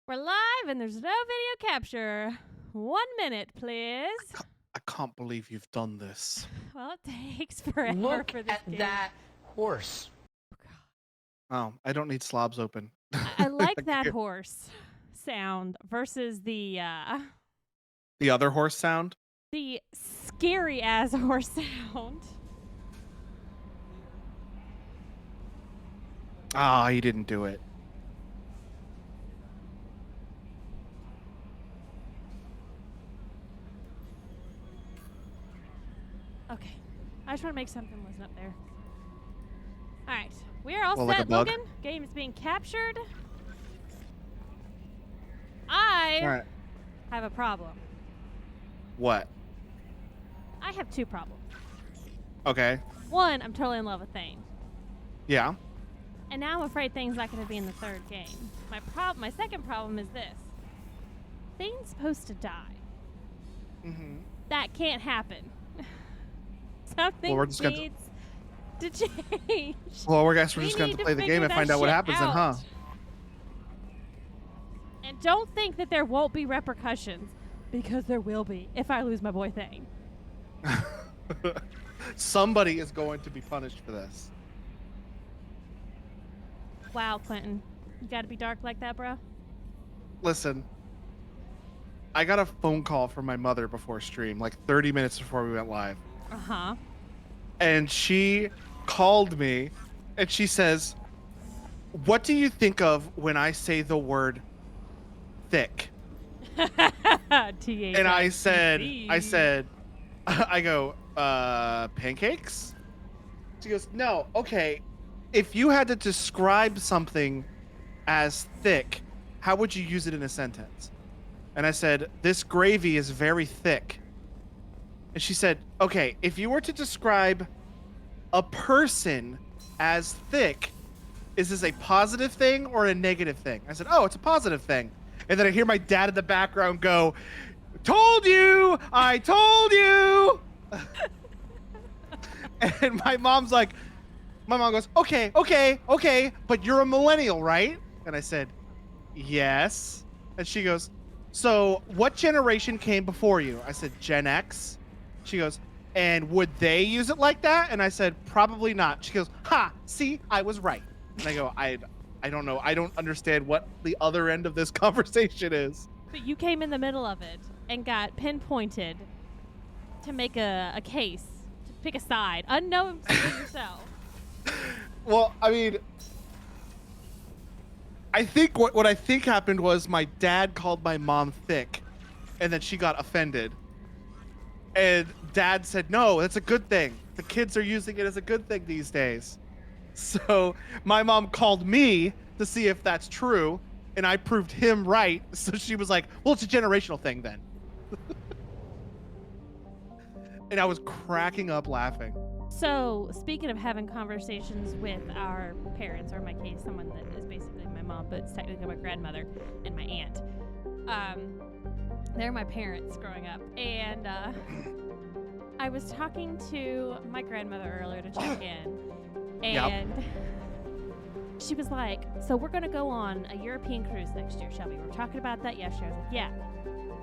We're live and there's no video capture. 1 minute, please. I can't believe you've done this. Well, it takes forever Look for this at game. that horse. Oh, I don't need slobs open. I like that horse sound versus the other horse sound. the scary ass horse sound. Ah, he didn't do it. Okay. I just want to make something wasn't up there. Alright. We are all Well, like set, a bug? Logan. Game is being captured. I All right. have a problem. What? I have two problems. Okay. One, I'm totally in love with Thane. Yeah. And now I'm afraid Thane's not going to be in the third game. My second problem is this. Thane's supposed to die. Mm-hmm. That can't happen. Something we're just gonna- needs to change. Well, I guess we're We just going need to play the figure game and that find out what shit happens then, huh? out. And don't think that there won't be repercussions, because there will be if I lose my boy Thane. Somebody is going to be punished for this. Wow, Quentin. You gotta be dark like that, bro? Listen, I got a phone call from my mother before stream, like 30 minutes before we went live. Uh-huh. And she called me and she says, "What do you think of when I say the word thick?" And I said, I go, pancakes? She goes, "No, okay. If you had to describe something as thick, how would you use it in a sentence?" And I said, "This gravy is very thick." And she said, "Okay, if you were to describe a person as thick, is this a positive thing or a negative thing?" I said, "Oh, it's a positive thing." And then I hear my dad in the background go, "Told you! I told you!" And my mom goes, okay, but you're a millennial, right?" And I said, "Yes." And she goes, "So what generation came before you?" I said, "Gen X." She goes, "And would they use it like that?" And I said, "Probably not." She goes, "Ha, see, I was right." And I go, I don't know. I don't understand what the other end of this conversation is. But you came in the middle of it and got pinpointed to make a case, to pick a side, unknown to yourself. Well, I mean, I think what I think happened was my dad called my mom thick, and then she got offended. And dad said, "No, that's a good thing. The kids are using it as a good thing these days." So my mom called me to see if that's true, and I proved him right. So she was like, "Well, it's a generational thing then." And I was cracking up laughing. So, speaking of having conversations with our parents, or in my case, someone that is basically my mom, but it's technically my grandmother and my aunt. They're my parents growing up. And I was talking to my grandmother earlier to check in. And she was like, "So we're going to go on a European cruise next year, Shelby. We're talking about that yesterday." I was like, "Yeah.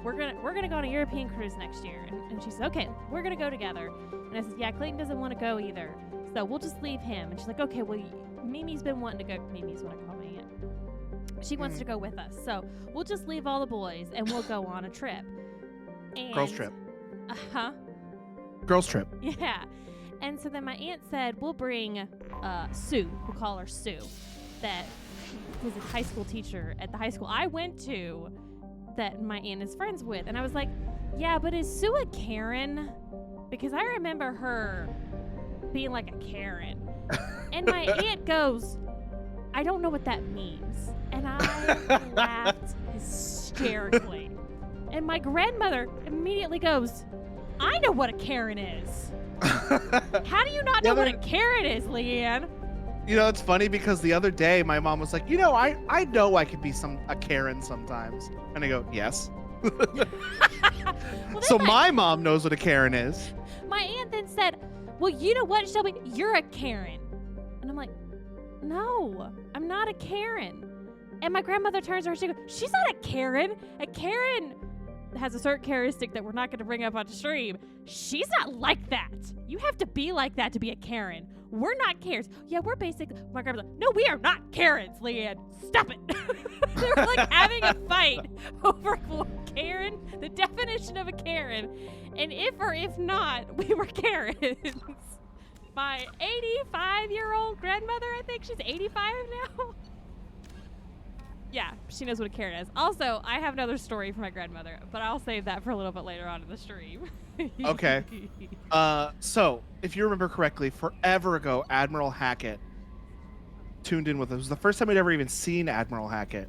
We're gonna go on a European cruise next year." And she said, "Okay, we're gonna go together." And I said, "Yeah, Clayton doesn't want to go either, so we'll just leave him." And she's like, "Okay, well, Mimi's been wanting to go." Mimi's what I call my aunt. She wants to go with us, so we'll just leave all the boys and we'll go on a trip. And, Girls trip. Uh-huh. Girls trip. Yeah. And so then my aunt said, "We'll bring Sue. We'll call her Sue. That was a high school teacher at the high school I went to, that my aunt is friends with." And I was like, "Yeah, but is Sue a Karen? Because I remember her being like a Karen." And my aunt goes, "I don't know what that means." And I laughed hysterically. And my grandmother immediately goes, "I know what a Karen is." How do you not know what a Karen is, Leanne? You know, it's funny because the other day my mom was like, I know I could be a Karen sometimes. And I go, "Yes." Well, So my mom knows what a Karen is. My aunt then said, "Well, you know what, Shelby? You're a Karen." And I'm like, "No, I'm not a Karen." And my grandmother turns to her, she goes, "She's not a Karen. A Karen has a certain characteristic that we're not going to bring up on stream. She's not like that. You have to be like that to be a Karen. We're not Karens." "Yeah, we're basically..." My grandmother, "No, we are not Karens, Leanne. Stop it." They were like having a fight over Karen, the definition of a Karen, and if or if not, we were Karens. My 85-year-old grandmother, I think she's 85 now. Yeah, she knows what a Karen is. Also, I have another story for my grandmother, but I'll save that for a little bit later on in the stream. Okay. So, if you remember correctly, forever ago, Admiral Hackett tuned in with us. It was the first time we'd ever even seen Admiral Hackett.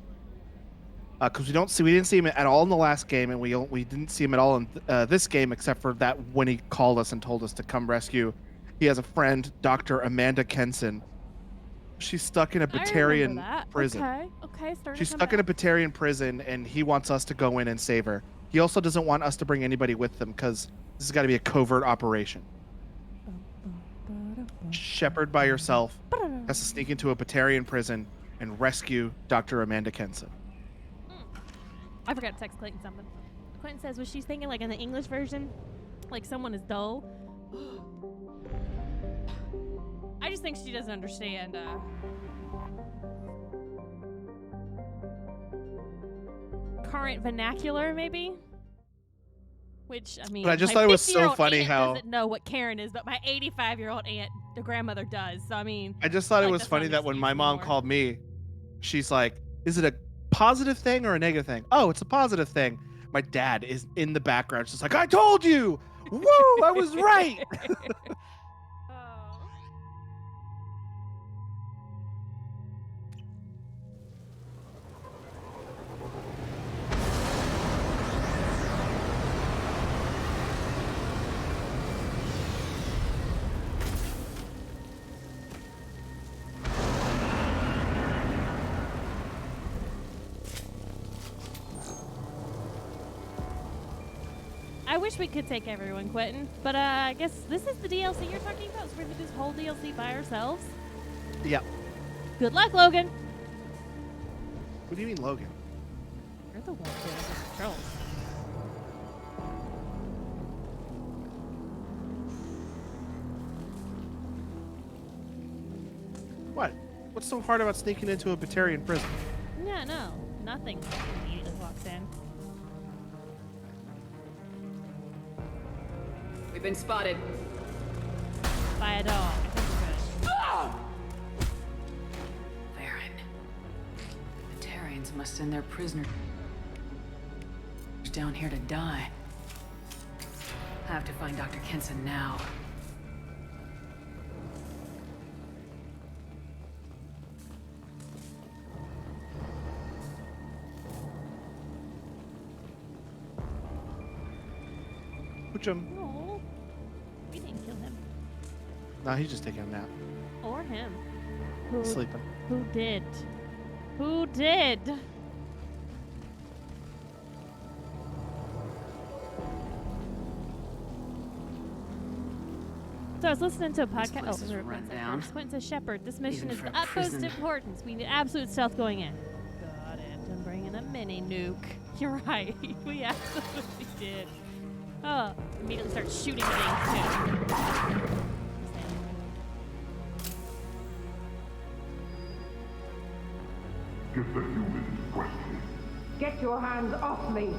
Because we didn't see him at all in the last game, and we didn't see him at all in this game, except for that when he called us and told us to come rescue. He has a friend, Dr. Amanda Kenson. She's stuck in a Batarian prison. Okay. She's stuck in a Batarian prison, and he wants us to go in and save her. He also doesn't want us to bring anybody with them because this has got to be a covert operation. Shepard by herself has to sneak into a Batarian prison and rescue Dr. Amanda Kenson. I forgot to text Clayton something. Clayton says, was she thinking like in the English version, like someone is dull? I just think she doesn't understand current vernacular, maybe. Which, I mean, But I just my thought it was so 50-year-old funny aunt how doesn't know what Karen is, but my 85-year-old aunt, the grandmother, does. So, I mean, I just thought it like, was that's not funny an that when my excuse mom anymore. called me, she's like, "Is it a positive thing or a negative thing?" "Oh, it's a positive thing." My dad is in the background, just like, "I told you, woo, I was right." Oh. I wish we could take everyone, Quentin, but I guess this is the DLC you're talking about. So we're gonna do this whole DLC by ourselves. Yeah. Good luck, Logan. What do you mean, Logan? You're the one doing the controls. What? What's so hard about sneaking into a Batarian prison? Yeah, no, nothing. Immediately walks in. We've been spotted. By a dog. I think we're good. Varen. The Batarians must send their prisoners down here to die. I have to find Dr. Kenson now. Which Oh, we didn't kill him. No, he's just taking a nap, Or him. Who, sleeping. who did? Who did? So I was listening to a podcast. place is we're run Quentin. down. Quentin says, Shepard, this mission Even is for of a utmost prison. importance. We need absolute stealth going in. Got it. I'm bringing a mini nuke. You're right. We absolutely did. Oh, immediately start shooting things too. Get the humans questioning. Get your hands off me!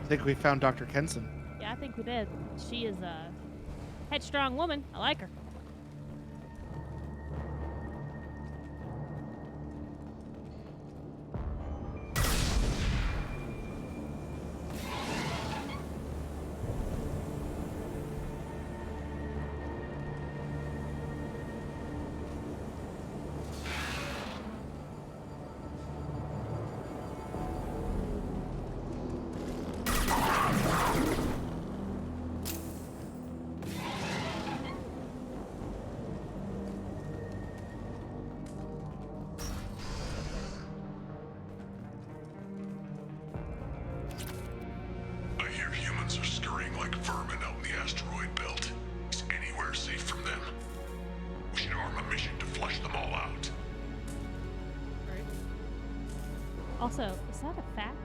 I think we found Dr. Kenson. Yeah, I think we did. She is a headstrong woman. I like her. I hear humans are scurrying like vermin out in the asteroid belt. Is anywhere safe from them? We should arm a mission to flush them all out. Also, is that a fax?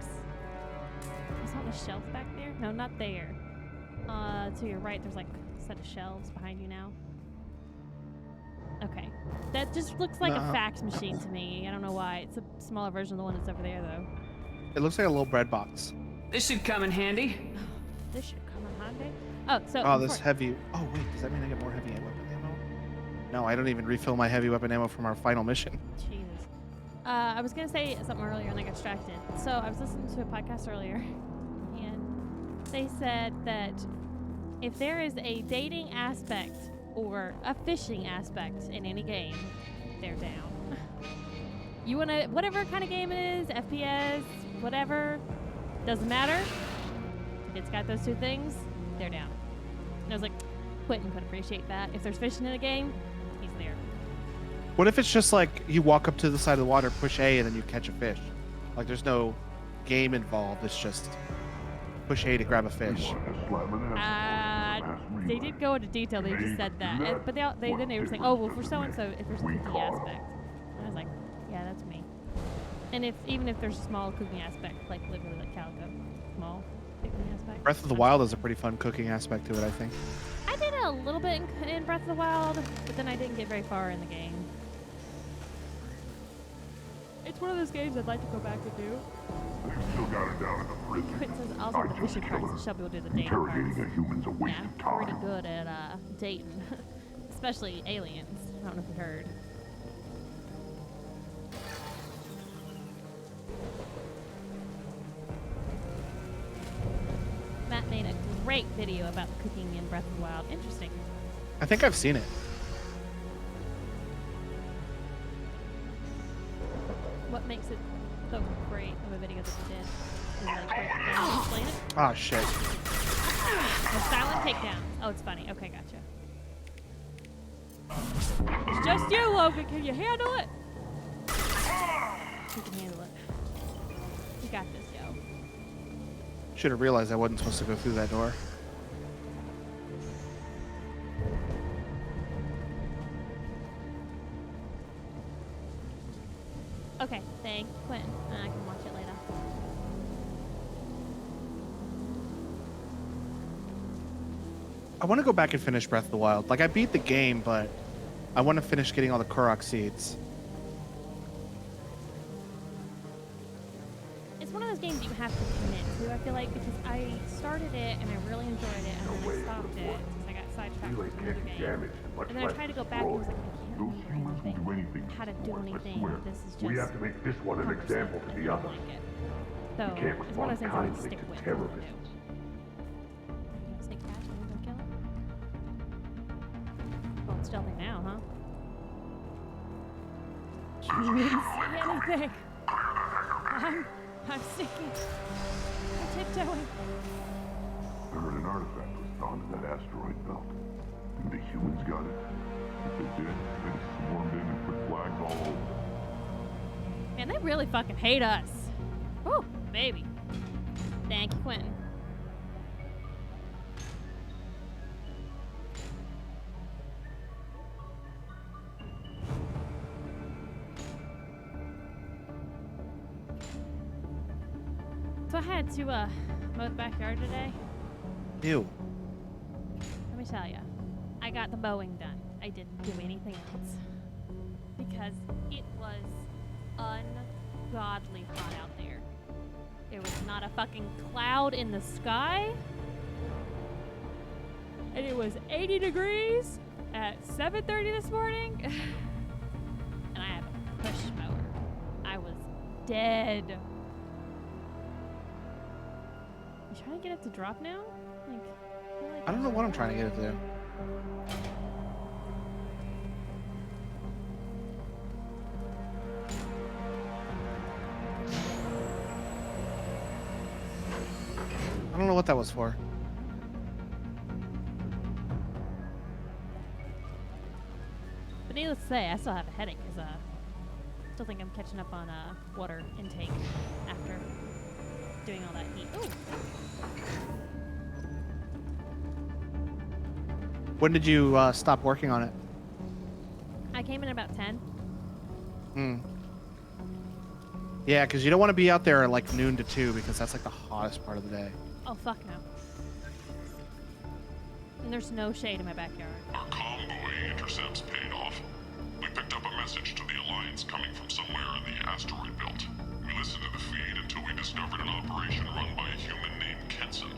Is that a shelf back there? No, not there. To your right, there's like a set of shelves behind you now. Okay. That just looks like a No. fax machine to me. I don't know why. It's a smaller version of the one that's over there, though. It looks like a little bread box. This should come in handy. This should come in handy. Oh, so Oh, this before- heavy. Oh, wait, does that mean I get more heavy weapon ammo? No, I don't even refill my heavy weapon ammo from our final mission. Jesus. I was gonna say something earlier and I got distracted. So I was listening to a podcast earlier, and they said that if there is a dating aspect or a fishing aspect in any game, they're down. You wanna whatever kind of game it is, FPS, whatever, doesn't matter. If it's got those two things, they're down. And I was like, Quentin could appreciate that. If there's fishing in a game, he's there. What if it's just like you walk up to the side of the water, push A, and then you catch a fish? Like there's no game involved. It's just push A to grab a fish. They did go into detail. They just said that, but they were saying, "Oh, well, for so and so, if there's a cooking aspect," and I was like, "Yeah, that's me." And even if there's a small cooking aspect, like literally like Calico, small cooking aspect. Breath of the Wild has a pretty fun cooking aspect to it, I think. I did a little bit in Breath of the Wild, but then I didn't get very far in the game. It's one of those games I'd like to go back and do. Still got her down in the prison. Quinn says also I the just fishing kill parts her. and Shelby will do the dating Interrogating parts. a human's a waste Yeah, of pretty time. good at dating, especially aliens. I don't know if you heard. Matt made a great video about cooking in Breath of the Wild. Interesting. I think I've seen it. What makes it so great of a video that you did? Is like break it down, explain it. Oh shit. The silent takedowns. Oh, it's funny. Okay, gotcha. It's just you, Logan. Can you handle it? You can handle it. You got this, yo. Should have realized I wasn't supposed to go through that door. Okay, thank Quinn. I can watch it later. I want to go back and finish Breath of the Wild. Like, I beat the game, but I want to finish getting all the Korok seeds. It's one of those games you have to commit to, I feel like, because I started it and I really enjoyed it, and then I stopped it because I got sidetracked with another game. And then I tried to go back and was like, I can't Those humans will do anything how to do for us, I anything. swear. This is just We have to make this one an 100%, example to and the I don't others. like it. So We can't it's one of those things I respond would stick kindly with. to and do. terrorists. You don't sneak past me and don't kill it? Well, it's stealthing now, huh? You didn't see anything. I'm sneaking. I'm tiptoeing. I heard an artifact was found in that asteroid belt. And the humans got it. If they did, they swarmed in and put flags all over. Man, they really fucking hate us. Whew, baby. Thank you, Quentin. So I had to mow the backyard today. Ew. Let me tell you, I got the mowing done. I didn't do anything else because it was ungodly hot out there. There was not a fucking cloud in the sky, and it was 80 degrees at 7:30 this morning, and I have a push mower. I was dead. You trying to get it to drop now? Like, I feel like I don't know what I'm trying to get it to do. I don't know what that was for. But needless to say, I still have a headache because still think I'm catching up on water intake after doing all that heat. Ooh. When did you stop working on it? I came in about 10. Hmm. Yeah, because you don't want to be out there at like noon to 2 because that's like the hottest part of the day. Oh, fuck no. And there's no shade in my backyard. Our convoy intercepts paid off. We picked up a message to the Alliance coming from somewhere in the asteroid belt. We listened to the feed until we discovered an operation run by a human named Kenson,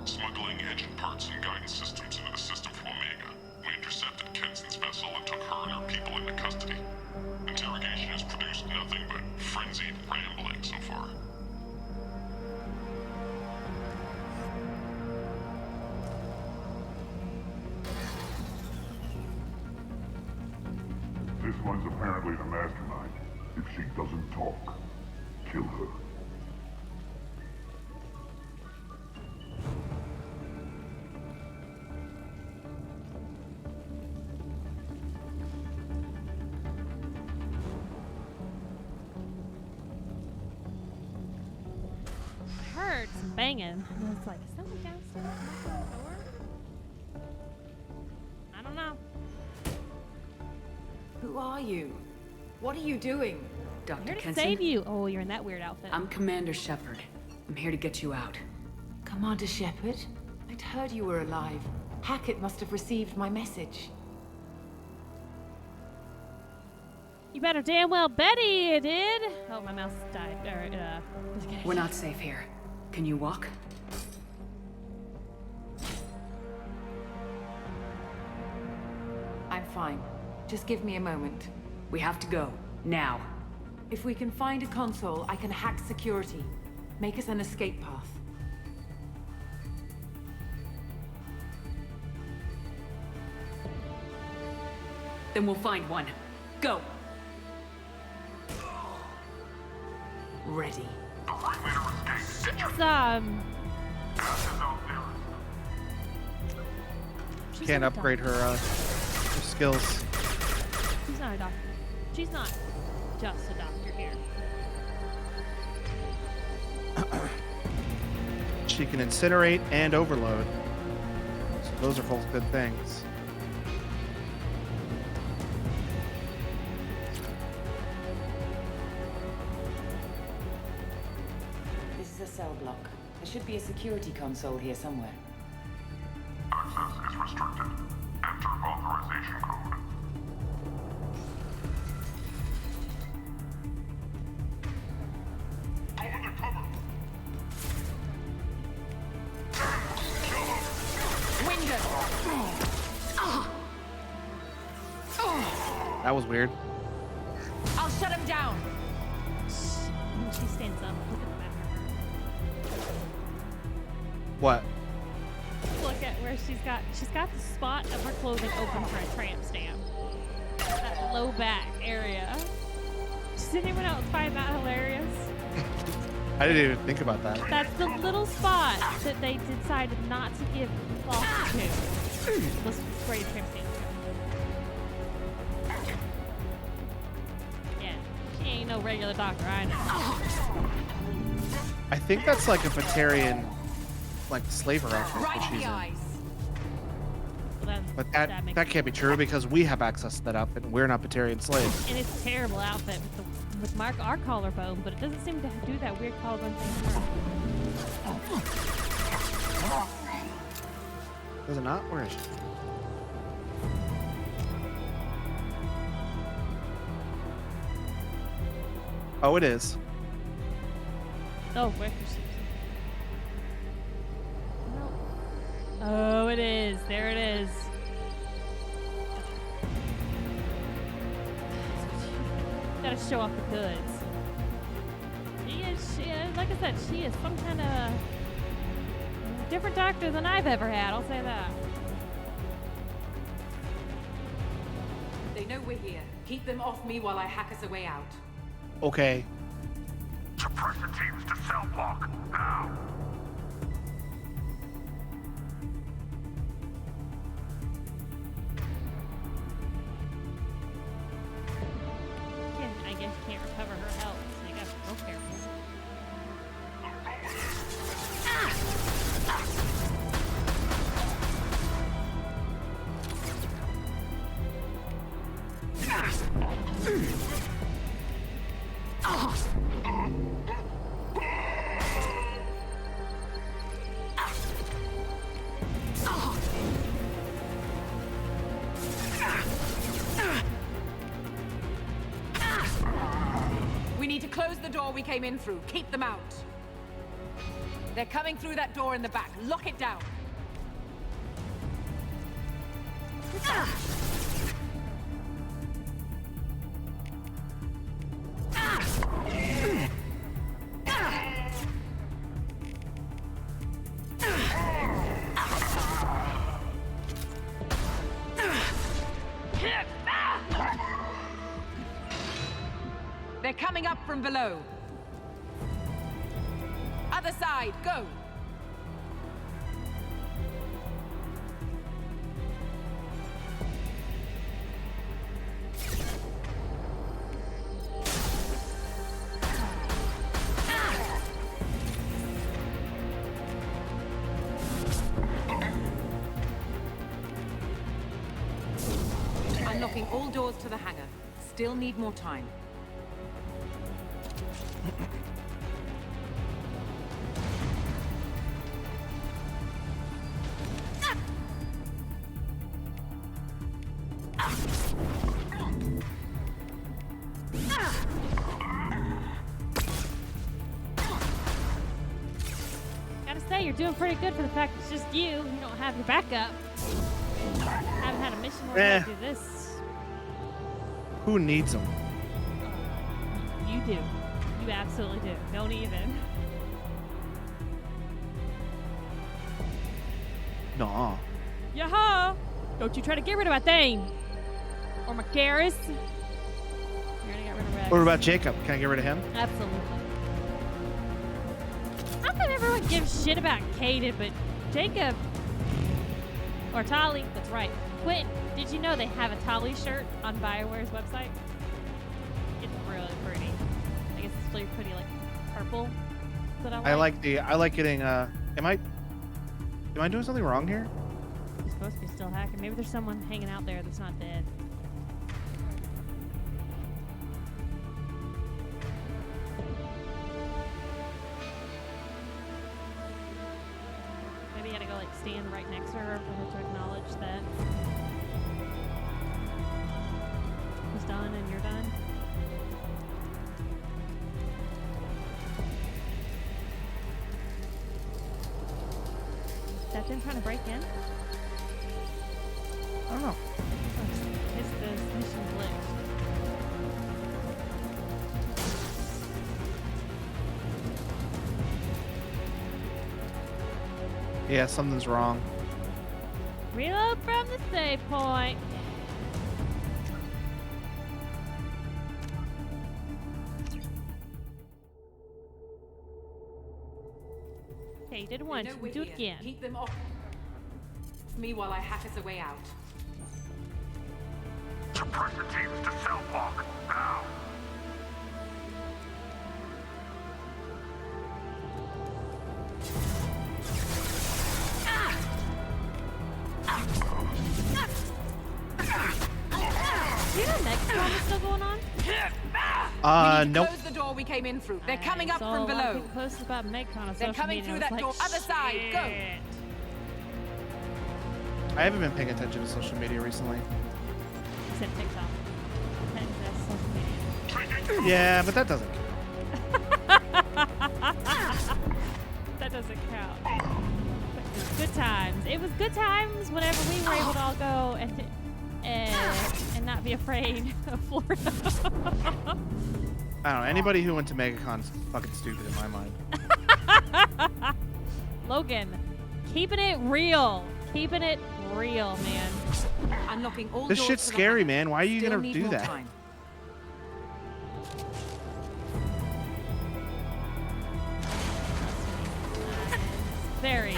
smuggling engine parts and guidance systems into the system from Omega. We intercepted Kenson's vessel and took her and her people into custody. Interrogation has produced nothing but frenzied rambling so far. This one's apparently the mastermind. If she doesn't talk, kill her. I heard some banging. And it's like, is someone downstairs knocking on the door? I don't know. Who are you? What are you doing? I'm Dr. here to Kenson? save you. Oh, you're in that weird outfit. I'm Commander Shepard. I'm here to get you out. Commander Shepard? I'd heard you were alive. Hackett must have received my message. You better damn well bet he did. Oh, my mouse died. We're not safe here. Can you walk? I'm fine. Just give me a moment. We have to go. Now. If we can find a console, I can hack security. Make us an escape path. Then we'll find one. Go! Ready. The ringleader escaped. She's, Gas is out there. she's Can't not a upgrade doctor. her skills. She's not a doctor. She's not just a doctor here. She can incinerate and overload. So those are both good things. This is a cell block. There should be a security console here somewhere. Access is restricted. Enter authorization code. Go into cover. That was weird. I'll shut him down! When she stands up, look at the back of her. What? Look at where she's got the spot of her clothing open for a tramp stamp. That low back area. Does anyone else find that hilarious? I didn't even think about that. That's the little spot that they decided not to give cloth to. Was where your tramp stamp. Yeah, she ain't no regular doctor, I know. I think that's like a Batarian, like slaver outfit that she's in. Well, then, But makes that can't be true because we have access to that outfit and we're not Batarian slaves. And it's a terrible outfit with Mark our collarbone, but it doesn't seem to do that weird collarbone thing. Is it not? Where is she? Oh, it is. Oh, where is she? Oh, it is. There it is. Gotta show off the goods. She is, like I said, she is some kind of different doctor than I've ever had, I'll say that. They know we're here. Keep them off me while I hack us a way out. Okay. Suppressor teams to cell block. Now. I guess you can't recover her health, so you gotta be real careful. We need to close the door we came in through. Keep them out. They're coming through that door in the back. Lock it down. They're coming up from below. Other side, go! Unlocking all doors to the hangar. Still need more time. say you're doing pretty good for the fact it's just you. You don't have your backup. Haven't had a mission where I do this. Who needs them? You do. You absolutely do. Don't even. Nah. Yaha! Don't you try to get rid of my thing. Or my Garrus. You already got rid of Rex. What about Jacob? Can I get rid of him? Absolutely. How come everyone gives shit about Caden, but Jacob or Tali? That's right. Quinn, did you know they have a Tali shirt on BioWare's website? It's really pretty. I guess it's really pretty, like purple. That I like getting. Am I doing something wrong here? You're supposed to be still hacking. Maybe there's someone hanging out there that's not dead. Maybe you gotta go like stand right next to her for her to acknowledge that he's done and you're done. That been trying to break in? I don't know. It's this mission glitch. Yeah, something's wrong. Reload from the save point. Okay, you did it once. No, We do it we're again. here. Keep them off me while I hack us a way out. Suppressor teams to cell block, now! Do you know Megatron is still going on? We need to Nope. close the door we came in through. They're coming I up saw from a lot of below. people posted about Megatron on They're social coming media, through and I that was door. like, Other side, go. shit. I haven't been paying attention to social media recently. I said TikTok. Technically, that's social media. Yeah, but that doesn't. That doesn't count. But it was good times. It was good times whenever we were able to all go and not be afraid of Florida. I don't know. Anybody who went to MegaCon's fucking stupid in my mind. Logan, keeping it real. Keeping it real, man. Unlocking all This doors shit's to the scary, back. man. Why are you Still gonna need do more that? time. Very.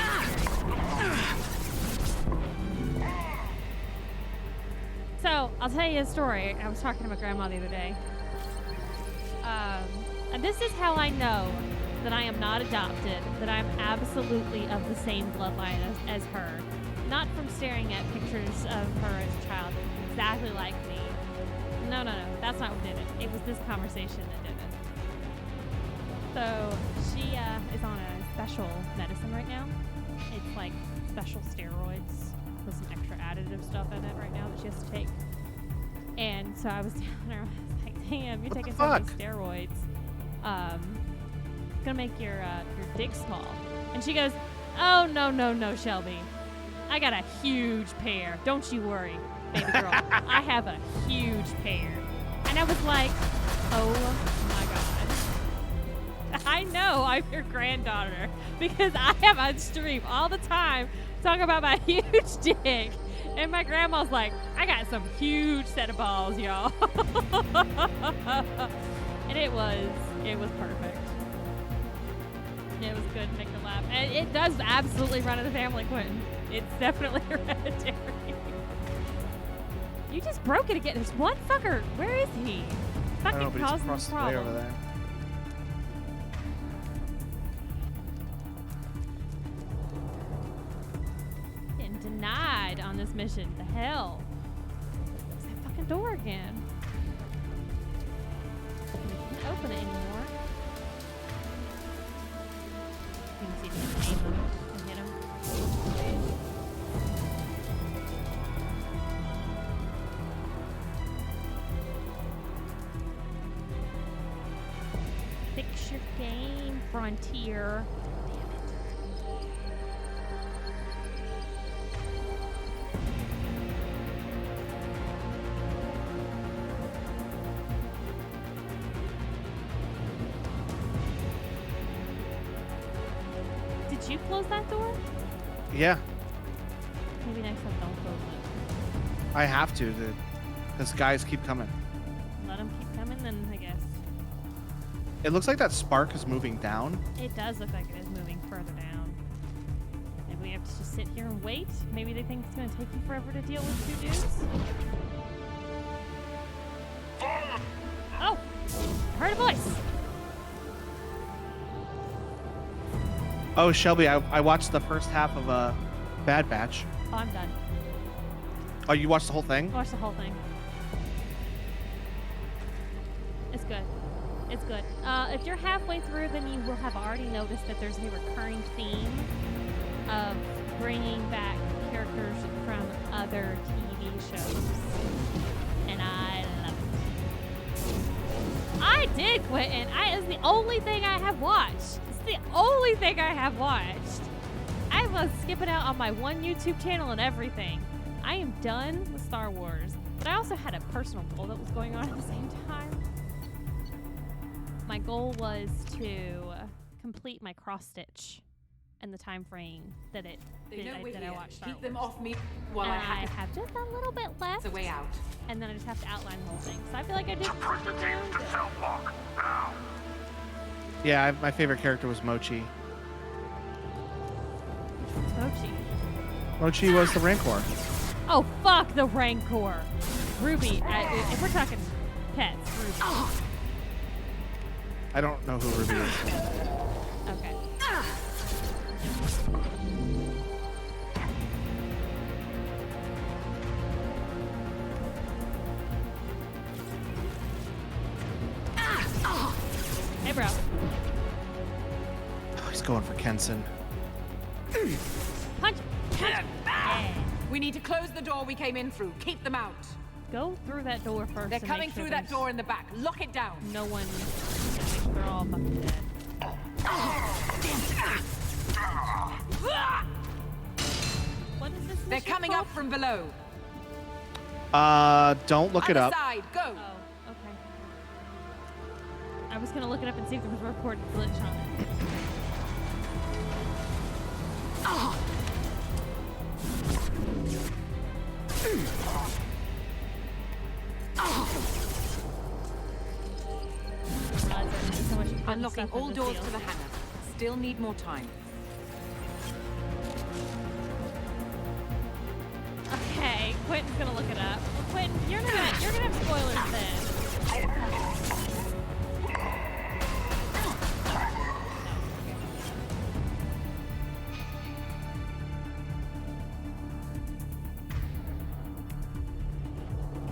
So, I'll tell you a story. I was talking to my grandma the other day. And this is how I know that I am not adopted, that I'm absolutely of the same bloodline as her. Not from staring at pictures of her as a child, exactly like me. No, that's not what did it. It was this conversation that did it. So, she is on a special medicine right now. It's like special steroids with some extra additive stuff in it right now that she has to take. And so I was telling her, I was like, damn, you're What taking the so many fuck? steroids. It's gonna make your dick small. And she goes, oh, no, Shelby. I got a huge pair. Don't you worry, baby girl. I have a huge pair. And I was like, oh my God. I know I'm your granddaughter because I am on stream all the time talking about my huge dick. And my grandma's like, I got some huge set of balls, y'all. And it was perfect. It was good to make her laugh. And it does absolutely run in the family, Quentin. It's definitely hereditary. You just broke it again. There's one fucker. Where is he? I don't know, Fucking but he's causing across this the way over problem. there. Getting denied on this mission. The hell? It's that fucking door again. Can't open it anymore. You can see if you can aim him and hit him. Fix your game, Frontier. Damn it. Did you close that door? Yeah, Maybe next time don't close it. I have to, dude. Because guys keep coming. Let them keep coming, then I guess. It looks like that spark is moving down. It does look like it is moving further down. Maybe we have to just sit here and wait. Maybe they think it's going to take you forever to deal with 2 dudes. Oh! I heard a voice. Oh, Shelby, I watched the first half of Bad Batch. Oh, I'm done. Oh, you watched the whole thing? Watch the whole thing. It's good. It's good. If you're halfway through, then you will have already noticed that there's a recurring theme of bringing back characters from other TV shows. And I love it. I did, Quentin. It's the only thing I have watched. It's the only thing I have watched. I was skipping out on my one YouTube channel and everything. I am done with Star Wars. But I also had a personal goal that was going on at the same time. My goal was to complete my cross stitch in the time frame that They know we're that I here. watched Star Keep them Wars. off me while And I I have have just a little bit left, the way out. and then I just have to outline the whole thing. So I feel like I did. Yeah, my favorite character was Mochi. Mochi. Mochi was the Rancor. Oh fuck the Rancor. Ruby. If we're talking pets, Ruby. I don't know who Ruby is. Okay. Hey, bro. Oh, he's going for Kenson. Punch. Yeah. We need to close the door we came in through. Keep them out. Go through that door first. They're and coming make sure through that there's door in the back. Lock it down. No one. They're all fucking dead. What is this? They're mission coming called? up from below. Don't look it Other up. side, go. Oh, okay. I was gonna look it up and see if there was a recorded glitch on it. So much fun Unlocking stuff in all this doors deal. to the hangar. Still need more time. Okay, Quentin's gonna look it up. Well, Quentin, you're gonna have spoilers then.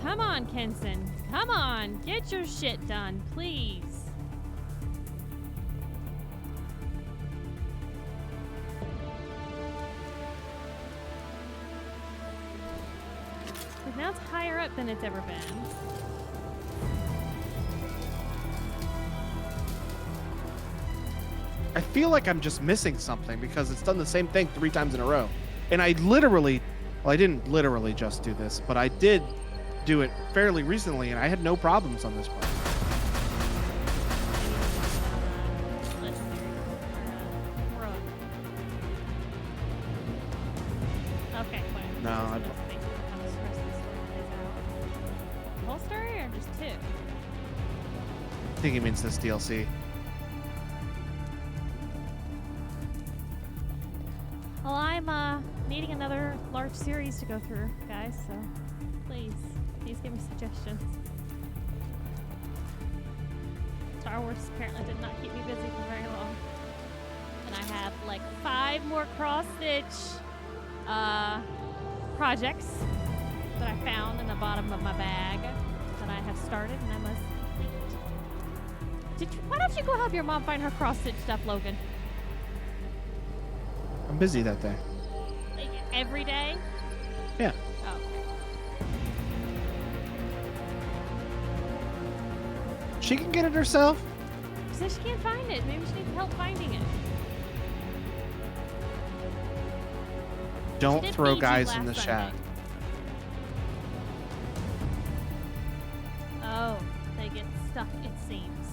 Come on, Kenson. Come on, get your shit done, please. But now it's higher up than it's ever been. I feel like I'm just missing something because it's done the same thing 3 times in a row. And I literally, well, I didn't literally just do this, but I did do it fairly recently and I had no problems on this part. Okay, Quentin. No, I Let's don't. think how the rest of the story plays out. The whole story or just 2? I think he means this DLC. Well, I'm needing another large series to go through, guys, so please give me suggestions. Star Wars apparently did not keep me busy for very long. And I have like 5 more cross-stitch projects that I found in the bottom of my bag that I have started and I must complete. Why don't you go help your mom find her cross-stitch stuff, Logan? I'm busy that day. Like, every day? Yeah. Oh, okay. She can get it herself. She says she can't find it. Maybe she needs help finding it. Don't She did throw Fiji guys in last the Sunday. chat. Oh, they get stuck, it seems.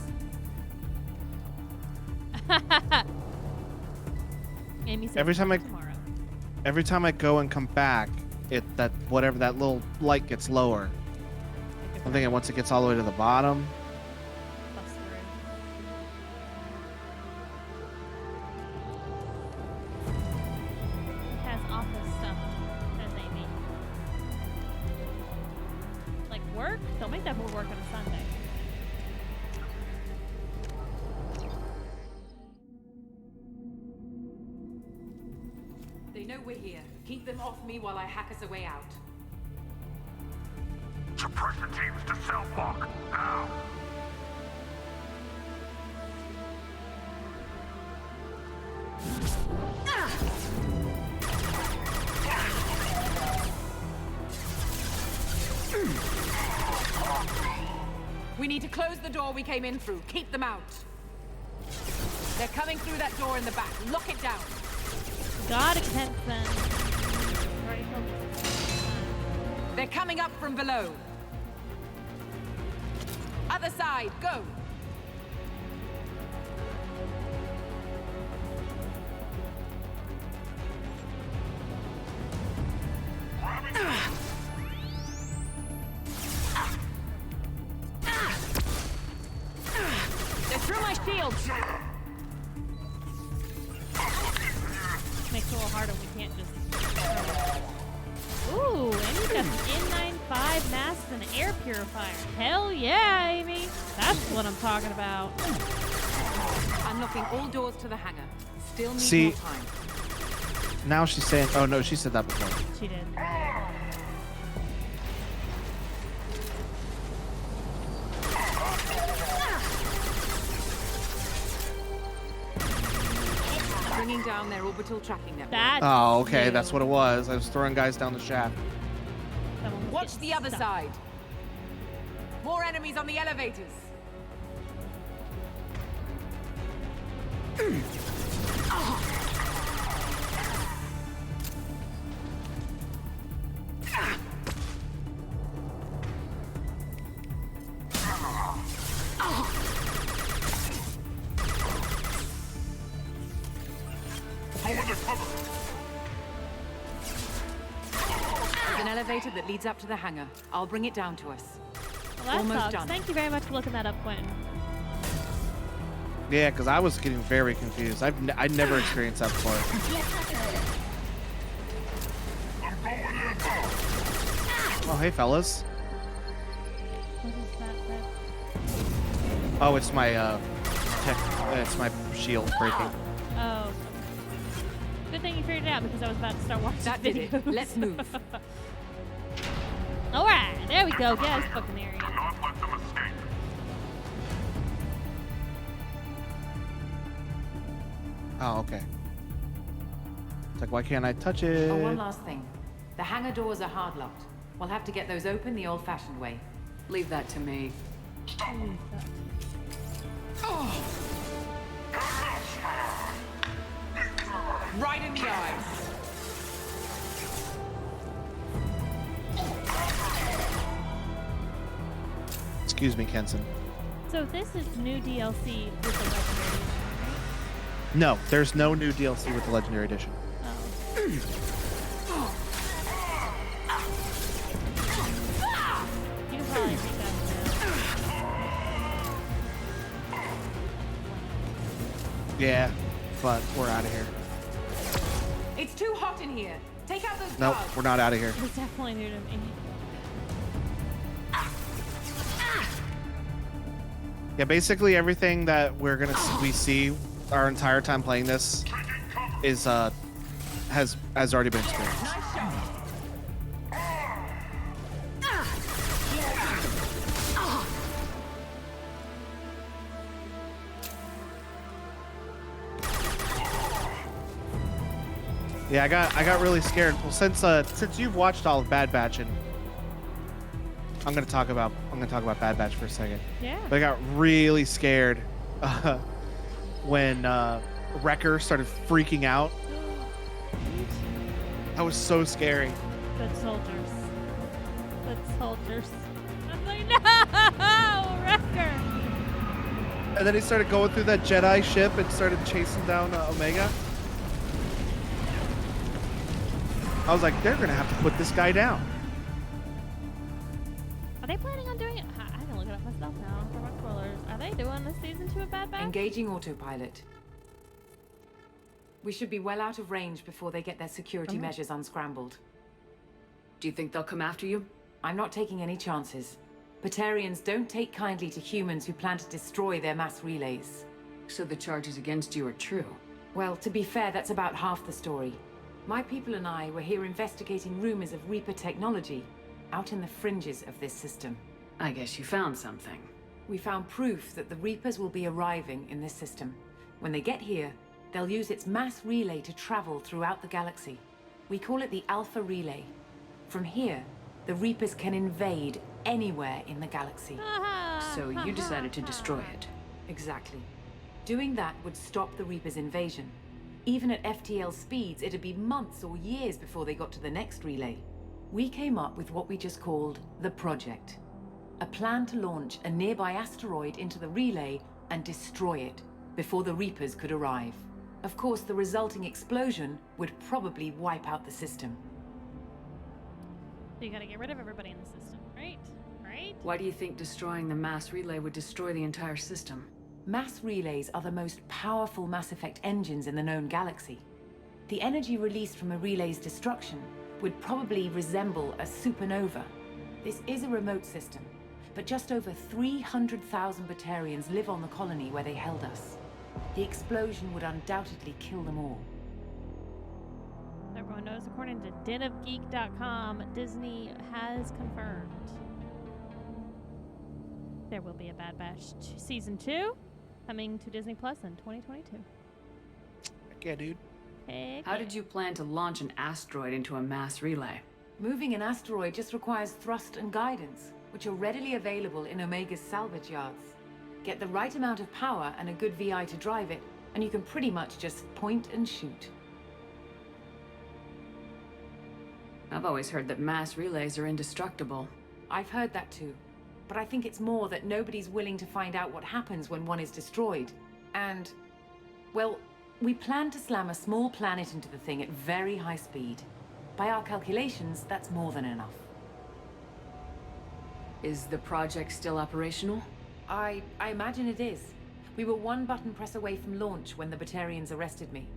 Amy says Every time I- tomorrow. Every time I go and come back, that little light gets lower. I'm thinking once it gets all the way to the bottom. Bust through. It has office stuff, says Amy. Like work? Don't make that for work on a Sunday. They know we're here. Keep them off me while I hack us a way out. Suppress the teams to cell block. Now. We need to close the door we came in through. Keep them out. They're coming through that door in the back. Lock it down. God against them. Already told you. They're coming up from below. Other side, go. They're through my shield. Makes it a little harder. We can't just. Ooh, Amy's got an N95 mask and an air purifier. Hell yeah, Amy. That's what I'm talking about. Unlocking all doors to the hangar. Still need See- more time. Now she's saying, oh no, she said that before. She did. Bringing down their orbital tracking network. That's Oh, okay, you. that's what it was. I was throwing guys down the shaft. Someone was Watch getting the other stuck. side. More enemies on the elevators. There's an elevator that leads up to the hangar. I'll bring it down to us. Well, that Almost sucks. done. Thank you very much for looking that up, Quentin. Yeah, because I was getting very confused. I'd never experienced that before. Oh, hey, fellas. What is that? Oh, it's my it's my shield breaking. Oh. Good thing you figured it out because I was about to start watching That did it. videos. Let's move. All right, there we go. Get out of this fucking area. Do not let them escape. Oh, okay. It's like, why can't I touch it? Oh, one last thing. The hangar doors are hard locked. We'll have to get those open the old-fashioned way. Leave that to me. Right in the eyes. Excuse me, Kenson. So this is new DLC with the Legendary Edition, No, there's no new DLC with the Legendary Edition. right? Oh. You can probably take that Yeah, but we're out of here. It's too hot in here. Take out those Nope, guards. we're not out of here. It's definitely new to me. Yeah, basically everything that we see our entire time playing this is has already been experienced. Nice shot. Yeah, I got really scared. Well, since you've watched all of Bad Batch, and I'm gonna talk about Bad Batch for a second. Yeah. But I got really scared when Wrecker started freaking out. That was so scary. Good soldiers. Good soldiers. I'm like, no, Wrecker. And then he started going through that Jedi ship and started chasing down Omega. I was like, they're gonna have to put this guy down. Are they planning on doing it? I can look it up myself now. For my spoilers. Are they doing this season 2 of Bad Batch? Engaging autopilot. We should be well out of range before they get their security measures unscrambled. Do you think they'll come after you? I'm not taking any chances. Batarians don't take kindly to humans who plan to destroy their mass relays. So the charges against you are true. Well, to be fair, that's about half the story. My people and I were here investigating rumors of Reaper technology out in the fringes of this system. I guess you found something. We found proof that the Reapers will be arriving in this system. When they get here, they'll use its mass relay to travel throughout the galaxy. We call it the Alpha Relay. From here, the Reapers can invade anywhere in the galaxy. So you decided to destroy it. Exactly. Doing that would stop the Reapers' invasion. Even at FTL speeds, it'd be months or years before they got to the next relay. We came up with what we just called the Project. A plan to launch a nearby asteroid into the relay and destroy it before the Reapers could arrive. Of course, the resulting explosion would probably wipe out the system. So you gotta get rid of everybody in the system, right? Right? Why do you think destroying the mass relay would destroy the entire system? Mass relays are the most powerful Mass Effect engines in the known galaxy. The energy released from a relay's destruction would probably resemble a supernova. This is a remote system, but just over 300,000 Batarians live on the colony where they held us. The explosion would undoubtedly kill them all. Everyone knows, according to denofgeek.com, Disney has confirmed there will be a Bad Batch season 2 coming to Disney Plus in 2022. Heck yeah, dude. Heck How yeah. did you plan to launch an asteroid into a mass relay? Moving an asteroid just requires thrust and guidance, which are readily available in Omega's salvage yards. Get the right amount of power and a good VI to drive it, and you can pretty much just point and shoot. I've always heard that mass relays are indestructible. I've heard that too. But I think it's more that nobody's willing to find out what happens when one is destroyed. And, well, we plan to slam a small planet into the thing at very high speed. By our calculations, that's more than enough. Is the project still operational? I imagine it is. We were one button press away from launch when the Batarians arrested me.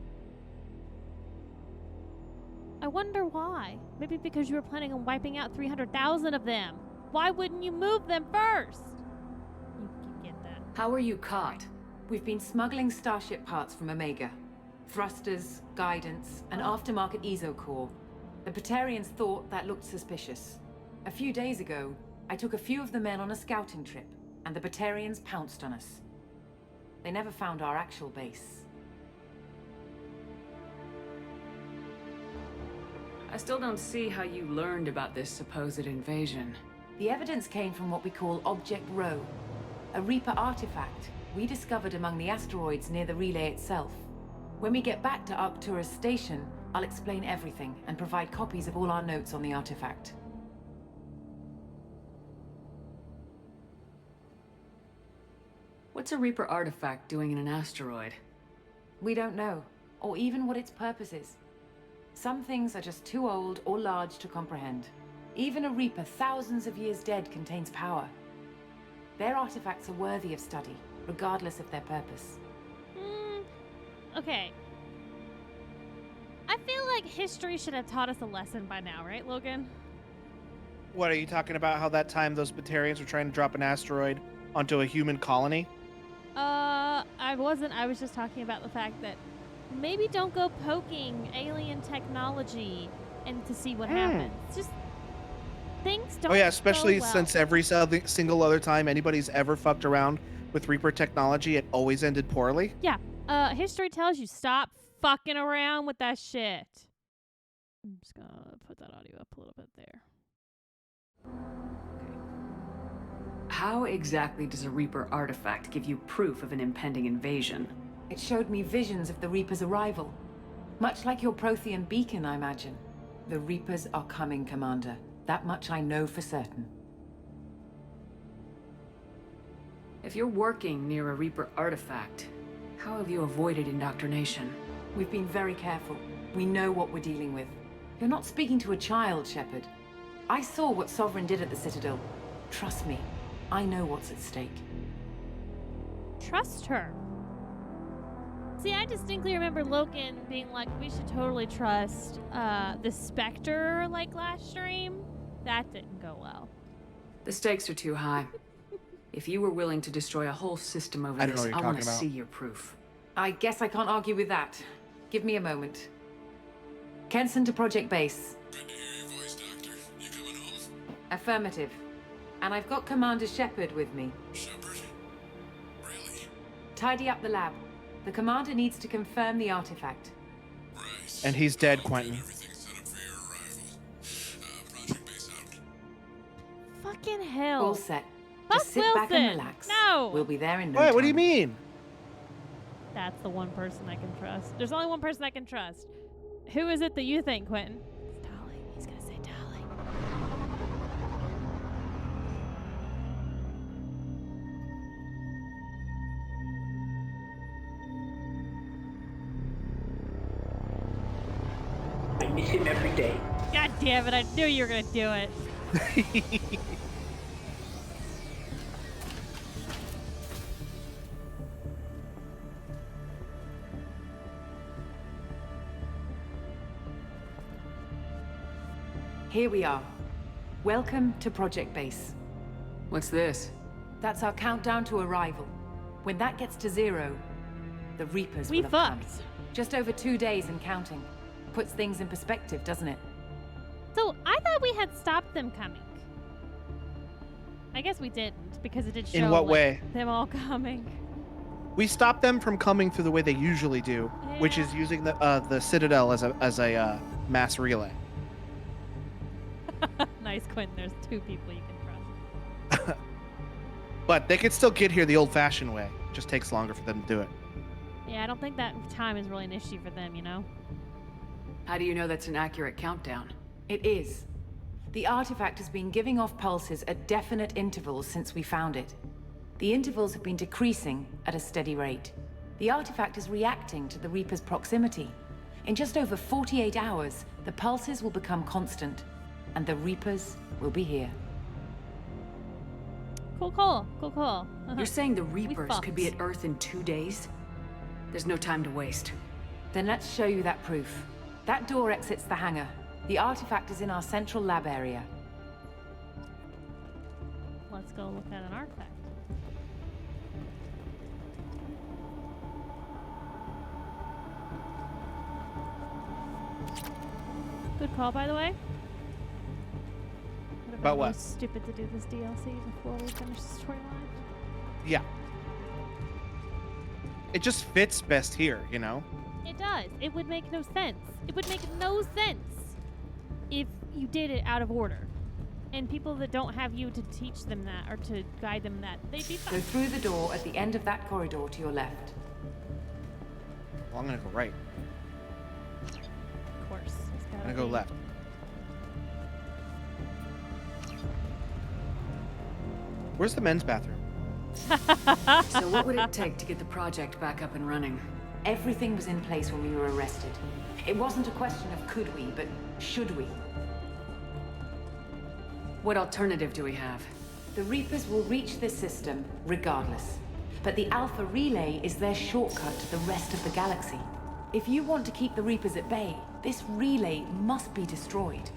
I wonder why. Maybe because you were planning on wiping out 300,000 of them. Why wouldn't you move them first? You get that. How were you caught? We've been smuggling Starship parts from Omega. Thrusters, guidance, and aftermarket EZO core. The Batarians thought that looked suspicious. A few days ago, I took a few of the men on a scouting trip, and the Batarians pounced on us. They never found our actual base. I still don't see how you learned about this supposed invasion. The evidence came from what we call Object Rho, a Reaper artifact we discovered among the asteroids near the relay itself. When we get back to Arcturus Station, I'll explain everything and provide copies of all our notes on the artifact. What's a Reaper artifact doing in an asteroid? We don't know, or even what its purpose is. Some things are just too old or large to comprehend. Even a Reaper thousands of years dead contains power. Their artifacts are worthy of study, regardless of their purpose. Okay. I feel like history should have taught us a lesson by now, right, Logan? What are you talking about? How that time those Batarians were trying to drop an asteroid onto a human colony? I wasn't. I was just talking about the fact that maybe don't go poking alien technology and to see what happens. Just things don't. Oh yeah, especially go well. since every single other time anybody's ever fucked around with Reaper technology, it always ended poorly. Yeah. History tells you stop fucking around with that shit. I'm just gonna put that audio up a little bit there. How exactly does a Reaper artifact give you proof of an impending invasion? It showed me visions of the Reaper's arrival. Much like your Prothean beacon, I imagine. The Reapers are coming, Commander. That much I know for certain. If you're working near a Reaper artifact, how have you avoided indoctrination? We've been very careful. We know what we're dealing with. You're not speaking to a child, Shepard. I saw what Sovereign did at the Citadel. Trust me, I know what's at stake. Trust her. See, I distinctly remember Logan being like, we should totally trust the Spectre, like, last stream. That didn't go well. The stakes are too high. If you were willing to destroy a whole system over I don't know this, what I you're want to talking about. see your proof. I guess I can't argue with that. Give me a moment. Kenson to Project Base. Good to hear your voice, Doctor. You coming home? Affirmative. And I've got Commander Shepard with me. Shepard? Really? Tidy up the lab. The Commander needs to confirm the artifact. Right. And he's dead, Quentin. Everything set up for your arrival. Project Base out. Fucking hell. All set. Fuck Just sit back and Wilson. relax. No. We'll be there in no Wait, time. what do you mean? That's the one person I can trust. There's only one person I can trust. Who is it that you think, Quentin? It's Dolly. He's gonna say Dolly. I miss him every day. God damn it, I knew you were gonna do it. Here we are. Welcome to Project Base. What's this? That's our countdown to arrival. When that gets to 0, the Reapers We will have come. fucked. Just over 2 days and counting. Puts things in perspective, doesn't it? So I thought we had stopped them coming. I guess we didn't because it did show In what like, way? them all coming. We stopped them from coming through the way they usually do, which is using the Citadel as a mass relay. Nice, Quentin. There's 2 people you can trust. But they could still get here the old-fashioned way. It just takes longer for them to do it. Yeah, I don't think that time is really an issue for them, you know? How do you know that's an accurate countdown? It is. The artifact has been giving off pulses at definite intervals since we found it. The intervals have been decreasing at a steady rate. The artifact is reacting to the Reaper's proximity. In just over 48 hours, the pulses will become constant, and the Reapers will be here. Cool, cool. Cool, cool. You're saying the Reapers could be fucked. at Earth in 2 days? There's no time to waste. Then let's show you that proof. That door exits the hangar. The artifact is in our central lab area. Let's go look at an artifact. Good call, by the way. Would have About been what? really stupid to do this DLC before we finish the storyline. Yeah. It just fits best here, you know? It does. It would make no sense. It would make no sense if you did it out of order. And people that don't have you to teach them that or to guide them that, they'd be Go fine. through the door at the end of that corridor to your left. Well, I'm gonna go right. Of course. It's I'm gotta gonna go be. left. Where's the men's bathroom? So what would it take to get the project back up and running? Everything was in place when we were arrested. It wasn't a question of could we, but should we. What alternative do we have? The Reapers will reach this system regardless. But the Alpha Relay is their shortcut to the rest of the galaxy. If you want to keep the Reapers at bay, this relay must be destroyed.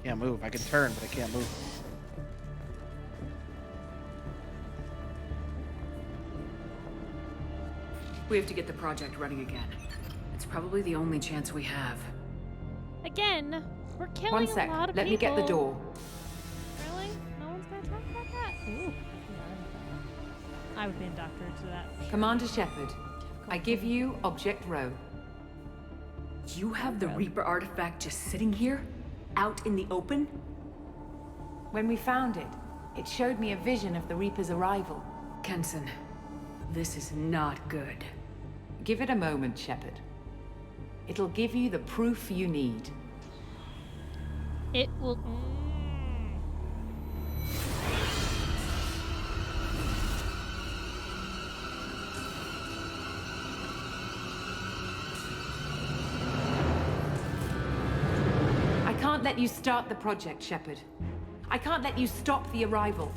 Can't move. I can turn, but I can't move. We have to get the project running again. It's probably the only chance we have. Again, we're killing One sec, a lot of let people. me get the door. Really? No one's gonna talk about that? Ooh. I would be indoctrinated to that. Commander Shepard, I give you Object Rho. You have the Reaper artifact just sitting here? Out in the open? When we found it, it showed me a vision of the Reaper's arrival. Kenson, this is not good. Give it a moment, Shepard. It'll give you the proof you need. It will. I can't let you start the project, Shepard. I can't let you stop the arrival.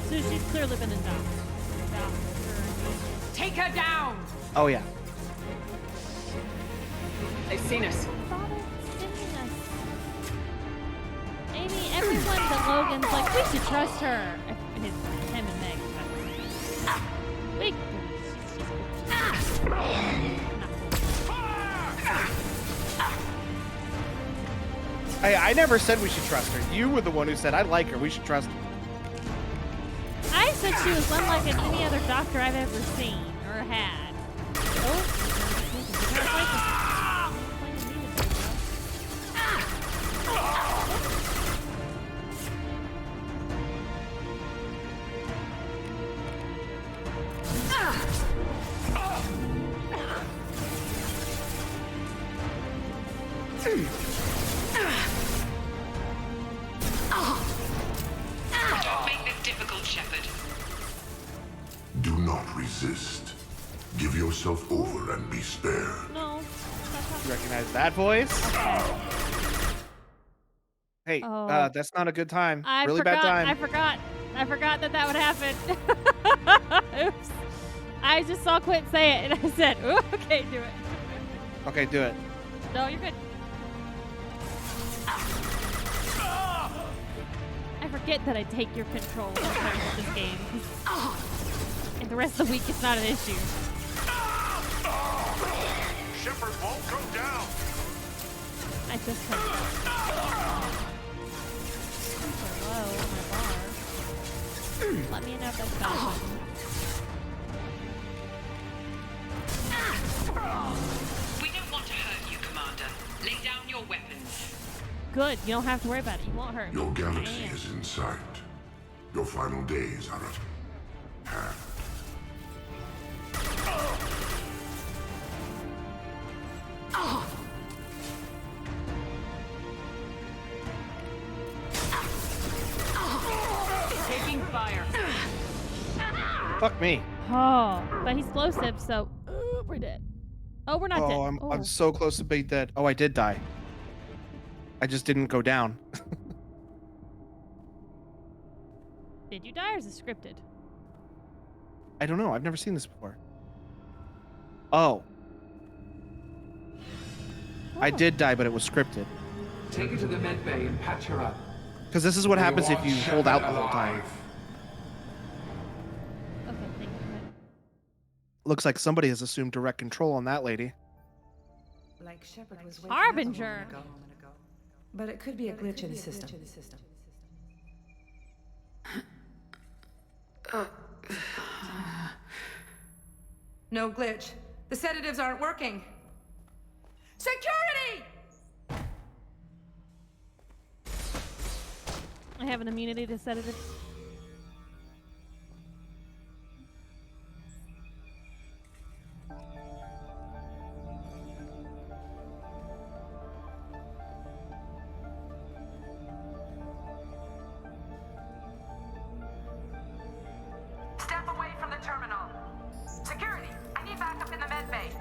So she's clearly been in doubt. Take her down! Oh yeah. They've seen us. Thought of sending us. Amy, everyone but Logan's like, we should trust her. It's him and Meg. But we. I never said we should trust her. You were the one who said I like her. We should trust her. I said she was unlike any other doctor I've ever seen or had. Oh. Don't make this difficult, Shepard. Do not resist. Give yourself over and be spared. No. You recognize that voice? Hey, Oh. that's not a good time. I Really forgot, bad time. I forgot that would happen. Oops. I just saw Quint say it and I said, ooh, okay, do it. Okay, do it. No, you're good. I forget that I take your control sometimes with this game. And the rest of the week it's not an issue. Shepard won't go down. I just heard super low on my bar. Let me know if that's bad. We don't want to hurt you, Commander. Lay down your weapons. Good, you don't have to worry about it. You won't hurt me. Your galaxy I am. is in sight. Your final days are at hand. Taking fire. Fuck me. Oh, but he's explosive, so we're dead. Oh, we're not dead. Oh, I'm so close to being dead. Oh, I did die. I just didn't go down. Did you die or is it scripted? I don't know. I've never seen this before. Oh. I did die, but it was scripted. Take her to the med bay and patch her up. Because this is what happens if you hold out the whole time. Okay, thank you. Looks like somebody has assumed direct control on that lady. Like Shepard was Harbinger. But it could be a glitch in the system. No glitch. The sedatives aren't working. Security! I have an immunity to sedatives. Step away from the terminal. Security, I need backup in the med bay.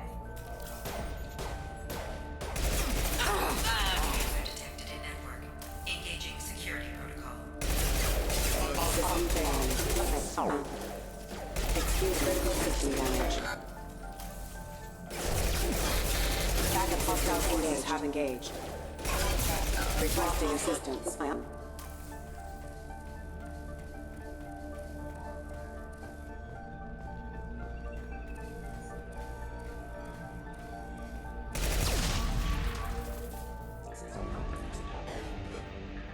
Detected in network. Engaging security protocol. Excuse critical system damage. Backup hostile engaged. Have engaged. Requesting assistance.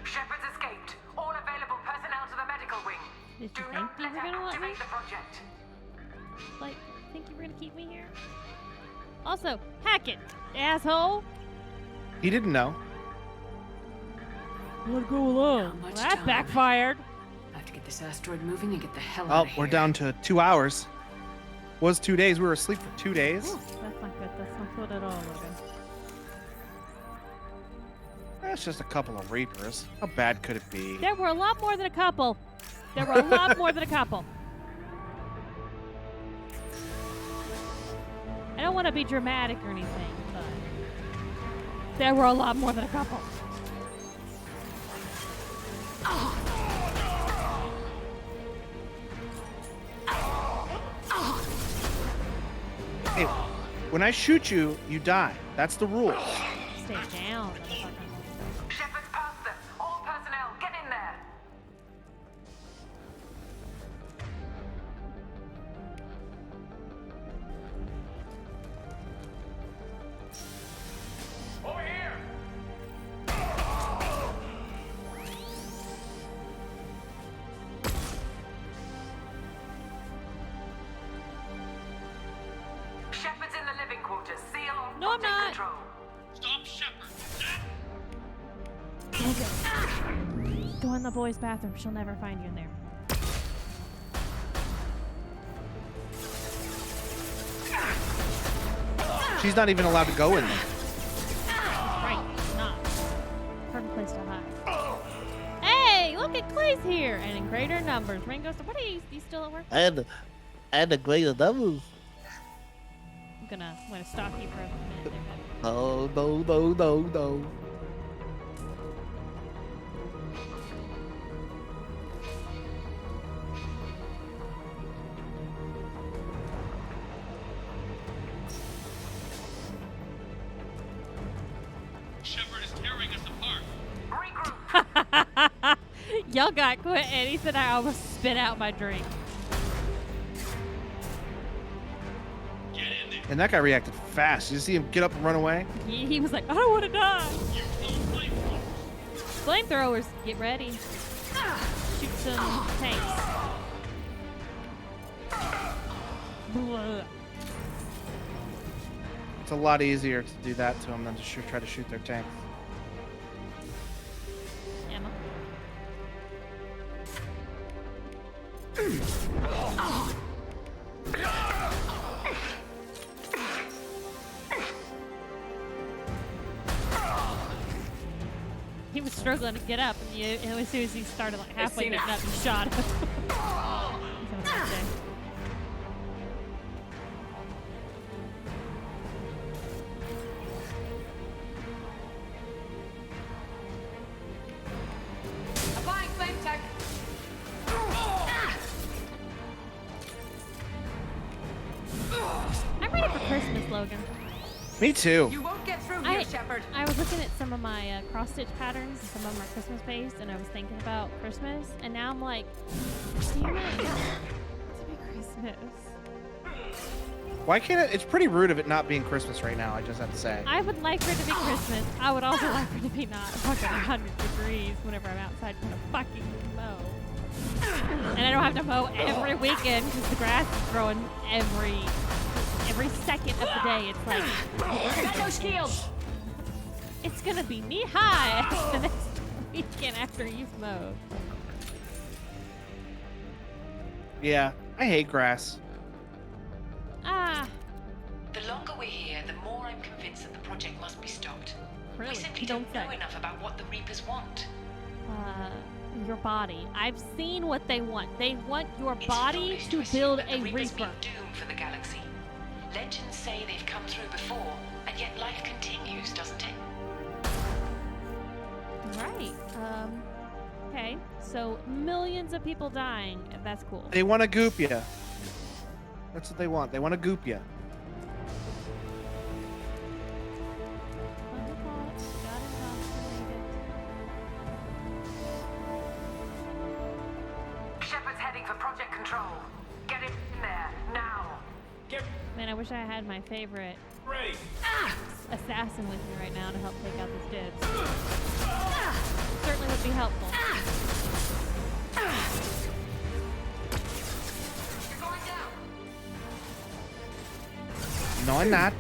Shepard's escaped. All available personnel to the medical wing. Did you Do think not you let were her gonna let me? activate the project. Like, think you were gonna keep me here? Also, Hackett, asshole. He didn't know. Wanna go alone? How much That time? backfired. I have to get this asteroid moving and get the hell Oh, out of here. we're down to 2 hours. Was 2 days. We were asleep for 2 days. Ooh, that's not good. That's not good at all, Logan. That's just a couple of Reapers. How bad could it be? There were a lot more than a couple. There were a lot more than a couple. I don't want to be dramatic or anything, but there were a lot more than a couple. Hey, when I shoot you, you die. That's the rule. Stay down, motherfucker. Shepard's past them. All personnel, get in there. Over here! Shepard's in the living quarters. Seal on No, I'm project not. control. Stop Shepard! Go in the boys' bathroom. She'll never find you in there. She's not even allowed to go in there. Right, not. Perfect place to hide. Hey, look at Clay's here, and in greater numbers. Ringo, so what are you still at work? And the greater numbers. I'm gonna stalk you for a minute there, man. Oh, no. Shepard is tearing us apart. Regroup. Y'all got quit, and he said I almost spit out my drink. Get in there. And that guy reacted fast. Did you see him get up and run away? He was like, I don't want to die. You own flamethrowers. Flamethrowers, get ready. Shoot some tanks. Blah. It's a lot easier to do that to them than to try to shoot their tanks. Emma. He was struggling to get up, and as soon as he started like halfway seen getting it. up, you shot him. He's having a bad day. Applying flame tech. I'm ready for Christmas, Logan. Me too. You won't get through here, Shepard. I was looking at some of my cross-stitch patterns and some of my Christmas based, and I was thinking about Christmas, and now I'm like, damn it, it's to be Christmas. Why can't it? It's pretty rude of it not being Christmas right now, I just have to say. I would like for it to be Christmas. I would also like for it to be not fucking 100 degrees whenever I'm outside trying to fucking mow. And I don't have to mow every weekend because the grass is growing every second of the day. It's like, Got no shields. it's gonna be knee high the next weekend after you've mowed. Yeah, I hate grass. Ah, The longer we're here, the more I'm convinced that the project must be stopped. really? We simply Don't don't know say. enough about what the Reapers want. Your body. I've seen what they want. They want your It's body foolish to assume build that a the Reapers Reaper. mean doom for the galaxy. Legends say they've come through before, and yet life continues, doesn't it? Right. Okay. So millions of people dying. That's cool. They want to goop you. That's what they want. They want to goop you. Shepard's heading for project control. Get in there, now. Man, I wish I had my favorite Great! assassin with me right now to help take out these dibs. Certainly would be helpful. You're going down. No, I'm not.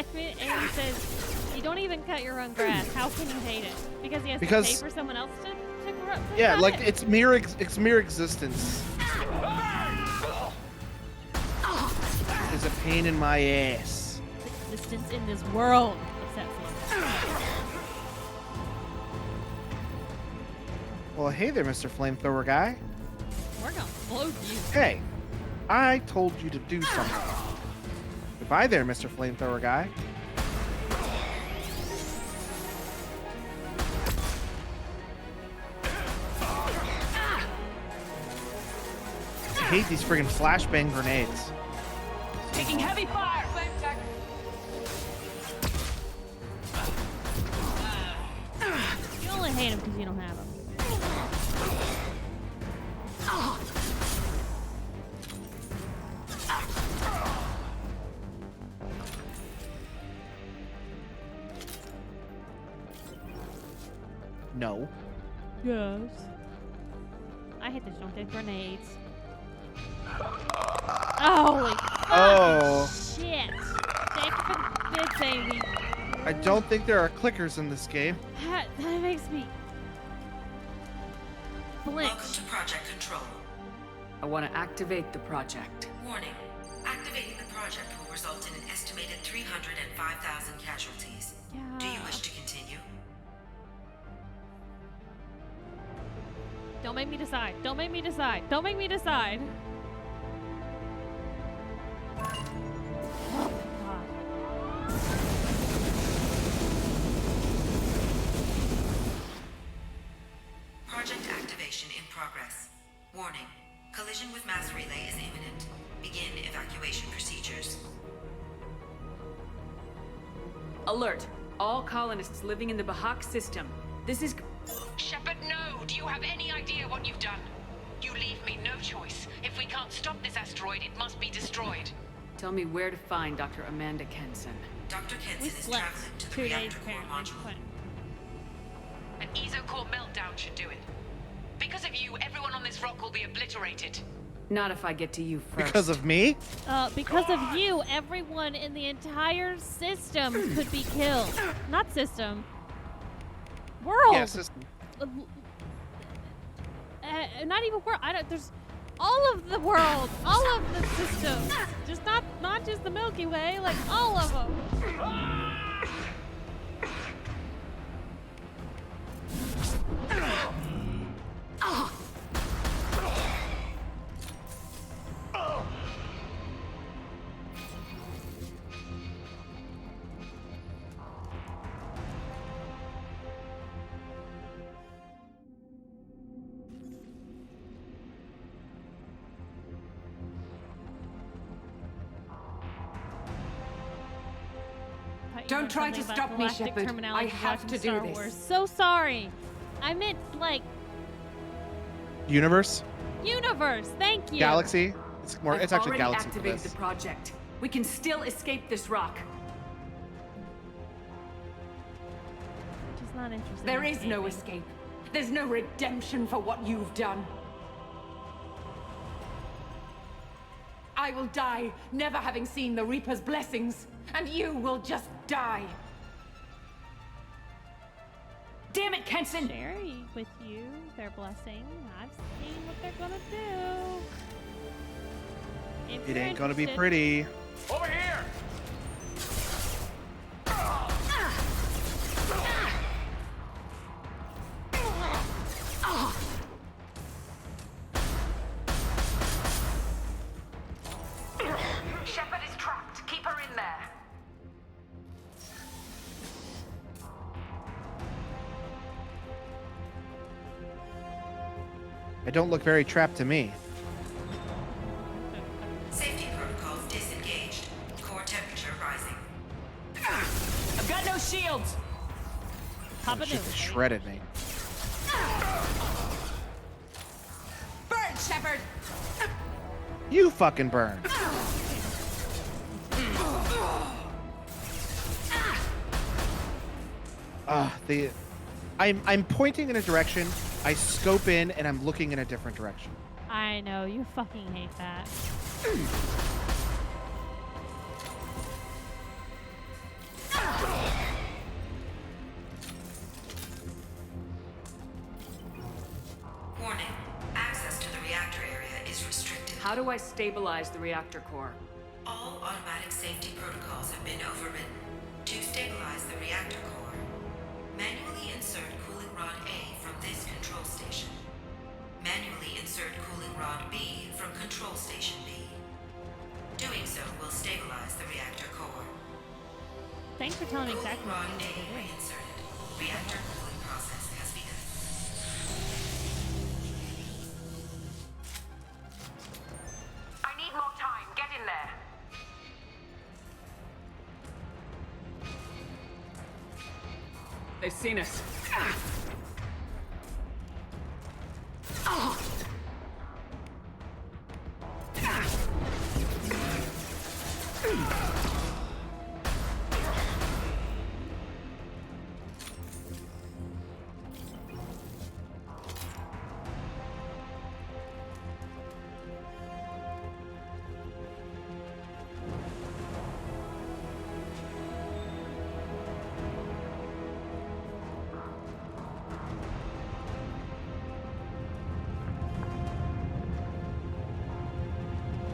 attachment and he says, you don't even cut your own grass. How can you hate it? Because he has to Because- pay for someone else to grow. to Yeah, cut like it? it's mere existence. Is a pain in my ass. Existence in this world, except for Well, hey there, Mr. Flamethrower guy. we're gonna blow you. Hey, I told you to do something. Goodbye there, Mr. Flamethrower guy. I hate these friggin' flashbang grenades. Taking heavy fire! Flame tech! You only hate him because you don't have him. No. Yes. I hate the junk grenades. Holy Oh. shit! Thank you for the baby. I don't think there are clickers in this game. That makes me flinch. Welcome to Project Control. I want to activate the project. Warning. Activating the project will result in an estimated 305,000 casualties. Do you wish to continue? Don't make me decide. Don't make me decide. Don't make me decide. Oh, God. Project activation in progress. Warning. Collision with mass relay is imminent. Begin evacuation procedures. Alert! All colonists living in the Bahak system. This is... Shepard, no! Do you have any idea what you've done? You leave me no choice. If we can't stop this asteroid, it must be destroyed. Tell me where to find Dr. Amanda Kenson. Dr. We Kenson is slept traveling to the 2 days reactor core apparently. module. An EZO-core meltdown should do it. Because of you, everyone on this rock will be obliterated. Not if I get to you first. Because of me? Because of you, everyone in the entire system could be killed. Not system. World. Yeah, system. Not even world. I don't. There's all of the world, all of the systems. Just not just the Milky Way. Like all of them. Don't try to stop me, Shepard. I have to do this. Wars. So sorry. I meant like Universe? universe. Thank you. Galaxy? It's more. I've It's actually already galaxy for activated this. the project. We can still escape this rock. Just not interested. There in is no escaping. escape. There's no redemption for what you've done. I will die, never having seen the Reaper's blessings, and you will just die. Damn it, Kenson! Share with you their blessing. I've seen what they're gonna do. If It you're ain't gonna be interested- pretty. Over here! Shepard is trapped. Keep her in there. I don't look very trapped to me. Safety protocols disengaged. Core temperature rising. I've got no shields. Papa She do. just shredded me. Burn, Shepard! You fucking burn. I'm pointing in a direction, I scope in, and I'm looking in a different direction. I know, you fucking hate that. How do I stabilize the reactor core? All automatic safety protocols have been overridden. To stabilize the reactor core, manually insert cooling rod A from this control station. Manually insert cooling rod B from control station B. Doing so will stabilize the reactor core. Thanks for telling me exactly what Cooling rod you A need to do. reinserted. Reactor cooling process has begun. I need more time. Get in there. They've seen us.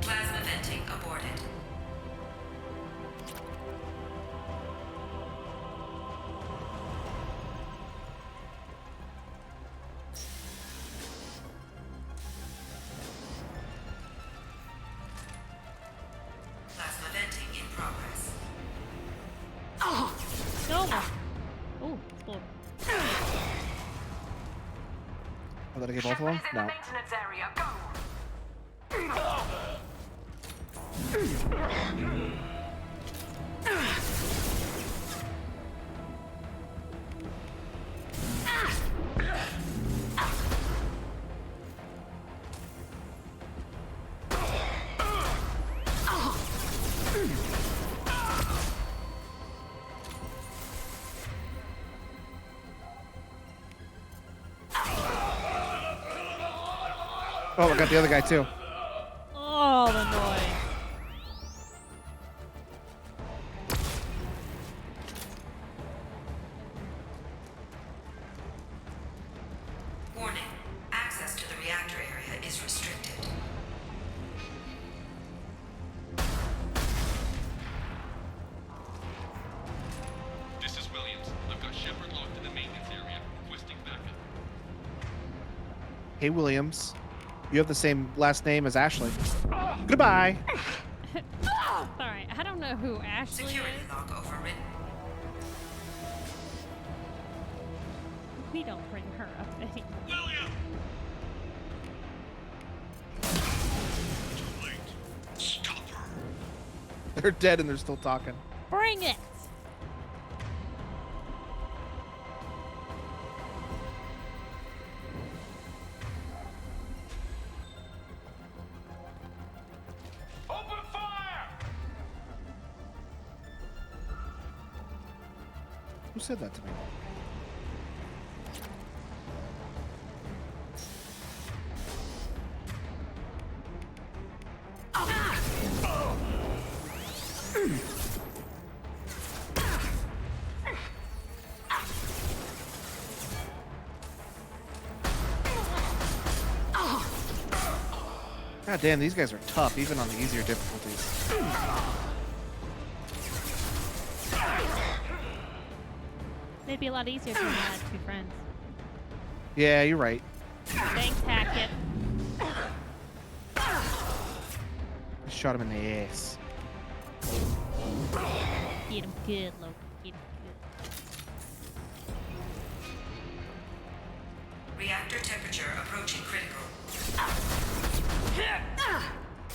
Plasma venting aborted. Plasma venting in progress. No. Oh, Lord. Oh, did I get both of them? No. Maintenance area. Go. Oh, I got the other guy too. Oh, the noise. Warning. Access to the reactor area is restricted. This is Williams. I've got Shepard locked in the maintenance area, requesting backup. Hey, Williams. You have the same last name as Ashley. Goodbye. Sorry, I don't know who Ashley Security is. lock overridden. We don't bring her up anymore. William! Too late. Stop her. They're dead and they're still talking. Bring it. Open fire! Who said that to me? God damn, these guys are tough, even on the easier difficulties. It'd be a lot easier if we had two friends. Yeah, you're right. Thanks, Hackett. I shot him in the ass. Get him good, Loki. Get him good. Reactor temperature approaching critical.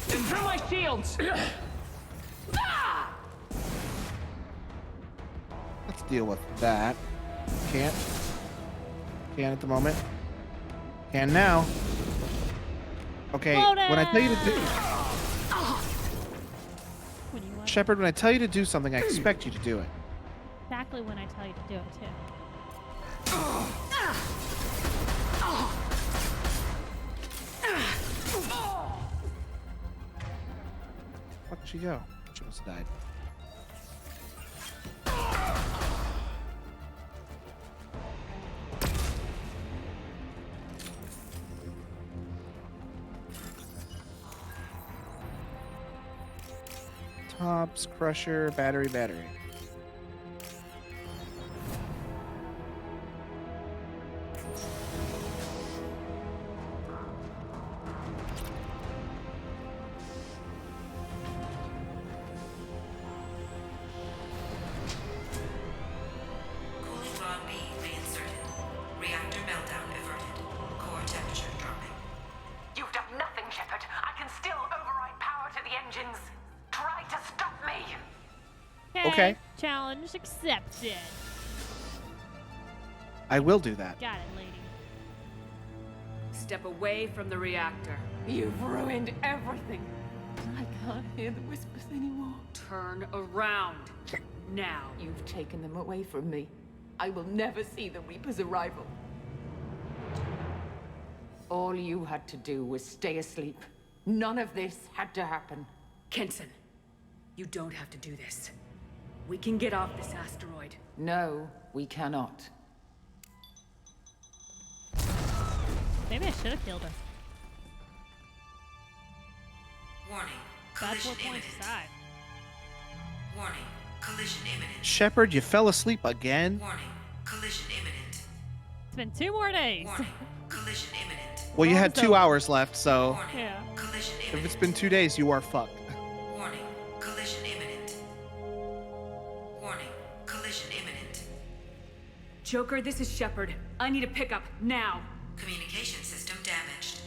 Through my shields! Let's deal with that. Can't. Can at the moment. Can now. Okay, Slow when I tell you to do... When you want. Shepard, when I tell you to do something, I expect you to do it. Exactly when I tell you to do it, too. Where'd she go? She must have died. Hops, crusher, battery. Cooling rod B reinserted. Reactor meltdown averted. Core temperature dropping. You've done nothing, Shepard. I can still override power to the engines. Try to stop me. Okay. Challenge accepted. I will do that. Got it, lady. Step away from the reactor. You've ruined everything. I can't hear the whispers anymore. Turn around. Now. You've taken them away from me. I will never see the Reaper's arrival. All you had to do was stay asleep. None of this had to happen. Kenson, you don't have to do this. We can get off this asteroid. No, we cannot. Maybe I should have killed her. Warning. Bad Collision 4 points imminent. aside. Warning. Collision imminent. Shepard, you fell asleep again? Warning. Collision imminent. It's been 2 more days. Warning. Collision imminent. Well, you had Almost 2 over. hours left, so Warning. Yeah. Collision if imminent. it's been 2 days, you are fucked. Warning. Collision imminent. Warning. Collision imminent. Joker, this is Shepard. I need a pickup now. Communication system damaged.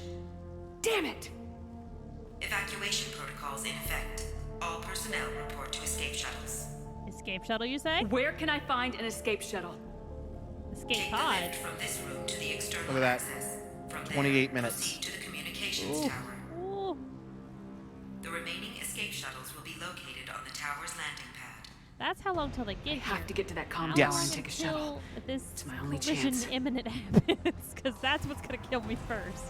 Damn it! Evacuation protocols in effect. All personnel report to escape shuttles. Escape shuttle, you say? Where can I find an escape shuttle? Escape Take the pod. lift from this room to the external Look at that. access. From 28 there, minutes. proceed to the communications Ooh. tower. Ooh. The remaining escape shuttles will be located on the tower's landing pad. That's how long till they get I here. have to get to that comm How Yes. tower long and take a shuttle. until this It's my only collision chance. imminent happens, because that's what's gonna kill me first.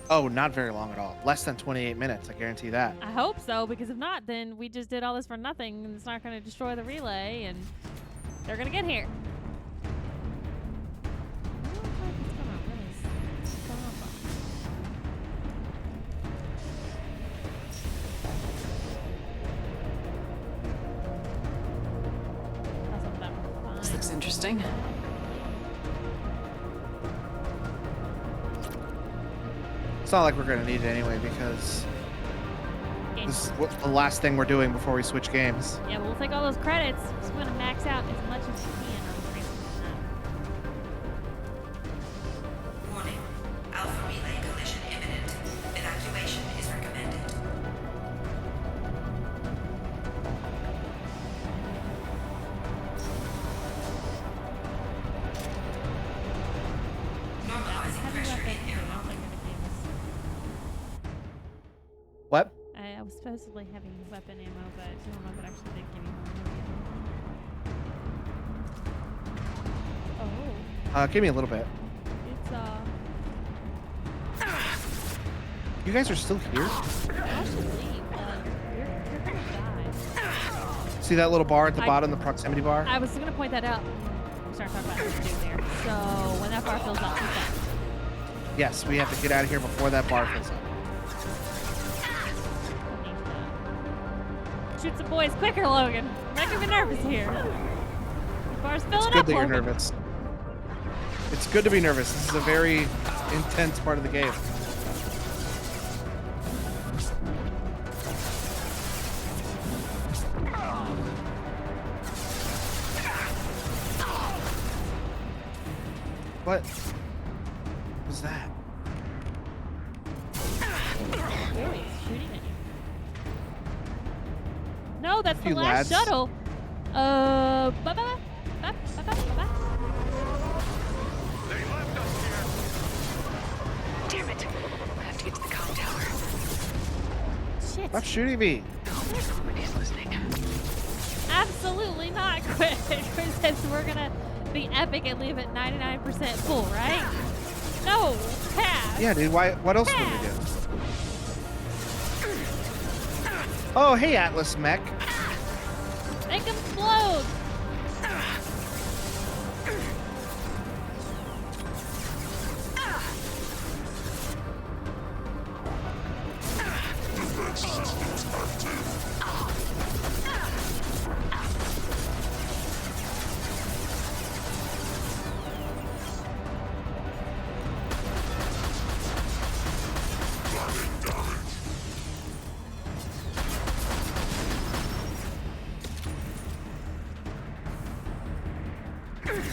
Oh, not very long at all. Less than 28 minutes, I guarantee that. I hope so, because if not, then we just did all this for nothing, and it's not gonna destroy the relay, and they're gonna get here. I don't know if it's gonna really stop 'em. How's all that one? This looks interesting. It's not like we're going to need it anyway because this is the last thing we're doing before we switch games. Yeah, but we'll take all those credits. Just want to max out as much as we can on the rest of Warning. Alpha relay collision imminent. Evacuation is recommended. Normalizing Heavy pressure weapon. in I airlock. don't think they're gonna give us. What? I was supposedly having weapon ammo, but I don't know if it actually did give me more. Oh, Give me a little bit. it's You guys are still here? I should leave. You're gonna die. See that little bar at the I- bottom, the proximity bar? I was gonna point that out. We start talking about this dude there. So when that bar fills up, shoot that. Yes, we have to get out of here before that bar fills up. Shoot some boys quicker, Logan. I'm not gonna be nervous here. The bar's It's filling good up, that you're Logan. nervous. It's good to be nervous. This is a very intense part of the game. What was that? Where is he shooting at you? No, that's the You last lads. shuttle. Bye bye. Bye bye bye bye. They left us here. Damn it! I have to get to the comm tower. Shit. Stop shooting me. Nobody's listening. Absolutely not, Chris. Chris says we're gonna be epic and leave it 99% full, right? No, pass. Yeah, dude. Why? What else would we do? Oh, hey, Atlas Mech. Make him explode.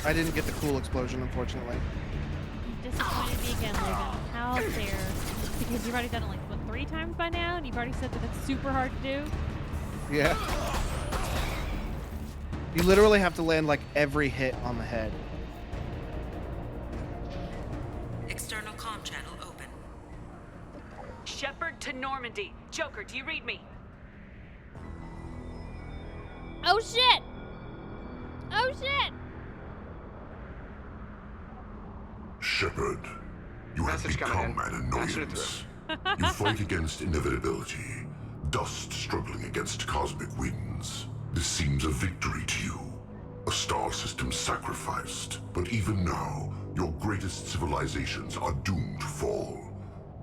I didn't get the cool explosion, unfortunately. You disappointed me again, Logan. How dare? Because you've already done it like, what, 3 times by now? And you've already said that it's super hard to do? Yeah. You literally have to land like every hit on the head. External comm channel open. Shepard to Normandy. Joker, do you read me? Oh shit! Oh shit! Shepard, you have Message coming become in. an Pass it annoyance. You fight against inevitability, dust struggling against cosmic winds. This seems a victory to you. A star system sacrificed. But even now, your greatest civilizations are doomed to fall.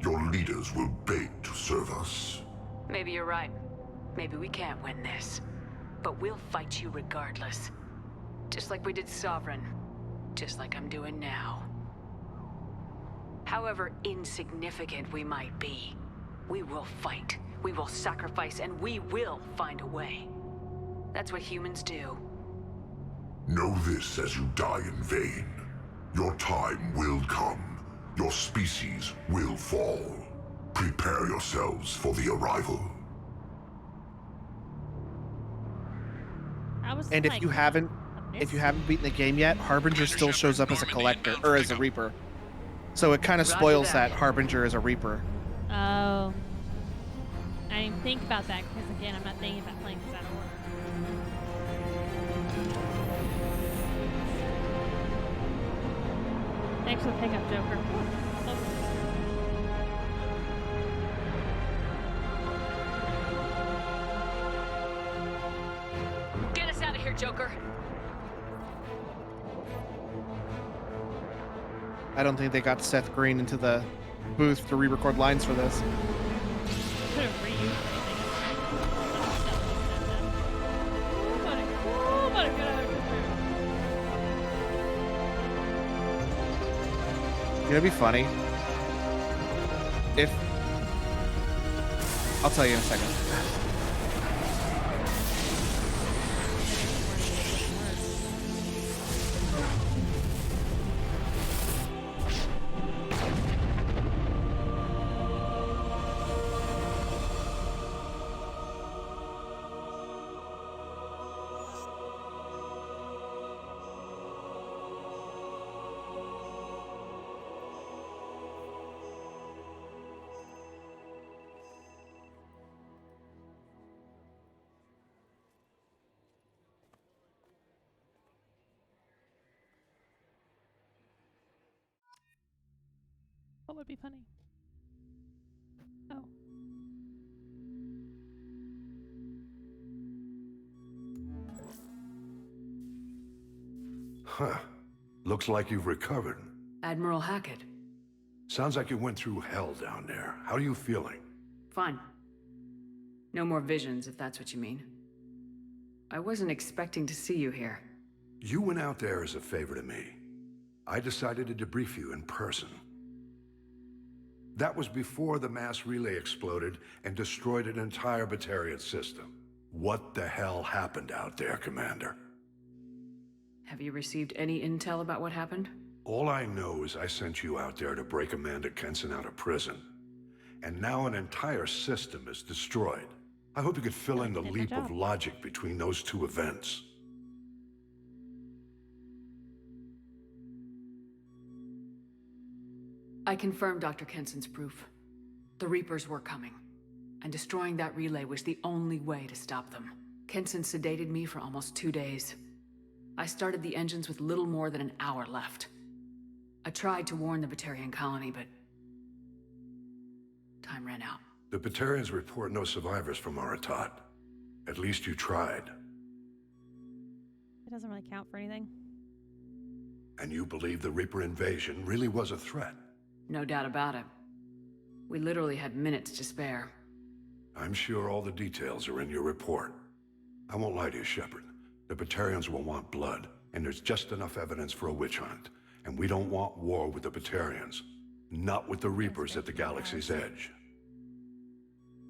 Your leaders will beg to serve us. Maybe you're right. Maybe we can't win this. But we'll fight you regardless. Just like we did Sovereign. Just like I'm doing now. However insignificant we might be, we will fight, we will sacrifice, and we will find a way. That's what humans do. Know this as you die in vain. Your time will come. Your species will fall. Prepare yourselves for the arrival. And if you haven't beaten the game yet, Harbinger still shows up as a collector or as a Reaper. So it kind of spoils that Harbinger is a Reaper. Oh. I didn't even think about that because, again, I'm not thinking about playing this out of order. Thanks for the pickup, Joker. Get us out of here, Joker. I don't think they got Seth Green into the booth to re-record lines for this. Could have reused It'd be funny if I'll tell you in a second. What would be funny? Oh. Huh. Looks like you've recovered. Admiral Hackett. Sounds like you went through hell down there. How are you feeling? Fine. No more visions, if that's what you mean. I wasn't expecting to see you here. You went out there as a favor to me. I decided to debrief you in person. That was before the mass relay exploded and destroyed an entire Batarian system. What the hell happened out there, Commander? Have you received any intel about what happened? All I know is I sent you out there to break Amanda Kenson out of prison. And now an entire system is destroyed. I hope you could fill in the leap of logic between those two events. I confirmed Dr. Kenson's proof. The Reapers were coming, and destroying that relay was the only way to stop them. Kenson sedated me for almost 2 days. I started the engines with little more than an hour left. I tried to warn the Batarian colony, but time ran out. The Batarians report no survivors from Aratat. At least you tried. It doesn't really count for anything. And you believe the Reaper invasion really was a threat? No doubt about it. We literally had minutes to spare. I'm sure all the details are in your report. I won't lie to you, Shepard. The Batarians will want blood, and there's just enough evidence for a witch hunt. And we don't want war with the Batarians. Not with the Reapers at the galaxy's edge.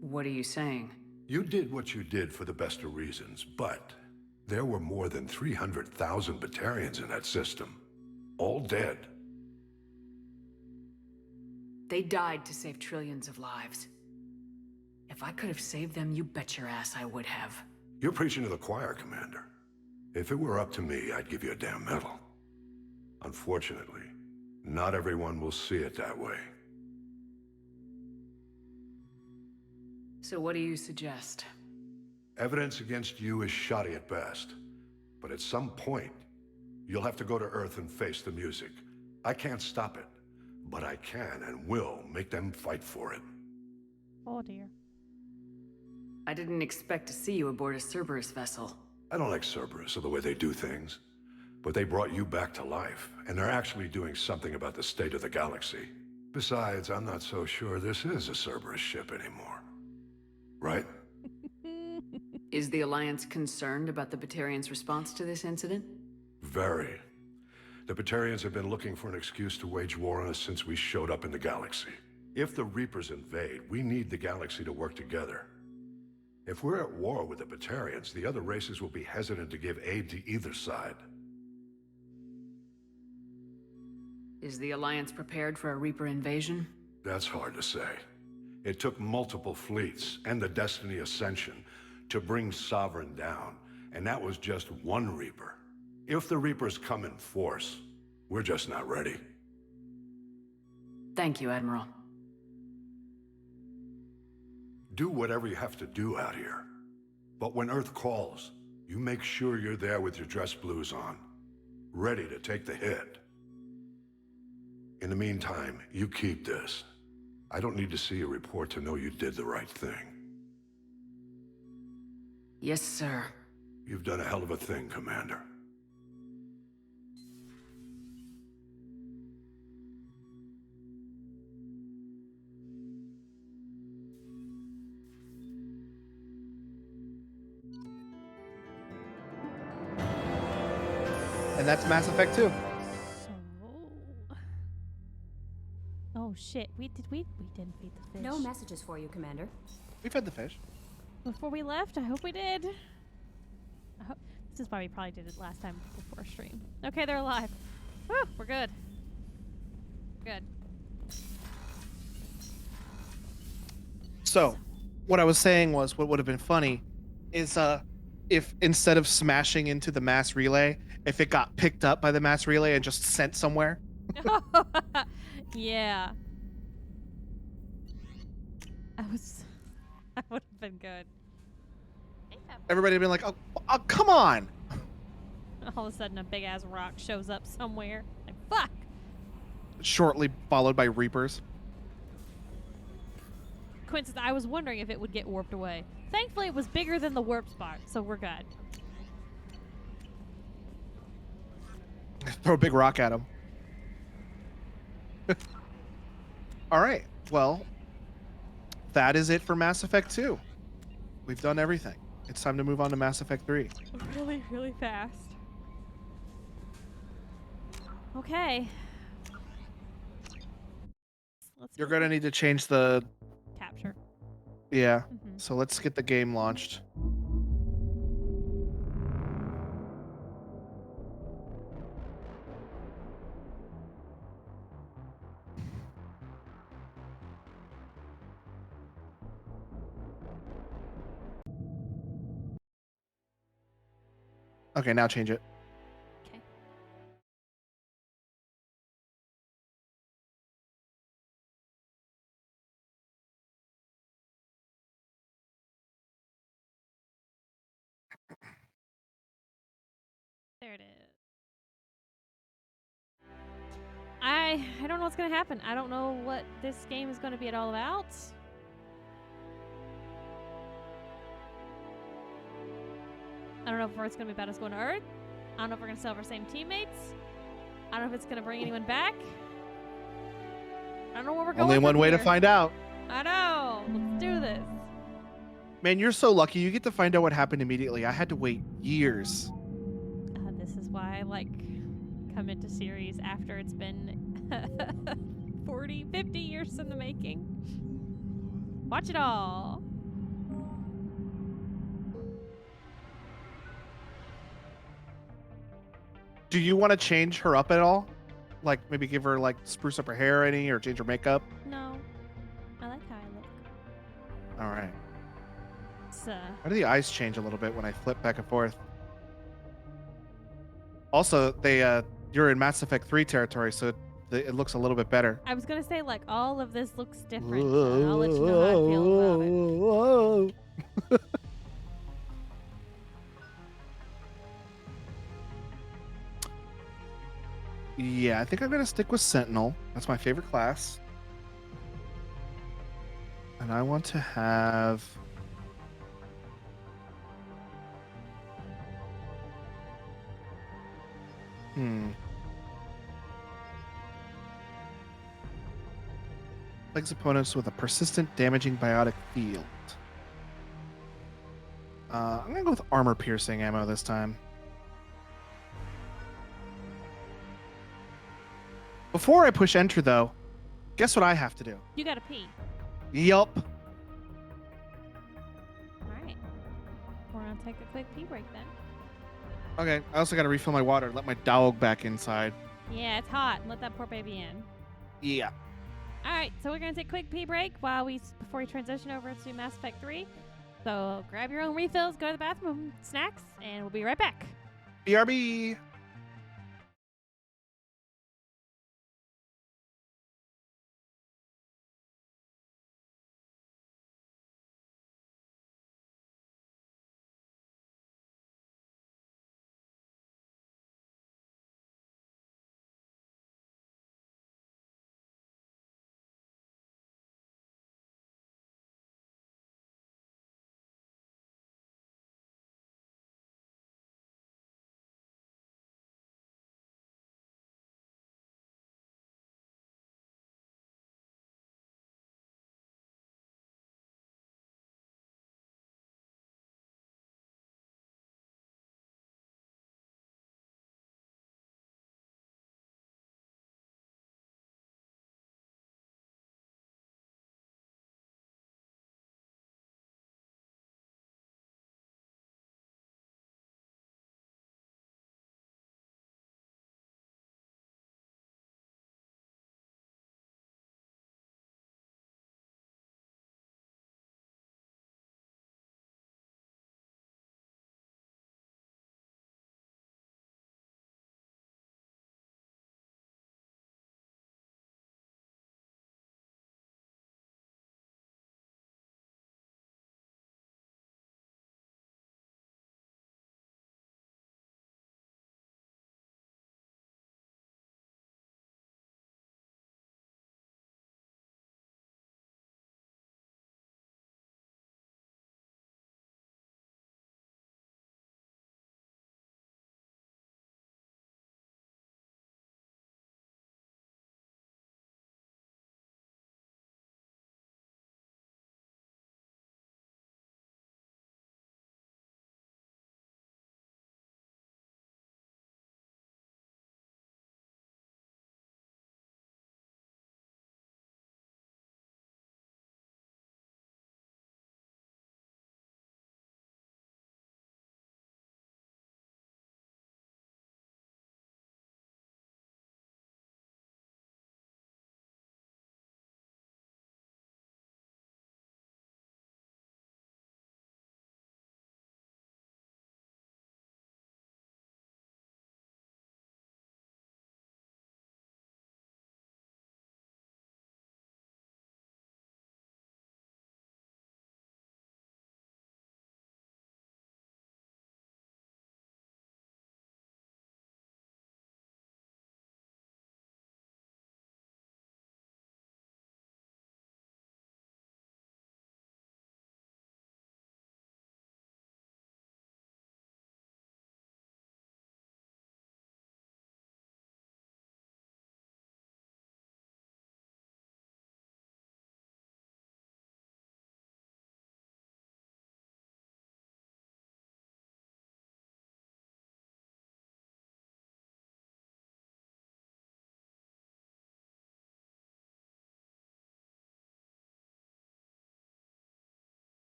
What are you saying? You did what you did for the best of reasons, but There were more than 300,000 Batarians in that system. All dead. They died to save trillions of lives. If I could have saved them, you bet your ass I would have. You're preaching to the choir, Commander. If it were up to me, I'd give you a damn medal. Unfortunately, not everyone will see it that way. So what do you suggest? Evidence against you is shoddy at best. But at some point, you'll have to go to Earth and face the music. I can't stop it, but I can and will make them fight for it. Oh dear. I didn't expect to see you aboard a Cerberus vessel. I don't like Cerberus or the way they do things. But they brought you back to life, and they're actually doing something about the state of the galaxy. Besides, I'm not so sure this is a Cerberus ship anymore. Right? Is the Alliance concerned about the Batarians' response to this incident? Very. The Batarians have been looking for an excuse to wage war on us since we showed up in the galaxy. If the Reapers invade, we need the galaxy to work together. If we're at war with the Batarians, the other races will be hesitant to give aid to either side. Is the Alliance prepared for a Reaper invasion? That's hard to say. It took multiple fleets and the Destiny Ascension to bring Sovereign down, and that was just one Reaper. If the Reapers come in force, we're just not ready. Thank you, Admiral. Do whatever you have to do out here. But when Earth calls, you make sure you're there with your dress blues on, ready to take the hit. In the meantime, you keep this. I don't need to see a report to know you did the right thing. Yes, sir. You've done a hell of a thing, Commander. And that's Mass Effect 2. Oh shit, we didn't feed the fish. No messages for you, Commander. We fed the fish. Before we left, I hope we did. This is why we probably did it last time before stream. Okay, they're alive. Woo, we're good. Good. So, what I was saying was, what would have been funny is if instead of smashing into the mass relay, if it got picked up by the mass relay and just sent somewhere. Yeah. That would have been good. Everybody would have been like, oh, come on. All of a sudden, a big ass rock shows up somewhere. Like, fuck. Shortly followed by Reapers. Coincidence, I was wondering if it would get warped away. Thankfully, it was bigger than the warp spot, so we're good. Throw a big rock at him. All right. Well, that is it for Mass Effect 2. We've done everything. It's time to move on to Mass Effect 3. Really, really fast. Okay. You're going to need to change the... capture. Yeah. So let's get the game launched. Okay, now change it. Okay. There it is. I don't know what's gonna happen. I don't know what this game is gonna be at all about. I don't know if it's going to be about us going to Earth. I don't know if we're going to still have our same teammates. I don't know if it's going to bring anyone back. I don't know where we're going. Only one way here. to find out. I know. Let's do this. Man, you're so lucky. You get to find out what happened immediately. I had to wait years. This is why I like come into series after it's been 40, 50 years in the making. Watch it all. Do you want to change her up at all? Like maybe give her like spruce up her hair any or change her makeup? No. I like how I look. All right. So, Why do the eyes change a little bit when I flip back and forth? Also, you're in Mass Effect 3 territory, so it looks a little bit better. I was gonna say like all of this looks different. So I'll let you know how I feel about it. Yeah, I think I'm gonna stick with Sentinel. That's my favorite class. And I want to have... Plagues opponents with a persistent damaging biotic field. I'm gonna go with armor piercing ammo this time. Before I push enter though, guess what I have to do? You gotta pee. Yup. Alright. We're gonna take a quick pee break then. Okay, I also gotta refill my water, let my dog back inside. Yeah, it's hot. Let that poor baby in. Yeah. Alright, so we're gonna take a quick pee break before we transition over to Mass Effect 3. So grab your own refills, go to the bathroom, snacks, and we'll be right back. BRB.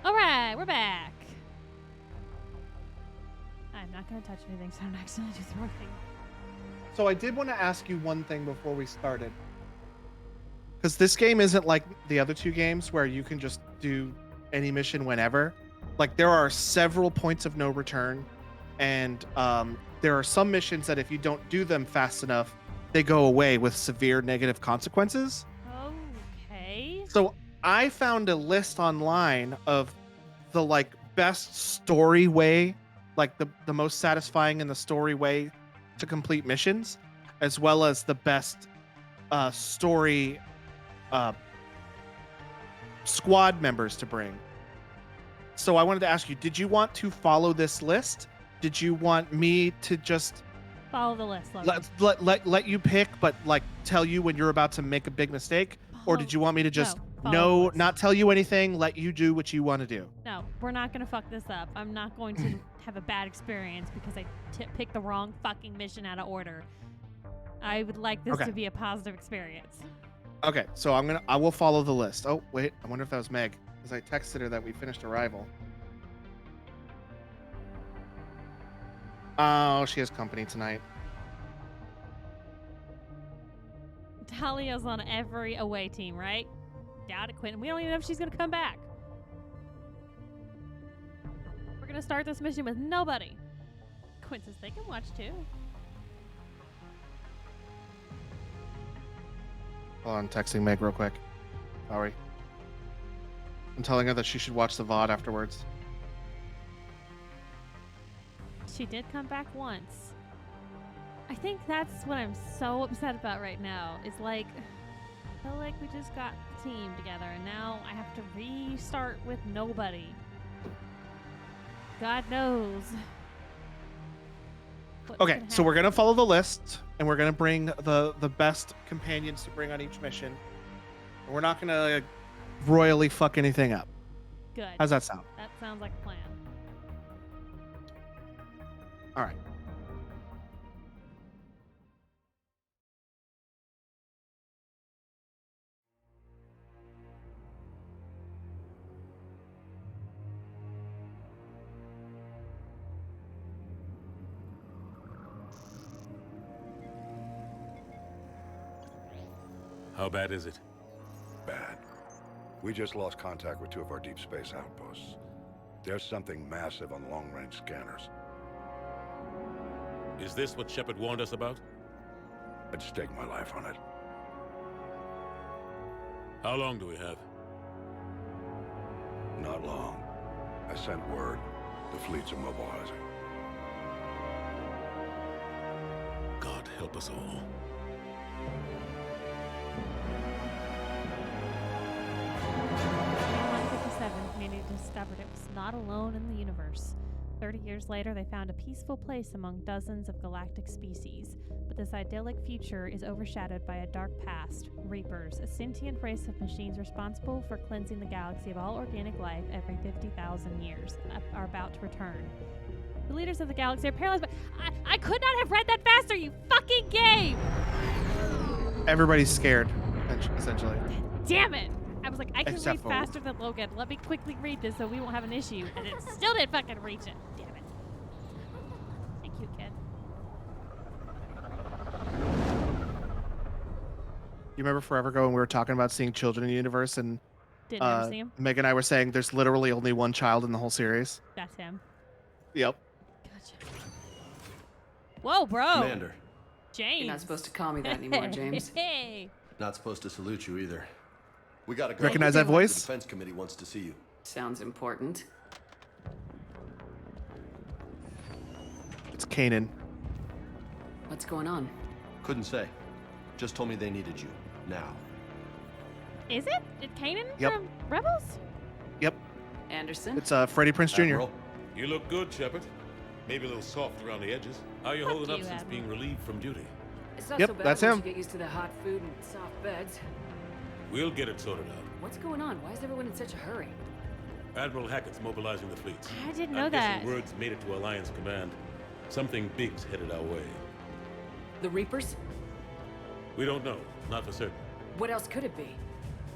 All right, we're back. I'm not going to touch anything, so I'm not accidentally do the wrong thing. So I did want to ask you one thing before we started. Because this game isn't like the other two games where you can just do any mission whenever. Like, there are several points of no return. And there are some missions that if you don't do them fast enough, they go away with severe negative consequences. Okay. So I found a list online of the like best story way, like the most satisfying in the story way to complete missions, as well as the best story squad members to bring. So I wanted to ask you, did you want to follow this list? Did you want me to just follow the list? Logan. Let you pick, but like tell you when you're about to make a big mistake? Or did you want me to just not tell you anything, let you do what you want to do? No, we're not going to fuck this up. I'm not going to have a bad experience because I picked the wrong fucking mission out of order. I would like this to be a positive experience. Okay, so I will follow the list. Oh, wait, I wonder if that was Meg, because I texted her that we finished Arrival. Oh, she has company tonight. Talia's on every away team, right? Doubt it, Quentin. We don't even know if she's going to come back. We're going to start this mission with nobody. Quentin says they can watch too. Hold on, texting Meg real quick. Sorry. I'm telling her that she should watch the VOD afterwards. She did come back once. I think that's what I'm so upset about right now. Is like, I feel like we just got the team together and now I have to restart with nobody. God knows. Okay, so we're gonna follow the list and we're gonna bring the best companions to bring on each mission. And we're not gonna royally fuck anything up. Good. How's that sound? That sounds like a plan. All right. How bad is it? Bad. We just lost contact with two of our deep space outposts. There's something massive on long-range scanners. Is this what Shepard warned us about? I'd stake my life on it. How long do we have? Not long. I sent word. The fleet's immobilizing. God help us all. Humanity discovered it was not alone in the universe. 30 years later, they found a peaceful place among dozens of galactic species. But this idyllic future is overshadowed by a dark past. Reapers, a sentient race of machines responsible for cleansing the galaxy of all organic life every 50,000 years, are about to return. The leaders of the galaxy are paralyzed, but I could not have read that faster, you fucking game! Everybody's scared, essentially. Damn it! I was like, I can Except read for- faster than Logan. Let me quickly read this so we won't have an issue. And it still didn't fucking reach it. Damn it. Thank you, kid. You remember forever ago when we were talking about seeing children in the universe and Didn't ever see him? Meg and I were saying there's literally only one child in the whole series? That's him. Yep. Gotcha. Whoa, bro. Commander. James. You're not supposed to call me that anymore, James. Hey. Not supposed to salute you either. We gotta go. Recognize that voice? The defense committee wants to see you. Sounds important. It's Kanan. What's going on? Couldn't say. Just told me they needed you. Now. Is it? Is Kanan Yep. from Rebels? Yep. Anderson? It's Freddie Prinze Jr. Admiral, you look good, Shepard. Maybe a little soft around the edges. How are you Fuck holding up you, since Admiral. being relieved from duty? It's not Yep, so bad that's once him. you get used to the hot food and soft beds. We'll get it sorted out. What's going on? Why is everyone in such a hurry? Admiral Hackett's mobilizing the fleets. I didn't know I'm that. guessing word's made it to Alliance Command. Something big's headed our way. The Reapers? We don't know. Not for certain. What else could it be?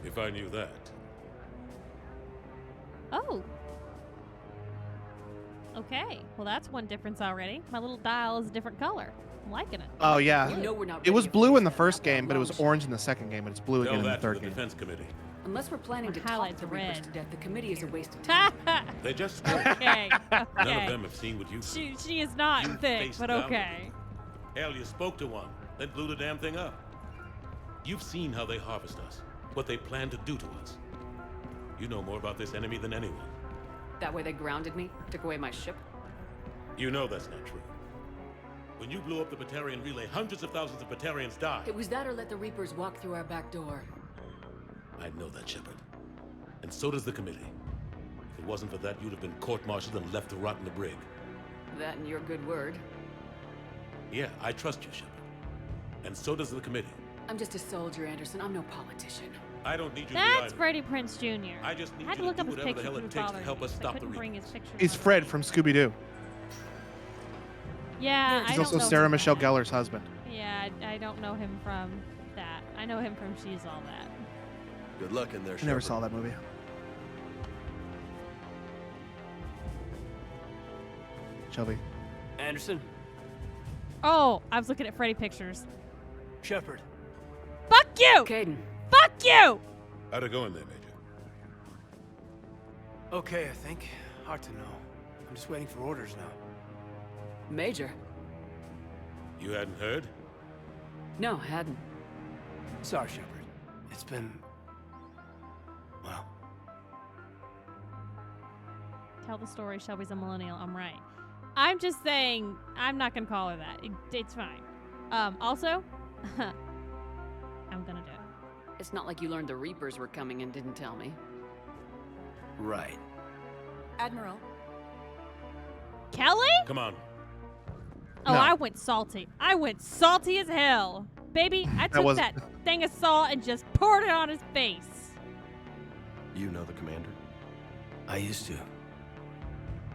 If I knew that. Oh, Okay. Well, that's one difference already. My little dial is a different color. I'm liking it. Oh yeah. You know we're not It was ready blue for in the this first thing. game, but it was orange in the second game, and it's blue Tell again in the that to third the game. defense committee. Unless we're planning My to talk highlights the are Reapers red. to death, the committee is a waste of time. They just spoke. Okay. None Okay. of them have seen what you've seen. She is not You thick, faced but down okay. Hell, you spoke to one, then blew the damn thing up. You've seen how they harvest us, what they plan to do to us. You know more about this enemy than anyone. That way they grounded me, took away my ship. You know that's not true. When you blew up the Batarian relay, hundreds of thousands of Batarians died. It was that or let the Reapers walk through our back door. I know that, Shepard. And so does the committee. If it wasn't for that, you'd have been court-martialed and left to rot in the brig. That and your good word. Yeah, I trust you, Shepard. And so does the committee. I'm just a soldier, Anderson. I'm no politician. I don't need you to be That's either. Freddie Prinze Jr. I just need I had to you look to up do his whatever the pictures hell because it it takes to bothered help me. us I stop the couldn't bring Reapers. his pictures. He's up. Fred from Scooby-Doo. Yeah, He's I also don't know Sarah him Michelle from that. Gellar's husband. Yeah, I don't know him from that. I know him from She's All That. Good luck in there, I never Shepard. saw that movie. Shelby. Anderson? Oh, I was looking at Freddie pictures. Shepard. Fuck you! Caden. Fuck you! How'd it go in there, Major? Okay, I think. Hard to know. I'm just waiting for orders now. Major? You hadn't heard? No, hadn't. Sorry, Shepard. It's been... well, Tell the story, Shelby's a millennial. I'm right. I'm just saying, I'm not gonna call her that. It's fine. Also, I'm gonna do it. It's not like you learned the Reapers were coming and didn't tell me. right. Admiral. Kelly? Come on. Oh, No. I went salty. I went salty as hell. Baby, I took was- that thing of salt and just poured it on his face. You know the commander? I used to.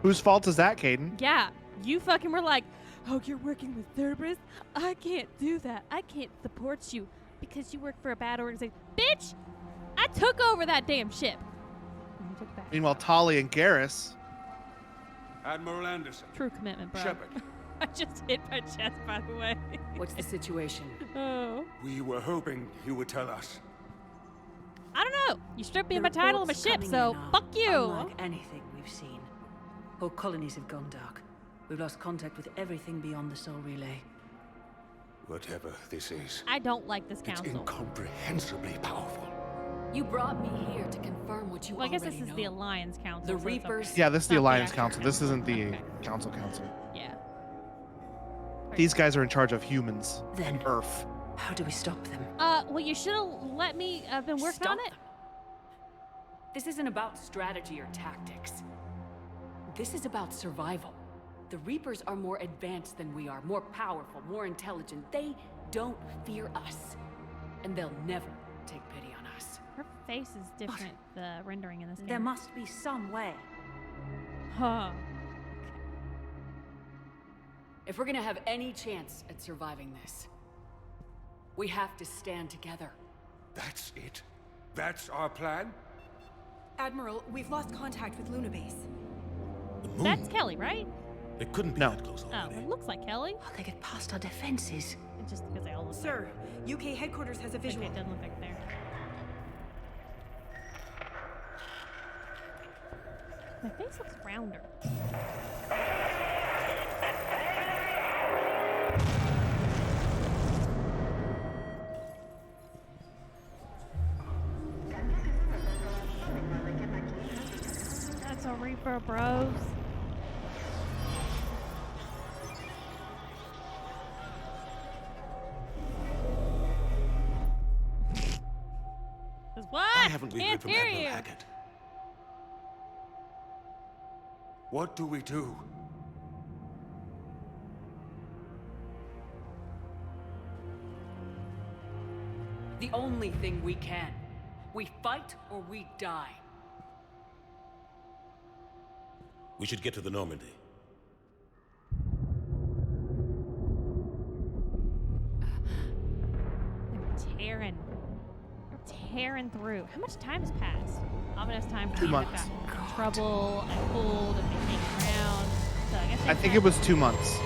Whose fault is that, Caden? Yeah, you fucking were like, oh, you're working with Cerberus? I can't do that. I can't support you because you work for a bad organization. Bitch, I took over that damn ship. And you took it back. Meanwhile, Tali and Garrus. Admiral Anderson. True commitment, bro. Shepard. I just hit my chest, by the way. What's the situation? Oh. We were hoping you would tell us. I don't know. You stripped me The of my title and my reports ship, coming so in are fuck you. Unlike anything we've seen. Whole colonies have gone dark. We've lost contact with everything beyond the Soul Relay. Whatever this is, I don't like this it's council. incomprehensibly powerful. You brought me here to confirm what you Well, I guess already this is know. the Alliance Council. The so it's Reapers. okay. Yeah, this is the Not Alliance actual Council. This isn't the Okay. Council. Yeah. These guys are in charge of humans. Then, Earth. how do we stop them? Well, you should have let me. I've been working on Stop it. them. This isn't about strategy or tactics. This is about survival. The Reapers are more advanced than we are, more powerful, more intelligent. They don't fear us. And they'll never take pity on us. Her face is different. The rendering in this game. There must be some way. Huh. If we're gonna have any chance at surviving this, we have to stand together. That's it? That's our plan? Admiral, we've lost contact with Luna Base. The moon? That's Kelly, right? It couldn't be No. that close Oh, already. it looks like Kelly. How they get past our defenses? It's just because they all look Sir, UK headquarters has a like visual. it doesn't look like there. My face looks rounder. That's a Reaper, bros. What? Why haven't we heard Can't from hear Admiral you. Hackett? What do we do? The only thing we can. We fight or we die. We should get to the Normandy. They're tearing. They're tearing through. How much time has passed? Ominous time for 2 me. I've months. gotten in trouble. I pulled and been hanging around. So I guess I think it was 2 months.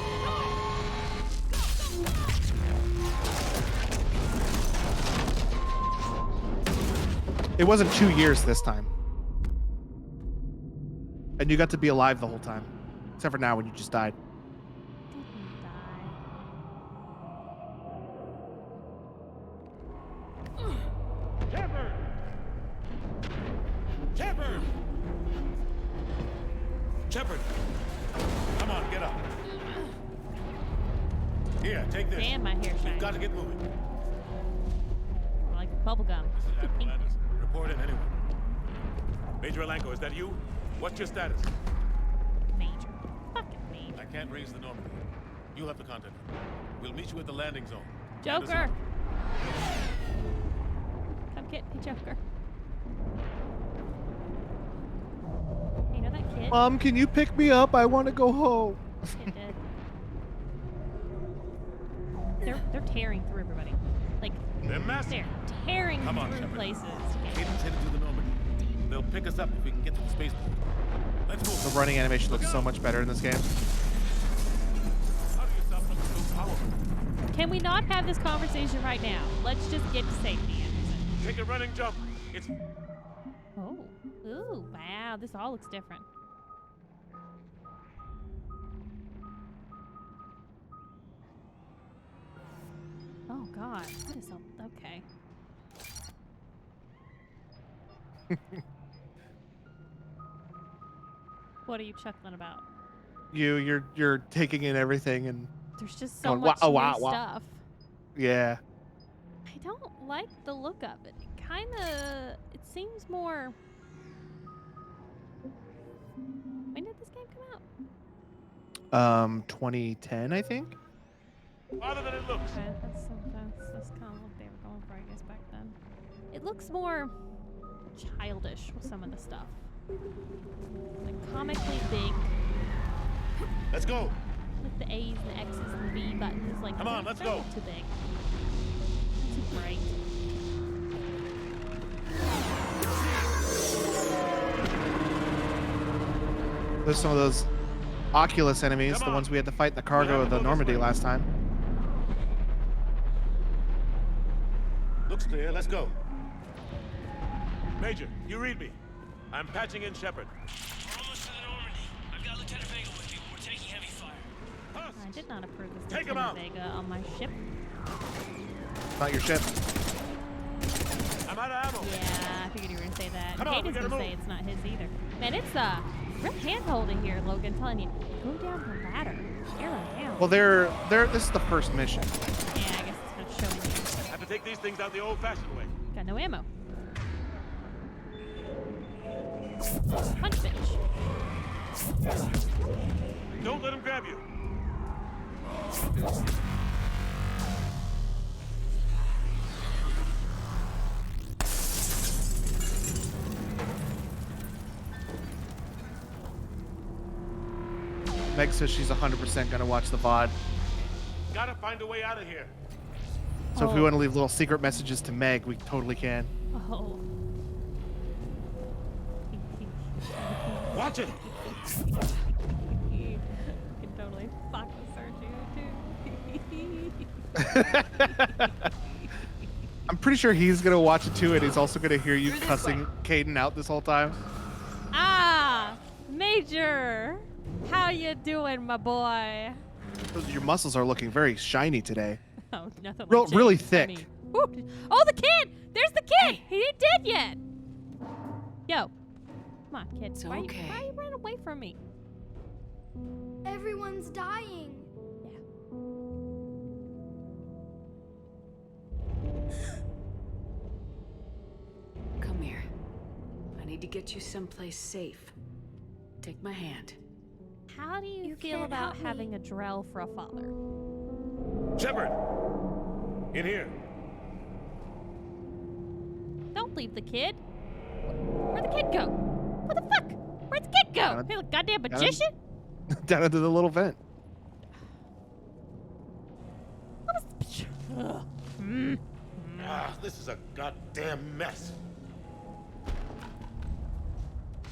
It wasn't 2 years this time. And you got to be alive the whole time. Except for now when you just died. Shepard! Shepard! Shepard! Come on, get up. Here, take this. Damn, my hair shines. You've got to get moving. Like bubblegum. This is Admiral Anderson. Report in, anyone. Major Alanko, is that you? What's your status? Major. Fucking major. I can't raise the Normandy. You'll have to contact her. We'll meet you at the landing zone. Joker! Anderson. Come get me, Joker. Hey, you know that kid? Mom, can you pick me up? I want to go home. Kid did. They're tearing through everybody. Like, They're massive. they're tearing Come on, through Shepard. places. Caden's headed to the Normandy. They'll pick us up if we can get to the spaceport. Let's move. The running animation looks so much better in this game. How do you stop something so powerful? Can we not have this conversation right now? Let's just get to safety, Anderson. Take a running jump. It's Oh. Ooh, wow. This all looks different. Oh, God. What is up? Okay. What are you chuckling about? You're taking in everything and There's just so going, much "Wow, new wow, wow." stuff. yeah. I don't like the look of it. It kind of... It seems more... When did this game come out? 2010, I think. farther than it looks. Okay, that's kind of what they were going for, I guess, back then. It looks more childish with some of the stuff. Like comically big. Let's go. Like the A's and the X's and the B button is like, Come on, let's they're a go. little too big. Too bright. There's some of those Oculus enemies, the ones we had to fight in the cargo of the Normandy last time. Looks clear. Let's go. Major, you read me. I'm patching in Shepard. We're almost to the Normandy. I've got Lieutenant Vega with you. We're taking heavy fire. I did not approve this Take 'em Lieutenant out. Vega on my ship. Not your ship. I'm out of ammo. Yeah, I figured you were gonna say that. Come on, we Caden's gotta gonna say move. it's not his either. Man, it's real handholding here, Logan. Telling you, go down the ladder. Arrow down. Well, this is the first mission. Yeah, I guess it's not showing you. Have to take these things out the old-fashioned way. Got no ammo. Punch bitch. Don't let him grab you. Meg says she's 100% gonna watch the VOD. Gotta find a way out of here. So if we want to leave little secret messages to Meg, we totally can. Oh. Watch it. You can totally fuck with Sergio too. I'm pretty sure he's gonna watch it too, and he's also gonna hear you cussing Caden out this whole time. Ah, Major, how you doing, my boy? Your muscles are looking very shiny today. Oh, nothing. Really like thick. Jamie. Ooh. Oh, the kid! There's the kid! He ain't dead yet! Yo. Come on, kid. It's why okay. Are you running away from me? Everyone's dying. Come here. I need to get you someplace safe. Take my hand. How do you feel can't about help me. having a Drell for a father? Shepard. In here. Don't leave the kid. Where'd the kid go? What the fuck? Where'd the kid go? Hey, look, goddamn magician? Down into the little vent. Ugh. Ah, this is a goddamn mess.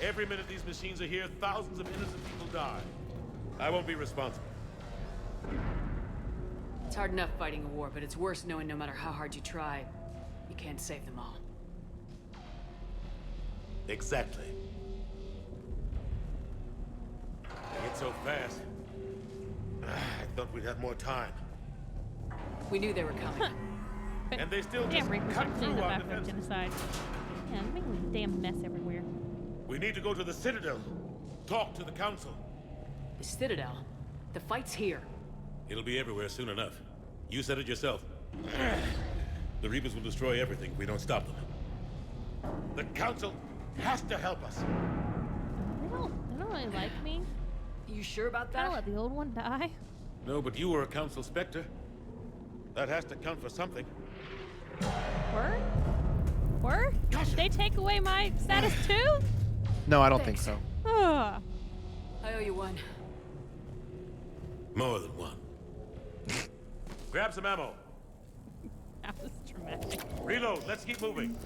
Every minute these machines are here, thousands of innocent people die. I won't be responsible. It's hard enough fighting a war, but it's worse knowing no matter how hard you try, you can't save them all. Exactly. It's so fast. I thought we'd have more time. We knew they were coming. And they still Damn just Reapers cut are cleaning through up our after a defenses. genocide. Yeah, they're making a damn mess everywhere. We need to go to the Citadel. Talk to the Council. The Citadel? The fight's here. It'll be everywhere soon enough. You said it yourself. The Reapers will destroy everything if we don't stop them. The Council has to help us. They don't really like me. You sure about I'll that? let the old one die. No, but you were a Council Spectre. That has to count for something. Were? Did they take away my status too? No, I don't think so. Ugh. I owe you one. More than one. Grab some ammo. That was dramatic. Reload. Let's keep moving.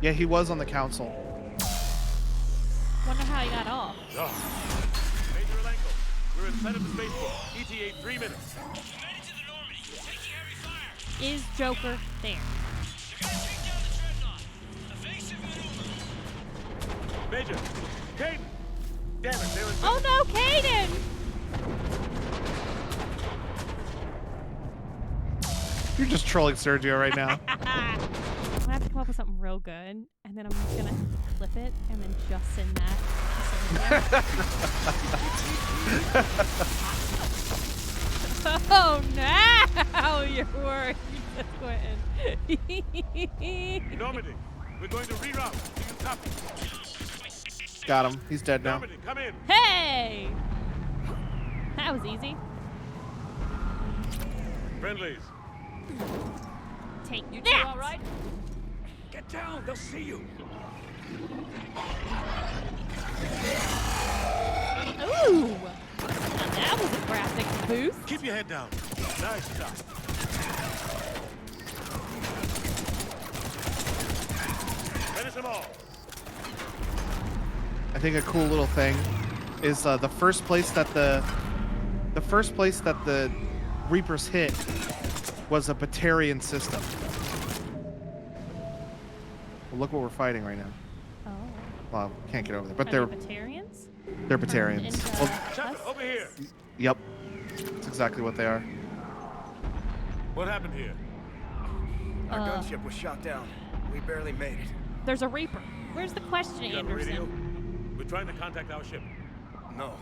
Yeah, he was on the council. Wonder how he got off. Major Alenko, we're inside of the spaceport. ETA 3 minutes. Is Joker there? Major, Kate! Damn it, they're in. Oh no, Kaden! You're just trolling Sergio right now. I'm gonna have to come up with something real good, and then I'm just gonna flip it, and then just send that. Oh no! You're worried, Quentin. Normandy, we're going to reroute. Do you copy? Got him. He's dead now. Normandy, come in. Hey! That was easy. Friendlies. Take You two that! all right? Get down, they'll see you. Ooh! Now that was a graphic boost. Keep your head down. Nice shot. Finish them all. I think a cool little thing is the first place that the Reapers hit was a Batarian system. Well, look what we're fighting right now. Oh. Well, can't get over there, but Are they're they Batarians? they're Batarians. Into Well, Chopper, over here. yep, that's exactly what they are. What happened here? Our gunship was shot down. We barely made it. There's a Reaper. Where's the question, You have a radio? Anderson? We're trying to contact our ship. No.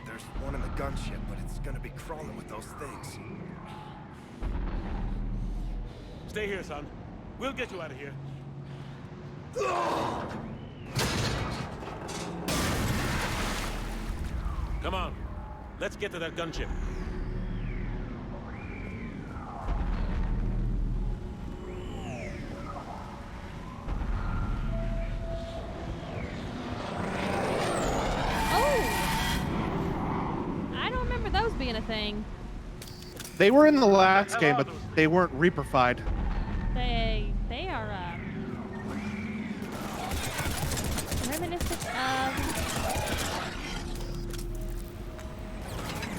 There's one in the gunship, but it's gonna be crawling with those things. Stay here, son. We'll get you out of here. Come on. Let's get to that gunship. Oh! I don't remember those being a thing. They were in the last game, but they weren't Reaper-fied. They are reminiscent of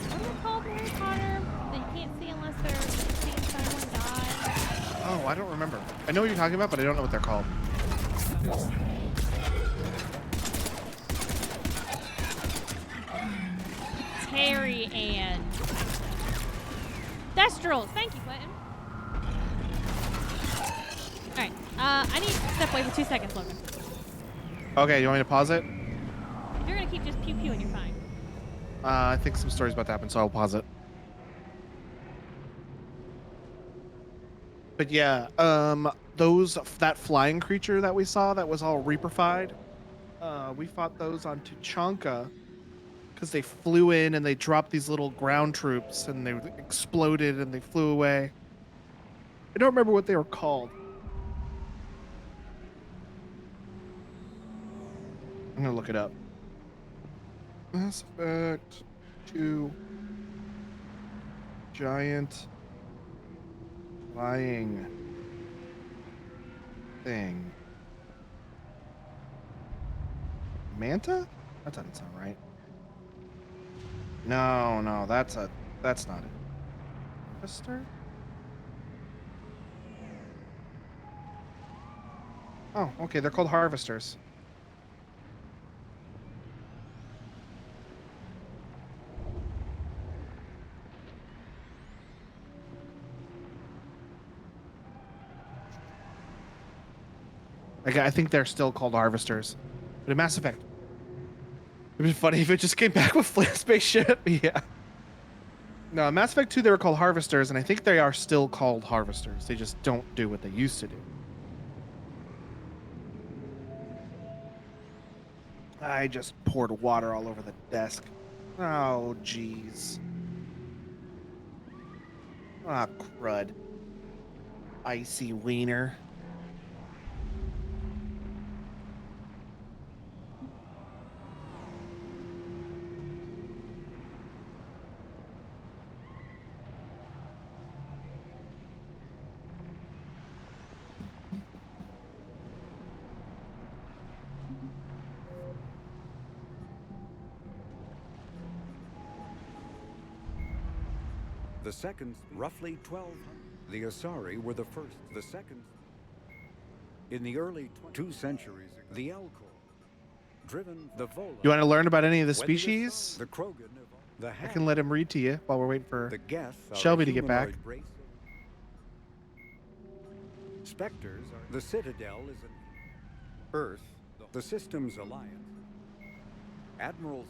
what are they called in Harry Potter that you can't see unless they're seeing someone die? Oh, I don't remember. I know what you're talking about, but I don't know what they're called. Terry and Destrals. Thank you, Quentin. Alright, I need to step away for 2 seconds, Logan. Okay, you want me to pause it? If you're gonna keep just pew-pewing, you're fine. I think some story's about to happen, so I'll pause it. But yeah, that flying creature that we saw that was all Reaper-fied, we fought those on Tuchanka because they flew in and they dropped these little ground troops and they exploded and they flew away. I don't remember what they were called. I'm gonna look it up. Mass Effect 2 giant flying thing. Manta? That doesn't sound right. No, that's not it. Harvester? Oh, okay, they're called harvesters. I think they're still called harvesters. But in Mass Effect, it'd be funny if it just came back with Flint spaceship. Yeah. No, in Mass Effect 2 they were called harvesters, and I think they are still called harvesters. They just don't do what they used to do. I just poured water all over the desk. Oh, jeez. Ah, crud. Icy wiener. The second, roughly 1200. The Asari were the first. The second. In the early 2 centuries, the Elcor, driven the Vola. You want to learn about any of the when species? The Krogan, the I can let him read to you while we're waiting for the Geth are Shelby a to get back. humanoid race. Spectres are the Citadel is an Earth, the Systems Alliance. Admiral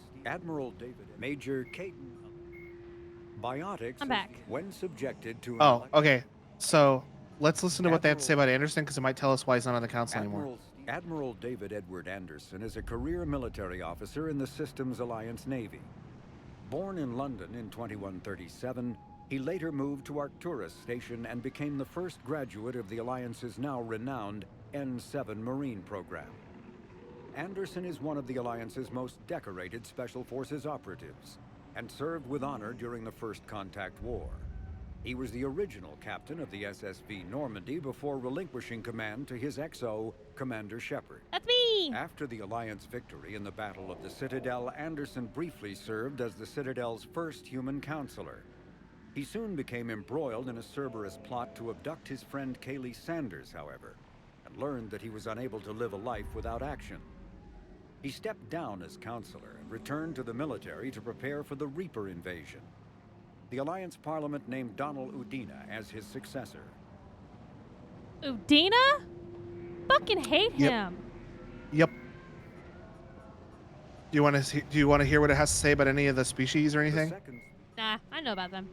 David, Major Caden. Biotics. I'm back. When subjected to. Oh, okay. So let's listen to what they have to say about Anderson, because it might tell us why he's not on the council anymore. Admiral David Edward Anderson is a career military officer in the Systems Alliance Navy. Born in London in 2137, he later moved to Arcturus Station and became the first graduate of the Alliance's now renowned N7 Marine program. Anderson is one of the Alliance's most decorated Special Forces operatives, and served with honor during the First Contact War. He was the original captain of the SSV Normandy before relinquishing command to his XO, Commander Shepard. That's me! After the Alliance victory in the Battle of the Citadel, Anderson briefly served as the Citadel's first human counselor. He soon became embroiled in a Cerberus plot to abduct his friend Kaylee Sanders, however, and learned that he was unable to live a life without action. He stepped down as counselor and returned to the military to prepare for the Reaper invasion. The Alliance Parliament named Donald Udina as his successor. Udina? Fucking hate him. Yep. Do you want to hear what it has to say about any of the species or anything? Nah, I know about them.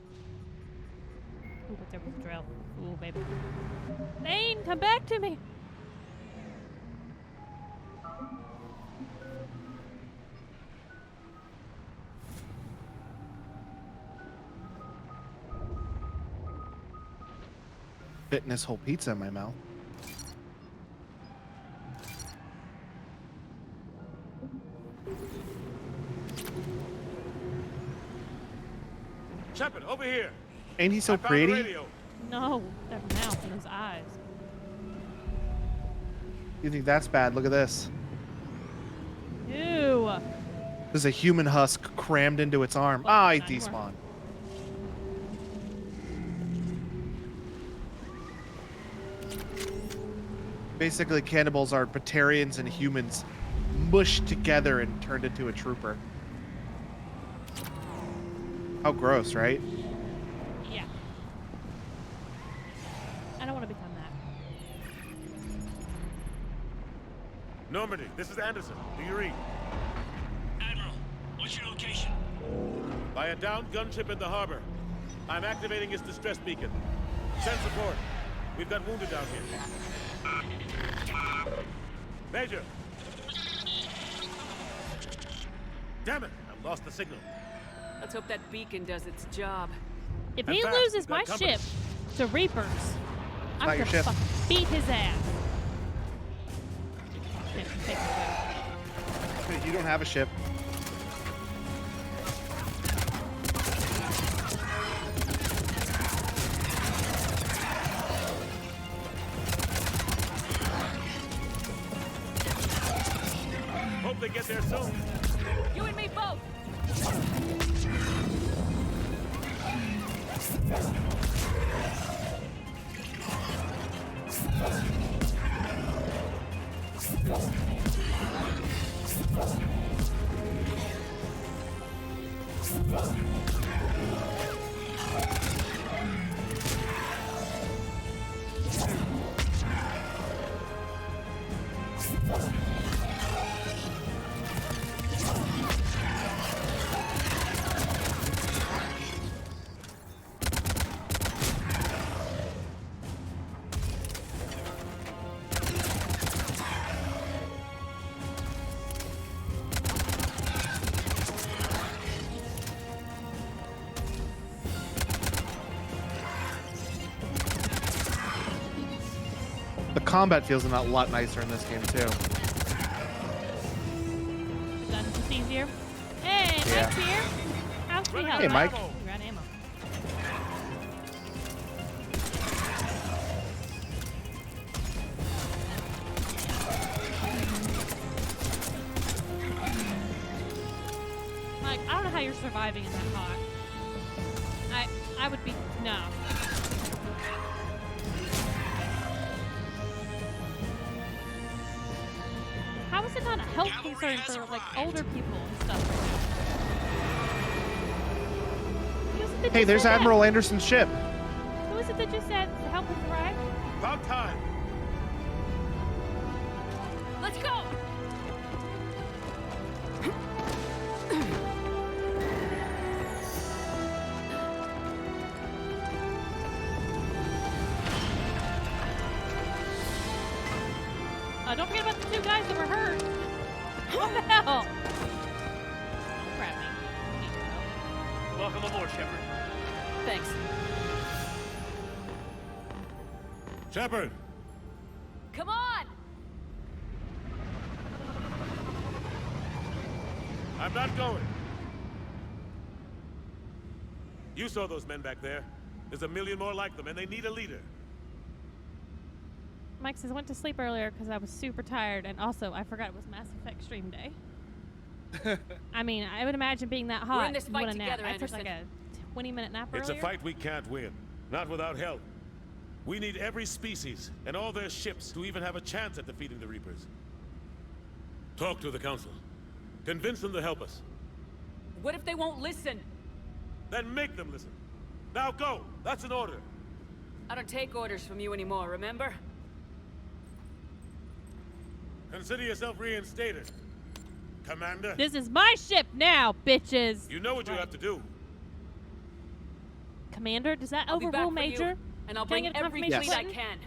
Ooh, but there was a drill. Ooh, baby. Thane, come back to me. Fitting this whole pizza in my mouth. Shepard, over here. Ain't he so I found the pretty? radio. No, that mouth and those eyes. You think that's bad? Look at this. Ew. There's a human husk crammed into its arm. Ah, he despawned. Basically, cannibals are Batarians and humans mushed together and turned into a trooper. How gross, right? Yeah. I don't want to become that. Normandy, this is Anderson. Do you read? Admiral, what's your location? By a downed gunship in the harbor. I'm activating its distress beacon. Send support. We've got wounded down here. Major! Damn it! I've lost the signal. Let's hope that beacon does its job. If And he fast, loses we've got my company. ship to Reapers, I'm Not your gonna ship. fucking beat his ass. Shit, I'm taking it back. You don't have a ship. hope they get there soon. You and me both. The combat feels a lot nicer in this game too. Guns just easier. Hey, Yeah. Mike's here. How's we help? Hey, Mike. We're out of ammo. Mike, I don't know how you're surviving in that hot. I would be no. How is it not a health concern for like older people and stuff right now? Who is it that Hey, just there's said that? Admiral Anderson's ship. Who is it that just said to help us survive? About time. Let's go. Don't forget about the two guys that were hurt. What the hell? Don't grab me. Welcome aboard, Shepard. Thanks. Shepard. Come on. I'm not going. You saw those men back there. There's a million more like them, and they need a leader. Mike says I went to sleep earlier because I was super tired, and also I forgot it was Mass Effect stream day. I mean, I would imagine being that hot. in this you fight want a nap. together, I took like a Anderson. 20-minute nap It's earlier. a fight we can't win. Not without help. We need every species and all their ships to even have a chance at defeating the Reapers. Talk to the Council. Convince them to help us. What if they won't listen? Then make them listen. Now go! That's an order. I don't take orders from you anymore, remember? Consider yourself reinstated. Commander. This is my ship now, bitches. You know what you have to do. Commander, does that I'll be back overrule for you, Major? and I'll Can I bring get a every confirmation fleet I button? can.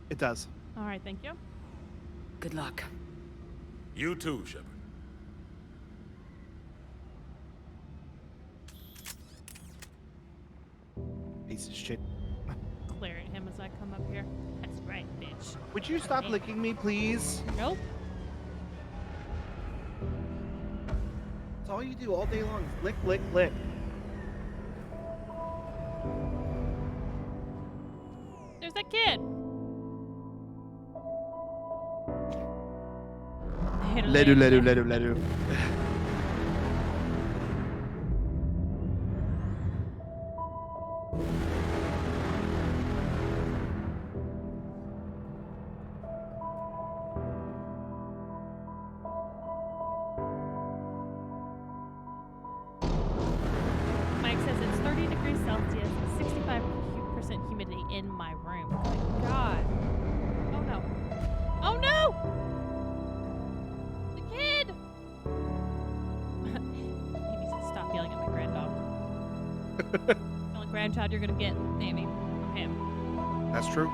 It does. All right, thank you. Good luck. You too, Shepard. Piece of shit. Glare at him as I come up here. That's right, bitch. Would you stop licking me, please? Nope. That's all you do all day long. Lick, lick, lick. There's that kid. Ledu, ledu, ledu, ledu. Mike says it's 30 degrees Celsius, 65% humidity in my room. Oh my god. Oh no. Oh no! The kid! He needs to stop yelling at my granddog. The only grandchild you're gonna get, Amy. Him. That's true.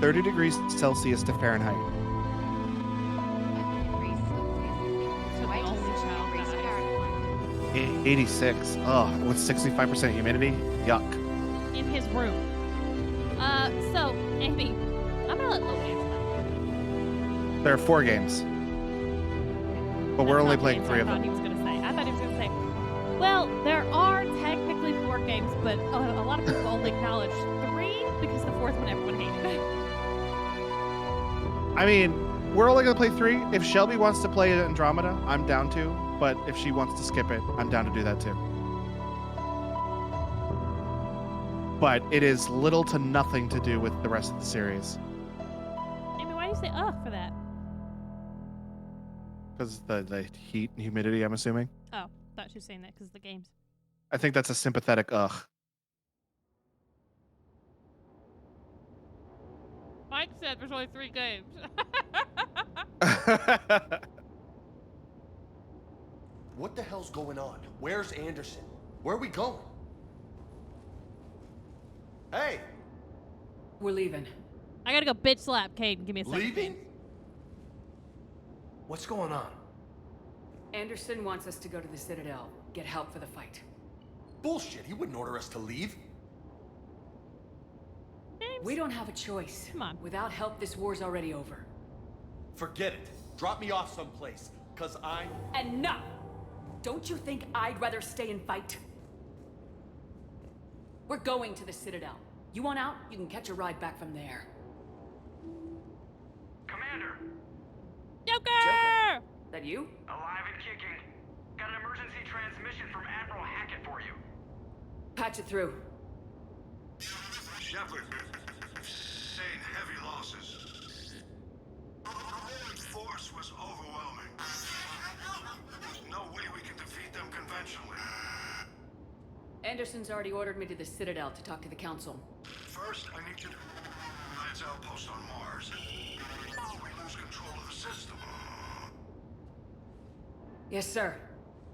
30 degrees Celsius to Fahrenheit. So the only child dies. 86. Ugh, with 65% humidity? Yuck. In his room. So, Amy, I'm gonna let Logan answer that. There are 4 games. But we're That's only not the playing games 3 I of thought them. he was gonna say. I thought he was gonna say, well, there are technically 4 games, but a lot of people only acknowledge 3 because the 4th one everyone hated. I mean, we're only gonna play 3. If Shelby wants to play Andromeda, I'm down to. But if she wants to skip it, I'm down to do that too. But it is little to nothing to do with the rest of the series. Amy, why do you say ugh for that? Because the heat and humidity, I'm assuming. Oh, thought she was saying that because of the games. I think that's a sympathetic ugh. Mike said there's only 3 games. What the hell's going on? Where's Anderson? Where are we going? Hey! We're leaving. I gotta go bitch slap Caden. Give me a second. Leaving? What's going on? Anderson wants us to go to the Citadel, get help for the fight. Bullshit, he wouldn't order us to leave. We don't have a choice. Come on. Without help, this war's already over. Forget it. Drop me off someplace, cause I'm... Enough! Don't you think I'd rather stay and fight? We're going to the Citadel. You want out? You can catch a ride back from there. Commander! Joker! That you? Alive and kicking. Got an emergency transmission from Admiral Hackett for you. Patch it through. Shepard, sustained heavy losses. The Roman force was overwhelming. There's no way we can defeat them conventionally. Anderson's already ordered me to the Citadel to talk to the Council. First, I need you to Alliance outpost on Mars. We lose control of the system. Yes, sir.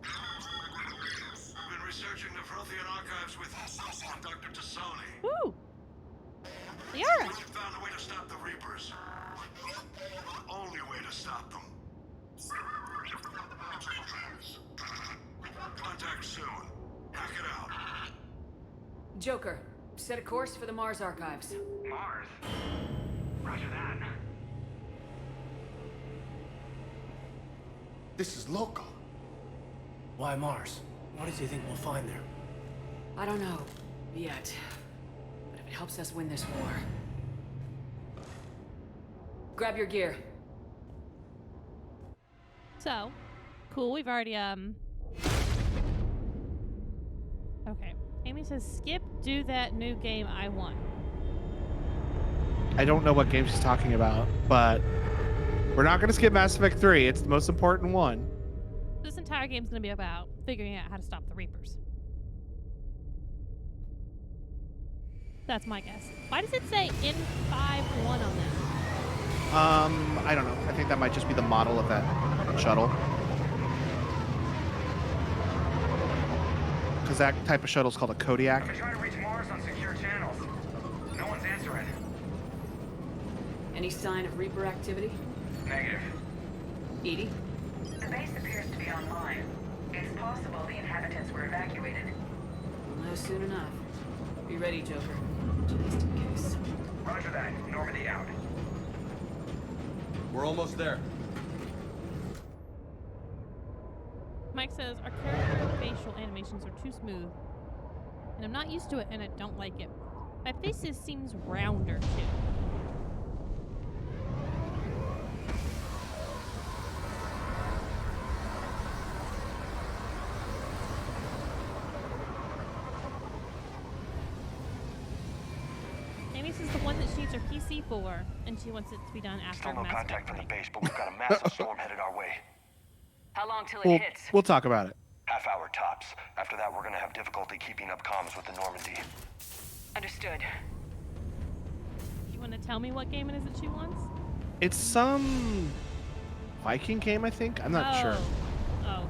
I've been researching the Prothean archives with Dr. Tassoni. Woo! We found a way to stop the Reapers. The only way to stop them. Contact soon. Hack it out. Joker, set a course for the Mars archives. Mars? Roger that. This is local. Why Mars? What does he think we'll find there? I don't know. Yet. But if it helps us win this war... Grab your gear. So, cool. We've already, Okay. Amy says, skip, do that new game I won. I don't know what game she's talking about, but we're not going to skip Mass Effect 3. It's the most important one. This entire game's going to be about figuring out how to stop the Reapers. That's my guess. Why does it say N51 on that? I don't know. I think that might just be the model of that shuttle. Because that type of shuttle is called a Kodiak. I've been trying to reach Mars on secure channels. No one's answering. Any sign of Reaper activity? Negative. Edie? The base appears to be online. It's possible the inhabitants were evacuated. We'll know soon enough. Be ready, Joker. Just in case. Roger that. Normandy out. We're almost there. Mike says, our character facial animations are too smooth. And I'm not used to it, and I don't like it. My face seems rounder, too. Amy says the one that she needs her PC for, and she wants it to be done after Still no Mass contact Effect from the 3. base, but we've got a massive storm headed our way. How long till it hits? We'll talk about it. Half hour tops. After that, we're gonna have difficulty keeping up comms with the Normandy. Understood. You want to tell me what game it is that she wants? It's some Viking game, I think. I'm not sure. Oh.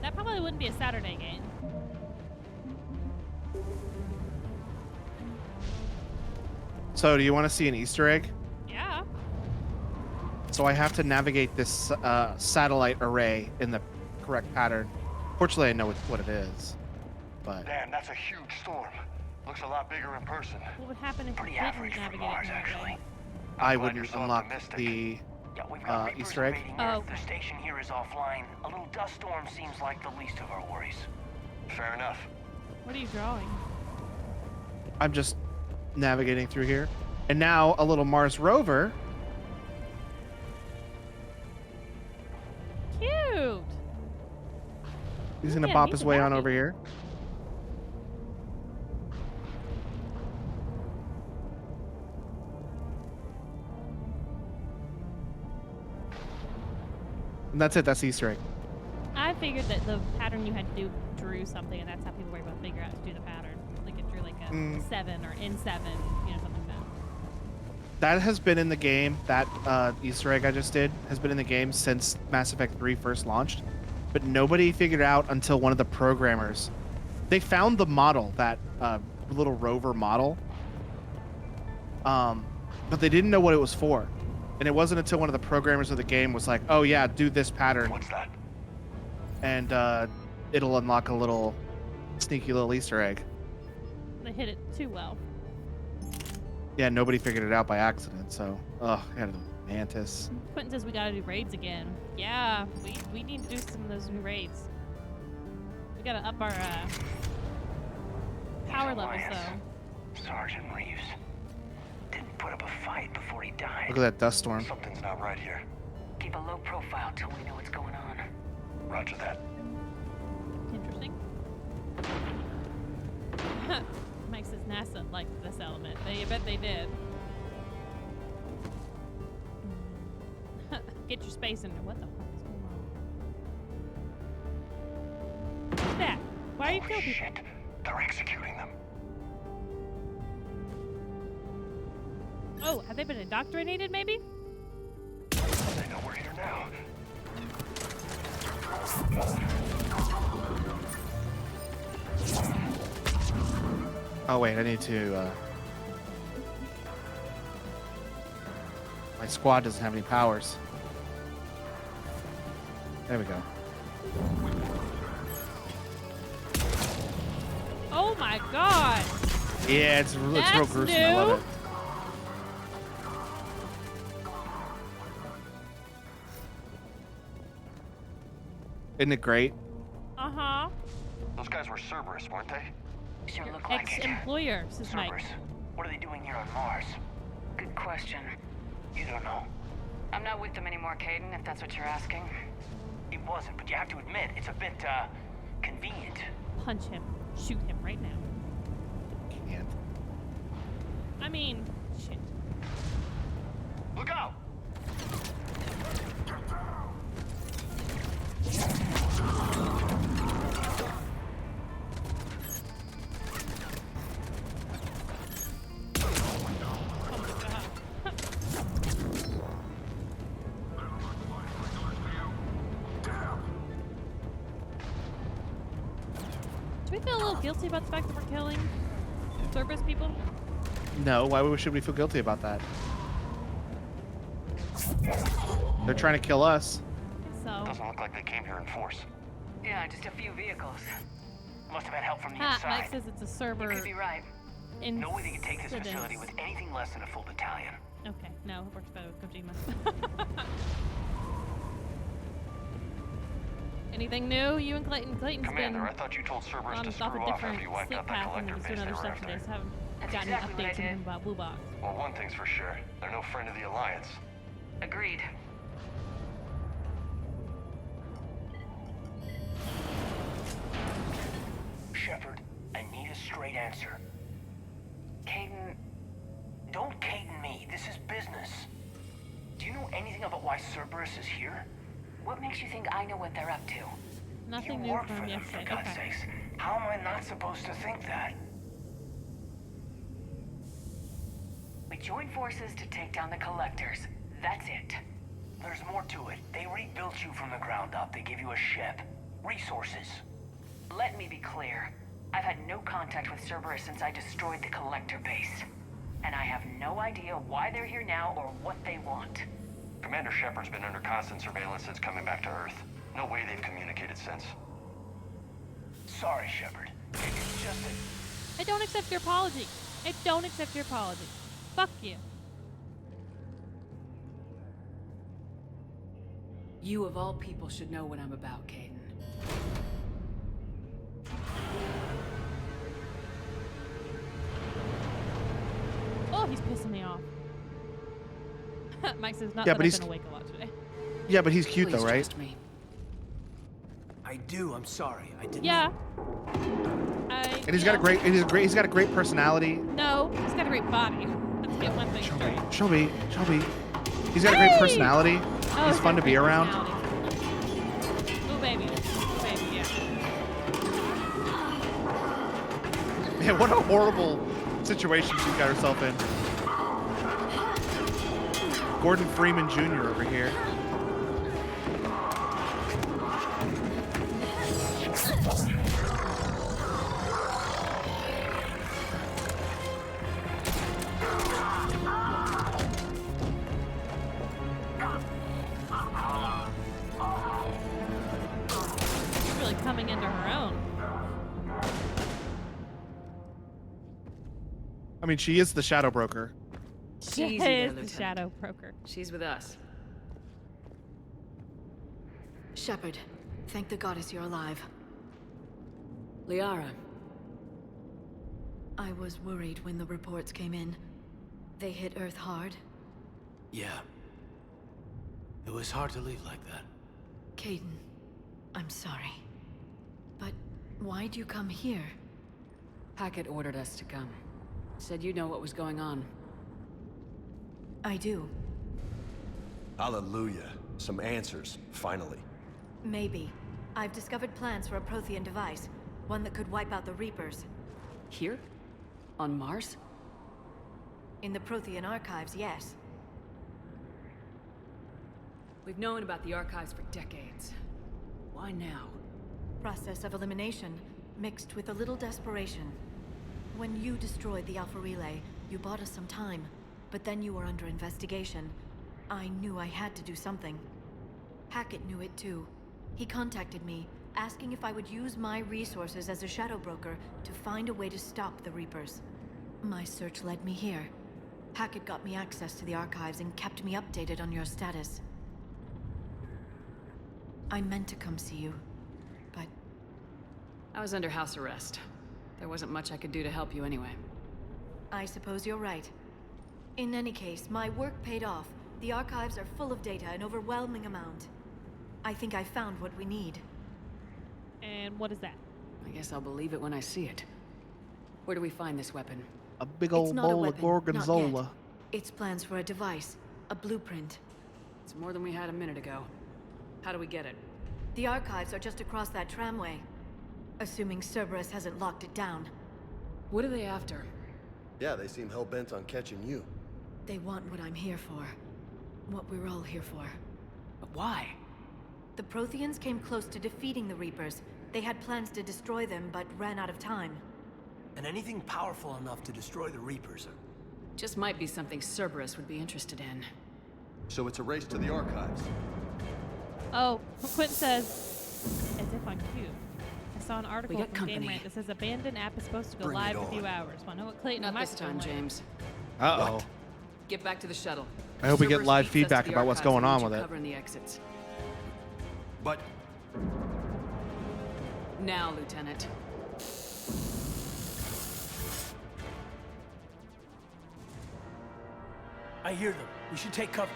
That probably wouldn't be a Saturday game. So, do you want to see an Easter egg? Yeah. So I have to navigate this satellite array in the correct pattern. Fortunately, I know what it is. But Damn, that's a huge storm. Looks a lot bigger in person. What would happen if Pretty you didn't average for navigate Mars, it that actually. way? I I'm glad wouldn't you're so unlock optimistic. the Yeah, we've got Reapers Easter egg. invading Oh, Earth. The station here is offline. A little dust storm seems like the least of our worries. Fair enough. What are you drawing? I'm just navigating through here. And now a little Mars rover He's gonna Yeah, bop he's his way on happy. over here. And that's it. That's the Easter egg. I figured that the pattern you had to do drew something, and that's how people were able to figure out to do the pattern. Like it drew like a 7 or in 7, you know, something like that. That has been in the game. That Easter egg I just did has been in the game since Mass Effect 3 first launched, but nobody figured it out until one of the programmers. They found the model, that little rover model, but they didn't know what it was for. And it wasn't until one of the programmers of the game was like, "Oh yeah, do this pattern." What's that? And it'll unlock a little sneaky little Easter egg. They hit it too well. Yeah, nobody figured it out by accident. So, I had a Mantis. Quentin says we gotta do raids again. Yeah, we need to do some of those new raids. We gotta up our power levels though. Sergeant Reeves didn't put up a fight before he died. Look at that dust storm. Something's not right here. Keep a low profile till we know what's going on. Roger that. Interesting. Mike says NASA liked this element. I bet they did. Get your space in there. What the fuck is going on? What's that? Why are you killing people? Shit. They're executing them. Oh, have they been indoctrinated maybe? They know we're here now. Oh wait, I need to. My squad doesn't have any powers. There we go. Oh my god! Yeah, it's real That's gruesome. I love new. it. Isn't it great? Uh-huh. Those guys were Cerberus, weren't they? Sure look like it. Ex-employer, says Mike. Cerberus, what are they doing here on Mars? Good question. You don't know. I'm not with them anymore, Caden, if that's what you're asking. It wasn't, but you have to admit, it's a bit, convenient. Punch him. Shoot him right now. Can't. I mean, shit. Look out! Do we feel a little guilty about the fact that we're killing Cerberus people? No, why should we feel guilty about that? They're trying to kill us. So. Doesn't look like they came here in force. Yeah, just a few vehicles. Must have had help from the Ha, inside. Mike says it's a server. You could be right. No way they could take this incidents. facility with anything less than a full battalion. Okay, no, it works better with Kojima. Anything new? You and Clayton? Clayton's Commander, been I thought you told Cerberus on to off screw a off different after you wiped sleep out that path and collector was base doing they other were stuff after. today, so haven't That's gotten exactly what I updates from did. him about Blue Box. Well, one thing's for sure. They're no friend of the Alliance. Agreed. Shepard, I need a straight answer. Caden... Don't Caden me. This is business. Do you know anything about why Cerberus is here? What makes you think I know what they're up to? Nothing You new work from for them, yesterday. for God's Okay. sakes. How am I not supposed to think that? We joined forces to take down the collectors. That's it. There's more to it. They rebuilt you from the ground up. They give you a ship. Resources. Let me be clear. I've had no contact with Cerberus since I destroyed the collector base. And I have no idea why they're here now or what they want. Commander Shepard's been under constant surveillance since coming back to Earth. No way they've communicated since. Sorry, Shepard. It's just that... I don't accept your apology. I don't accept your apology. Fuck you. You of all people should know what I'm about, Caden. Oh, he's pissing me off. Mike says not Yeah, that but I've he's- been awake a lot today. Yeah, but he's cute Please though, right? trust me. I I do. I'm sorry. I didn't. Yeah. And he's got a great personality. No, he's got a great body. Let's get one thing straight. Shelby. He's got a great personality. Oh, He's fun to be around. Oh, baby. Yeah. Man, what a horrible situation she's got herself in. Gordon Freeman Jr. over here. Really coming into her own. I mean, she is the Shadow Broker. She Easy there, is the Lieutenant. Shadow Broker. She's with us. Shepard, thank the goddess you're alive. Liara, I was worried when the reports came in. They hit Earth hard. Yeah. It was hard to leave like that. Caden, I'm sorry. But why'd you come here? Hackett ordered us to come. Said you know what was going on. I do. Hallelujah. Some answers, finally. Maybe. I've discovered plans for a Prothean device. One that could wipe out the Reapers. Here? On Mars? In the Prothean archives, yes. We've known about the archives for decades. Why now? Process of elimination, mixed with a little desperation. When you destroyed the Alpha Relay, you bought us some time. But then you were under investigation. I knew I had to do something. Hackett knew it too. He contacted me, asking if I would use my resources as a Shadow Broker to find a way to stop the Reapers. My search led me here. Hackett got me access to the archives and kept me updated on your status. I meant to come see you, but... I was under house arrest. There wasn't much I could do to help you anyway. I suppose you're right. In any case, my work paid off. The archives are full of data, an overwhelming amount. I think I found what we need. And what is that? I guess I'll believe it when I see it. Where do we find this weapon? A big It's old not a bowl of weapon, gorgonzola. not yet. It's plans for a device, a blueprint. It's more than we had a minute ago. How do we get it? The archives are just across that tramway. Assuming Cerberus hasn't locked it down. What are they after? Yeah, they seem hell-bent on catching you. They want what I'm here for. What we're all here for. But why? The Protheans came close to defeating the Reapers. They had plans to destroy them, but ran out of time. And anything powerful enough to destroy the Reapers. Just might be something Cerberus would be interested in. So it's a race to the archives. Oh, Quentin says, as if on cue. I saw an article got from company. GameRant that says abandoned app is supposed to go Bring it live in a on. few hours. Want to know what Clayton Not might this time, James. Uh-oh. Get back to the shuttle. I hope we get Cerberus live beats us feedback to the about what's archives going and on needs with you it. covering the exits. But Now, Lieutenant. I hear them. We should take cover.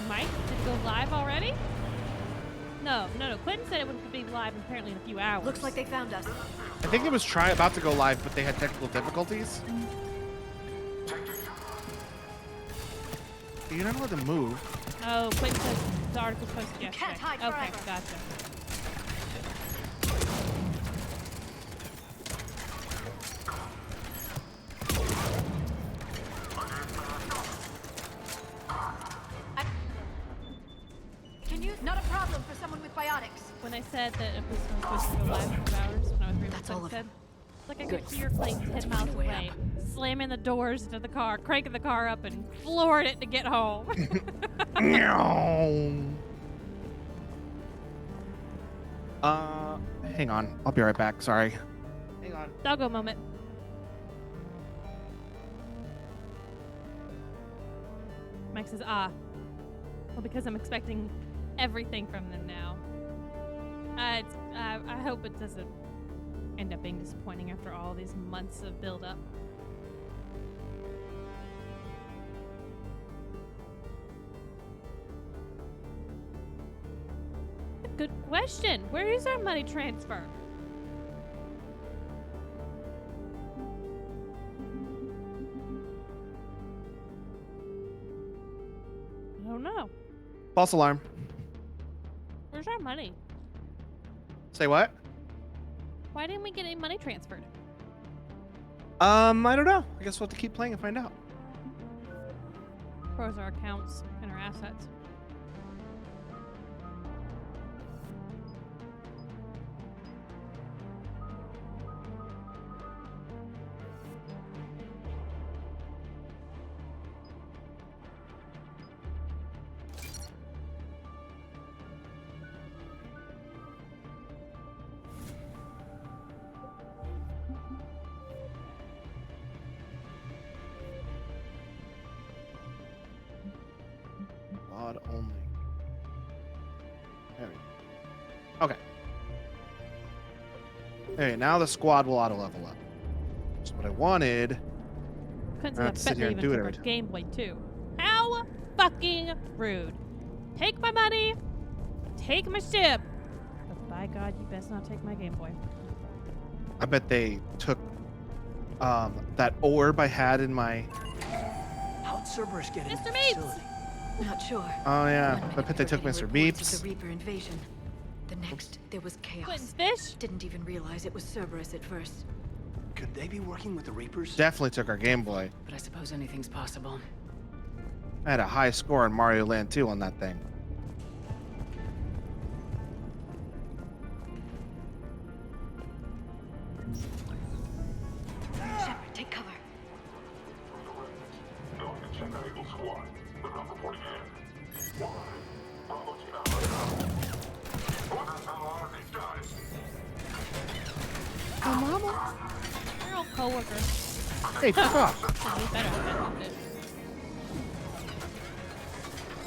Mike, did it go live already? No. Quentin said it would be live apparently in a few hours. Looks like they found us. I think it was about to go live, but they had technical difficulties. You're not allowed to move. Oh, Quentin says the article's posted yesterday. can't hide Okay, forever. gotcha. Can you? Not a problem for someone with biotics. When I said that it was supposed to go live in 2 hours, when I was reading That's what all of said, like I Good. could hear Clayton 10 miles away, slamming the doors to the car, cranking the car up, and flooring it to get home. Hang on. I'll be right back. Sorry. Hang on. Doggo moment. Mike says, well, because I'm expecting everything from them now. I hope it doesn't end up being disappointing after all these months of build-up. good question. Where is our money transfer? I don't know. False alarm. Where's our money? Say what? Why didn't we get any money transferred? I don't know. I guess we'll have to keep playing and find out. Froze our accounts and our assets. Squad only. There we go. Okay. Okay, now the squad will auto level up. That's what I wanted. Couldn't Not see sit that here Bentley and even do it took our every time. Game Boy too. How fucking rude. Take my money. Take my ship. But by God, you best not take my Game Boy. I bet they took that orb I had in my. How'd Cerberus get into Mr. the Meats! facility? Not sure. Oh yeah, One I minute bet they we were took getting Mr. reports Beeps. of the Reaper invasion. The next, there was chaos. Quentin's fish? Didn't even realize it was Cerberus at first. Could they be working with the Reapers? Definitely took our Game Boy. But I suppose anything's possible. I had a high score in Mario Land 2 on that thing. Shepard, take cover. Eagle Squad. We're not reporting in. Bravo team out. Orders how long these guys. Oh, Mama. We're all coworkers. Hey, fuck off. We better have it.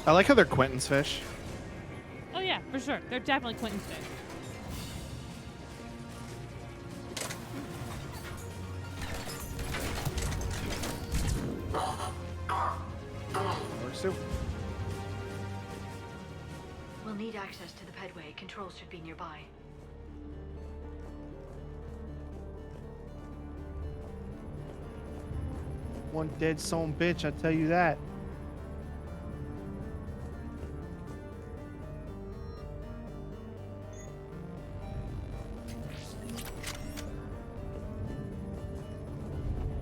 I like how they're Quentin's fish. Oh yeah, for sure. They're definitely Quentin's fish. Or soup. We'll need access to the pedway. Controls should be nearby. One dead son bitch, I tell you that.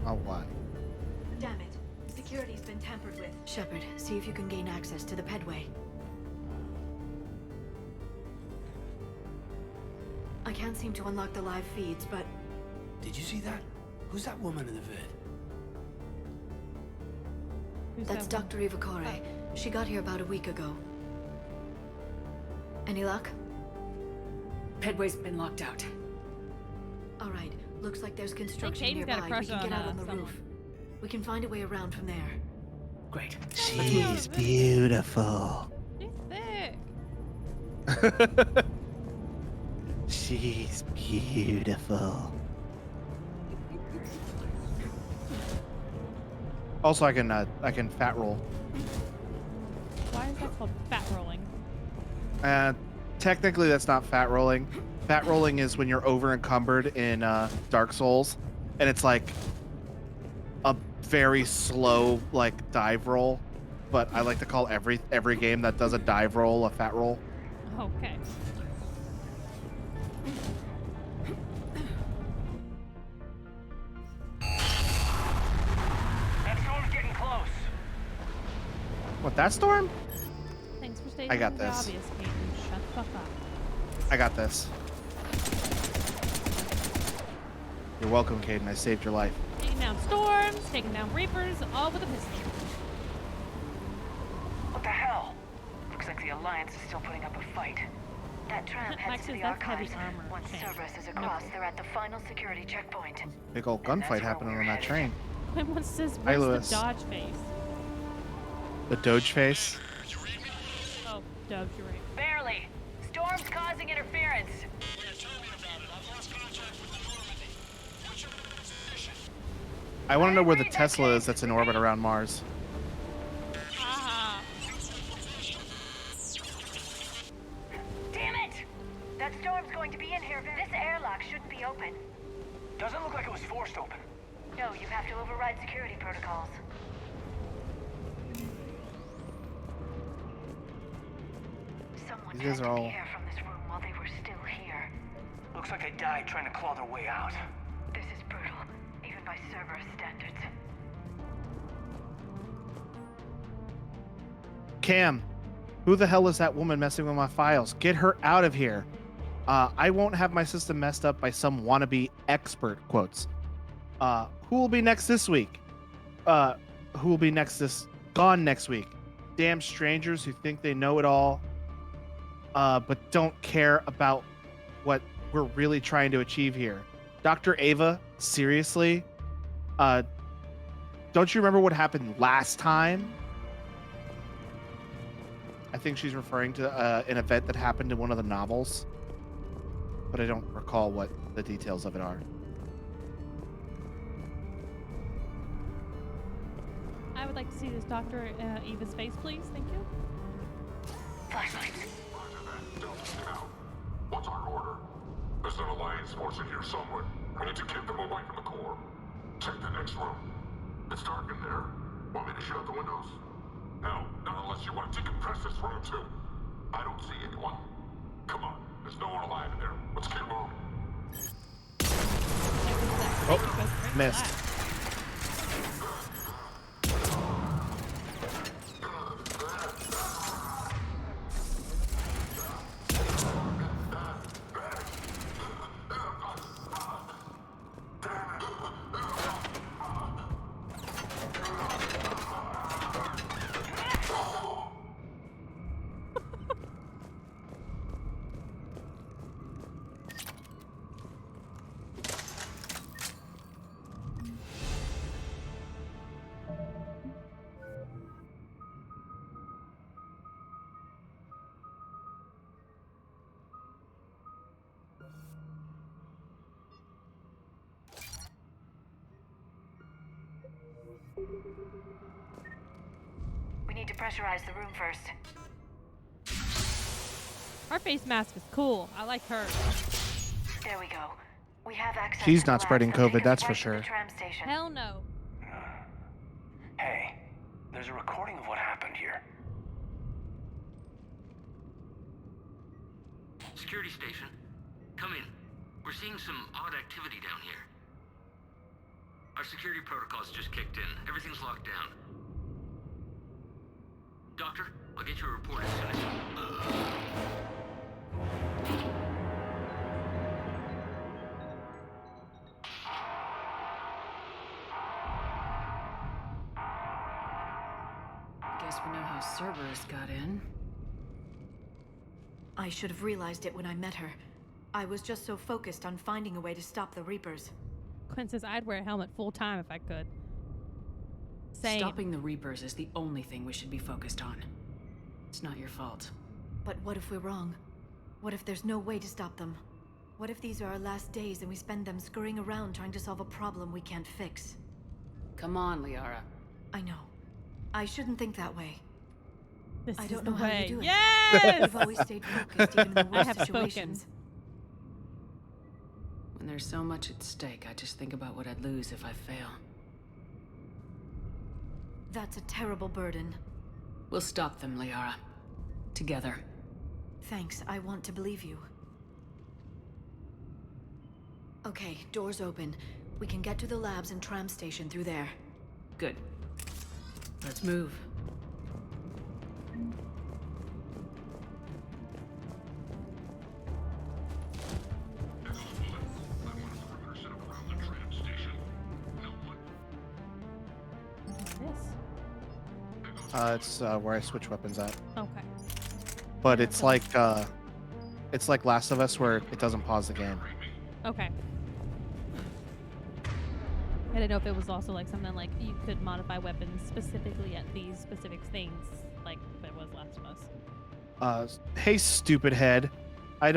Oh, what? Damn it. Security's been tampered with. Shepard, see if you can gain access to the pedway. I can't seem to unlock the live feeds, but Did you see that? Who's that woman in the vid? that's Dr. Ivakore. She got here about a week ago. Any luck? Pedway's been locked out. All right. Looks like there's construction Caden's got a nearby. crush We can get on, out on the someone. roof. We can find a way around from there. Great. She's beautiful. She's thick. She's beautiful. Also, I can fat roll. Why is that called fat rolling? Technically, that's not fat rolling. Fat rolling is when you're over encumbered in Dark Souls, and it's like a very slow like dive roll. But I like to call every game that does a dive roll a fat roll. Okay. That storm's getting close. What, that storm? Thanks for stating I got the this. obvious, Caden. Shut the fuck up. I got this. You're welcome, Caden. I saved your life. Taking down storms, taking down reapers, all with a pistol. What the hell? Looks like the Alliance is still putting up a fight. That tram heads Max to says the that's heavy archives. armor. Once Shame. Cerberus is across, they're at the final security checkpoint. Big old gunfight happening on that train. Someone says, Hi, where's Lewis. the Dodge face? The Doge face. Oh, Doge, you're right. Barely. Storm's causing interference. I want to know where the Tesla is that's in orbit around Mars. Aha. Damn it! be open. Doesn't look like it was forced open. No, you have to override security protocols. Someone These guys dragged are the all. air from this room while they were still here. Looks like they died trying to claw their way out. This is brutal, even by Cerberus standards. Cam, who the hell is that woman messing with my files? Get her out of here. I won't have my system messed up by some wannabe expert, quotes. Who will be next this week? Who will be gone next week? Damn strangers who think they know it all, but don't care about what we're really trying to achieve here. Dr. Ava, seriously? Don't you remember what happened last time? I think she's referring to an event that happened in one of the novels, but I don't recall what the details of it are. I would like to see this Dr. Eva's face, please. Thank you. Flashlights. What's our order? There's an Alliance force in here somewhere. We need to keep them away from the core. Check the next room. It's dark in there. Want me to shut the windows? No, not unless you want to decompress this room too. I don't see anyone. Come on, there's no one alive in there. Let's keep moving. Oh, missed. We need to pressurize the room first. Her face mask is cool. I like her. There we go. We have access. She's to the not labs spreading that take COVID, us that's for right to sure. the tram station. Hell no. Hey, there's a recording of what happened here. Security station. Come in. We're seeing some odd activity down here. Our security protocols just kicked in. Everything's locked down. Doctor, I'll get you a report as soon as... Guess we know how Cerberus got in. I should have realized it when I met her. I was just so focused on finding a way to stop the Reapers. Quinn says I'd wear a helmet full time if I could. Same. Stopping the Reapers is the only thing we should be focused on. It's not your fault. But what if we're wrong? What if there's no way to stop them? What if these are our last days and we spend them scurrying around trying to solve a problem we can't fix? Come on, Liara. I know. I shouldn't think that way. This I is don't the know how way. you do it. Yes! You've always stayed focused even in the I worst have situations. When there's so much at stake, I just think about what I'd lose if I fail. That's a terrible burden. We'll stop them, Liara. Together. Thanks, I want to believe you. Okay, doors open. We can get to the labs and tram station through there. Good. Let's move. It's where I switch weapons at. Okay. But it's like Last of Us, where it doesn't pause the game. Okay. I didn't know if it was also like something like you could modify weapons specifically at these specific things, like if it was Last of Us. Hey, stupid head. I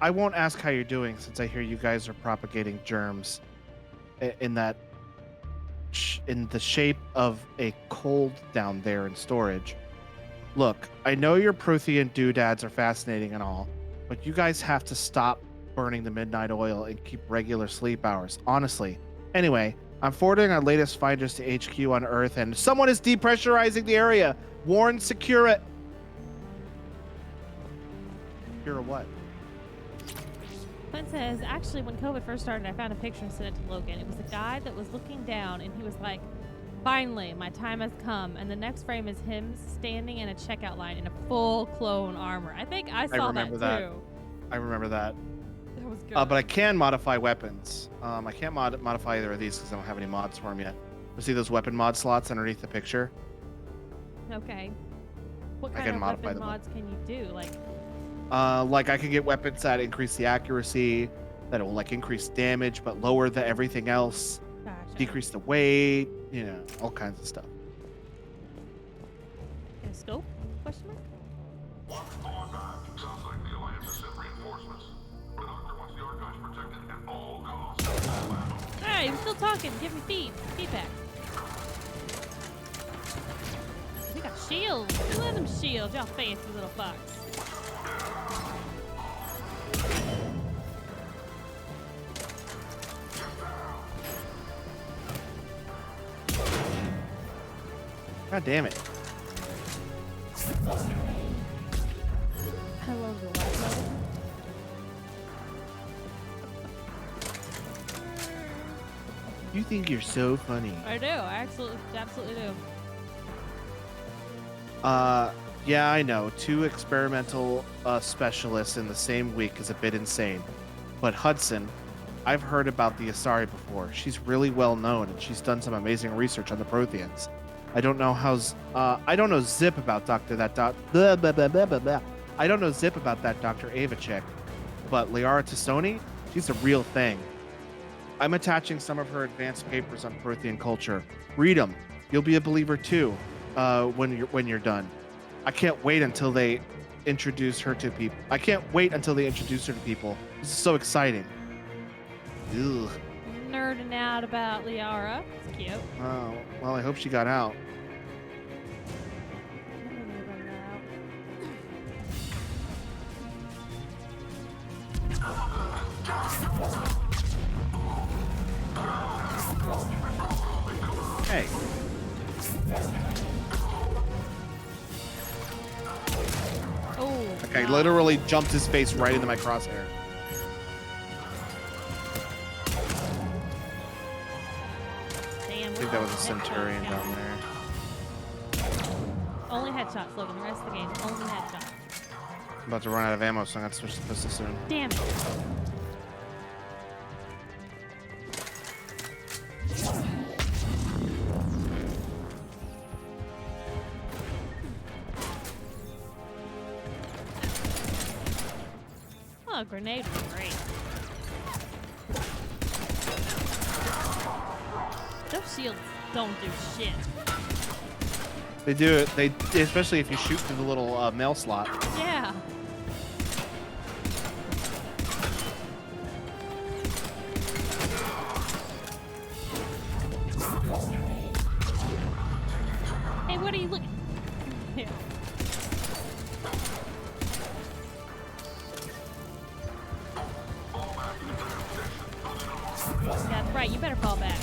won't ask how you're doing since I hear you guys are propagating germs in the shape of a cold down there in storage. Look, I know your Prothean doodads are fascinating and all, but you guys have to stop burning the midnight oil and keep regular sleep hours. Honestly. Anyway, I'm forwarding our latest finders to HQ on Earth, and someone is depressurizing the area. Warn, secure it. Secure what? Clint says, actually, when COVID first started, I found a picture and sent it to Logan. It was a guy that was looking down, and he was like, finally, my time has come. And the next frame is him standing in a checkout line in a full clone armor. I think I saw that too. I remember that. That was good. But I can modify weapons. I can't modify either of these because I don't have any mods for them yet. You see those weapon mod slots underneath the picture? Okay. What I kind can of modify weapon them. mods can you do? Like I can get weapons that increase the accuracy, that will like increase damage but lower the everything else, decrease the weight, you know, all kinds of stuff. A scope? Question mark? What's going back? Sounds like the Alliance has sent reinforcements. The Doctor wants the archives protected at all costs. Hey, I'm still talking. Give me feedback. We got shields. Who has them shields? Y'all fancy little fucks. God damn it. I love the light level. You think you're so funny. I do. I absolutely do. Yeah, I know. 2 experimental specialists in the same week is a bit insane. But Hudson, I've heard about the Asari before. She's really well known, and she's done some amazing research on the Protheans. I don't know I don't know zip about I don't know zip about that Dr. Avacek, but Liara Tassoni, she's a real thing. I'm attaching some of her advanced papers on Prothean culture. Read them. You'll be a believer too. When you're done. I can't wait until they introduce her to people. This is so exciting. Ugh. Nerding out about Liara. It's cute. Oh, well, I hope she got out. Hey. Oh. Okay, literally jumped his face right into my crosshair. Damn. I think that was a Centurion down there. Only headshots, Logan. The rest of the game, only headshots. I'm about to run out of ammo, so I'm going to switch to pistol soon. Damn it. Oh, a grenade was great. Those shields don't do shit. They do it. They especially if you shoot through the little mail slot. Yeah. Hey, what are you looking? Here. That's right. You better fall back.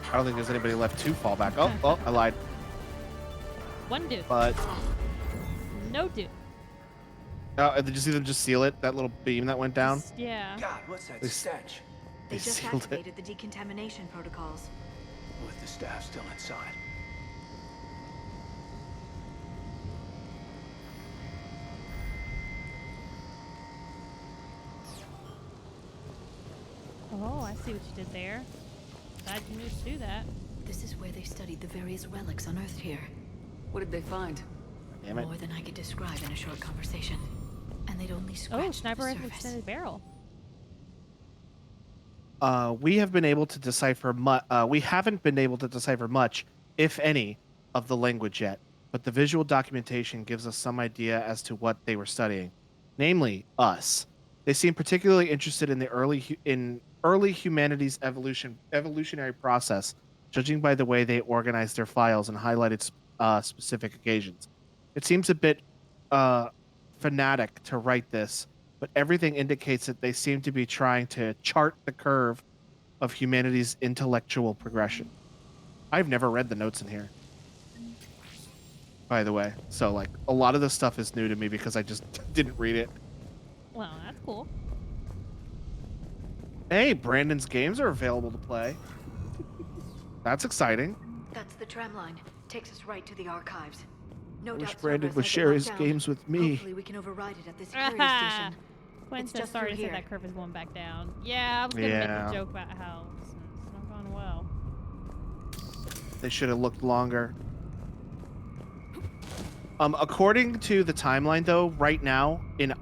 I don't think there's anybody left to fall back. Oh, I lied. One dude. But no dude. did you see them just seal it? That little beam that went down? Yeah. God, what's that They- stench? They just sealed it. activated the decontamination protocols. With the staff still inside. Oh, I see what you did there. Glad you knew to do that. This is where they studied the various relics unearthed here. What did they find? Damn it. More than I could describe in a short conversation. And they'd only scratched Oh, sniper the rifle surface. extended barrel. We have been able to decipher we haven't been able to decipher much, if any, of the language yet, but the visual documentation gives us some idea as to what they were studying, namely us. They seem particularly interested in the early humanity's evolutionary process, judging by the way they organized their files and highlighted specific occasions. It seems a bit fanatic to write this, but everything indicates that they seem to be trying to chart the curve of humanity's intellectual progression. I've never read the notes in here, by the way. So, like, a lot of this stuff is new to me because I just didn't read it. Well, that's cool. Hey, Brandon's games are available to play. That's exciting. That's the tram line. Takes us right to the archives. No I doubt wish Brandon Cerberus would has it share locked his down. games with me. Hopefully we can override it at the security station. Quinn It's says just sorry to through say here. that curve is going back down. Yeah, I was gonna make Yeah. a joke about how it's not going well. They should have looked longer. According to the timeline, though, right now in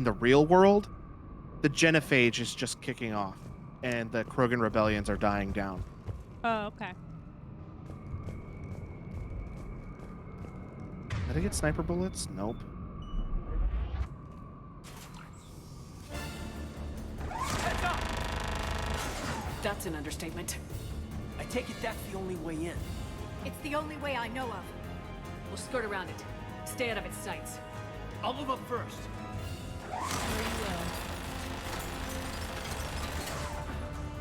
the real world, the genophage is just kicking off, and the Krogan rebellions are dying down. Oh, okay. Did I get sniper bullets? Nope. That's an understatement. I take it that's the only way in. It's the only way I know of. We'll skirt around it. Stay out of its sights. I'll move up first.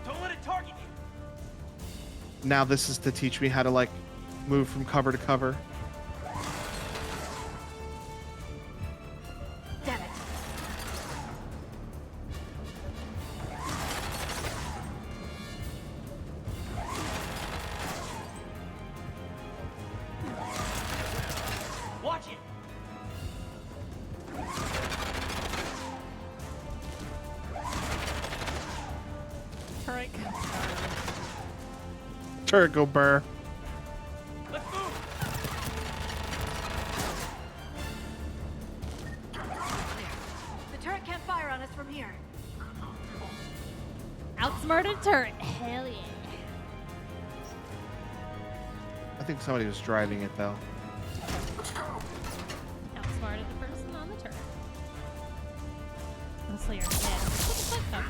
Don't let it target you. Now this is to teach me how to, like, move from cover to cover. Damn it. Watch it. Turret. Turret go burr. Let's move. The turret can't fire on us from here. Outsmarted turret. Hell yeah. I think somebody was driving it, though. Outsmarted the person on the turret. Mostly you're dead. What the fuck?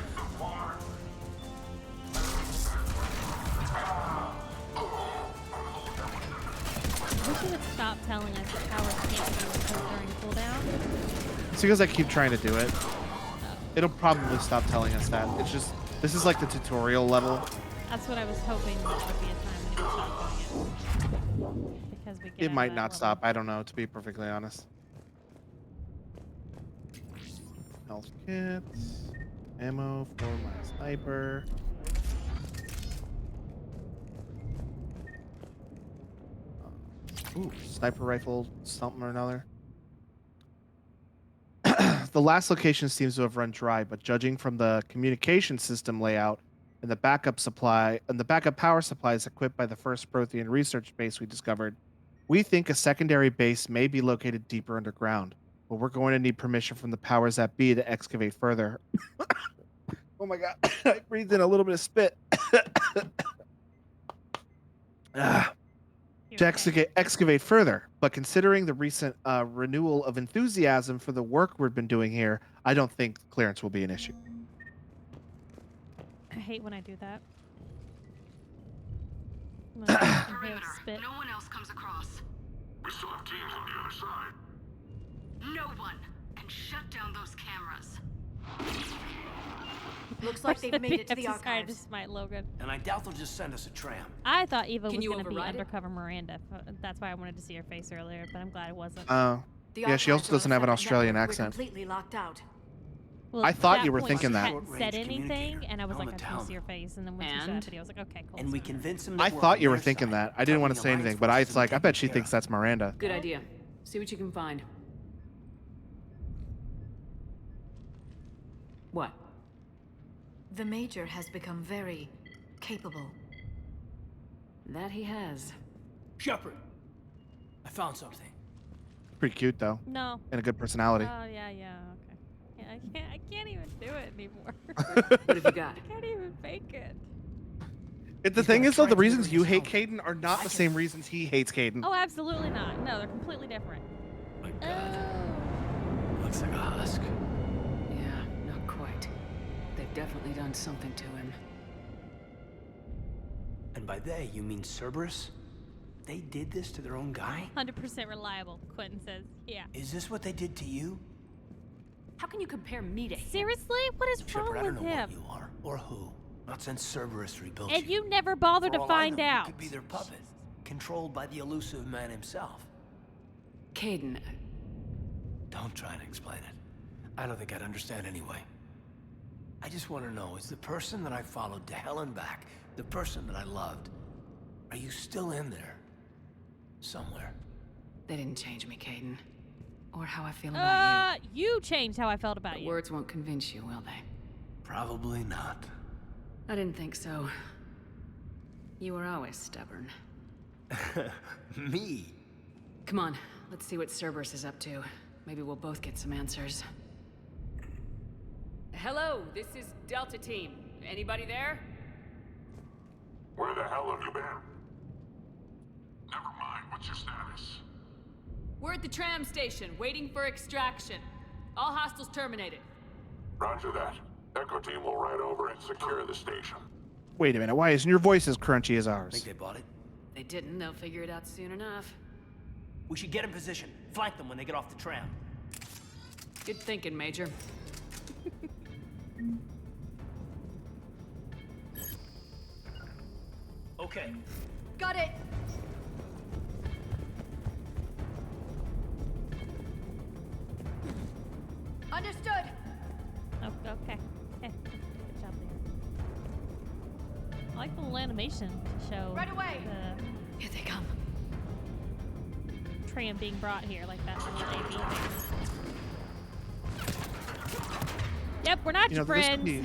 I wish you would stop telling us that powers can't be used during cooldown. It's because I keep trying to do it. It'll probably stop telling us that. It's just, this is like the tutorial level. That's what I was hoping there would be a time when it would stop doing it. Because we get It out might of not that stop. I don't know, to be perfectly honest. Health kits. Ammo for my sniper. Ooh, sniper rifle, something or another. The last location seems to have run dry, but judging from the communication system layout and the backup power supplies equipped by the first Prothean research base we discovered, we think a secondary base may be located deeper underground. But we're going to need permission from the powers that be to excavate further. Oh my god, I breathed in a little bit of spit. To excavate further, but considering the recent renewal of enthusiasm for the work we've been doing here, I don't think clearance will be an issue. I hate when I do that. Spit. No one else comes across. We still have teams on the other side. No one can shut down those cameras. Looks like they've made it to the Decided to archives. smite Logan. And I doubt they'll just send us a tram. I thought Eva Can was you going to be override it? undercover Miranda. That's why I wanted to see her face earlier, but I'm glad it wasn't. Oh, The yeah, she archives also doesn't are have an separate Australian network. accent. We're completely locked out. Well, I at thought that you were point, thinking she that. hadn't said anything, and I was Out in like, the I can town. see her face, and then when she showed that video, I was like, okay, cool. And we convince them I that we're thought on you were their thinking side, that. I didn't want to telling say the anything, Alliance but I forces it's like, to I be bet she taken thinks care that's Miranda. Good idea. See what you can find. What? The Major has become very capable. That he has. Shepard, I found something. Pretty cute though. No. And a good personality. Oh, yeah, okay. Yeah, I can't even do it anymore. What have you got? I can't even fake it. The thing is, though, the reasons you hate Caden are not the same reasons he hates Caden. Oh, absolutely not. No, they're completely different. My God. Oh. Looks like a husk. Yeah, not quite. They've definitely done something to him. And by they, you mean Cerberus? They did this to their own guy? 100% reliable, Quentin says. Yeah. Is this what they did to you? How can you compare me to him? Seriously? What is Shepard, wrong I don't with know him? what you are, or who. Not since Cerberus rebuilt And you. you never bothered For to all I find know, you out. could be their puppet, controlled by the elusive man himself. Kaidan. Don't try to explain it. I don't think I'd understand anyway. I just want to know, is the person that I followed to hell and back, the person that I loved, are you still in there? Somewhere. They didn't change me, Kaidan. Or how I feel about you. You changed how I felt about you. Words won't convince you, will they? Probably not. I didn't think so. You were always stubborn. Me? Come on, let's see what Cerberus is up to. Maybe we'll both get some answers. Hello, this is Delta Team. Anybody there? Where the hell have you been? Never mind, what's your status? We're at the tram station, waiting for extraction. All hostiles terminated. Roger that. Echo Team will ride over and secure the station. Wait a minute. Why isn't your voice as crunchy as ours? Think they bought it? They didn't, they'll figure it out soon enough. We should get in position. Flank them when they get off the tram. Good thinking, Major. Okay. Got it! Understood! Oh, okay. Good job there. I like the little animation to show Right away. the Here they come. tram being brought here, like that little AV thing. Yep, we're not your this friends. could be-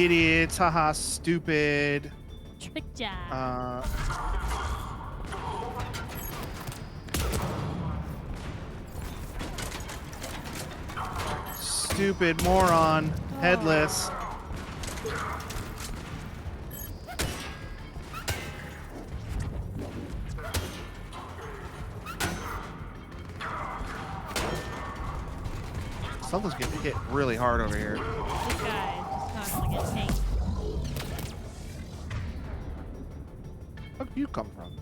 Idiots, haha, stupid. Trick job. Stupid moron, headless. Something's getting hit really hard over here. This guy is just constantly getting tanked. Where did you come from?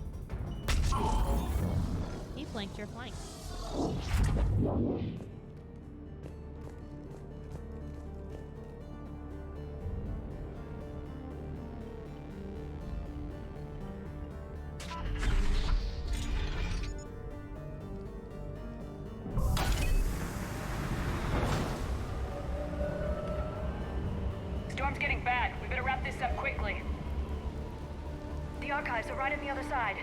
He flanked your flank. Storm's getting bad. We better wrap this up quickly. The archives are right on the other side.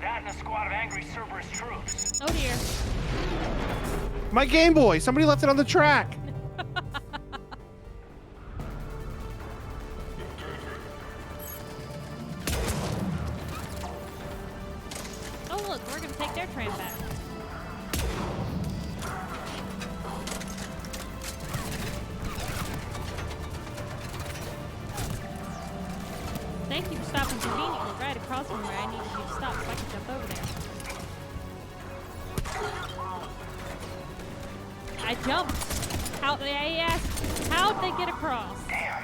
That and a squad of angry Cerberus troops. Oh dear. My Game Boy! Somebody left it on the track! Oh look, we're gonna take their tram back. Thank you for stopping conveniently right across from where I needed you to stop so I could jump over there. I jumped. They asked, how'd they get across? Damn,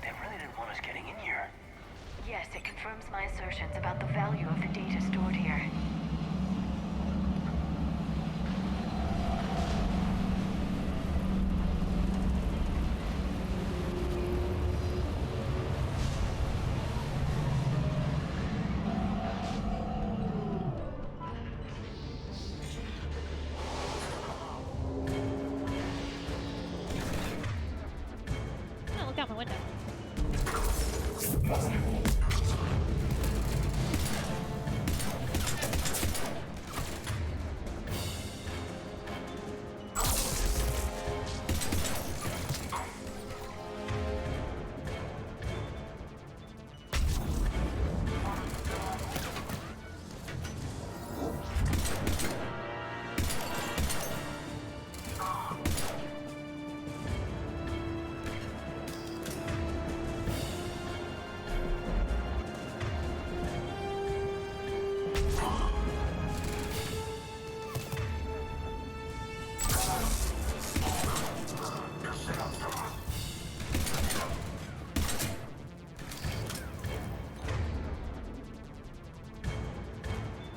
they really didn't want us getting in here. Yes, it confirms my assertions about the value of the data stored here. Oh, look out my window.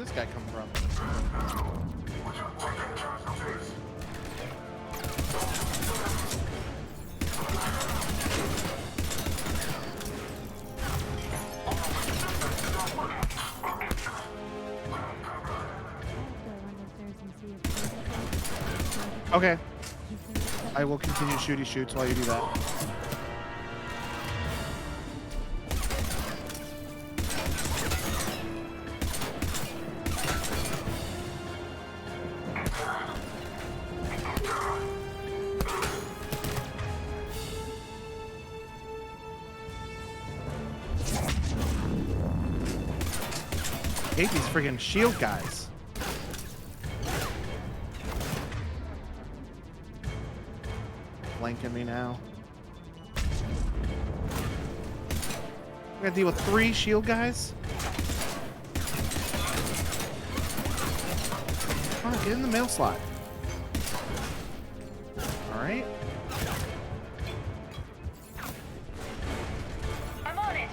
this guy come from? Okay. I will continue shooty shoots while you do that. I hate these friggin' shield guys. Flanking me now. I gotta deal with 3 shield guys? Come on, get in the mail slot. Alright. I'm on it.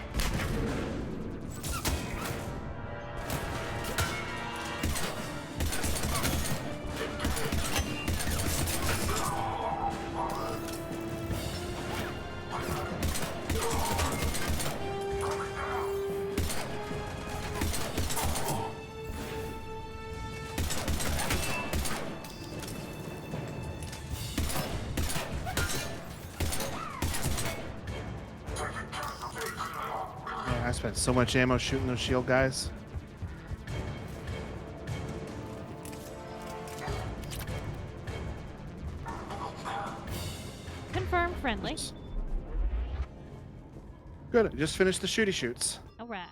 Man, I spent so much ammo shooting those shield guys. Confirm friendly. Good, I just finished the shooty shoots. All right.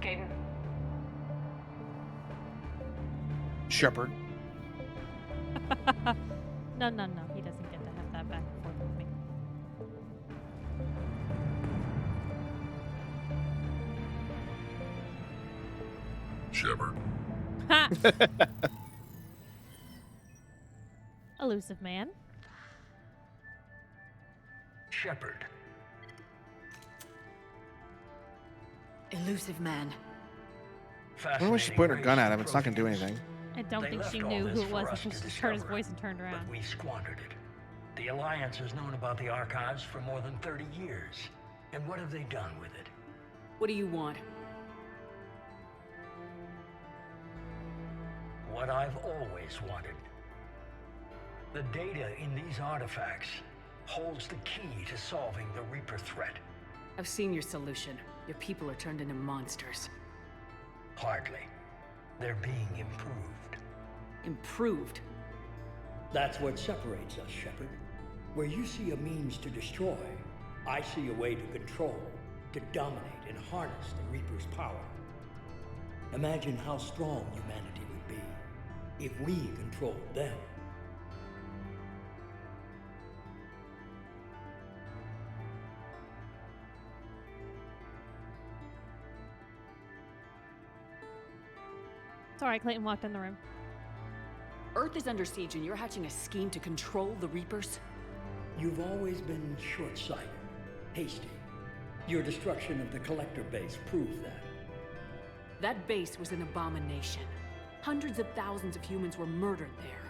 Caden. Shepard. No, no, no. He doesn't get to have that back and forth with me. Shepard. Ha! Elusive man. Shepard. Elusive man. I don't know why she's pointing her gun at him. It's not gonna do anything. I don't think she knew who it was until she just heard his voice and turned around. But we squandered it. The Alliance has known about the archives for more than 30 years. And what have they done with it? What do you want? What I've always wanted. The data in these artifacts holds the key to solving the Reaper threat. I've seen your solution. Your people are turned into monsters. Hardly. They're being improved. Improved? That's what separates us, Shepard. Where you see a means to destroy, I see a way to control, to dominate and harness the Reaper's power. Imagine how strong humanity would be if we controlled them. Sorry, Clayton walked in the room. Earth is under siege and you're hatching a scheme to control the Reapers? You've always been short-sighted, hasty. Your destruction of the Collector base proves that. That base was an abomination. Hundreds of thousands of humans were murdered there.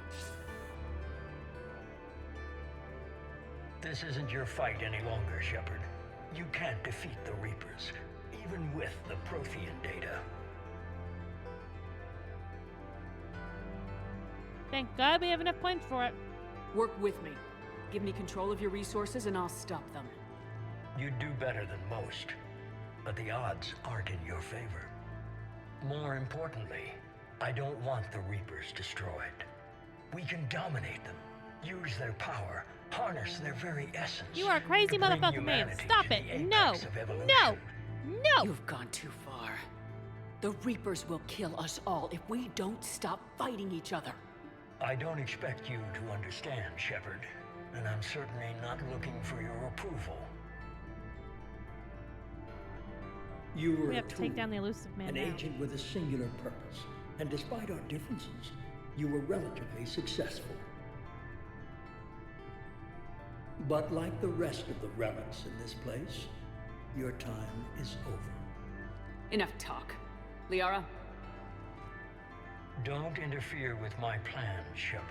This isn't your fight any longer, Shepard. You can't defeat the Reapers, even with the Prothean data. Thank God we have enough points for it. Work with me. Give me control of your resources and I'll stop them. You'd do better than most, but the odds aren't in your favor. More importantly, I don't want the Reapers destroyed. We can dominate them, use their power, harness their very essence. You are a crazy motherfucking man. Stop it. No. No. No. You've gone too far. The Reapers will kill us all if we don't stop fighting each other. I don't expect you to understand, Shepard, and I'm certainly not looking for your approval. You were We a have to take tool, down the elusive man an now. agent with a singular purpose. And despite our differences, you were relatively successful. But like the rest of the relics in this place, your time is over. Enough talk. Liara? Don't interfere with my plans, Shepard.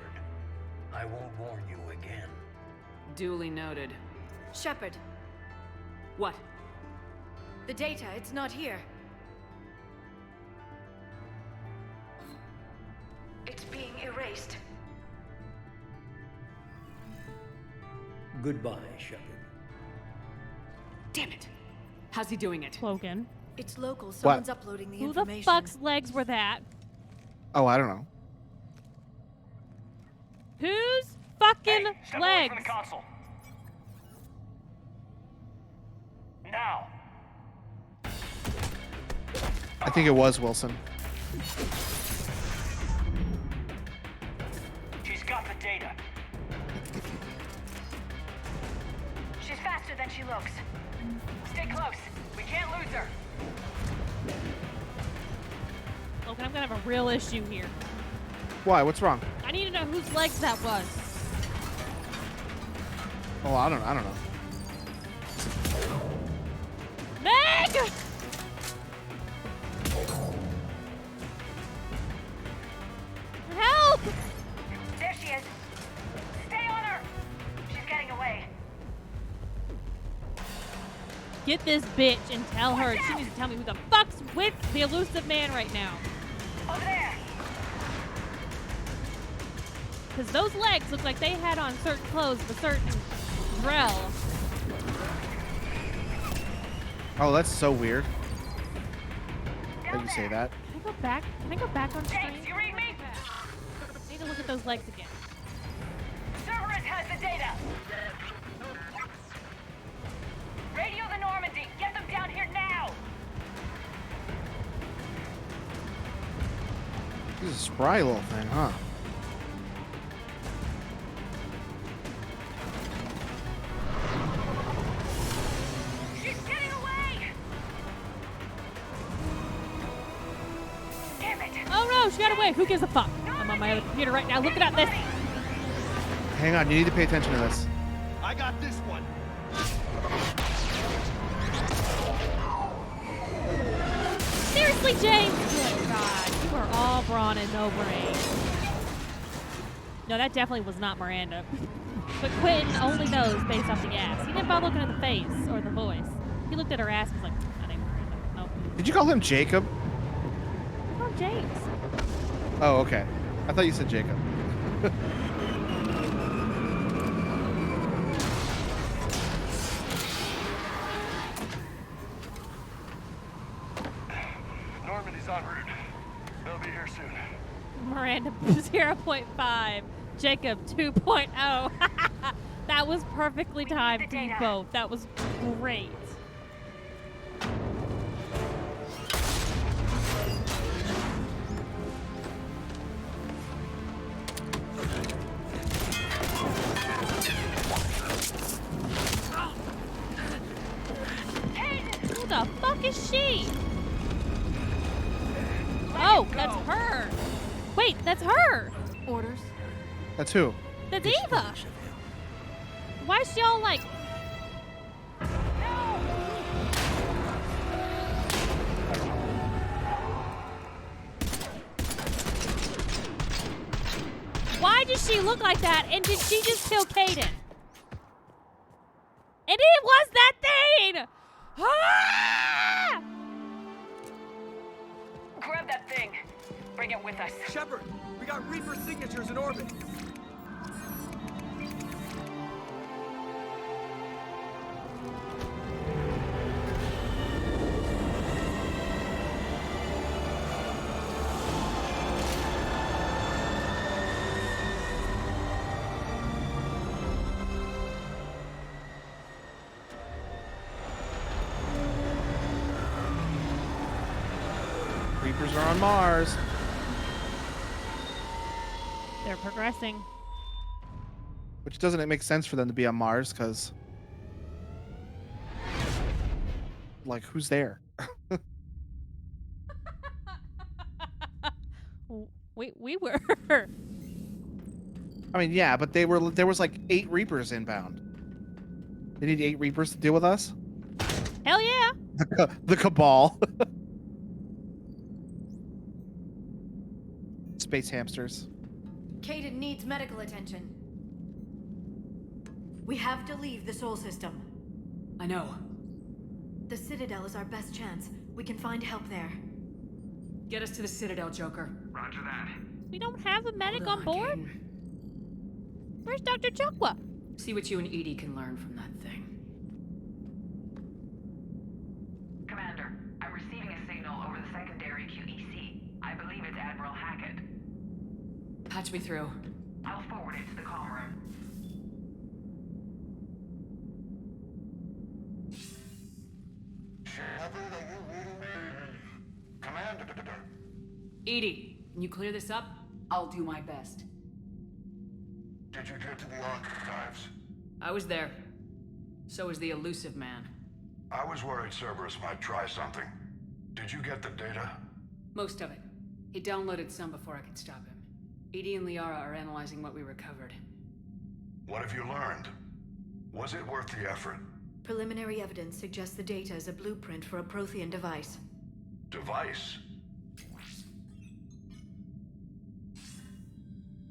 I won't warn you again. Duly noted. Shepard, What? the data, it's not here. It's being erased. Goodbye, Shepard. Damn it! How's he doing it? Logan. It's local. Someone's uploading the Who information. the fuck's legs were that? Oh, I don't know. Whose fucking Step away legs? from the console. Now. I think it was Wilson. She's got the data. She's faster than she looks. Stay close. We can't lose her. Logan, I'm gonna have a real issue here. Why? What's wrong? I need to know whose legs that was. Oh, I don't know. Meg! Help! There she is. Stay on her. She's getting away. Get this bitch and tell her. She needs to tell me who the fuck's with the elusive man right now. Over there. Because those legs look like they had on certain clothes of a certain Drell. Oh, that's so weird. That you say that. Can I go back? Can I go back on screen? James, you read me? I need to look at those legs again. Cerberus has the data. Radio the Normandy. Get them down here now. This is a spry little thing, huh? She's getting away. Damn it. Oh no, she got away. Who gives a fuck? I'm on my other computer right now looking at this. Hang on, you need to pay attention to this. I got this one. Seriously, James? Good God. You are all brawn and no brain. No, that definitely was not Miranda. But Quentin only knows based off the ass. He didn't bother looking at the face or the voice. He looked at her ass and was like, that ain't Miranda. Nope. Did you call him Jacob? Oh, James. Oh, okay. I thought you said Jacob. Normandy's en route. They'll be here soon. Miranda 0.5. Jacob 2.0. That was perfectly timed to you both. That was great. Who the fuck is she? Oh, that's her. Wait, that's her. Orders? That's who? That's Eva. Why is she all like... Why does she look like that? And did she just kill Caden? And it was that thing! Ah! Grab that thing. Bring it with us. Shepard, we got Reaper signatures in orbit. Reapers are on Mars. They're progressing. Which doesn't make sense for them to be on Mars, because... Like, who's there? We were. I mean, yeah, but there was like 8 Reapers inbound. They need 8 Reapers to deal with us? Hell yeah. The Cabal. Space hamsters. Kaidan needs medical attention. We have to leave the Sol system. I know. The Citadel is our best chance. We can find help there. Get us to the Citadel, Joker. Roger that. We don't have a medic Hold on board? Kaidan. Where's Dr. Chukwa? See what you and Edie can learn from that thing. Commander, I'm receiving a signal over the secondary QEC. I believe it's Admiral Hackett. Patch me through. I'll forward it to the comm room. Commander. Edie, can you clear this up? I'll do my best. Did you get to the archives? I was there. So was the elusive man. I was worried Cerberus might try something. Did you get the data? Most of it. He downloaded some before I could stop him. Edie and Liara are analyzing what we recovered. What have you learned? Was it worth the effort? Preliminary evidence suggests the data is a blueprint for a Prothean device. Device?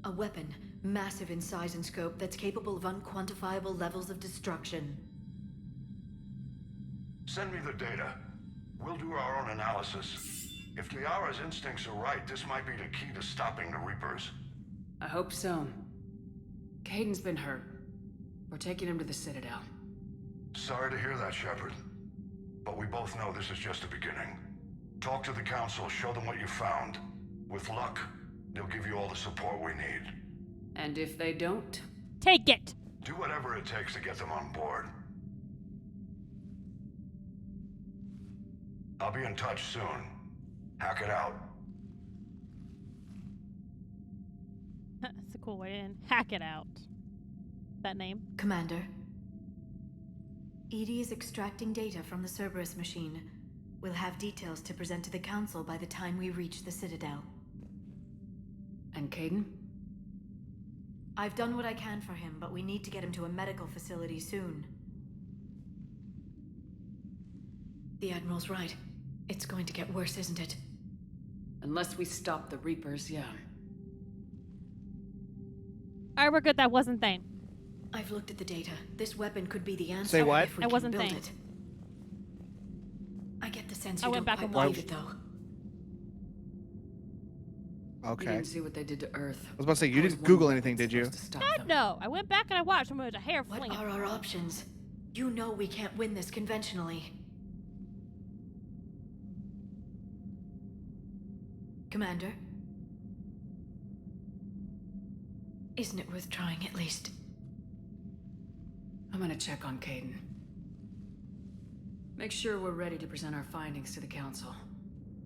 A weapon, massive in size and scope, that's capable of unquantifiable levels of destruction. Send me the data. We'll do our own analysis. If Liara's instincts are right, this might be the key to stopping the Reapers. I hope so. Kaidan's been hurt. We're taking him to the Citadel. Sorry to hear that, Shepard. But we both know this is just the beginning. Talk to the Council, show them what you found. With luck, they'll give you all the support we need. And if they don't? Take it! Do whatever it takes to get them on board. I'll be in touch soon. Hack it out. That's a cool way to end. Hack it out. That name. Commander. Edie is extracting data from the Cerberus machine. We'll have details to present to the Council by the time we reach the Citadel. And Kaidan? I've done what I can for him, but we need to get him to a medical facility soon. The Admiral's right. It's going to get worse, isn't it? Unless we stop the Reapers, yeah. Alright, we're good. That wasn't Thane. I've looked at the data. This weapon could be the answer. Say what? If we I can wasn't build Thane. it. I get the sense I you went don't back and quite watched. believe it, though. Okay. You didn't see what they did to Earth. I was about to say, you didn't Google anything, did you? God, no. I went back and I watched. I'm with a hair What flinging. are our options? You know we can't win this conventionally. Commander? Isn't it worth trying at least? I'm gonna check on Kaidan. Make sure we're ready to present our findings to the Council.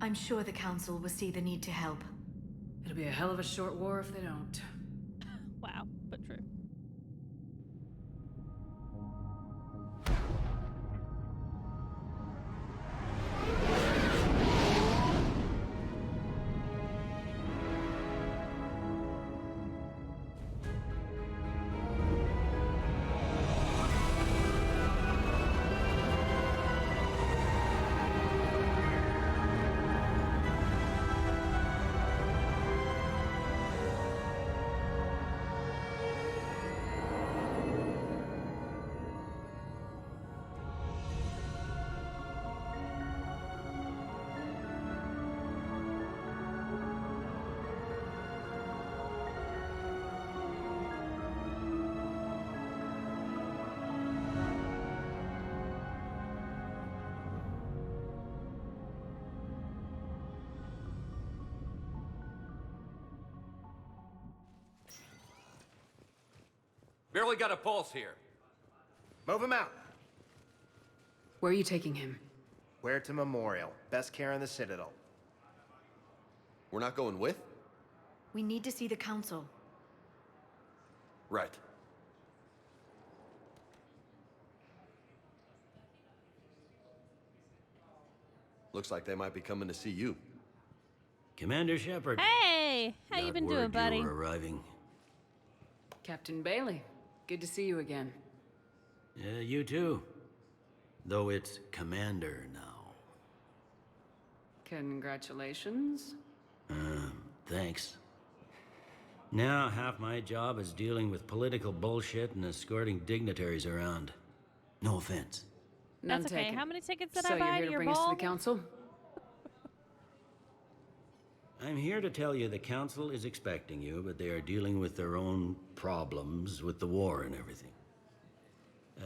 I'm sure the Council will see the need to help. It'll be a hell of a short war if they don't. Wow, but true. Barely got a pulse here. Move him out. Where are you taking him? Where to Memorial. Best care in the Citadel. We're not going with? We need to see the Council. Right. Looks like they might be coming to see you. Commander Shepard. Hey! How you Got been word doing, buddy? You were arriving. Captain Bailey, good to see you again. Yeah, you too. Though it's Commander now. Congratulations. Thanks. Now half my job is dealing with political bullshit and escorting dignitaries around. No offense. None That's okay. taken. How many tickets did So I buy you're here to to your bring us to ball? the council? I'm here to tell you the council is expecting you, but they are dealing with their own problems with the war and everything.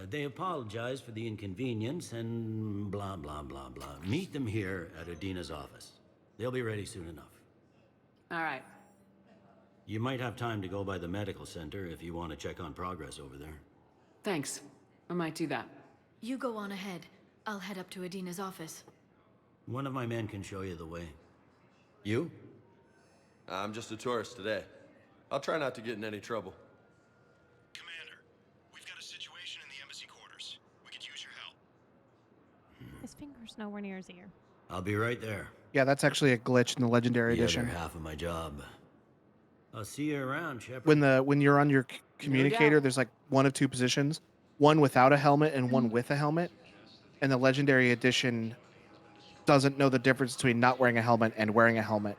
They apologize for the inconvenience and blah, blah, blah, blah. Meet them here at Adina's office. They'll be ready soon enough. All right. You might have time to go by the medical center if you want to check on progress over there. Thanks. I might do that. You go on ahead. I'll head up to Adina's office. One of my men can show you the way. You? I'm just a tourist today. I'll try not to get in any trouble. Commander, we've got a situation in the embassy quarters. We could use your help. His finger's nowhere near his ear. I'll be right there. Yeah, that's actually a glitch in the Legendary The Edition. other half of my job. I'll see you around, Shepard. When you're on your communicator, doubt. there's like one of two positions, one without a helmet and one with a helmet. And the Legendary Edition doesn't know the difference between not wearing a helmet and wearing a helmet.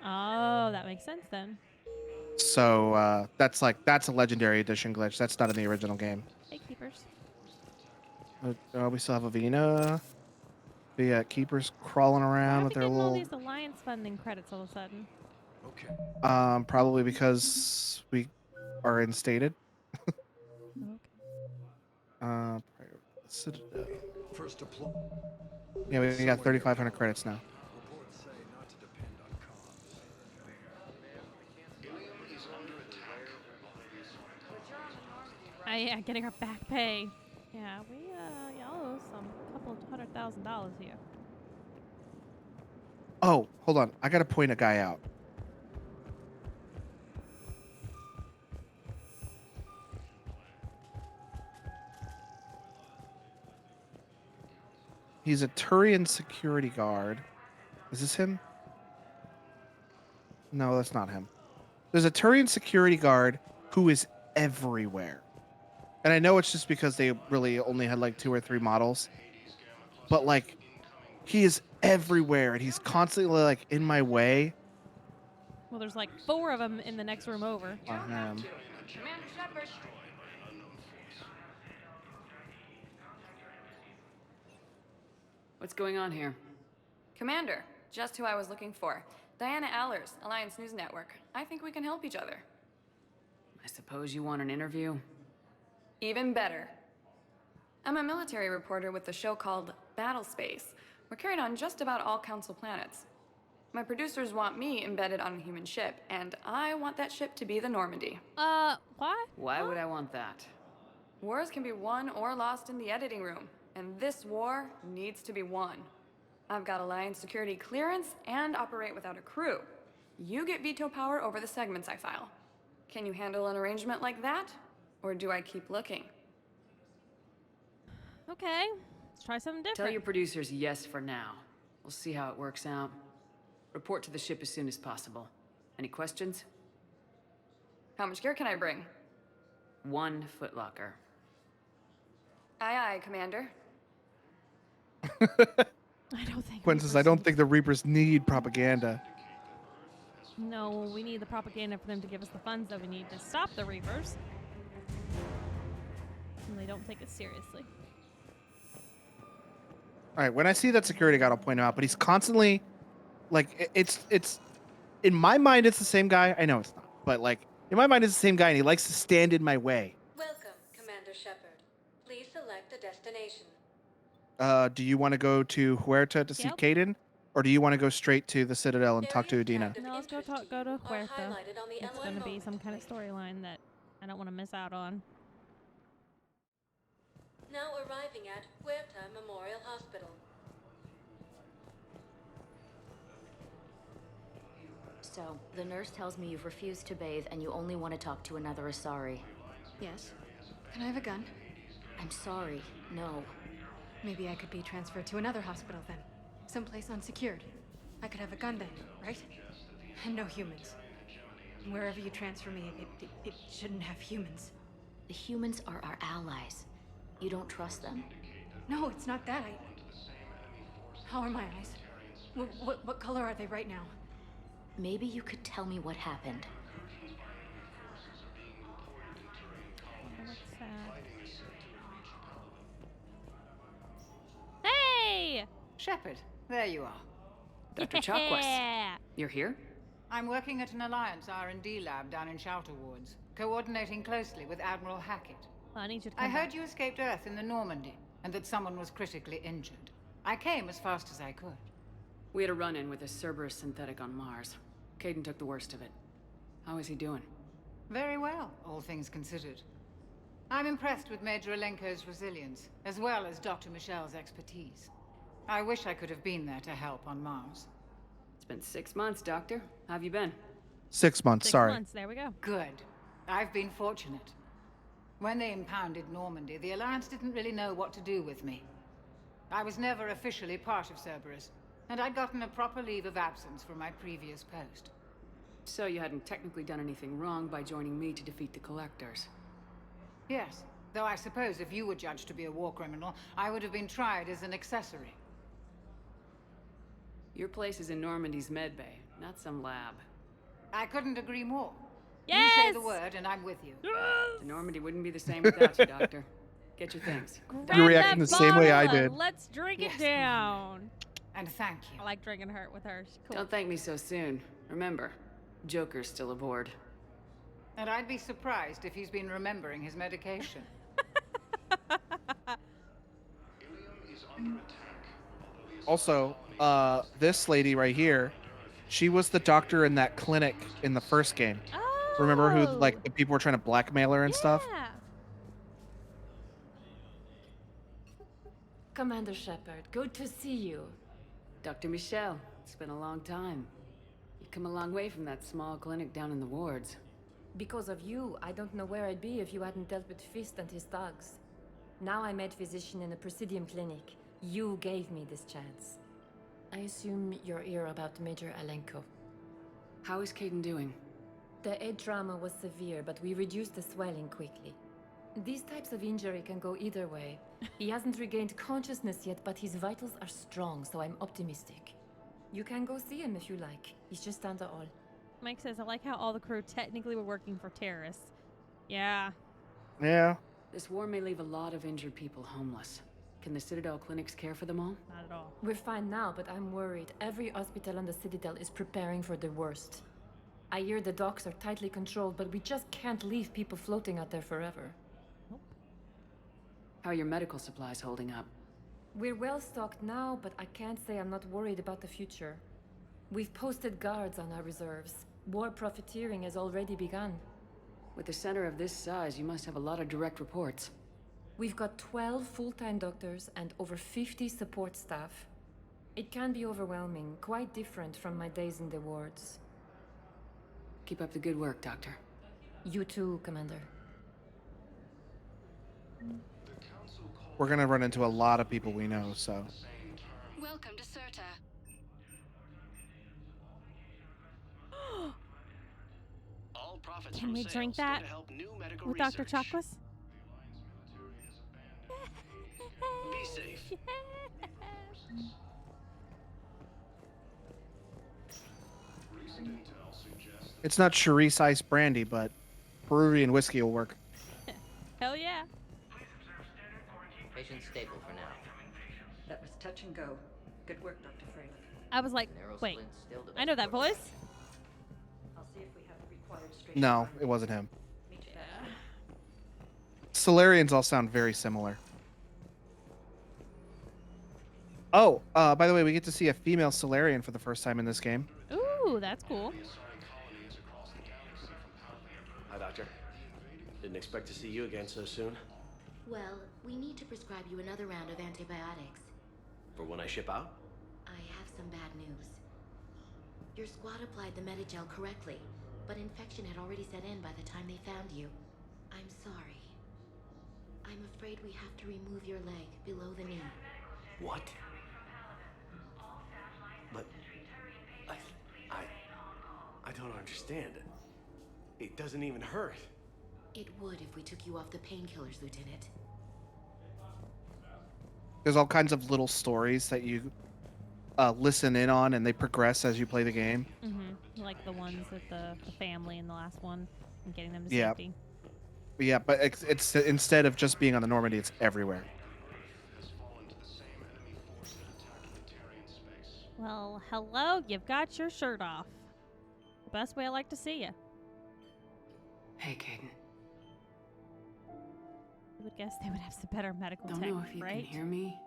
Oh, that makes sense then. So that's a Legendary Edition glitch. That's not in the original game. Hey, keepers. We still have Avina. The keepers crawling Why around are we with their getting all little. these alliance funding credits all of a sudden? Okay. Probably because we are instated. Citadel. First deploy. Yeah, we got 3,500 credits now. Reports say not to depend on comms. Is under attack. Yeah, getting our back pay. Yeah, we y'all owe some couple $100,000 here. Oh, hold on. I gotta point a guy out. He's a Turian security guard. Is this him? No, that's not him. There's a Turian security guard who is everywhere. And I know it's just because they really only had like 2 or 3 models. But like, he is everywhere and he's constantly like in my way. Well, there's like 4 of them in the next room over. Commander Shepard. What's going on here? Commander, just who I was looking for. Diana Allers, Alliance News Network. I think we can help each other. I suppose you want an interview? Even better. I'm a military reporter with a show called Battle Space. We're carried on just about all Council planets. My producers want me embedded on a human ship, and I want that ship to be the Normandy. Why? Why would I want that? Wars can be won or lost in the editing room, and this war needs to be won. I've got Alliance security clearance and operate without a crew. You get veto power over the segments I file. Can you handle an arrangement like that? Or do I keep looking? Okay, let's try something different. Tell your producers yes for now. We'll see how it works out. Report to the ship as soon as possible. Any questions? How much gear can I bring? 1 footlocker. Aye, aye, Commander. I don't think. Quinn says, I don't think the Reapers need propaganda. No, we need the propaganda for them to give us the funds that we need to stop the Reapers. And they don't take us seriously. All right, when I see that security guard, I'll point him out. But he's constantly, like, it's in my mind, it's the same guy. I know it's not, but like in my mind, it's the same guy, and he likes to stand in my way. Welcome, Commander Shepard. Please select a destination. Do you want to go to Huerta to see Caden, or do you want to go straight to the Citadel and talk to Adina? No, let's go to Huerta. It's going to be some kind of storyline that I don't want to miss out on. Now arriving at Huerta Memorial Hospital. So, the nurse tells me you've refused to bathe and you only want to talk to another Asari. Yes. Can I have a gun? I'm sorry, no. Maybe I could be transferred to another hospital then. Someplace unsecured. I could have a gun then, right? And no humans. Wherever you transfer me, it shouldn't have humans. The humans are our allies. You don't trust them? No, it's not that. How are my eyes? What color are they right now? Maybe you could tell me what happened. Hey! Shepard, there you are. Dr. Chakwas. Yeah. You're here? I'm working at an Alliance R&D lab down in Shelter Wards, coordinating closely with Admiral Hackett. I need you to I come heard back. you escaped Earth in the Normandy, and that someone was critically injured. I came as fast as I could. We had a run-in with a Cerberus synthetic on Mars. Caden took the worst of it. How is he doing? Very well, all things considered. I'm impressed with Major Alenko's resilience, as well as Dr. Michel's expertise. I wish I could have been there to help on Mars. It's been 6 months, Doctor. How have you been? 6 months, 6 sorry. months, there we go. Good. I've been fortunate. When they impounded Normandy, the Alliance didn't really know what to do with me. I was never officially part of Cerberus, and I'd gotten a proper leave of absence from my previous post. So you hadn't technically done anything wrong by joining me to defeat the Collectors. Yes, though I suppose if you were judged to be a war criminal, I would have been tried as an accessory. Your place is in Normandy's medbay, not some lab. I couldn't agree more. Yes! You say the word, and I'm with you. The Normandy wouldn't be the same without you, Doctor. Get your things. You're reacting the same way I did. Let's drink Yes, it down. And thank you. I like drinking her with her. She's cool. Don't thank me so soon. Remember, Joker's still aboard. And I'd be surprised if he's been remembering his medication. Also, this lady right here, she was the doctor in that clinic in the first game. Oh. Remember who, like, the people were trying to blackmail her and stuff? Yeah. Commander Shepard, good to see you. Dr. Michel, it's been a long time. You've come a long way from that small clinic down in the wards. Because of you, I don't know where I'd be if you hadn't dealt with Fist and his thugs. Now I'm head physician in a Presidium clinic. You gave me this chance. I assume you're here about Major Alenko. How is Caden doing? The head trauma was severe, but we reduced the swelling quickly. These types of injury can go either way. He hasn't regained consciousness yet, but his vitals are strong, so I'm optimistic. You can go see him if you like. He's just down the hall. Mike says, I like how all the crew technically were working for terrorists. Yeah. Yeah. This war may leave a lot of injured people homeless. Can the Citadel clinics care for them all? Not at all. We're fine now, but I'm worried. Every hospital on the Citadel is preparing for the worst. I hear the docks are tightly controlled, but we just can't leave people floating out there forever. How are your medical supplies holding up? We're well stocked now, but I can't say I'm not worried about the future. We've posted guards on our reserves. War profiteering has already begun. With a center of this size, you must have a lot of direct reports. We've got 12 full-time doctors and over 50 support staff. It can be overwhelming, quite different from my days in the wards. Keep up the good work, Doctor. You too, Commander. We're gonna run into a lot of people we know, so. Welcome to Serta. All profits Can from we sales drink go that to help new medical with Dr. research. Chakwas? Be safe. It's not Charisse Ice Brandy, but Peruvian whiskey will work. Hell yeah. Patient stable for now. That was touch and go. Good work, Dr. Frey. I was like, Narrow wait, splint's still the I best know that approach. voice. I'll see if we have the required straight. No, it wasn't him. Me too. Solarians all sound very similar. Oh, by the way, we get to see a female Solarian for the first time in this game. Ooh, that's cool. Hi, Doctor. Didn't expect to see you again so soon. Well, we need to prescribe you another round of antibiotics. For when I ship out? I have some bad news. Your squad applied the Medigel correctly, but infection had already set in by the time they found you. I'm sorry. I'm afraid we have to remove your leg below the knee. What? But I don't understand. It doesn't even hurt. It would if we took you off the painkillers, Lieutenant. There's all kinds of little stories that you listen in on, and they progress as you play the game. Like the ones with the family in the last one and getting them to Yeah. safety. Yeah, but it's instead of just being on the Normandy, it's everywhere. Well, hello. You've got your shirt off. The best way I like to see you. Hey, Caden. I would guess they would have some better medical Don't tech, know if you right? can hear me,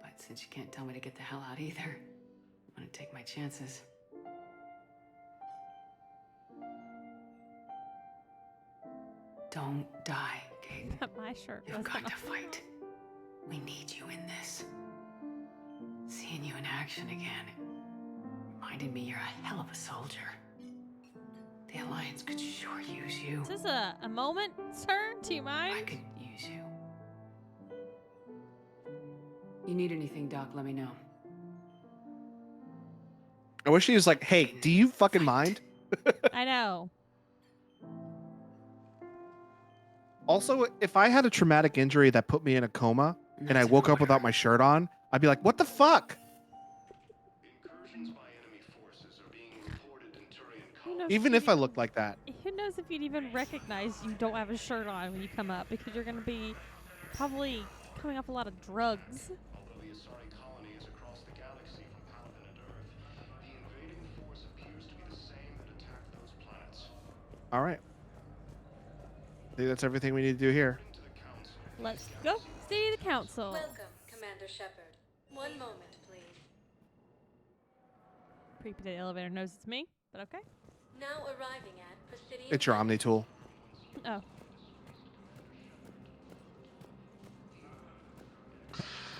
but since you can't tell me to get the hell out either, I'm gonna take my chances. Don't die, Caden. My shirt. You've wasn't got to on. fight. We need you in this. Seeing you in action again reminded me you're a hell of a soldier. The Alliance could sure use you. Is this a moment, sir? Do you mind? I could use you. You need anything, Doc, let me know. I wish he was like, "Hey, do you fucking mind?" I know. Also, if I had a traumatic injury that put me in a coma and I woke up without my shirt on, I'd be like, "What the fuck?" Who knows Even if I looked like that. Who knows if you'd even recognize you don't have a shirt on when you come up, because you're going to be probably coming off a lot of drugs. All right. I think that's everything we need to do here. Let's go see the council. Welcome, Commander Shepard. One moment, please. Creepy that the elevator knows it's me, but okay. Now arriving at Presidium. It's your Omni tool. Oh.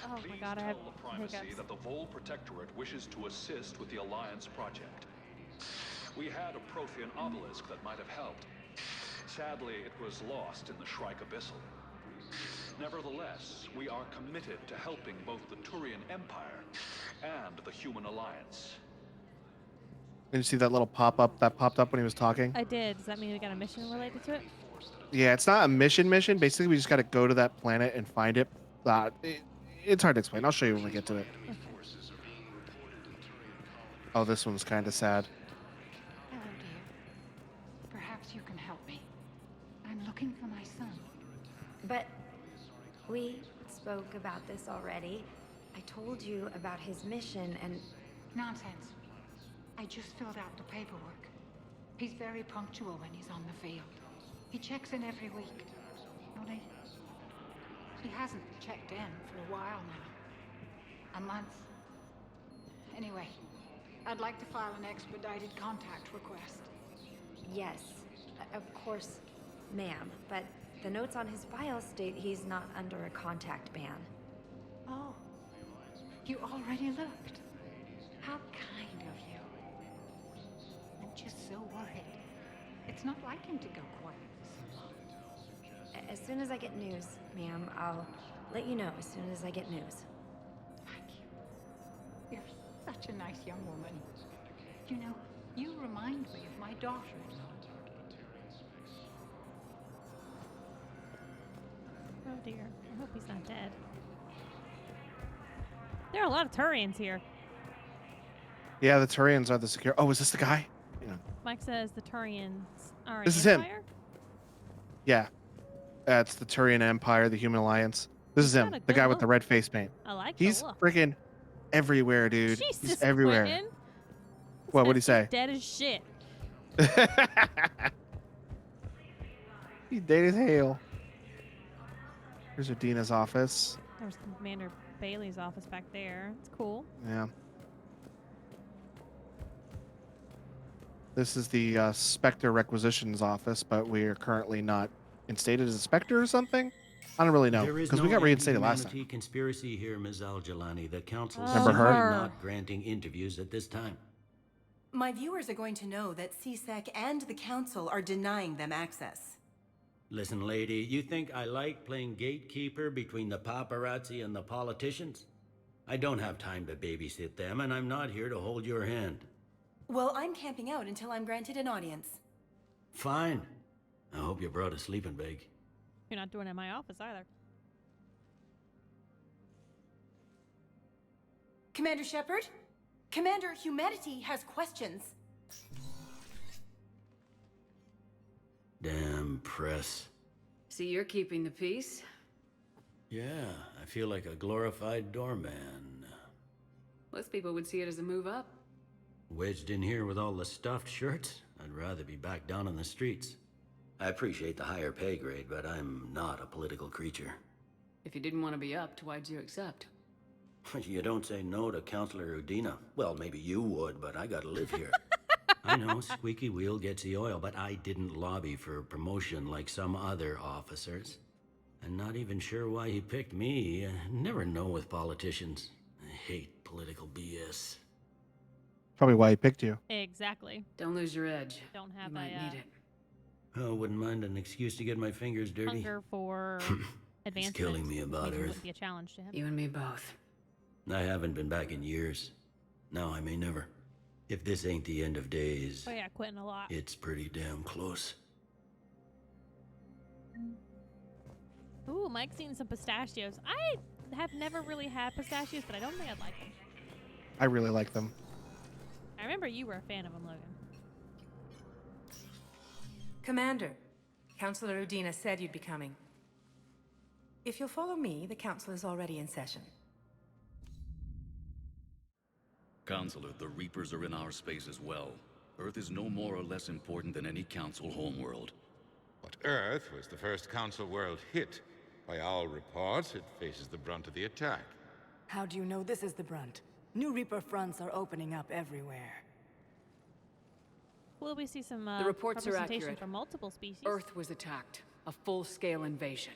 Oh my god, I have Primacy hiccups. that the Vol Protectorate wishes to assist with the Alliance project. We had a Prothean obelisk that might have helped. Sadly, it was lost in the Shrike Abyssal. Nevertheless, we are committed to helping both the Turian Empire and the Human Alliance. Did you see that little pop-up that popped up when he was talking? I did. Does that mean we got a mission related to it? Yeah, it's not a mission. Basically, we just got to go to that planet and find it. It's hard to explain. I'll show you when we get to it. Okay. Oh, this one's kind of sad. Hello, dear. Perhaps you can help me. I'm looking for my son. But we spoke about this already. I told you about his mission and... Nonsense. I just filled out the paperwork. He's very punctual when he's on the field. He checks in every week. Only, he hasn't checked in for a while now. A month. Anyway, I'd like to file an expedited contact request. Yes, of course, ma'am. But the notes on his file state he's not under a contact ban. Oh, you already looked. How kind of you. I'm just so worried. It's not like him to go quiet. As soon as I get news, ma'am, I'll let you know as soon as I get news. Thank you. You're such a nice young woman. You know, you remind me of my daughter. Oh dear. I hope he's not dead. There are a lot of Turians here. Yeah, the Turians are the secure. Oh, is this the guy? Yeah. Mike says the Turians are This is an him. empire? Yeah. It's the Turian Empire, the Human Alliance. This is him, got a the good guy with look. the red face paint. I like He's the look. freaking everywhere, dude. Jesus, He's everywhere. Quentin. What would he This say? guy's dead as shit. He's dead as hell. Here's Udina's office. There's Commander Bailey's office back there. It's cool. Yeah. This is the Spectre Requisitions office, but we are currently not instated as a Spectre or something. I don't really know There is because we no got reinstated last time. anti-humanity conspiracy here, Ms. Al-Jalani. The council is Remember her? simply not granting interviews at this time. My viewers are going to know that CSEC and the Council are denying them access. Listen, lady, you think I like playing gatekeeper between the paparazzi and the politicians? I don't have time to babysit them, and I'm not here to hold your hand. Well, I'm camping out until I'm granted an audience. Fine. I hope you brought a sleeping bag. You're not doing it in my office either. Commander Shepard? Commander, humanity has questions. Damn press. See, you're keeping the peace. Yeah, I feel like a glorified doorman. Most people would see it as a move up. Wedged in here with all the stuffed shirts? I'd rather be back down on the streets. I appreciate the higher pay grade, but I'm not a political creature. If you didn't want to be upped, why'd you accept? You don't say no to Counselor Udina. Well, maybe you would, but I gotta live here. I know, squeaky wheel gets the oil, but I didn't lobby for promotion like some other officers. I'm not even sure why he picked me. Never know with politicians. I hate political BS. Probably why he picked you. Exactly. Don't lose your edge. Don't have You might need it. Oh, wouldn't mind an excuse to get my fingers dirty. hunger for advancement. He's killing me about Maybe it Earth. wouldn't be a challenge to him. You and me both. I haven't been back in years. Now I may never. If this ain't the end of days, Oh yeah, quitting a lot. it's pretty damn close. Ooh, Mike's eating some pistachios. I have never really had pistachios, but I don't think I'd like them. I really like them. I remember you were a fan of them, Logan. Commander, Counselor Udina said you'd be coming. If you'll follow me, the council is already in session. Counselor, the Reapers are in our space as well. Earth is no more or less important than any Council homeworld. But Earth was the first Council world hit. By all reports, it faces the brunt of the attack. How do you know this is the brunt? New Reaper fronts are opening up everywhere. Will we see some The reports are representation accurate. from multiple species? Earth was attacked. A full-scale invasion.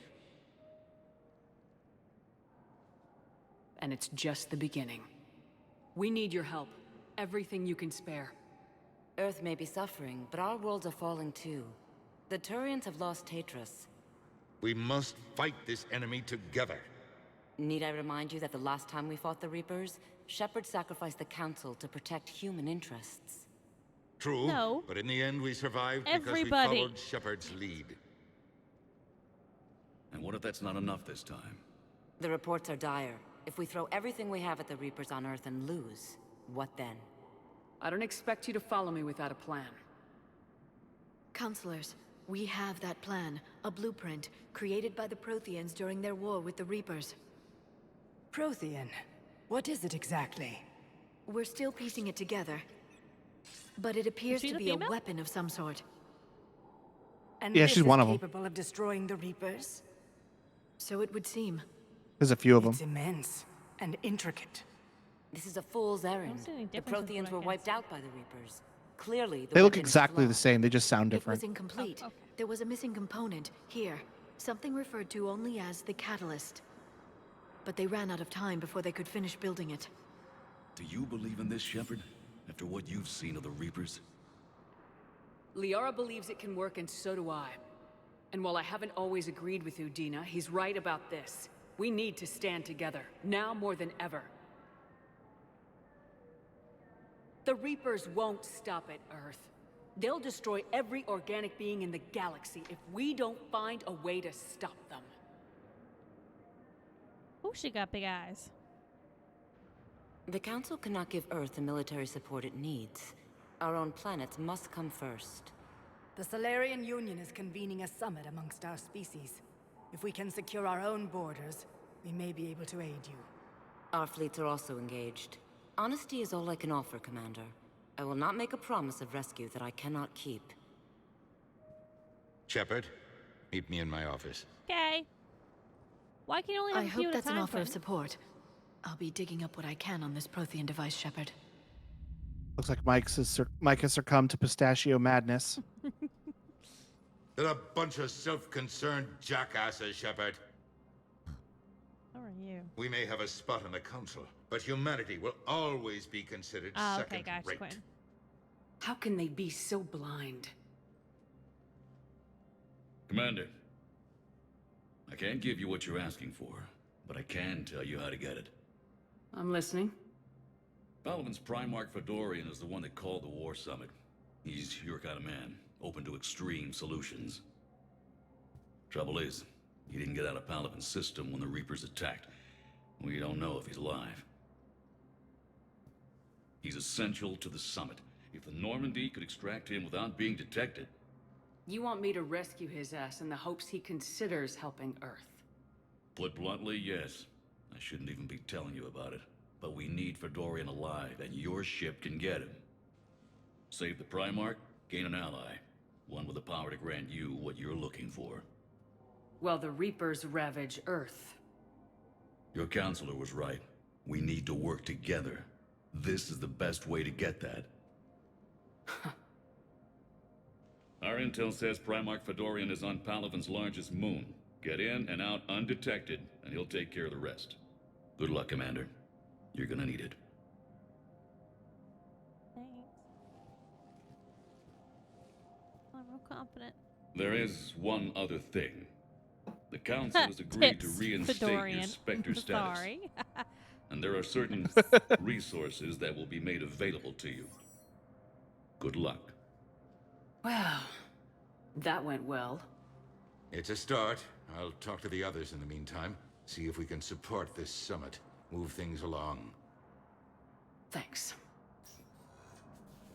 And it's just the beginning. We need your help. Everything you can spare. Earth may be suffering, but our worlds are falling too. The Turians have lost Tatris. We must fight this enemy together. Need I remind you that the last time we fought the Reapers, Shepard sacrificed the Council to protect human interests? True, No. but in the end we survived because we Everybody. followed Shepard's lead. And what if that's not enough this time? The reports are dire. If we throw everything we have at the Reapers on Earth and lose, what then? I don't expect you to follow me without a plan. Counselors, we have that plan, a blueprint, created by the Protheans during their war with the Reapers. Prothean? What is it exactly? We're still piecing it together. But it appears she to the be a female? weapon of some sort. And Yeah, this she's is one of 'em. capable of destroying the Reapers? So it would seem. There's a few of them. It's immense and intricate. This is a fool's errand. see any The difference with Protheans what I were can wiped out by the Reapers. Clearly, the They look weapon is exactly the flawed. same. They just sound It was different. incomplete. There was a missing component, here. Something referred to only as the catalyst. But they ran out of time before they could finish building it. Do you believe in this, Shepard? After what you've seen of the Reapers? Liara believes it can work, and so do I. And while I haven't always agreed with Udina, he's right about this. We need to stand together, now more than ever. The Reapers won't stop at Earth. They'll destroy every organic being in the galaxy if we don't find a way to stop them. Oh, she got big eyes. The Council cannot give Earth the military support it needs. Our own planets must come first. The Solarian Union is convening a summit amongst our species. If we can secure our own borders, we may be able to aid you. Our fleets are also engaged. Honesty is all I can offer, Commander. I will not make a promise of rescue that I cannot keep. Shepard, meet me in my office. Okay. Why can you only have I a few hope at a that's an time, offer of Quinn? support. I'll be digging up what I can on this Prothean device, Shepard. Looks like Mike has succumbed to pistachio madness. They're a bunch of self-concerned jackasses, Shepard. How are you? We may have a spot in the Council, but humanity will always be considered Oh, okay, second gotcha, rate. Quinn. How can they be so blind? Commander, I can't give you what you're asking for, but I can tell you how to get it. I'm listening. Palaven's Primarch Fedorian is the one that called the War Summit. He's your kind of man, open to extreme solutions. Trouble is, he didn't get out of Palaven's system when the Reapers attacked. We don't know if he's alive. He's essential to the summit. If the Normandy could extract him without being detected... You want me to rescue his ass in the hopes he considers helping Earth? Put bluntly, yes. I shouldn't even be telling you about it. But we need Fedorian alive, and your ship can get him. Save the Primarch, gain an ally. One with the power to grant you what you're looking for. Well, the Reapers ravage Earth. Your counselor was right. We need to work together. This is the best way to get that. Our intel says Primarch Fedorian is on Palaven's largest moon. Get in and out undetected, and he'll take care of the rest. Good luck, Commander. You're gonna need it. Thanks. I'm real confident. There is one other thing. The Council has agreed to Tips, reinstate your Fedorian. Spectre status. Sorry. And there are certain resources that will be made available to you. Good luck. Well, that went well. It's a start. I'll talk to the others in the meantime. See if we can support this summit. Move things along. Thanks.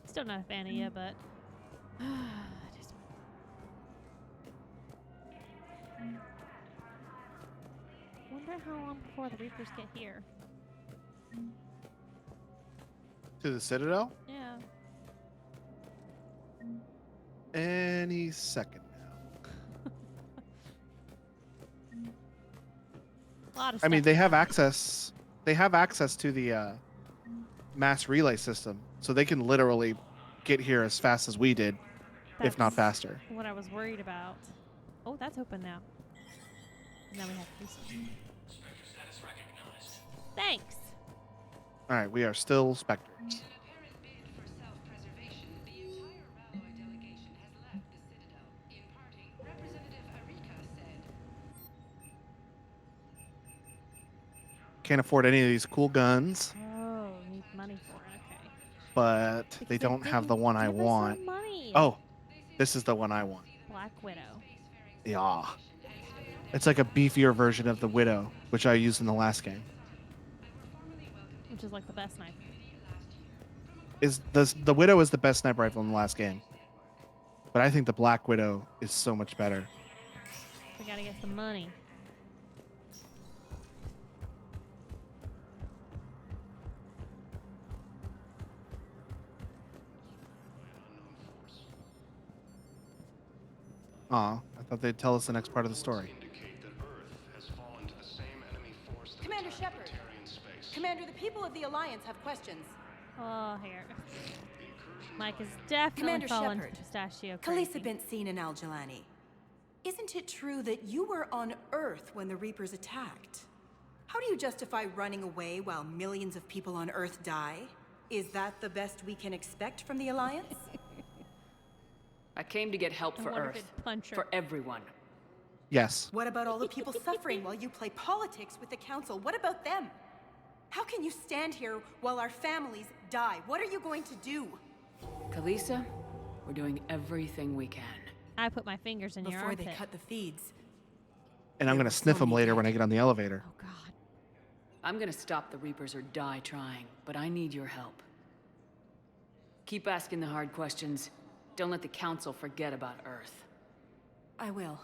Still not a fan of you, but just... wonder how long before the Reapers get here. To the Citadel? Yeah. Any second now. A lot of I mean, stuff. they have access. They have access to the mass relay system, so they can literally get here as fast as we did, if not That's faster. what I was worried about. Oh, that's open now. Now we have peace. Thanks. All right, we are still Spectres. Can't afford any of these cool guns, Oh, need money for it. Okay. but they don't have the one I Give us some want. money. Oh, this is the one I want. Black Widow. Yeah. It's like a beefier version of the Widow, which I used in the last game. Which is like the best knife. The Widow is the best sniper rifle in the last game. But I think the Black Widow is so much better. We gotta get some money. Aw, I thought they'd tell us the next part of the story. Commander Shepard. Commander, the people of the Alliance have questions. Oh, here. Mike is definitely Commander falling Shepard. pistachio Khaleesi crazy. bint Seen and Al-Jalani. Isn't it true that you were on Earth when the Reapers attacked? How do you justify running away while millions of people on Earth die? Is that the best we can expect from the Alliance? I came to get help for wonder if Earth. it'd punch her. For everyone. Yes. What about all the people suffering while you play politics with the Council? What about them? How can you stand here while our families die? What are you going to do? Kalisa, we're doing everything we can. I put my fingers in your Before armpit. they cut the feeds. And I'm going to sniff them later when I get on the elevator. Oh, God. I'm gonna stop the Reapers or die trying, but I need your help. Keep asking the hard questions. Don't let the Council forget about Earth. I will.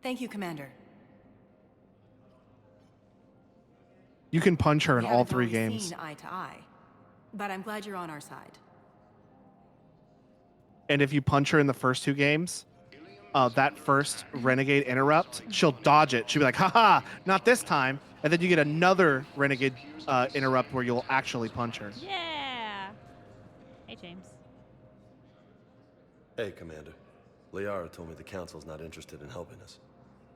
Thank you, Commander. You can punch her in We all haven't 3 always games. seen eye to eye, but I'm glad you're on our side. And if you punch her in the first 2 games, that first Renegade interrupt, she'll dodge it. She'll be like, haha, not this time. And then you get another Renegade interrupt where you'll actually punch her. Yeah. Hey, James. Hey, Commander. Liara told me the Council's not interested in helping us.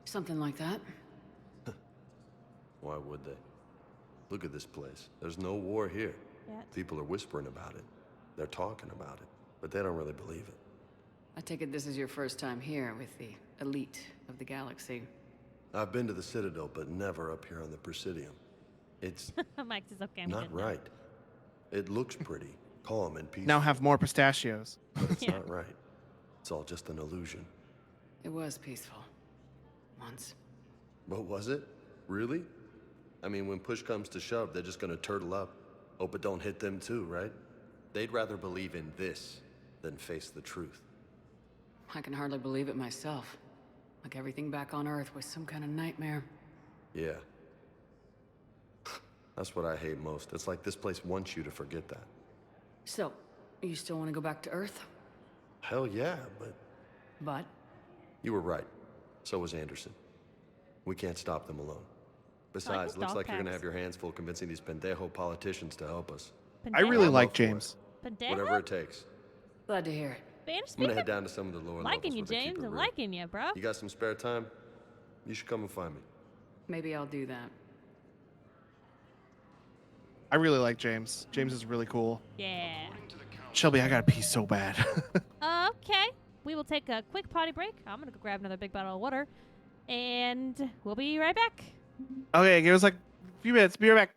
Something like that. Why would they? Look at this place. There's no war here. Yet. People are whispering about it. They're talking about it, but they don't really believe it. I take it this is your first time here with the elite of the galaxy. I've been to the Citadel, but never up here on the Presidium. It's Mike says, okay, I'm not good now. right. It looks pretty, calm and peaceful. Now have more pistachios. But it's Yeah. not right. It's all just an illusion. It was peaceful. Once. But was it? Really? I mean, when push comes to shove, they're just gonna turtle up. Hope it don't hit them too, right? They'd rather believe in this than face the truth. I can hardly believe it myself. Like everything back on Earth was some kind of nightmare. Yeah. That's what I hate most. It's like this place wants you to forget that. So, you still want to go back to Earth? Hell yeah, but But? you were right. So was Anderson. We can't stop them alone. Besides, looks dog like you're gonna packs. have your hands full convincing these pendejo politicians to help us. I really Pendejo? like Up for it. James. Pendejo? Whatever it takes. Glad to hear it. Spanish I'm gonna speaker? head down to some of the lower Liking levels you, where they keep James. it I'm real. liking you, bro. You got some spare time? You should come and find me. Maybe I'll do that. I really like James. James is really cool. Yeah. Shelby, I gotta pee so bad. Okay. We will take a quick potty break. I'm going to go grab another big bottle of water. And we'll be right back. Okay, give us like a few minutes. Be right back.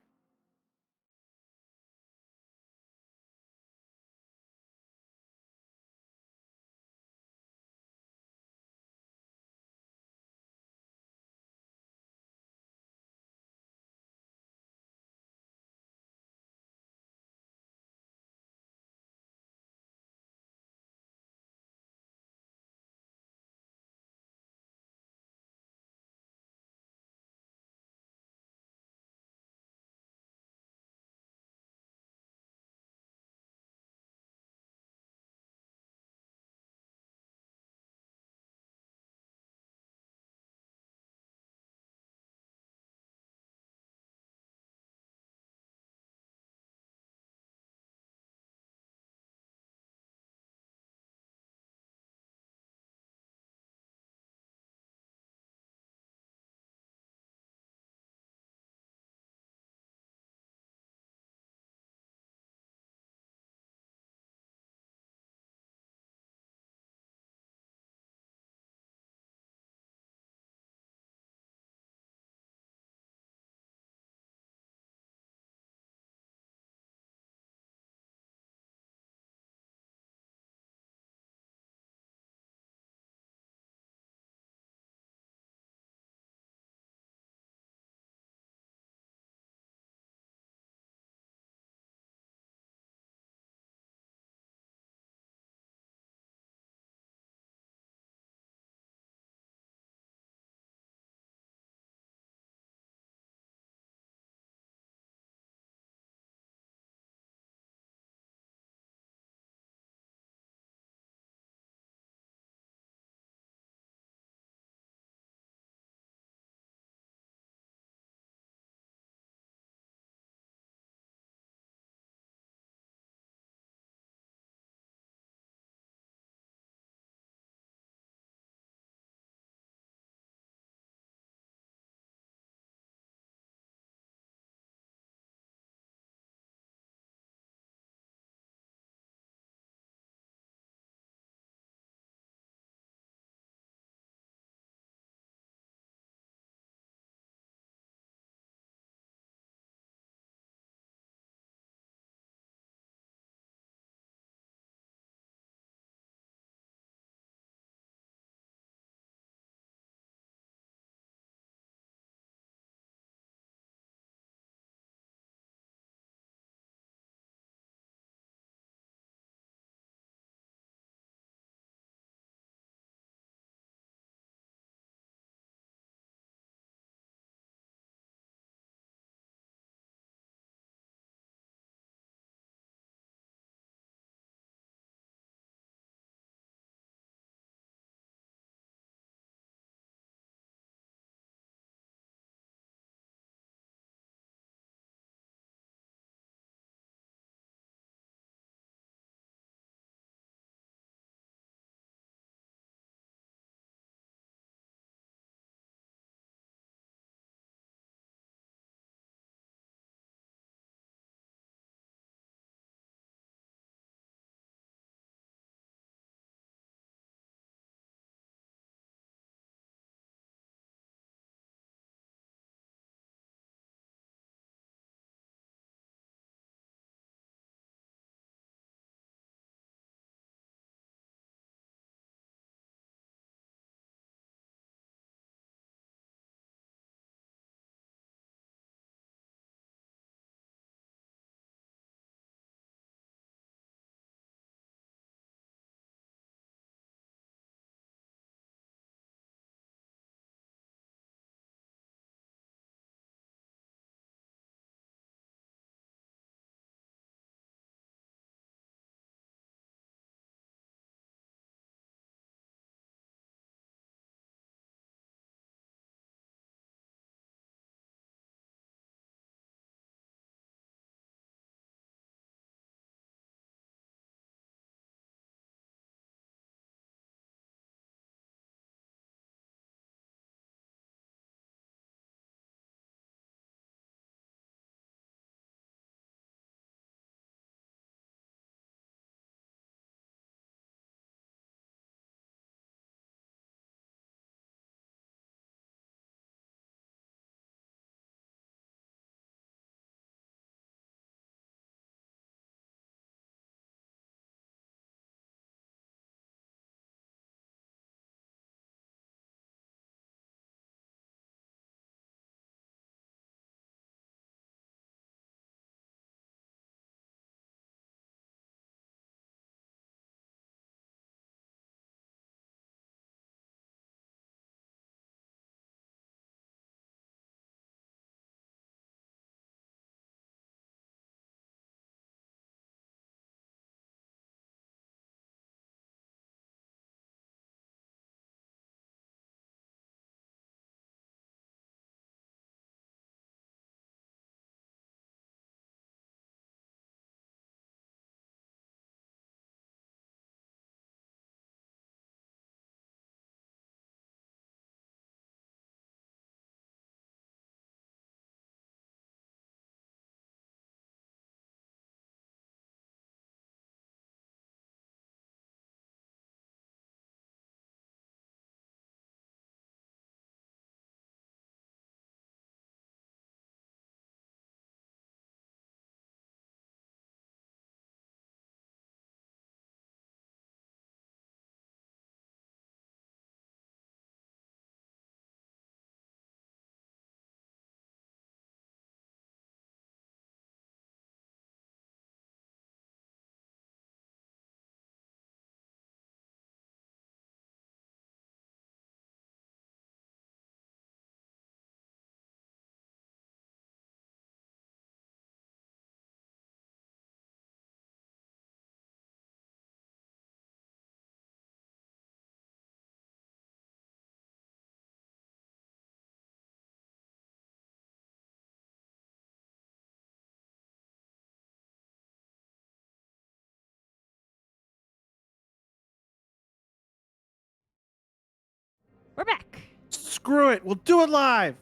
We're back. Screw it. We'll do it live.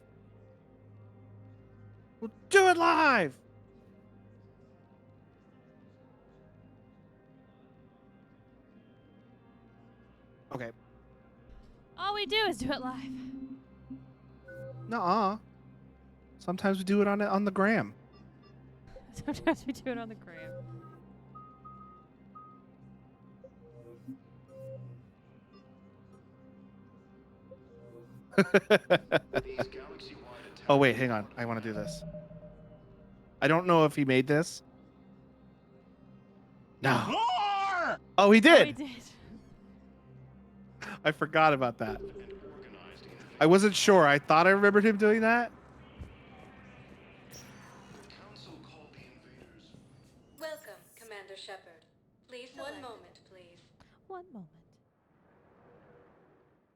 We'll do it live. Okay. All we do is do it live. Nuh-uh. Sometimes we do it on the gram. Sometimes we do it on the gram. Oh wait, hang on. I want to do this. I don't know if he made this. No. Oh, he did. Oh, he did. I forgot about that. I wasn't sure. I thought I remembered him doing that. Welcome, Commander Shepard. Please, one moment, please. One moment.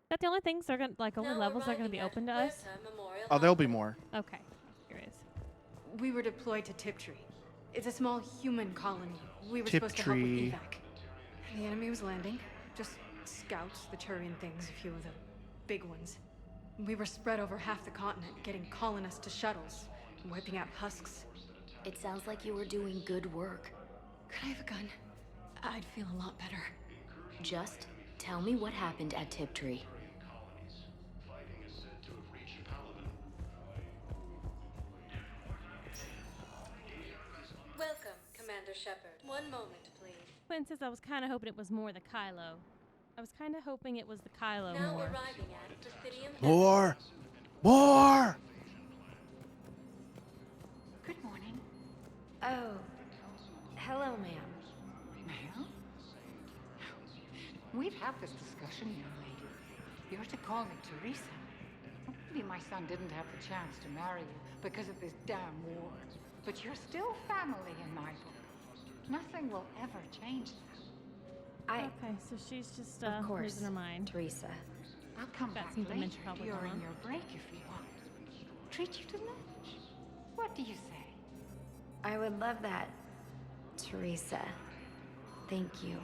Is that the only things they're gonna only levels that are gonna be open to us? Oh, there'll be more. Okay. Curious. We were deployed to Tiptree. It's a small human colony. We were supposed to help with Tiptree. evac. The enemy was landing. Just scouts, the Turian things, a few of the big ones. We were spread over half the continent, getting colonists to shuttles, wiping out husks. It sounds like you were doing good work. Could I have a gun? I'd feel a lot better. Just tell me what happened at Tiptree. Welcome, Commander Shepard. One moment, please. Quinn says I was kind of hoping it was more the Kylo. I was kind of hoping it was the Kylo Now more. arriving at Presidium. More. More. Good morning. Oh. Hello, ma'am. Ma'am? We've had this discussion, young lady. You're to call me Teresa. Maybe my son didn't have the chance to marry you because of this damn war. But you're still family in my book. Nothing will ever change that. Okay, so she's just Of course, losing her mind. Teresa. I'll come Got back some later dementia probably going during on. your break if you want. Treat you to lunch. What do you say? I would love that, Teresa. Thank you.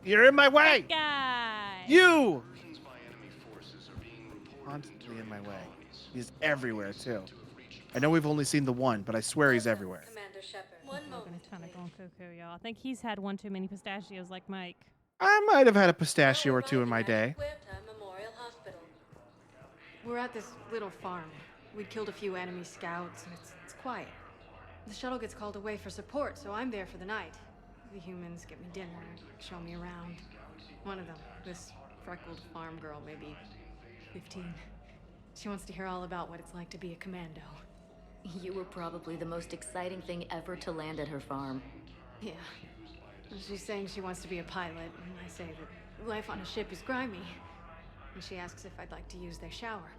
You're in my way. Guy. You. Constantly in my way. He's everywhere too. I know we've only seen the one, but I swear he's everywhere. Commander Shepard. One moment. Logan's kind of going cuckoo, y'all. I think he's had one too many pistachios like Mike. I might have had a pistachio or two in my day. Memorial Hospital. We're at this little farm. We'd killed a few enemy scouts, and it's quiet. The shuttle gets called away for support, so I'm there for the night. The humans get me dinner, show me around. One of them, this freckled farm girl, maybe 15. She wants to hear all about what it's like to be a commando. You were probably the most exciting thing ever to land at her farm. Yeah. She's saying she wants to be a pilot, and I say that life on a ship is grimy. And she asks if I'd like to use their shower.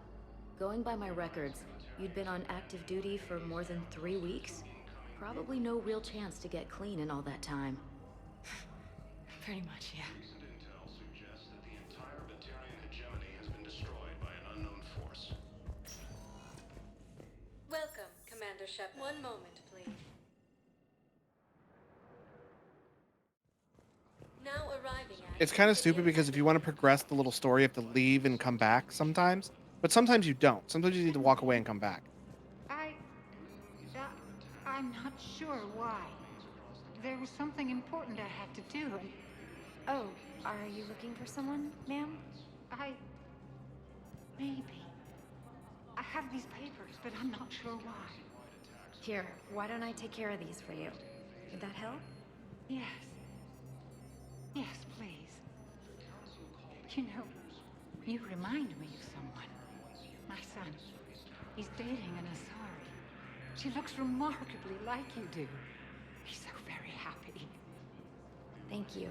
Going by my records, you'd been on active duty for more than 3 weeks. Probably no real chance to get clean in all that time. Pretty much, yeah. Intel suggests that the entire Batarian hegemony has been destroyed by an unknown force. Welcome, Commander Shepard. One moment, please. Now arriving at. It's kind of stupid because if you want to progress the little story, you have to leave and come back sometimes. But sometimes you don't. Sometimes you need to walk away and come back. I'm not sure why. There was something important I had to do, and Oh, are you looking for someone, ma'am? maybe. I have these papers, but I'm not sure why. Here, why don't I take care of these for you? Would that help? Yes. Yes, please. You know, you remind me of someone. My son. He's dating an Asari. She looks remarkably like you do. He's so very happy. Thank you.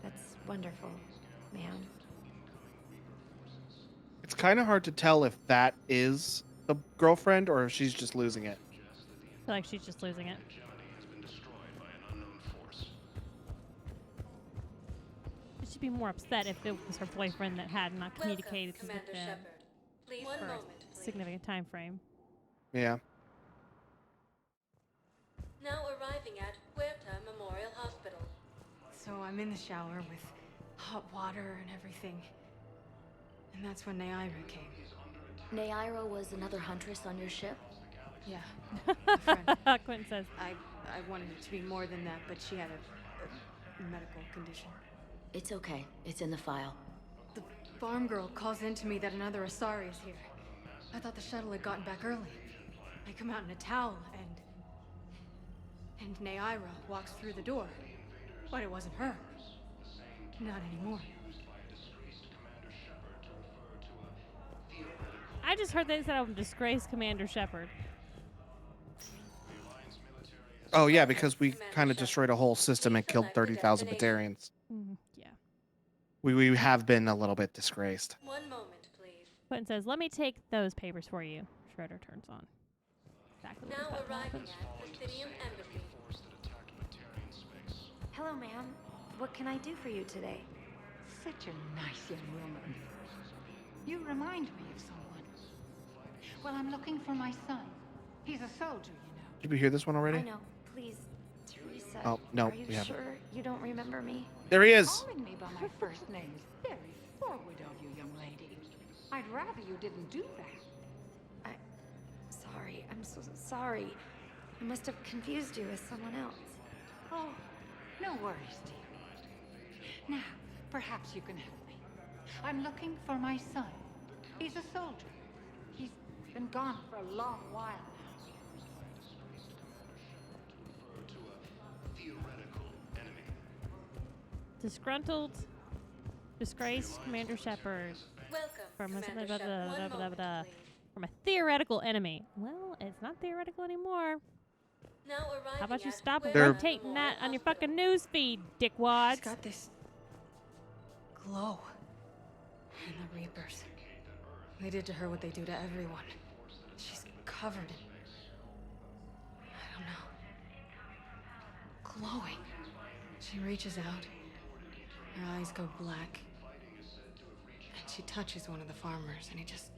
That's wonderful, ma'am. It's kind of hard to tell if that is the girlfriend or if she's just losing it. I feel like she's just losing it. She should be more upset if it was her boyfriend that had not communicated with Commander them Shepard. Please, one for moment, a please. significant time frame. Yeah. Now arriving at Huerta Memorial Hospital. So I'm in the shower with hot water and everything. And that's when Neaira came. Neaira was another huntress on your ship? Yeah. A friend. Quentin says. I wanted it to be more than that, but she had a medical condition. It's okay. It's in the file. The farm girl calls in to me that another Asari is here. I thought the shuttle had gotten back early. I come out in a towel, and Neaira walks through the door. But it wasn't her. Not anymore. I just heard they said I'm disgraced Commander Shepard. Oh yeah, because we kind of destroyed a whole system and killed 30,000 Batarians. Yeah. We have been a little bit disgraced. One moment, please. Quentin says, "Let me take those papers for you." Shredder turns on. Exactly what Now we thought arriving happened. at Presidium Embassy. Hello, ma'am. What can I do for you today? Such a nice young woman. You remind me of someone. Well, I'm looking for my son. He's a soldier, you know. Did we hear this one already? I know. Please, Teresa. Oh, no, Are you we haven't. sure you don't remember me? There he is. Calling me by my first name is very forward of you, young lady. I'd rather you didn't do that. Sorry. I'm so sorry. I must have confused you with someone else. Oh, no worries, dear. Now, perhaps you can help me. I'm looking for my son. He's a soldier. He's been gone for a long while now. Disgruntled, disgraced Commander Shepard. Welcome, From a, Commander Shepard. One moment, from a theoretical enemy. Well, it's not theoretical anymore. Now arriving How about you at stop Huerta rotating that on your fucking news feed, dickwads? She's got this glow. And the Reapers. They did to her what they do to everyone. She's covered in... I don't know. Glowing. She reaches out. Her eyes go black. And she touches one of the farmers, and he just...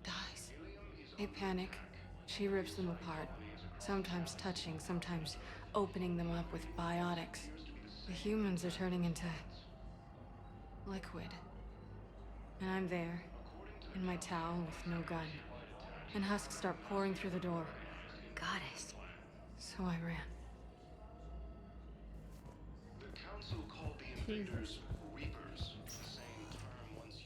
dies. They panic. She rips them apart. Sometimes touching, sometimes opening them up with biotics. The humans are turning into... liquid. And I'm there, in my towel with no gun. And husks start pouring through the door. Goddess. So I ran. Jesus.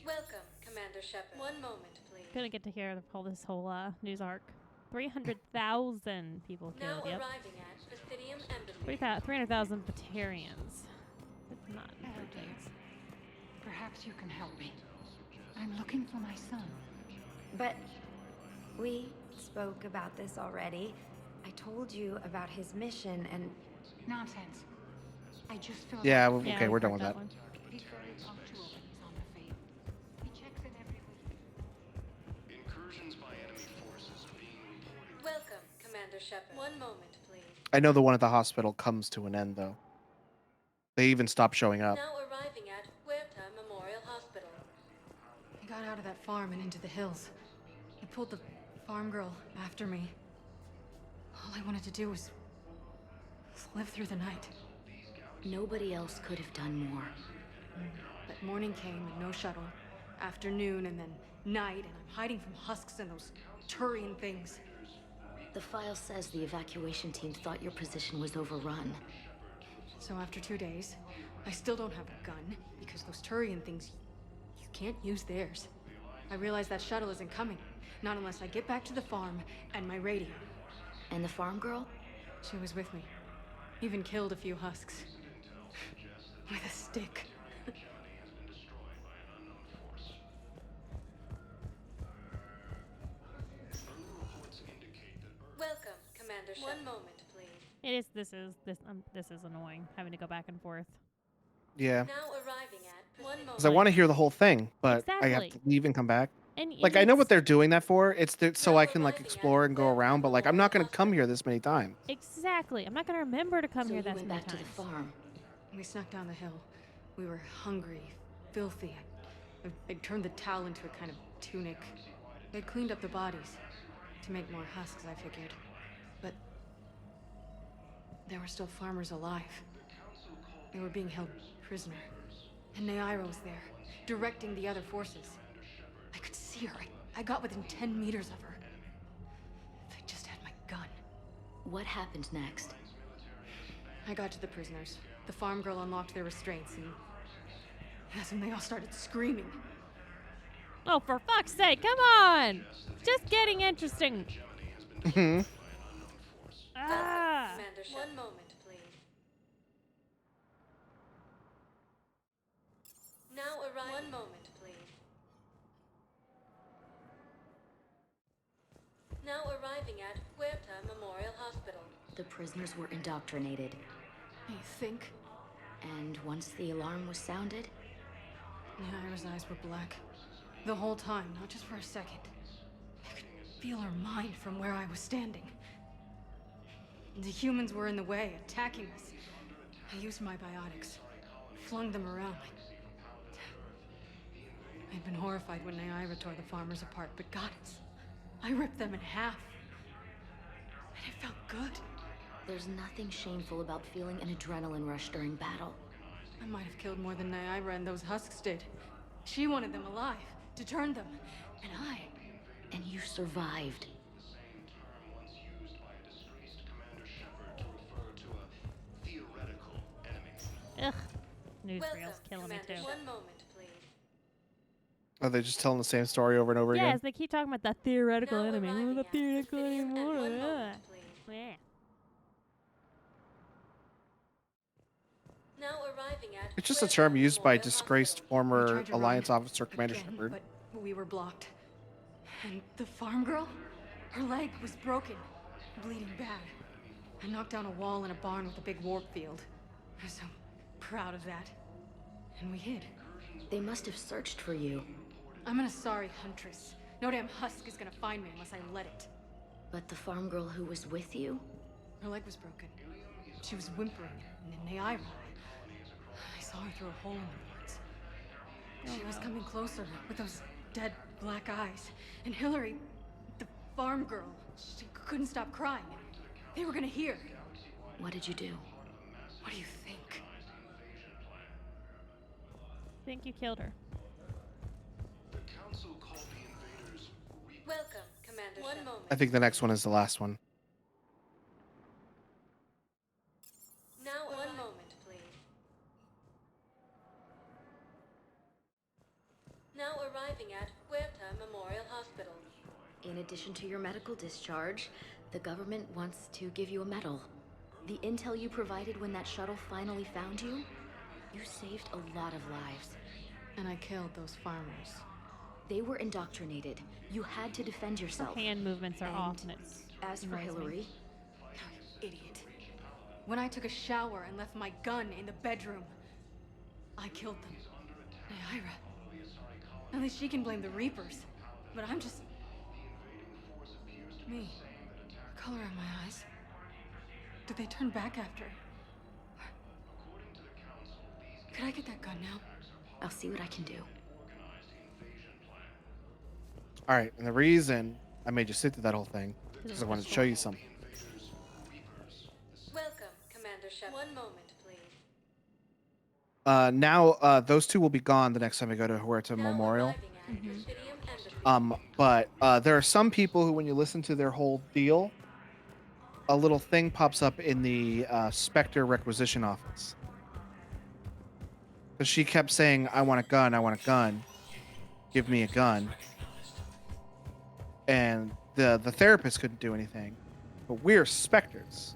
Welcome, Commander Shepard. One moment, please. Gonna get to hear this whole news arc. 300,000 people Now killed. Yep. arriving at Presidium Embassy. 300,000 Batarians. It's not good days. Perhaps you can help me. I'm looking for my son. But we spoke about this already. I told you about his mission and... Nonsense. I just feel Yeah, like... okay, we're done with that. He's very punctual when he's on the field. He checks in every week. Incursions by enemy forces are being reported. Welcome, Commander Shepard. One moment, please. I know the one at the hospital comes to an end, though. They even stopped showing up. Now arriving at Huerta Memorial Hospital. I got out of that farm and into the hills. I pulled the farm girl after me. All I wanted to do was live through the night. Nobody else could have done more. But morning came and no shuttle. Afternoon and then night, and I'm hiding from husks and those Turian things. The file says the evacuation team thought your position was overrun. So after 2 days, I still don't have a gun, because those Turian things, you can't use theirs. I realize that shuttle isn't coming. Not unless I get back to the farm and my radio. And the farm girl? She was with me. Even killed a few husks. With a stick. Welcome, Commander Shepard. One moment, please. This is annoying, having to go back and forth. Yeah. Now arriving at one moment. Because I want to hear the whole thing, but I have to Exactly. leave and come back. And Like, I know what they're doing that for. It's so I can, like, explore and go around, but, like, I'm not going to come here this many times. Exactly. I'm not gonna remember to come So here you that went many back to times. the farm. We snuck down the hill. We were hungry, filthy. They'd turned the towel into a kind of tunic. They'd cleaned up the bodies to make more husks, I figured. But there were still farmers alive. They were being held prisoner. And Naira was there, directing the other forces. I could see her. I got within 10 meters of her. If I just had my gun. What happened next? I got to the prisoners. The farm girl unlocked their restraints, and that's when they all started screaming. Oh, for fuck's sake, come on! Just getting interesting. Ah. Commander Shepard. 1 moment, please. Now arrive. 1 moment, please. Now arriving at Huerta Memorial Hospital. The prisoners were indoctrinated. You think? And once the alarm was sounded? Naira's eyes were black. The whole time, not just for a second. I could feel her mind from where I was standing. The humans were in the way, attacking us. I used my biotics, flung them around. I'd been horrified when Naira tore the farmers apart, but goddess, I ripped them in half. And it felt good. There's nothing shameful about feeling an adrenaline rush during battle. I might have killed more than Naira and those husks did. She wanted them alive, to turn them, and I... And you survived. Ugh. Newsreel's killing me too. 1 moment, please. Are they just telling the same story over and over again? Yes, they keep talking about the theoretical enemy. Oh, the theoretical enemy. Yeah. Now arriving at It's just a term used by disgraced We former tried to run Alliance officer Commander again, Shepard. But we were blocked. And the farm girl? Her leg was broken, bleeding bad. I knocked down a wall in a barn with a big warp field. I was so proud of that. And we hid. They must have searched for you. I'm an Asari huntress. No damn husk is gonna find me unless I let it. But the farm girl who was with you? Her leg was broken. She was whimpering, and then Naira. I saw her through a hole in the boards. She was coming closer with those dead black eyes. And Hillary, the farm girl, she couldn't stop crying. They were gonna hear. What did you do? What do you think? I think you killed her. Welcome, Commander. 1 moment. I think the next one is the last one. Now 1 moment, please. Now arriving at Huerta Memorial Hospital. In addition to your medical discharge, the government wants to give you a medal. The intel you provided when that shuttle finally found you, you saved a lot of lives. And I killed those farmers. They were indoctrinated. You had to defend yourself. Her hand movements are off, and it's As for annoys me. Hillary, Idiot. When I took a shower and left my gun in the bedroom, I killed them. Naira. At least she can blame the Reapers. But I'm just... me. The color in my eyes. Did they turn back after? Could I get that gun now? I'll see what I can do. All right, and the reason I made you sit through that whole thing is because I wanted to show you something. Welcome, Commander Shepard. 1 moment, please. Now, those two will be gone the next time we go to Huerta Memorial. But there are some people who, when you listen to their whole deal, a little thing pops up in the Spectre requisition office. Because she kept saying, I want a gun, I want a gun. Give me a gun. And the therapist couldn't do anything. But we're Spectres.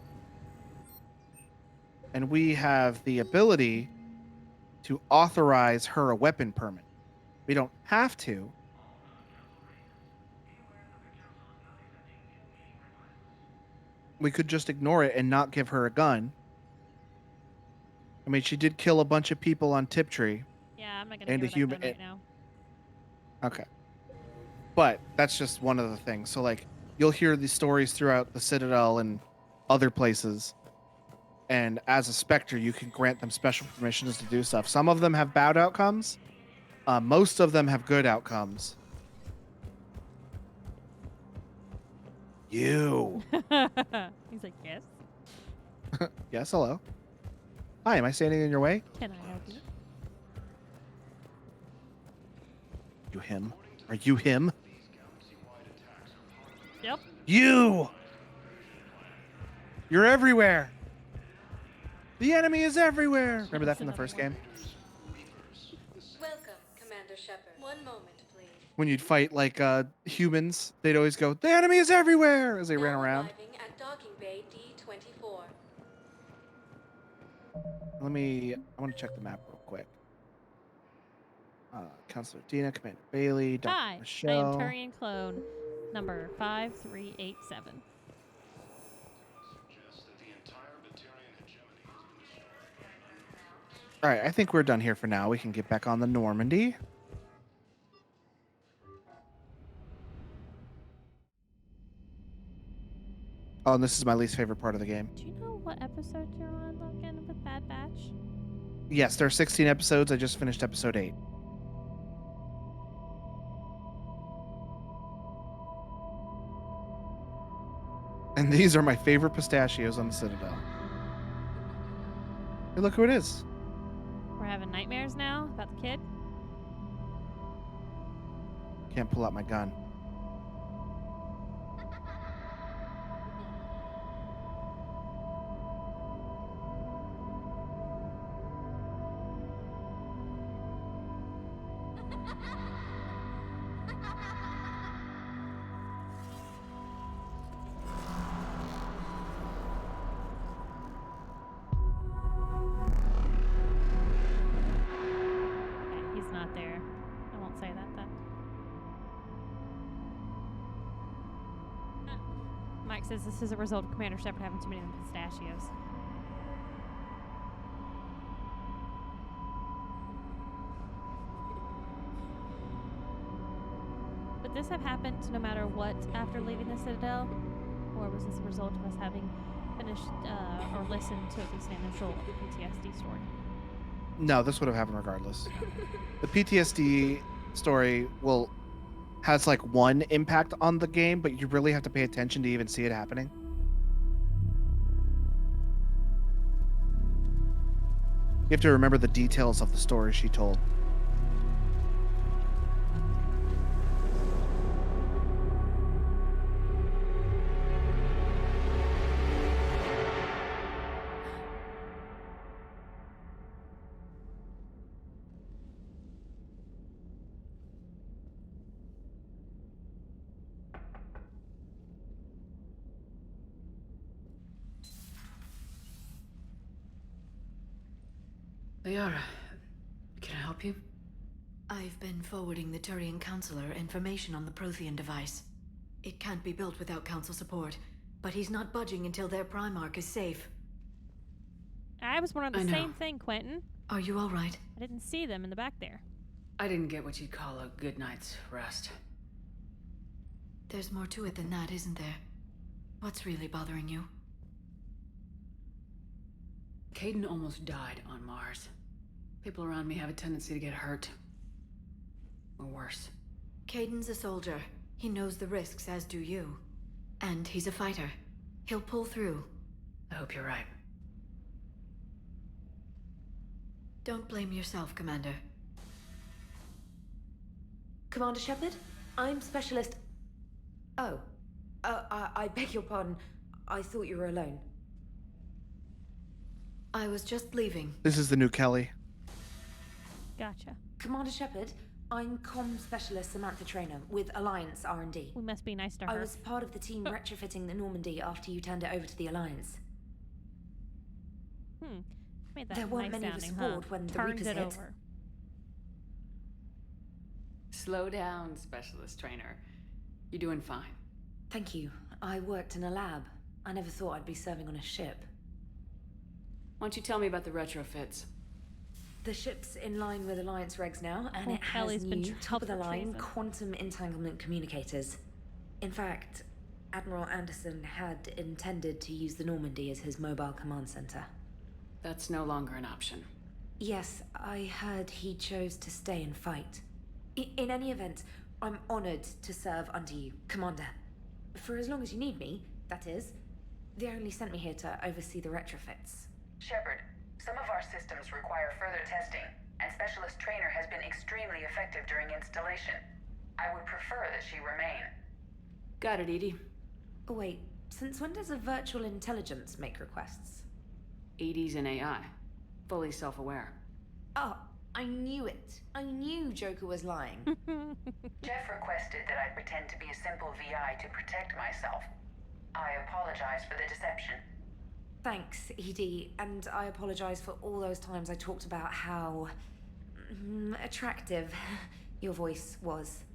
And we have the ability to authorize her a weapon permit. We don't have to. We could just ignore it and not give her a gun. I mean, she did kill a bunch of people on Tiptree. Yeah, I'm not gonna And a give her that human- gun right now. Okay. But that's just one of the things. So, like, you'll hear these stories throughout the Citadel and other places. And as a Spectre, you can grant them special permissions to do stuff. Some of them have bad outcomes. Most of them have good outcomes. You. He's like, yes. Yes, hello. Hi, am I standing in your way? Can I help you? You him? Are you him? Yep. You! You're everywhere! The enemy is everywhere! Remember that from the first game? Welcome, Commander Shepard. One moment, please. When you'd fight like humans, they'd always go, "The enemy is everywhere!" as they ran around. Arriving at docking bay D-24. I want to check the map real quick. Counselor Dina, Commander Bailey, Dr. Hi, Michelle. I am Turian Clone, number 5387. All right, I think we're done here for now. We can get back on the Normandy. Oh, and this is my least favorite part of the game. Do you know what episode you're on, Logan, with Bad Batch? Yes, there are 16 episodes. I just finished episode 8. And these are my favorite pistachios on the Citadel. Hey, look who it is. We're having nightmares now about the kid? Can't pull out my gun. Okay, he's not there. I won't say that then. Mike says this is a result of Commander Shepard having too many of them pistachios. Would this have happened no matter what after leaving the Citadel? Or was this a result of us having finished or listened to at least an initial PTSD story? No, this would have happened regardless. The PTSD story has like one impact on the game, but you really have to pay attention to even see it happening. You have to remember the details of the story she told. Liara, can I help you? I've been forwarding the Turian Counselor information on the Prothean device. It can't be built without Council support, but he's not budging until their Primarch is safe. I was wondering the same thing, Quentin. Are you all right? I didn't see them in the back there. I didn't get what you'd call a good night's rest. There's more to it than that, isn't there? What's really bothering you? Kaidan almost died on Mars. People around me have a tendency to get hurt. Or worse. Kaidan's a soldier. He knows the risks, as do you. And he's a fighter. He'll pull through. I hope you're right. Don't blame yourself, Commander. Commander Shepard? I'm Specialist... Oh. I beg your pardon. I thought you were alone. I was just leaving. This is the new Kelly. Gotcha. Commander Shepard, I'm Comm Specialist Samantha Traynor with Alliance R&D. We must be nice to her. I was part of the team retrofitting the Normandy after you turned it over to the Alliance. Made that There weren't nice many of us sounding, aboard when the Turned Reapers it hit. over. Slow down, Specialist Trainer. You're doing fine. Thank you. I worked in a lab. I never thought I'd be serving on a ship. Why don't you tell me about the retrofits? The ship's in line with Alliance regs now, and Oh, it has Kelly's been new, top-of-the-line treason. quantum entanglement communicators. In fact, Admiral Anderson had intended to use the Normandy as his mobile command center. That's no longer an option. Yes, I heard he chose to stay and fight. In any event, I'm honored to serve under you, Commander. For as long as you need me, that is. They only sent me here to oversee the retrofits. Shepard, Some of our systems require further testing, and Specialist Trainer has been extremely effective during installation. I would prefer that she remain. Got it, Edie. Oh, wait. Since when does a virtual intelligence make requests? Edie's an AI. Fully self-aware. Oh, I knew it. I knew Joker was lying. Jeff requested that I pretend to be a simple VI to protect myself. I apologize for the deception. Thanks, Edie, and I apologize for all those times I talked about how attractive your voice was.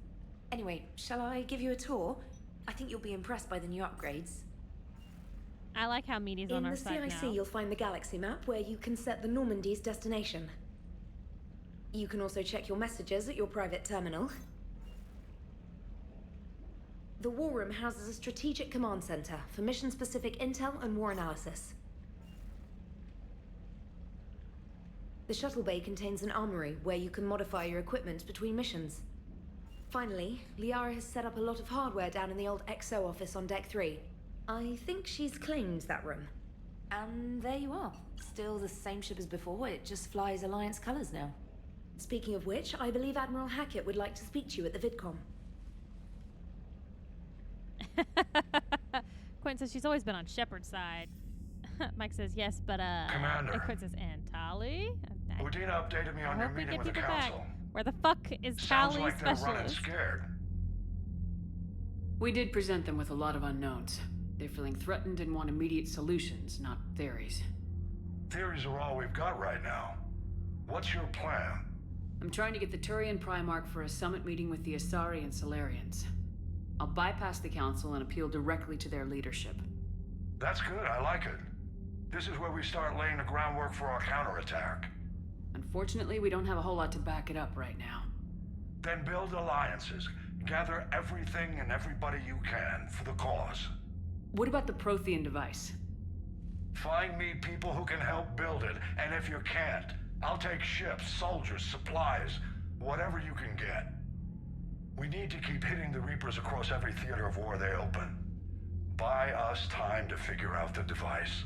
Anyway, shall I give you a tour? I think you'll be impressed by the new upgrades. I like how Meaty's on our side now. In the CIC, you'll find the galaxy map where you can set the Normandy's destination. You can also check your messages at your private terminal. The War Room houses a strategic command center for mission-specific intel and war analysis. The shuttle bay contains an armory where you can modify your equipment between missions. Finally, Liara has set up a lot of hardware down in the old XO office on Deck 3. I think she's claimed that room. And there you are. Still the same ship as before, it just flies Alliance colors now. Speaking of which, I believe Admiral Hackett would like to speak to you at the VidCon. Quinn says she's always been on Shepard's side. Mike says yes, but Commander. And Quinn says, and Tali? Udina updated me on your meeting with the council. Back. Where the fuck is Sounds Tali's like they're specialist? running scared. We did present them with a lot of unknowns. They're feeling threatened and want immediate solutions, not theories. Theories are all we've got right now. What's your plan? I'm trying to get the Turian Primarch for a summit meeting with the Asari and Solarians. I'll bypass the council and appeal directly to their leadership. That's good, I like it. This is where we start laying the groundwork for our counterattack. Unfortunately, we don't have a whole lot to back it up right now. Then build alliances. Gather everything and everybody you can for the cause. What about the Prothean device? Find me people who can help build it, and if you can't, I'll take ships, soldiers, supplies, whatever you can get. We need to keep hitting the Reapers across every theater of war they open. Buy us time to figure out the device.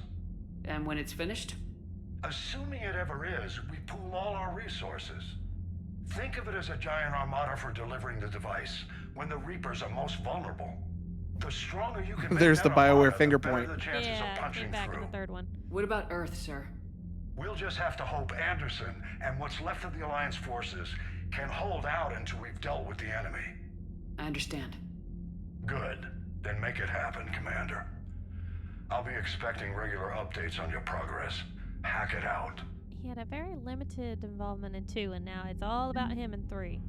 And when it's finished? Assuming it ever is, we pool all our resources. Think of it as a giant armada for delivering the device, when the Reapers are most vulnerable. The stronger you can make There's the that BioWare armada, finger the better point. the chances Yeah, of punching came back through. in the third one. What about Earth, sir? We'll just have to hope Anderson and what's left of the Alliance forces can hold out until we've dealt with the enemy. I understand. Good. Then make it happen, Commander. I'll be expecting regular updates on your progress. Hack it out. He had a very limited involvement in 2, and now it's all about him in 3.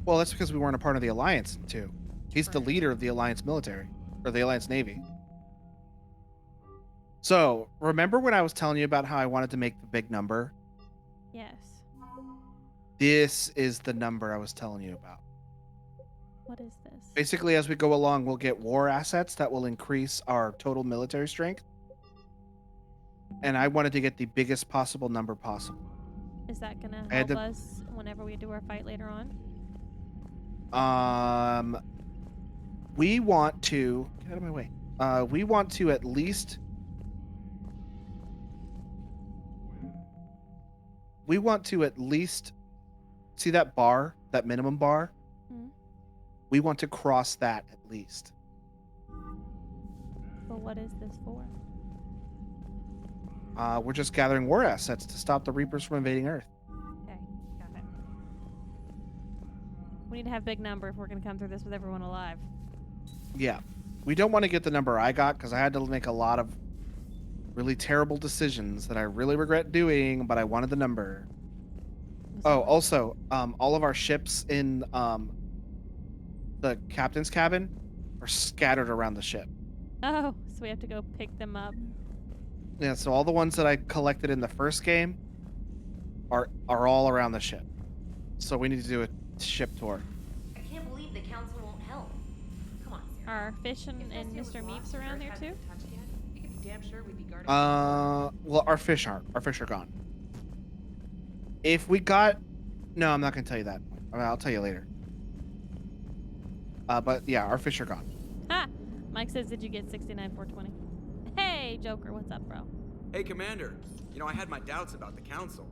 Well, that's because we weren't a part of the Alliance in 2. He's the leader of the Alliance military, or the Alliance Navy. So, remember when I was telling you about how I wanted to make the big number? Yes. This is the number I was telling you about. What is this? Basically, as we go along, we'll get war assets that will increase our total military strength. And I wanted to get the biggest possible number possible. Is that gonna help us whenever we do our fight later on? We want to get out of my way. We want to at least. We want to at least see that bar, that minimum bar. Hmm. We want to cross that at least. But what is this for? We're just gathering war assets to stop the Reapers from invading Earth. Okay, got it. We need to have big number if we're gonna come through this with everyone alive. Yeah. We don't want to get the number I got because I had to make a lot of really terrible decisions that I really regret doing, but I wanted the number. Oh, also, all of our ships in the captain's cabin are scattered around the ship. Oh, so we have to go pick them up. Yeah, so all the ones that I collected in the first game are all around the ship. So we need to do a ship tour. I can't believe the council won't help. Come on, Sarah. Are Fish and Mr. Meeps around there too? Well, our fish aren't. Our fish are gone. If we got... No, I'm not going to tell you that. I'll tell you later. But yeah, our fish are gone. Ha! Mike says, did you get 69,420? Hey, Joker, what's up, bro? Hey, Commander. You know, I had my doubts about the Council.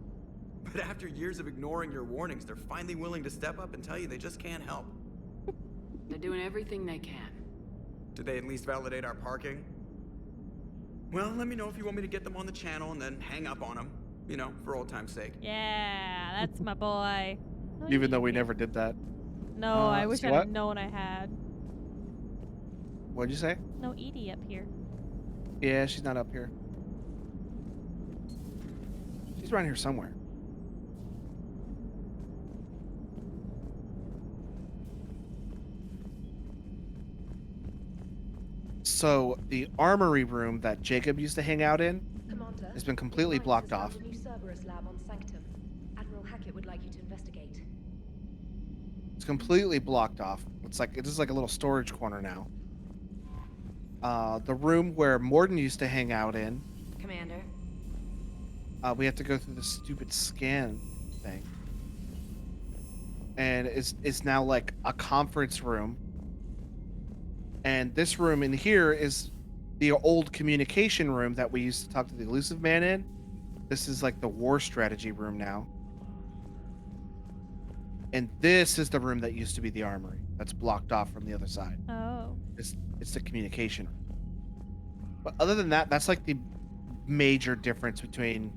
But after years of ignoring your warnings, they're finally willing to step up and tell you they just can't help. They're doing everything they can. Did they at least validate our parking? Well, let me know if you want me to get them on the channel and then hang up on them. You know, for old time's sake. Yeah, that's my boy. Even though we never did that. No, I wish see I'd what? have known I had. What'd you say? No Edie up here. Yeah, she's not up here. She's around here somewhere. So the armory room that Jacob used to hang out in Commander, has been completely blocked off. found a new Cerberus lab on Sanctum. Admiral Hackett would like you to investigate. It's completely blocked off. It's like this is like a little storage corner now. The room where Morden used to hang out in, Commander. we have to go through the stupid scan thing, and it's now like a conference room. And this room in here is the old communication room that we used to talk to the Elusive Man in. This is like the war strategy room now. And this is the room that used to be the armory. That's blocked off from the other side. Oh. It's the communication room. But other than that, that's like the major difference between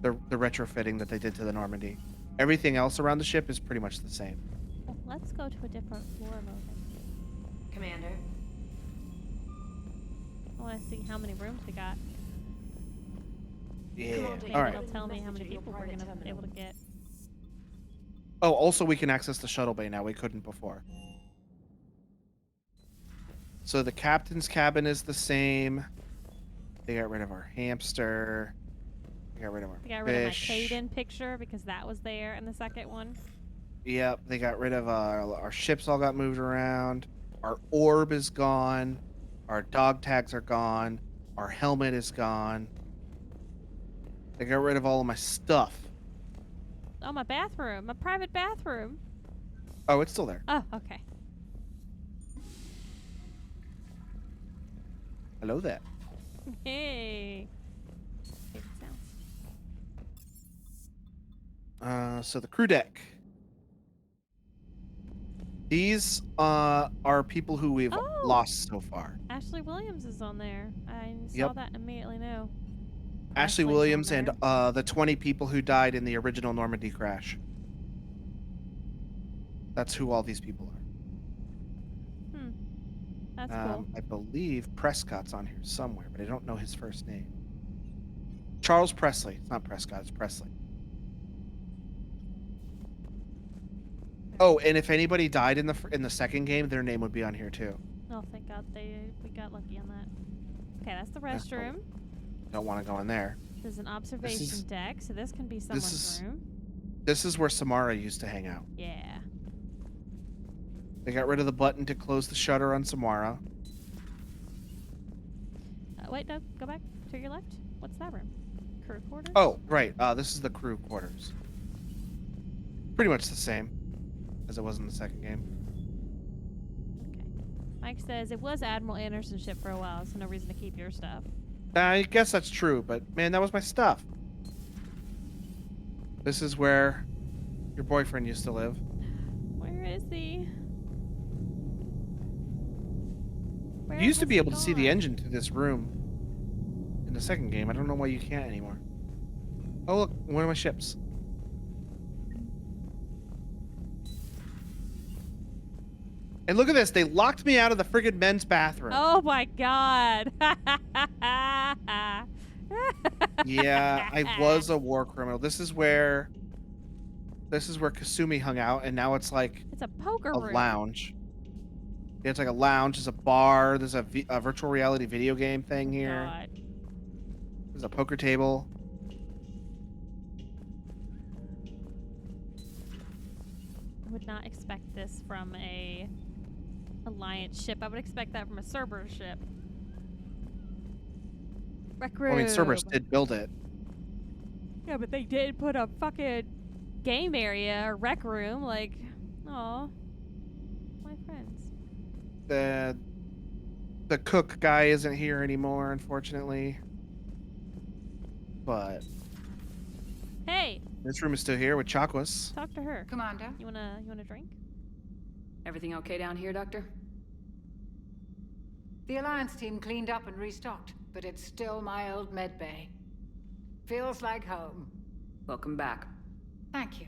the retrofitting that they did to the Normandy. Everything else around the ship is pretty much the same. Well, let's go to a different floor moment. Commander. I want to see how many rooms we got. Yeah. Maybe All right. it'll tell me how many people we're going to be able to get. Oh, also we can access the shuttle bay now. We couldn't before. So the captain's cabin is the same. They got rid of our hamster. They got rid of our I got rid of my fish. Caden picture because that was there in the second one. Yep, they got rid of our ships all got moved around. Our orb is gone. Our dog tags are gone. Our helmet is gone. They got rid of all of my stuff. Oh, my bathroom. My private bathroom. Oh, it's still there. Oh, okay. Hello there. Hey. Favorite sounds. So the crew deck. These are people who we've lost so far. Ashley Williams is on there. I saw Yep. that and immediately knew. Ashley Ashley's Williams on and the 20 people who died in the original Normandy crash. That's who all these people are. That's cool. I believe Prescott's on here somewhere, but I don't know his first name. Charles Presley. It's not Prescott, it's Presley. Oh, and if anybody died in the second game, their name would be on here too. Oh, thank God we got lucky on that. Okay, that's the That's cool. restroom. Don't want to go in there. There's an observation deck, so this can be someone's room. This is where Samara used to hang out. Yeah. They got rid of the button to close the shutter on Samara. Wait, no, go back to your left. What's that room? Crew quarters? Oh, right. This is the crew quarters. Pretty much the same as it was in the second game. Mike says it was Admiral Anderson's ship for a while, so no reason to keep your stuff. I guess that's true, but man, that was my stuff. This is where your boyfriend used to live. Where is he? Where You used to has be he able to see the gone? engine to this room in the second game. I don't know why you can't anymore. Oh, look, one of my ships. And look at this. They locked me out of the friggin' men's bathroom. Oh my God. Yeah, I was a war criminal. This is where Kasumi hung out, and now it's like It's a poker a room. lounge. Yeah, it's like a lounge. There's a bar. There's a virtual reality video game thing here. God. There's a poker table. I would not expect this from a Alliance ship. I would expect that from a Cerberus ship. Rec room. Well, I mean, Cerberus did build it. Yeah, but they did put a fucking game area or rec room. Like, oh, my friends. The cook guy isn't here anymore, unfortunately. but Hey, this room is still here with Chakwas. talk to her. Commander? You wanna drink? Everything okay down here, Doctor? The Alliance team cleaned up and restocked, but it's still my old med bay. Feels like home. Welcome back. Thank you.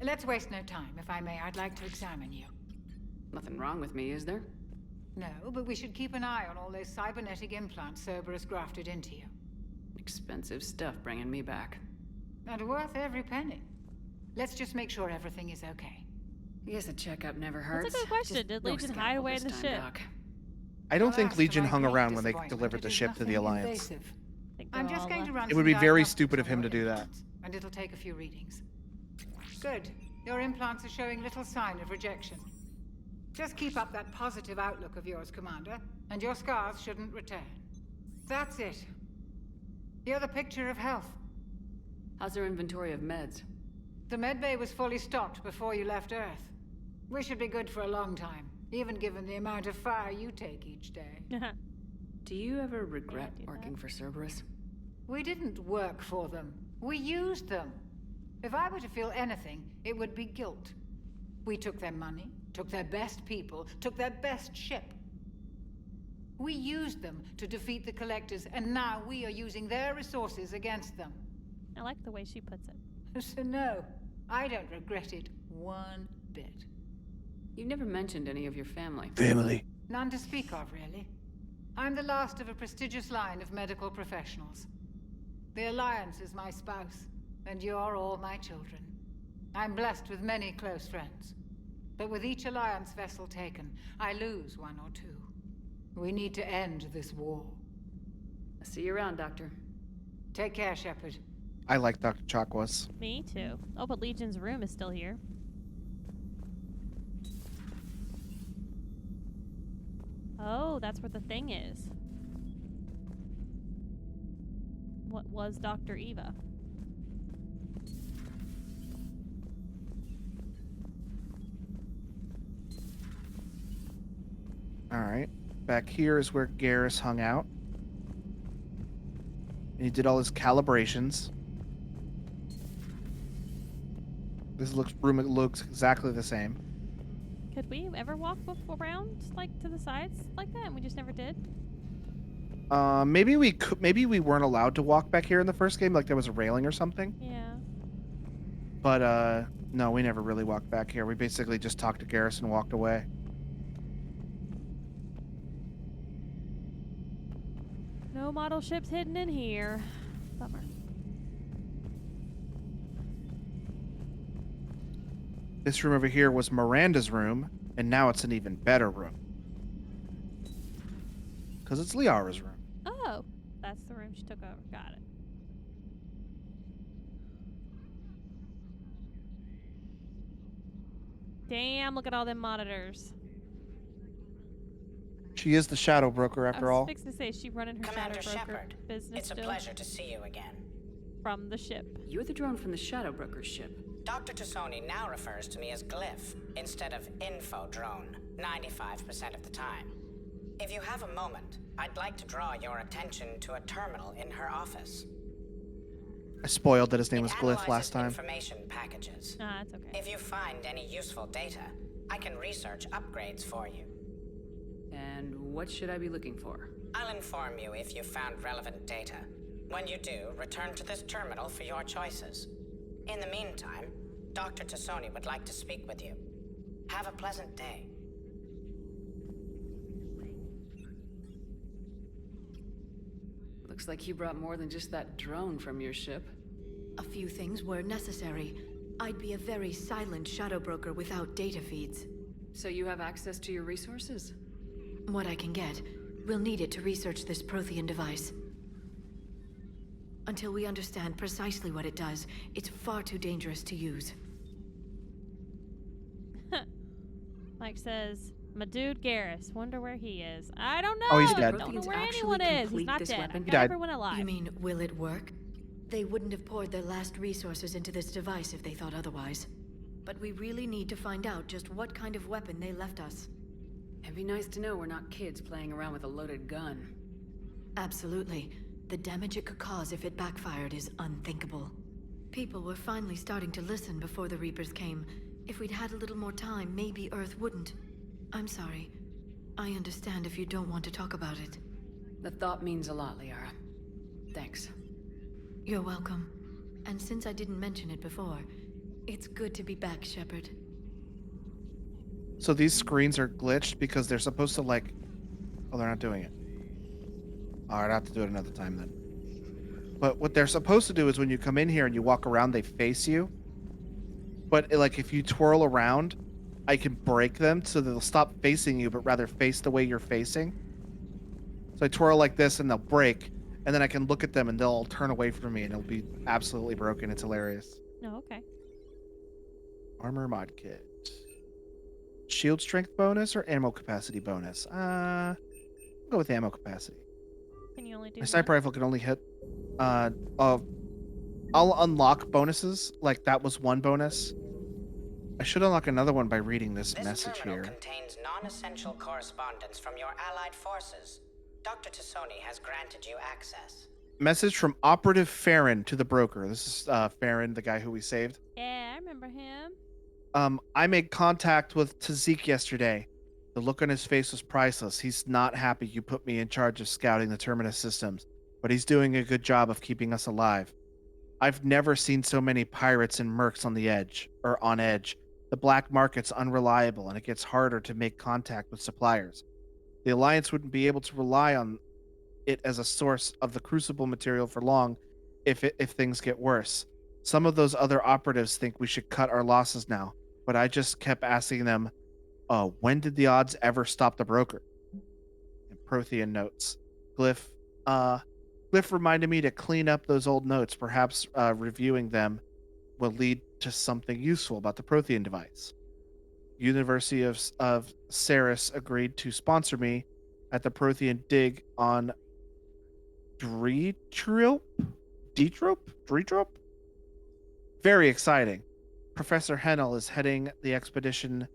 Let's waste no time. If I may, I'd like to examine you. Nothing wrong with me, is there? No, but we should keep an eye on all those cybernetic implants Cerberus grafted into you. Expensive stuff bringing me back. And worth every penny. Let's just make sure everything is okay. I guess a checkup never hurts. That's a good question. Just Did no Legion hide scalpel away this in the time, ship? Doc. I don't think Alas, Legion to my hung great around when they disappointment, delivered it the is ship to the nothing Alliance. invasive. Think I'm they're just all going to left. run It would some be very diagnostics stupid of on him your to do that. implants, and it'll take a few readings. Good. Your implants are showing little sign of rejection. Just keep up that positive outlook of yours, Commander, and your scars shouldn't return. That's it. You're the picture of health. How's their inventory of meds? The medbay was fully stocked before you left Earth. We should be good for a long time, even given the amount of fire you take each day. Do you ever regret working for Cerberus? We didn't work for them. We used them. If I were to feel anything, it would be guilt. We took their money, took their best people, took their best ship. We used them to defeat the Collectors, and now we are using their resources against them. I like the way she puts it. So no, I don't regret it one bit. You never mentioned any of your family. Family. None to speak of, really. I'm the last of a prestigious line of medical professionals. The Alliance is my spouse, and you're all my children. I'm blessed with many close friends. But with each Alliance vessel taken, I lose one or two. We need to end this war. I'll see you around, Doctor. Take care, Shepard. I like Dr. Chakwas. Me too. Oh, but Legion's room is still here. Oh, that's where the thing is. What was Dr. Eva? Alright. Back here is where Garrus hung out. And he did all his calibrations. This room looks exactly the same. Could we ever walk around, like, to the sides like that, and we just never did? Maybe we could. Maybe we weren't allowed to walk back here in the first game, like there was a railing or something. Yeah. But no, we never really walked back here. We basically just talked to Garrus and walked away. No model ships hidden in here. Bummer. This room over here was Miranda's room, and now it's an even better room. Because it's Liara's room. Oh, that's the room she took over. Got it. Damn, look at all them monitors. She is the shadow broker after I was all. fixing to say, is she running her Commander shadow broker Shepard, business it's a still? pleasure to see you again. From the ship. You're the drone from the Shadow Broker's ship. Dr. Tassoni now refers to me as Glyph instead of Info Drone, 95% of the time. If you have a moment, I'd like to draw your attention to a terminal in her office. I spoiled that his name was It Glyph last analyzes time. information packages. Ah, it's okay. If you find any useful data, I can research upgrades for you. And what should I be looking for? I'll inform you if you found relevant data. When you do, return to this terminal for your choices. In the meantime, Dr. Tassoni would like to speak with you. Have a pleasant day. Looks like you brought more than just that drone from your ship. A few things were necessary. I'd be a very silent shadow broker without data feeds. So you have access to your resources? What I can get. We'll need it to research this Prothean device. Until we understand precisely what it does, it's far too dangerous to use. Mike says, my dude Garrus. Wonder where he is. I don't know. Oh, he's dead. I don't know Protheans where actually anyone is. He's complete not this dead. weapon? I've He got died. everyone alive. You mean, will it work? They wouldn't have poured their last resources into this device if they thought otherwise. But we really need to find out just what kind of weapon they left us. It'd be nice to know we're not kids playing around with a loaded gun. Absolutely. The damage it could cause if it backfired is unthinkable. People were finally starting to listen before the Reapers came. If we'd had a little more time, maybe Earth wouldn't. I'm sorry. I understand if you don't want to talk about it. The thought means a lot, Liara. Thanks. You're welcome. And since I didn't mention it before, it's good to be back, Shepard. So these screens are glitched because they're supposed to like... Oh, they're not doing it. Alright, I'll have to do it another time then. But what they're supposed to do is when you come in here and you walk around, they face you. But like if you twirl around, I can break them so they'll stop facing you, but rather face the way you're facing. So I twirl like this and they'll break, and then I can look at them and they'll all turn away from me and it'll be absolutely broken. It's hilarious. Oh, okay. Armor mod kit. Shield strength bonus or ammo capacity bonus? I'll go with ammo capacity. Can you only do My sniper rifle can only hit... I'll unlock bonuses. Like, that was one bonus. I should unlock another one by reading this message here. This terminal contains non-essential correspondence from your allied forces. Dr. Tassoni has granted you access. Message from Operative Farron to the broker. This is Farron, the guy who we saved. Yeah, I remember him. I made contact with Tazik yesterday. The look on his face was priceless. He's not happy you put me in charge of scouting the Terminus systems, but he's doing a good job of keeping us alive. I've never seen so many pirates and mercs on edge. The black market's unreliable, and it gets harder to make contact with suppliers. The Alliance wouldn't be able to rely on it as a source of the Crucible material for long if things get worse. Some of those other operatives think we should cut our losses now, but I just kept asking them, when did the odds ever stop the broker? And Prothean notes. Glyph reminded me to clean up those old notes. Perhaps reviewing them will lead to something useful about the Prothean device. University of Ceres agreed to sponsor me at the Prothean dig on Dreetrope? Very exciting. Professor Hennel is heading the expedition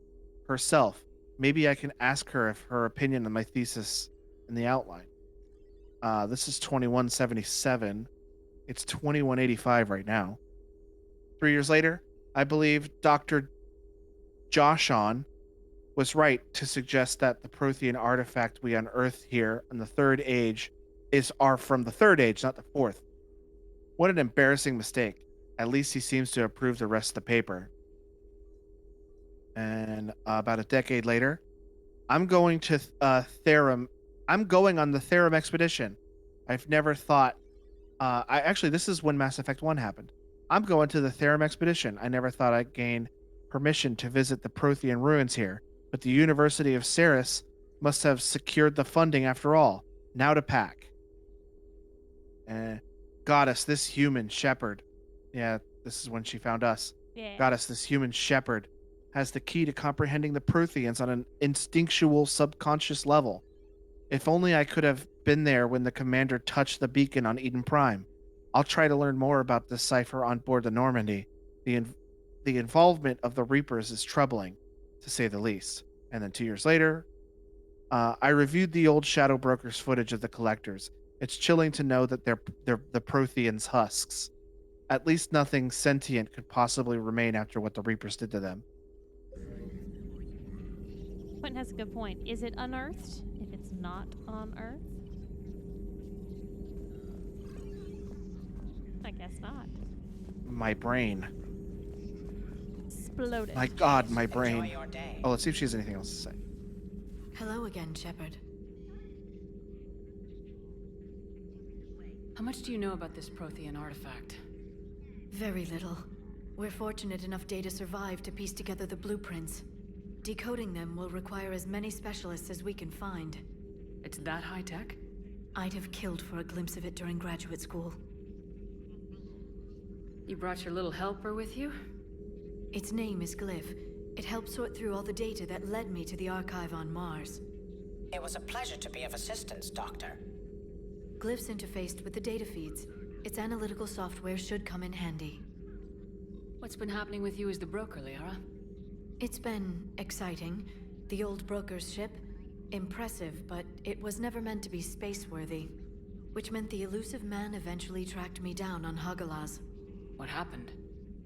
herself. Maybe I can ask her if her opinion on my thesis in the outline. This is 2177. It's 2185 right now. 3 years later, I believe Dr. Joshon was right to suggest that the Prothean artifact we unearthed here in the Third Age are from the Third Age, not the Fourth. What an embarrassing mistake. At least he seems to approve the rest of the paper. And about a decade later, I'm going to Therum. I'm going on the Therum expedition. I've never thought... this is when Mass Effect 1 happened. I'm going to the Therum expedition. I never thought I'd gain permission to visit the Prothean ruins here, but the University of Ceres must have secured the funding after all. Now to pack. Goddess, this human shepherd. Yeah, this is when she found us. Yeah. Goddess, this human shepherd has the key to comprehending the Protheans on an instinctual subconscious level. If only I could have been there when the commander touched the beacon on Eden Prime. I'll try to learn more about this cipher on board the Normandy. The involvement of the Reapers is troubling, to say the least. And then 2 years later, I reviewed the old Shadow Brokers footage of the Collectors. It's chilling to know that they're the Protheans' husks. At least nothing sentient could possibly remain after what the Reapers did to them. Quentin has a good point. Is it unearthed if it's not on Earth? I guess not. My brain. Exploded. My God, my Enjoy brain. your day. Oh, let's see if she has anything else to say. Hello again, Shepard. How much do you know about this Prothean artifact? Very little. We're fortunate enough Data survived to piece together the blueprints. Decoding them will require as many specialists as we can find. It's that high-tech? I'd have killed for a glimpse of it during graduate school. You brought your little helper with you? Its name is Glyph. It helped sort through all the data that led me to the archive on Mars. It was a pleasure to be of assistance, Doctor. Glyph's interfaced with the data feeds. Its analytical software should come in handy. What's been happening with you as the broker, Liara? It's been exciting. The old broker's ship, impressive, but it was never meant to be space-worthy. which meant the elusive man eventually tracked me down on Hagalaz. What happened?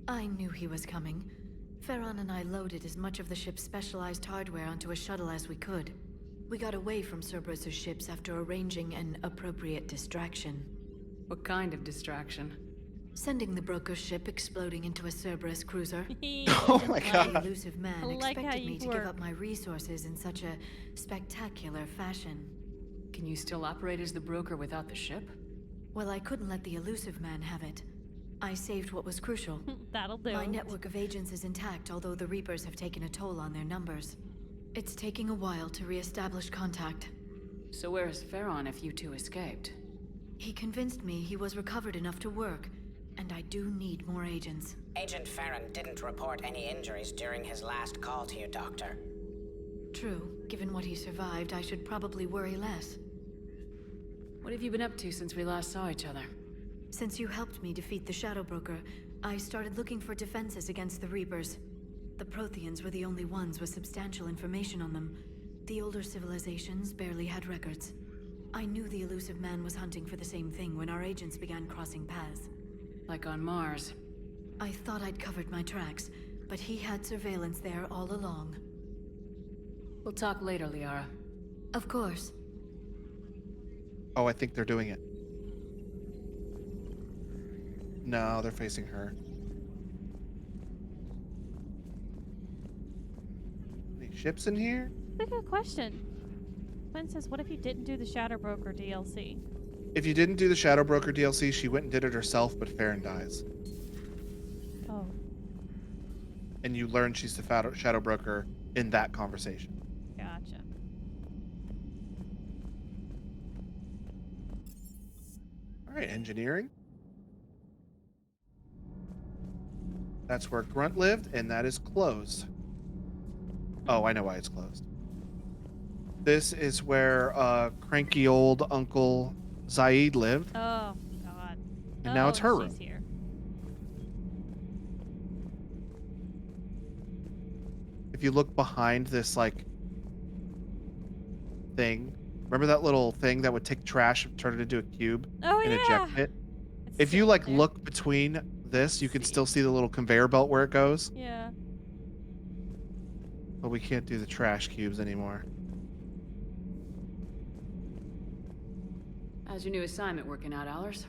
I knew he was coming. Farron and I loaded as much of the ship's specialized hardware onto a shuttle as we could. We got away from Cerberus' ships after arranging an appropriate distraction. What kind of distraction? Sending the broker's ship exploding into a Cerberus cruiser. Oh my The god. elusive man I like how expected me you to work. give up my resources in such a spectacular fashion. Can you still operate as the broker without the ship? Well, I couldn't let the elusive man have it. I saved what was crucial. That'll do. My network of agents is intact, although the Reapers have taken a toll on their numbers. It's taking a while to re-establish contact. So where is Farron if you two escaped? He convinced me he was recovered enough to work, and I do need more agents. Agent Farron didn't report any injuries during his last call to you, Doctor. True. Given what he survived, I should probably worry less. What have you been up to since we last saw each other? Since you helped me defeat the Shadow Broker, I started looking for defenses against the Reapers. The Protheans were the only ones with substantial information on them. The older civilizations barely had records. I knew the elusive man was hunting for the same thing when our agents began crossing paths. Like on Mars. I thought I'd covered my tracks, but he had surveillance there all along. We'll talk later, Liara. Of course. Oh, I think they're doing it. No, they're facing her. Any ships in here? That's a good question. Quinn says, what if you didn't do the Shadow Broker DLC? If you didn't do the Shadow Broker DLC, she went and did it herself, but Farron dies. Oh. And you learn she's the Shadow Broker in that conversation. Gotcha. All right, engineering. That's where Grunt lived, and that is closed. Oh, I know why it's closed. This is where cranky old Uncle Zaid lived. Oh, God. And now it's her room. She's here. If you look behind this, like, thing, remember that little thing that would take trash and turn it into a cube Oh, and yeah. eject it? If you, like, look between this, you can still see the little conveyor belt where it goes. Yeah. But we can't do the trash cubes anymore. How's your new assignment working out, Allers?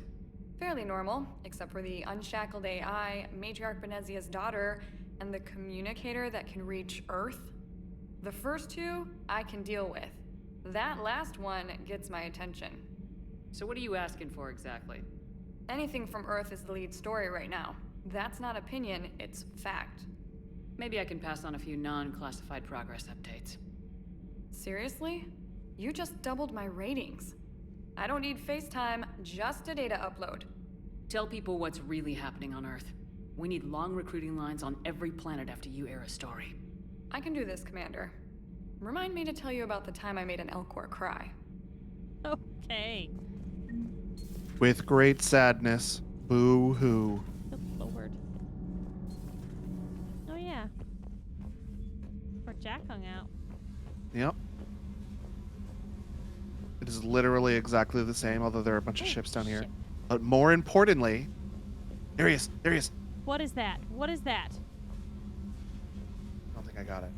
Fairly normal, except for the unshackled AI, Matriarch Benezia's daughter, and the communicator that can reach Earth. The first two, I can deal with. That last one gets my attention. So what are you asking for exactly? Anything from Earth is the lead story right now. That's not opinion, it's fact. Maybe I can pass on a few non-classified progress updates. Seriously? You just doubled my ratings. I don't need FaceTime, just a data upload. Tell people what's really happening on Earth. We need long recruiting lines on every planet after you air a story. I can do this, Commander. Remind me to tell you about the time I made an Elcor cry. Okay. With great sadness. Boo-hoo. Good Lord. Oh, yeah. Where Jack hung out. Yep. It is literally exactly the same, although there are a bunch of ships down here. But more importantly, there he is. There he is. What is that? What is that? I don't think I got it.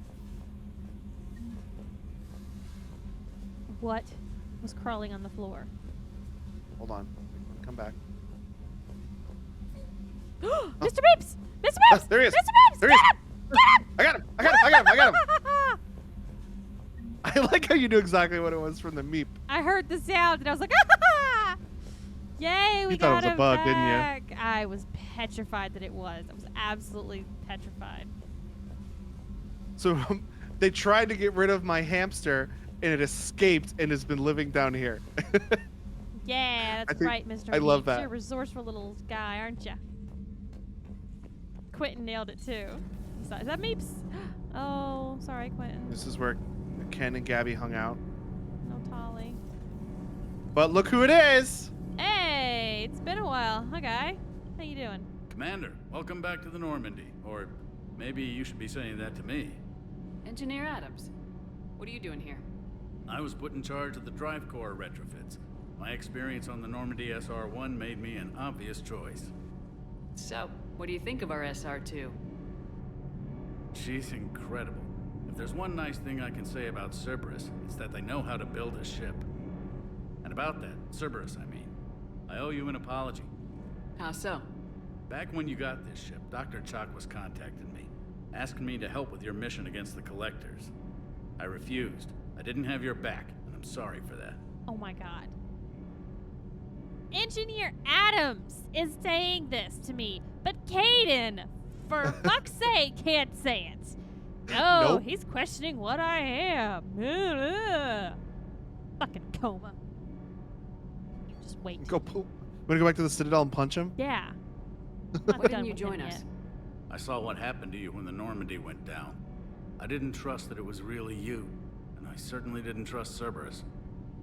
What was crawling on the floor? Hold on. Come back. Mr. Beeps! Mr. Beeps! There he is. Mr. Beeps! There he is. Get him! Get him! I got him. I got him. I got him. I got him. I like how you knew exactly what it was from the meep. I heard the sound and I was like, ah! Yay, we You thought it got was a him bug, didn't you? back. I was petrified that it was. I was absolutely petrified. So they tried to get rid of my hamster, and it escaped and has been living down here. Yeah, I that's think- right, Mr. I love Beeps. that. You're a resourceful little guy, aren't you? Quentin nailed it too. Is that Meeps? Oh, sorry, Quentin. This is where Ken and Gabby hung out. No Tolly. But look who it is! Hey, it's been a while. Hi, guy. How you doing? Commander, welcome back to the Normandy. Or maybe you should be saying that to me. Engineer Adams, what are you doing here? I was put in charge of the drive core retrofits. My experience on the Normandy SR-1 made me an obvious choice. So, what do you think of our SR-2? She's incredible. If there's one nice thing I can say about Cerberus, it's that they know how to build a ship. And about that, Cerberus, I mean, I owe you an apology. How so? Back when you got this ship, Dr. Chakwas contacted me, asking me to help with your mission against the Collectors. I refused. I didn't have your back, and I'm sorry for that. Oh my god. Engineer Adams is saying this to me, but Caden, for fuck's sake, can't say it. No, Nope. he's questioning what I am. Fucking coma. Just wait. Go poop. Want to go back to the Citadel and punch him? Yeah. Why didn't you join us? I saw what happened to you when the Normandy went down. I didn't trust that it was really you, and I certainly didn't trust Cerberus.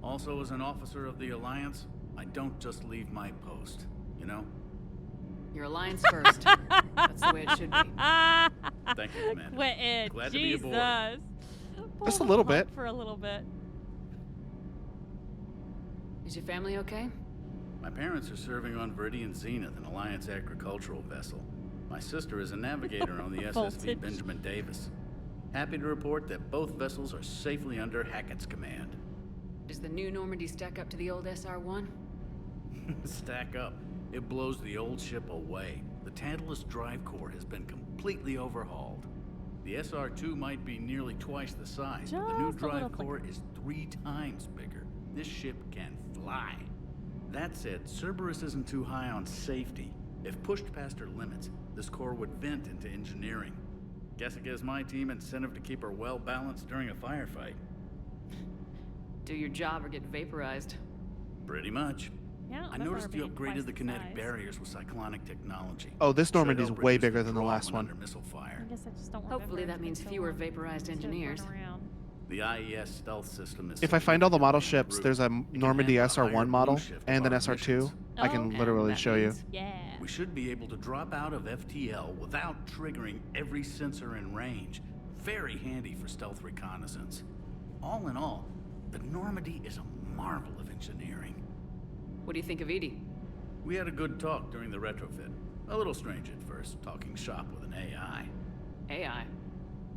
Also, as an officer of the Alliance, I don't just leave my post, you know? Your Alliance first. That's the way it should be. Thank you, Commander. Quit. Glad Jesus. to be aboard. Just a little bit. For a little bit. Is your family okay? My parents are serving on Viridian Zenith, an Alliance agricultural vessel. My sister is a navigator on the SSV Voltage. Benjamin Davis. Happy to report that both vessels are safely under Hackett's command. Does the new Normandy stack up to the old SR-1? Stack up. It blows the old ship away. The Tantalus drive core has been completely overhauled. The SR-2 might be nearly twice the size, but the new Just a little drive core is 3 times bigger. This ship can fly. That said, Cerberus isn't too high on safety. If pushed past her limits, this core would vent into engineering. Guess it gives my team incentive to keep her well balanced during a firefight. Do your job or get vaporized. Pretty much. Yeah, I noticed you upgraded the kinetic barriers with cyclonic technology. Oh, this Normandy's Citadel way bridges bigger the than the draw last when one. under missile fire. I guess I just don't Hopefully remember. that means fewer vaporized engineers. The IES stealth system is... If I find all the model ships, there's a It can Normandy handle a higher SR-1 model blue shift and an above SR-2. missions. I can Okay. literally That show you. means- Yeah. We should be able to drop out of FTL without triggering every sensor in range. Very handy for stealth reconnaissance. All in all, the Normandy is a marvel of engineering. What do you think of Edie? We had a good talk during the retrofit. A little strange at first, talking shop with an AI. AI?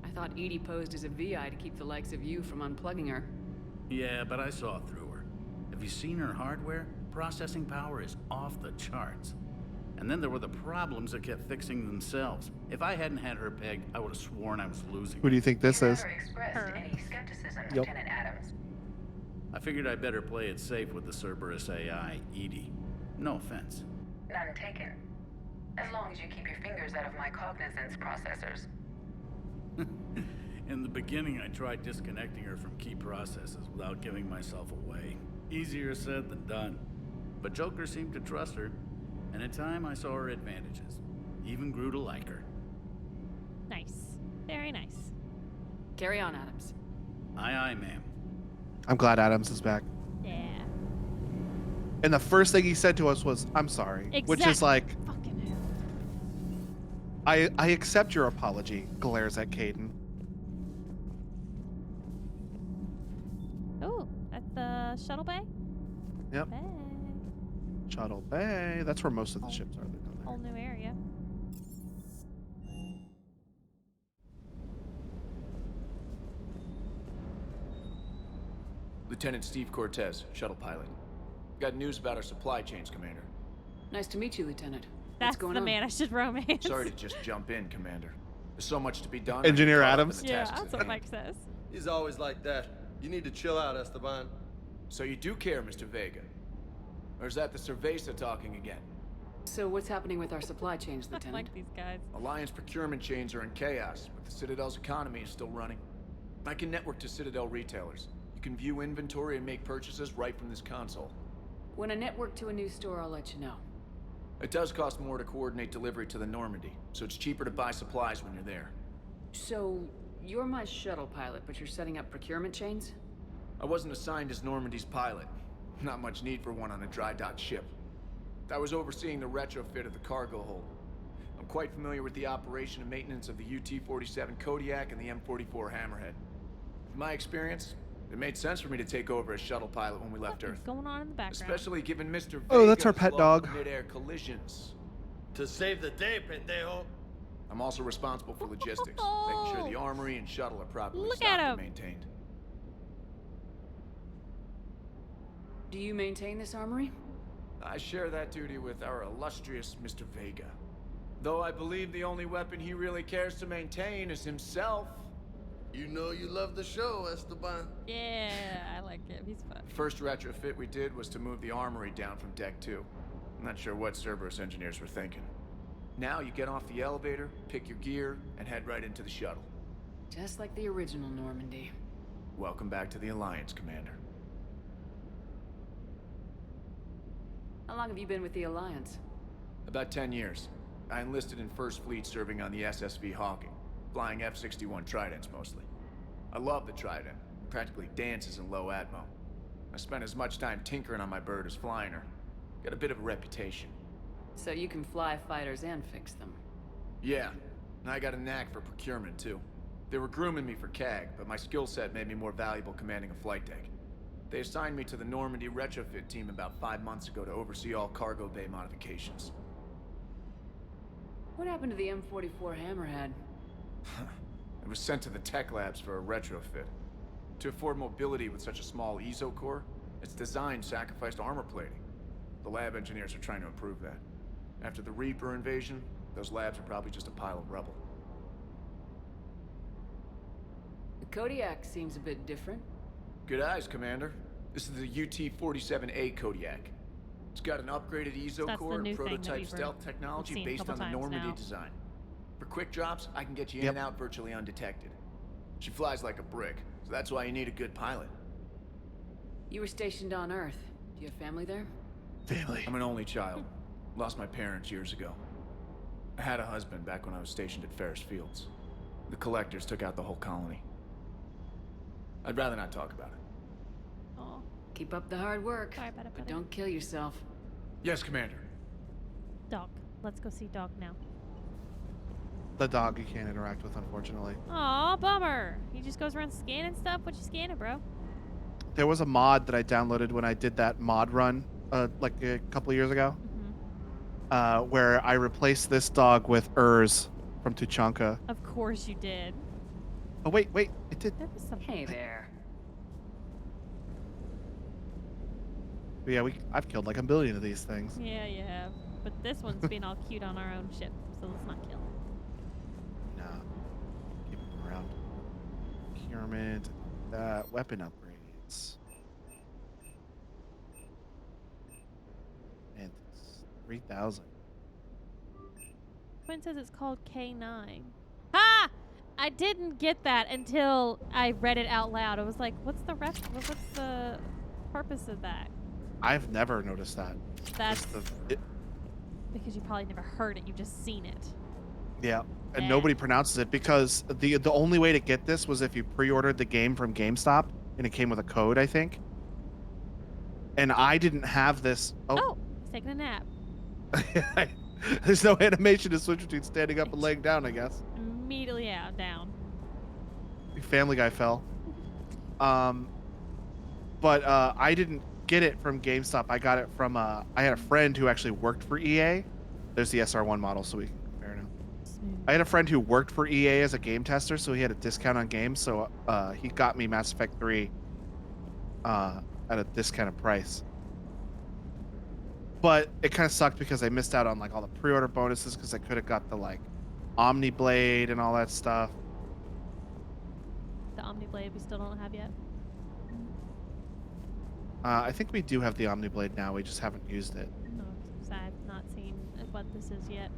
I thought Edie posed as a VI to keep the likes of you from unplugging her. Yeah, but I saw through her. Have you seen her hardware? Processing power is off the charts. And then there were the problems that kept fixing themselves. If I hadn't had her pegged, I would have sworn I was losing. Who do you think this is? Never expressed any skepticism, Yep. Lieutenant Adams. I figured I'd better play it safe with the Cerberus AI, Edie. No offense. None taken. As long as you keep your fingers out of my cognizance processors. In the beginning, I tried disconnecting her from key processes without giving myself away. Easier said than done. But Joker seemed to trust her, and in time I saw her advantages. Even grew to like her. Nice. Very nice. Carry on, Adams. Aye, aye, ma'am. I'm glad Adams is back. Yeah. And the first thing he said to us was, "I'm sorry," which is like, Fucking hell. I accept your apology. Glares at Caden. Oh, at the shuttle bay? Yep. Bay. Shuttle Bay. That's where most of the ships are. They're down there. Whole new area. Lieutenant Steve Cortez, shuttle pilot. Got news about our supply chains, Commander. Nice to meet you, Lieutenant. That's What's going the on? man I should romance. Sorry to just jump in, Commander. There's so much to be done. Engineer I get caught up in Adams? the Yeah, tasks that's at what hand. Mike says. He's always like that. You need to chill out, Esteban. So you do care, Mr. Vega? Or is that the Cerveza talking again? So what's happening with our supply chains, I Lieutenant? like these guys. Alliance procurement chains are in chaos, but the Citadel's economy is still running. I can network to Citadel retailers. You can view inventory and make purchases right from this console. When I network to a new store, I'll let you know. It does cost more to coordinate delivery to the Normandy, so it's cheaper to buy supplies when you're there. So, you're my shuttle pilot, but you're setting up procurement chains? I wasn't assigned as Normandy's pilot. Not much need for one on a dry dock ship. I was overseeing the retrofit of the cargo hold. I'm quite familiar with the operation and maintenance of the UT-47 Kodiak and the M44 Hammerhead. With my experience, It made sense for me to take over as shuttle pilot when we left Earth. What's going on in the background? Especially given Mr. Oh, that's our Vega's pet love dog. of mid-air collisions. To save the day, pendejo. I'm also responsible for logistics, making sure the armory and shuttle are properly Look stocked at and him. maintained. Do you maintain this armory? I share that duty with our illustrious Mr. Vega. Though I believe the only weapon he really cares to maintain is himself. You know you love the show, Esteban. Yeah, I like him. He's fun. First retrofit we did was to move the armory down from Deck 2. I'm not sure what Cerberus engineers were thinking. Now you get off the elevator, pick your gear, and head right into the shuttle. Just like the original Normandy. Welcome back to the Alliance, Commander. How long have you been with the Alliance? About 10 years. I enlisted in First Fleet serving on the SSV Hawking, flying F-61 Tridents mostly. I love the Trident. It practically dances in low atmo. I spent as much time tinkering on my bird as flying her. Got a bit of a reputation. So you can fly fighters and fix them. Yeah, and I got a knack for procurement too. They were grooming me for CAG, but my skill set made me more valuable commanding a flight deck. They assigned me to the Normandy retrofit team about 5 months ago to oversee all cargo bay modifications. What happened to the M44 Hammerhead? It was sent to the tech labs for a retrofit. To afford mobility with such a small ESO core, its design sacrificed armor plating. The lab engineers are trying to improve that. After the Reaper invasion, those labs are probably just a pile of rubble. The Kodiak seems a bit different. Good eyes, Commander. This is the UT-47A Kodiak. It's got an upgraded ESO That's the core new and thing that prototype we've stealth technology seen a based couple on the times Normandy now. design. For quick drops, I can get you in Yep. and out virtually undetected. She flies like a brick, so that's why you need a good pilot. You were stationed on Earth. Do you have family there? Family. I'm an only child. Lost my parents years ago. I had a husband back when I was stationed at Ferris Fields. The Collectors took out the whole colony. I'd rather not talk about it. Oh, Keep up the hard work, sorry about it, but buddy. don't kill yourself. Yes, Commander. Dog. Let's go see Dog now. The dog you can't interact with, unfortunately. Aw, bummer. He just goes around scanning stuff. What you scanning, bro? There was a mod that I downloaded when I did that mod run, like a couple of years ago, where I replaced this dog with Urs from Tuchanka. Of course you did. Oh wait, it did. There was some. Hey there. But yeah, I've killed like a billion of these things. Yeah, you have. But this one's being all cute on our own ship, so let's not kill him. Nah, keep them around. Procurement, weapon upgrades. And 3,000. Quinn says it's called K9. Ha! I didn't get that until I read it out loud. I was like, what's the purpose of that? I've never noticed that. That's Just because you probably never heard it. You've just seen it. yeah, and Yeah. nobody pronounces it because the only way to get this was if you pre-ordered the game from GameStop and it came with a code, I think. And I didn't have this. Oh, he's taking a nap. There's no animation to switch between standing up and laying down, I guess. Immediately out, down. Family Guy fell. But I didn't get it from GameStop. I got it from I had a friend who actually worked for EA. There's the SR1 model, so we can compare now. I had a friend who worked for EA as a game tester, so he had a discount on games. So he got me Mass Effect 3 at a discounted price. But it kind of sucked because I missed out on like all the pre-order bonuses because I could have got the like Omni Blade and all that stuff. The Omni Blade we still don't have yet. I think we do have the Omni Blade now. We just haven't used it. No, 'cause I've not seen what this is yet.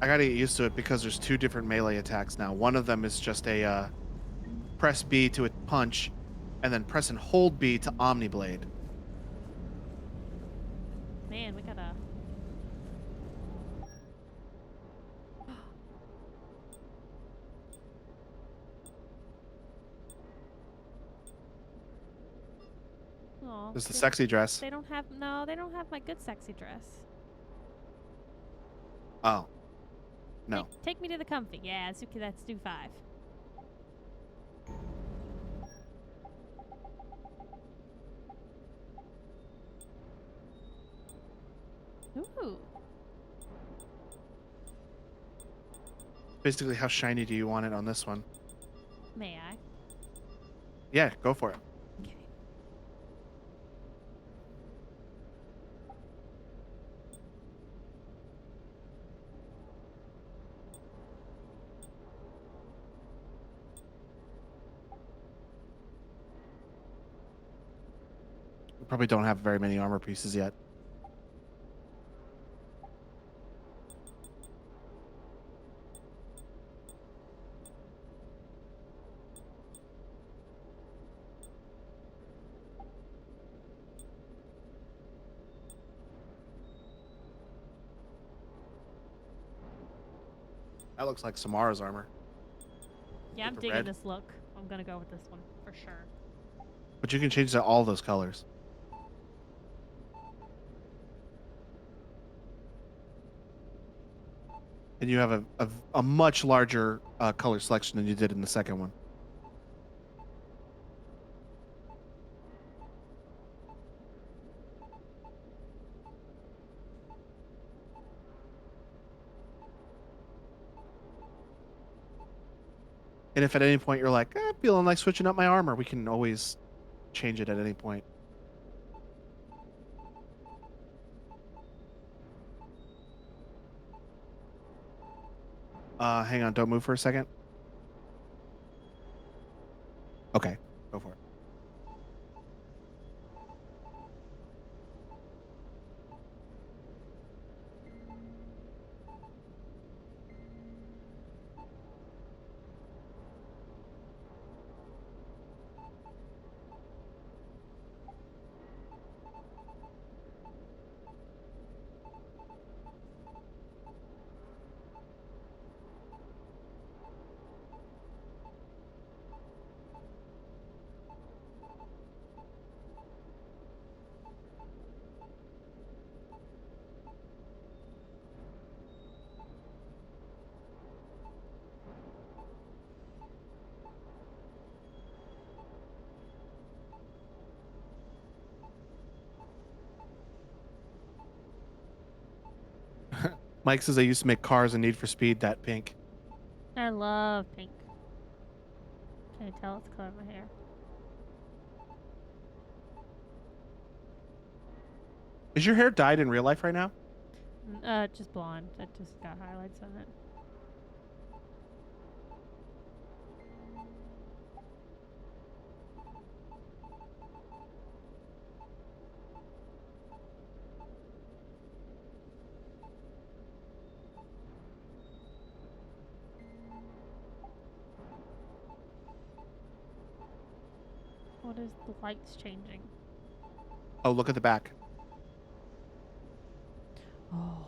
I gotta get used to it because there's two different melee attacks now. One of them is just a press B to a punch, and then press and hold B to Omni Blade. Man, we gotta. Aw, There's the sexy dress. They don't have they don't have my good sexy dress. Oh. No. Take me to the comfy. Yeah, let's do 5. Ooh. Basically, how shiny do you want it on this one? May I? Yeah, go for it. Okay. We probably don't have very many armor pieces yet. That looks like Samara's armor. Yeah, I'm the digging red. this look. I'm gonna go with this one for sure. But you can change to all those colors. And you have a much larger color selection than you did in the second one. And if at any point you're like, I'm feeling like switching up my armor, we can always change it at any point. Hang on, don't move for a second. Okay, go for it. Mike says I used to make cars in Need for Speed that pink. I love pink. Can you tell it's the color of my hair? Is your hair dyed in real life right now? Just blonde. It just got highlights on it. What is the lights changing? Oh, look at the back. Oh.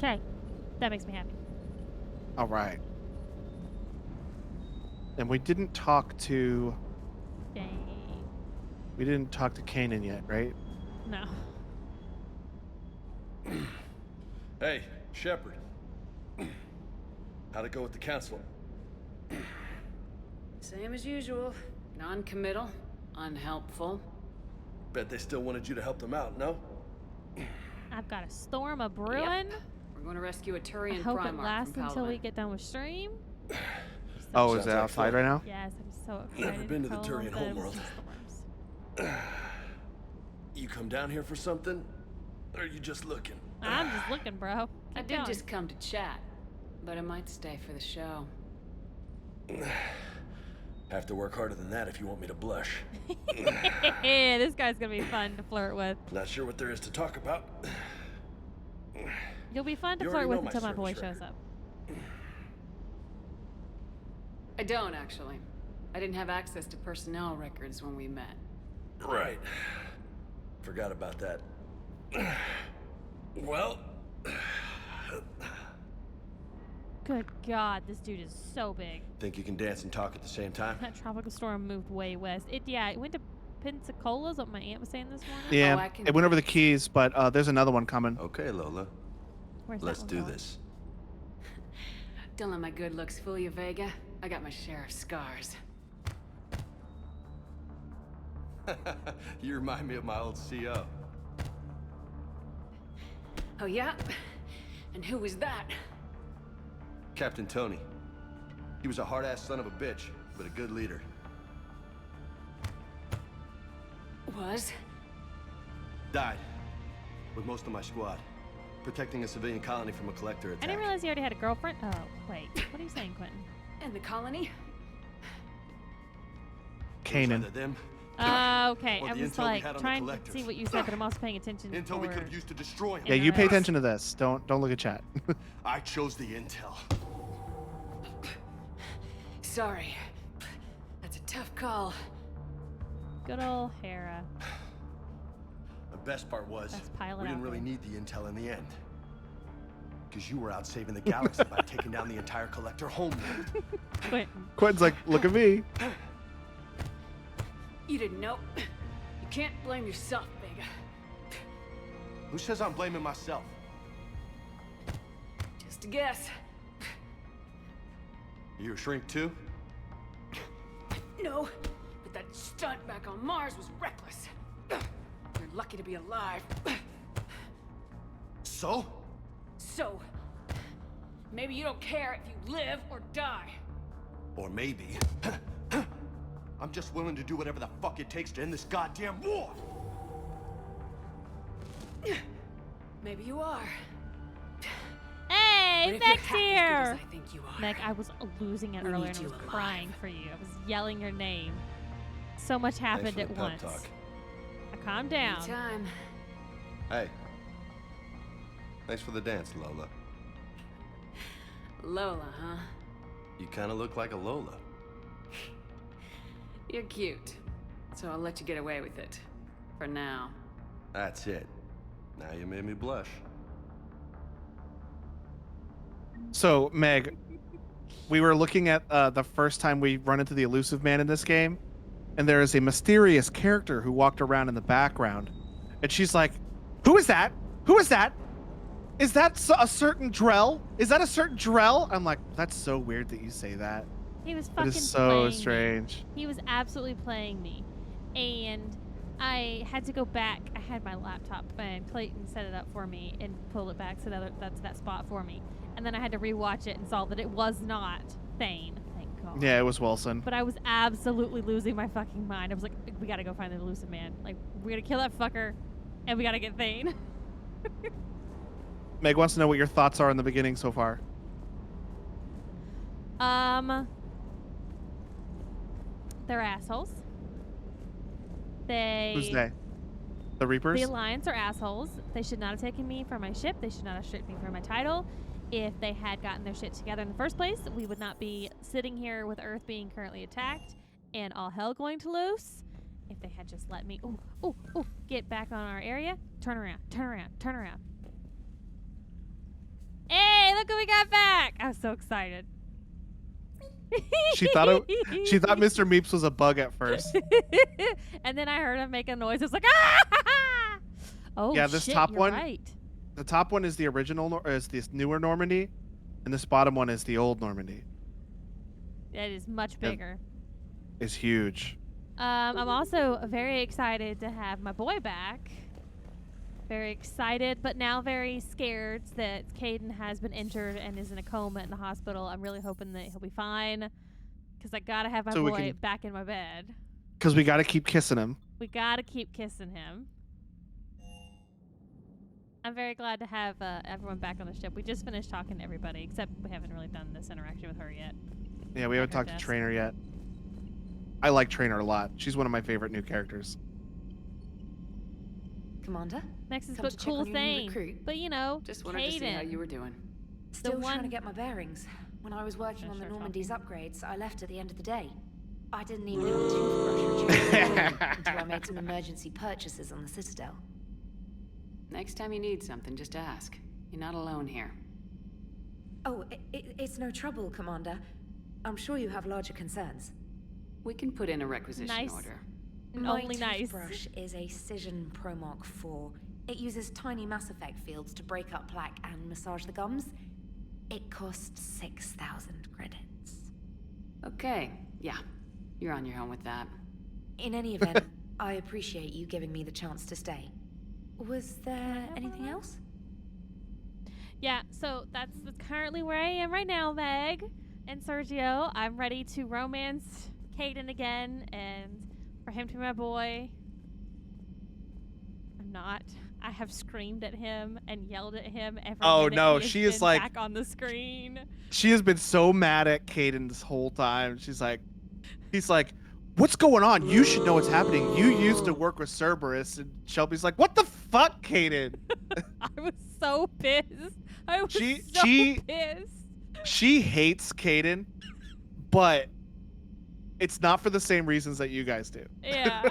Okay, that makes me happy. All right. And we didn't talk to... Dang. We didn't talk to Kanan yet, right? No. Hey, Shepard. How'd it go with the council? Same as usual. Non-committal, unhelpful. Bet they still wanted you to help them out, no? I've got a storm of brewing. Yep. We're going to rescue a Turian I hope it Primarch lasts from until we Palaven. get done with stream. Oh, is it outside right now? Yes, I'm so excited. Never been to the for a little Turian bit of homeworld. some storms. You come down here for something? Or are you just looking? I'm just looking, bro. I Keep did going. just come to chat, but I might stay for the show. Have to work harder than that if you want me to blush. This guy's gonna be fun to flirt with. Not sure what there is to talk about. You'll be fun to You flirt already with know my until my boy service shows up. I don't, actually. I didn't have access to personnel records when we met. Right. Forgot about that. Well... Good God, this dude is so big. Think you can dance and talk at the same time? That tropical storm moved way west. It went to Pensacola's, what my aunt was saying this morning. Yeah, it went over the Keys, but there's another one coming. Okay, Lola. Where's Let's that one do going? this. Don't let my good looks fool you, Vega. I got my share of scars. You remind me of my old CO. Oh, yeah? And who was that? Captain Tony. He was a hard-ass son of a bitch, but a good leader. Was? Died. With most of my squad. Protecting a civilian colony from a collector I attack. didn't realize he already had a girlfriend. Oh, wait. What are you saying, Quentin? And the colony? Kanan. Either them Okay. or I the was intel we like had on the trying to collectors. see what you said, but I'm also paying attention. Intel we for- could have used to destroy him. Yeah, you pay attention to this. Don't look at chat. I chose the intel. Sorry. That's a tough call. Good old Hera. The best part was, Best pilot we didn't out really there. need the intel in the end. Because you were out saving the galaxy by taking down the entire collector homeworld. Quentin. Quentin's like, look at me. You didn't know. You can't blame yourself, Vega. Who says I'm blaming myself? Just a guess. You a shrink too? No, but that stunt back on Mars was reckless. You're lucky to be alive. So? So, maybe you don't care if you live or die. Or maybe... I'm just willing to do whatever the fuck it takes to end this goddamn war! Maybe you are. Hey, But if you're Meg's half as good here. as I think you are, Meg, I was losing it we earlier need and I you was alive. crying for you. I was yelling your name. So much Thanks happened for the at pep once. talk. Now, calm down. Anytime. Hey. Thanks for the dance, Lola. Lola, huh? You kinda look like a Lola. You're cute. So I'll let you get away with it. For now. That's it. Now you made me blush. So, Meg, we were looking at the first time we run into the Elusive Man in this game, and there is a mysterious character who walked around in the background, and she's like, "Who is that? Who is that? Is that a certain Drell? Is that a certain Drell?" I'm like, that's so weird that you say that. He was That fucking is so playing strange. Me. He was absolutely playing me. And I had to go back. I had my laptop and Clayton set it up for me and pulled it back so that's that spot for me. And then I had to rewatch it and saw that it was not Thane. Thank God. Yeah, it was Wilson. But I was absolutely losing my fucking mind. I was like, we gotta go find the Elusive Man. Like, we gotta kill that fucker and we gotta get Thane. Meg wants to know what your thoughts are in the beginning so far. They're assholes. Who's they? The Reapers? The Alliance are assholes. They should not have taken me from my ship. They should not have stripped me from my title. If they had gotten their shit together in the first place, we would not be sitting here with Earth being currently attacked and all hell going to loose. If they had just let me, get back on our area, turn around, turn around, turn around. Hey, look what we got back! I was so excited. She thought Mr. Meeps was a bug at first. And then I heard him make a noise. It was like, ah! Oh, Yeah, this shit, top you're one- right. The top one is the original, is this newer Normandy, and this bottom one is the old Normandy. That is much bigger. It's huge. I'm also very excited to have my boy back. Very excited, but now very scared that Caden has been injured and is in a coma in the hospital. I'm really hoping that he'll be fine, because I gotta have my So we boy can- back in my bed. Because we got to keep kissing him. We gotta keep kissing him. I'm very glad to have everyone back on the ship. We just finished talking to everybody, except we haven't really done this interaction with her yet. Yeah, we haven't At her talked to desk. Trainer yet. I like Trainer a lot. She's one of my favorite new characters. Commander? Next is Come but to check cool on your new thing. recruit? But you know, Just wanted to see how Caden. you were doing. Still trying one- to get my bearings. When I was working on the Start Normandy's upgrades, I left at the end of the day. I didn't even have a toothbrush or chewing gum until I made some emergency purchases on the Citadel. Next time you need something, just ask. You're not alone here. Oh, it's no trouble, Commander. I'm sure you have larger concerns. We can put in a requisition order. My Only nice. toothbrush is a Cision Pro Mark IV. It uses tiny Mass Effect fields to break up plaque and massage the gums. It costs 6,000 credits. Okay, yeah. You're on your own with that. In any event, I appreciate you giving me the chance to stay. Was there anything else? Yeah, so that's currently where I am right now, Meg and Sergio. I'm ready to romance Kaidan again and for him to be my boy. I'm not. I have screamed at him and yelled at him every minute no, he has she is been like back on the screen. She has been so mad at Kaidan this whole time. He's like, what's going on? You should know what's happening. You used to work with Cerberus. And Shelby's like, what the fuck, Kaidan? I was so pissed. I was so pissed. She hates Kaidan, but it's not for the same reasons that you guys do. Yeah.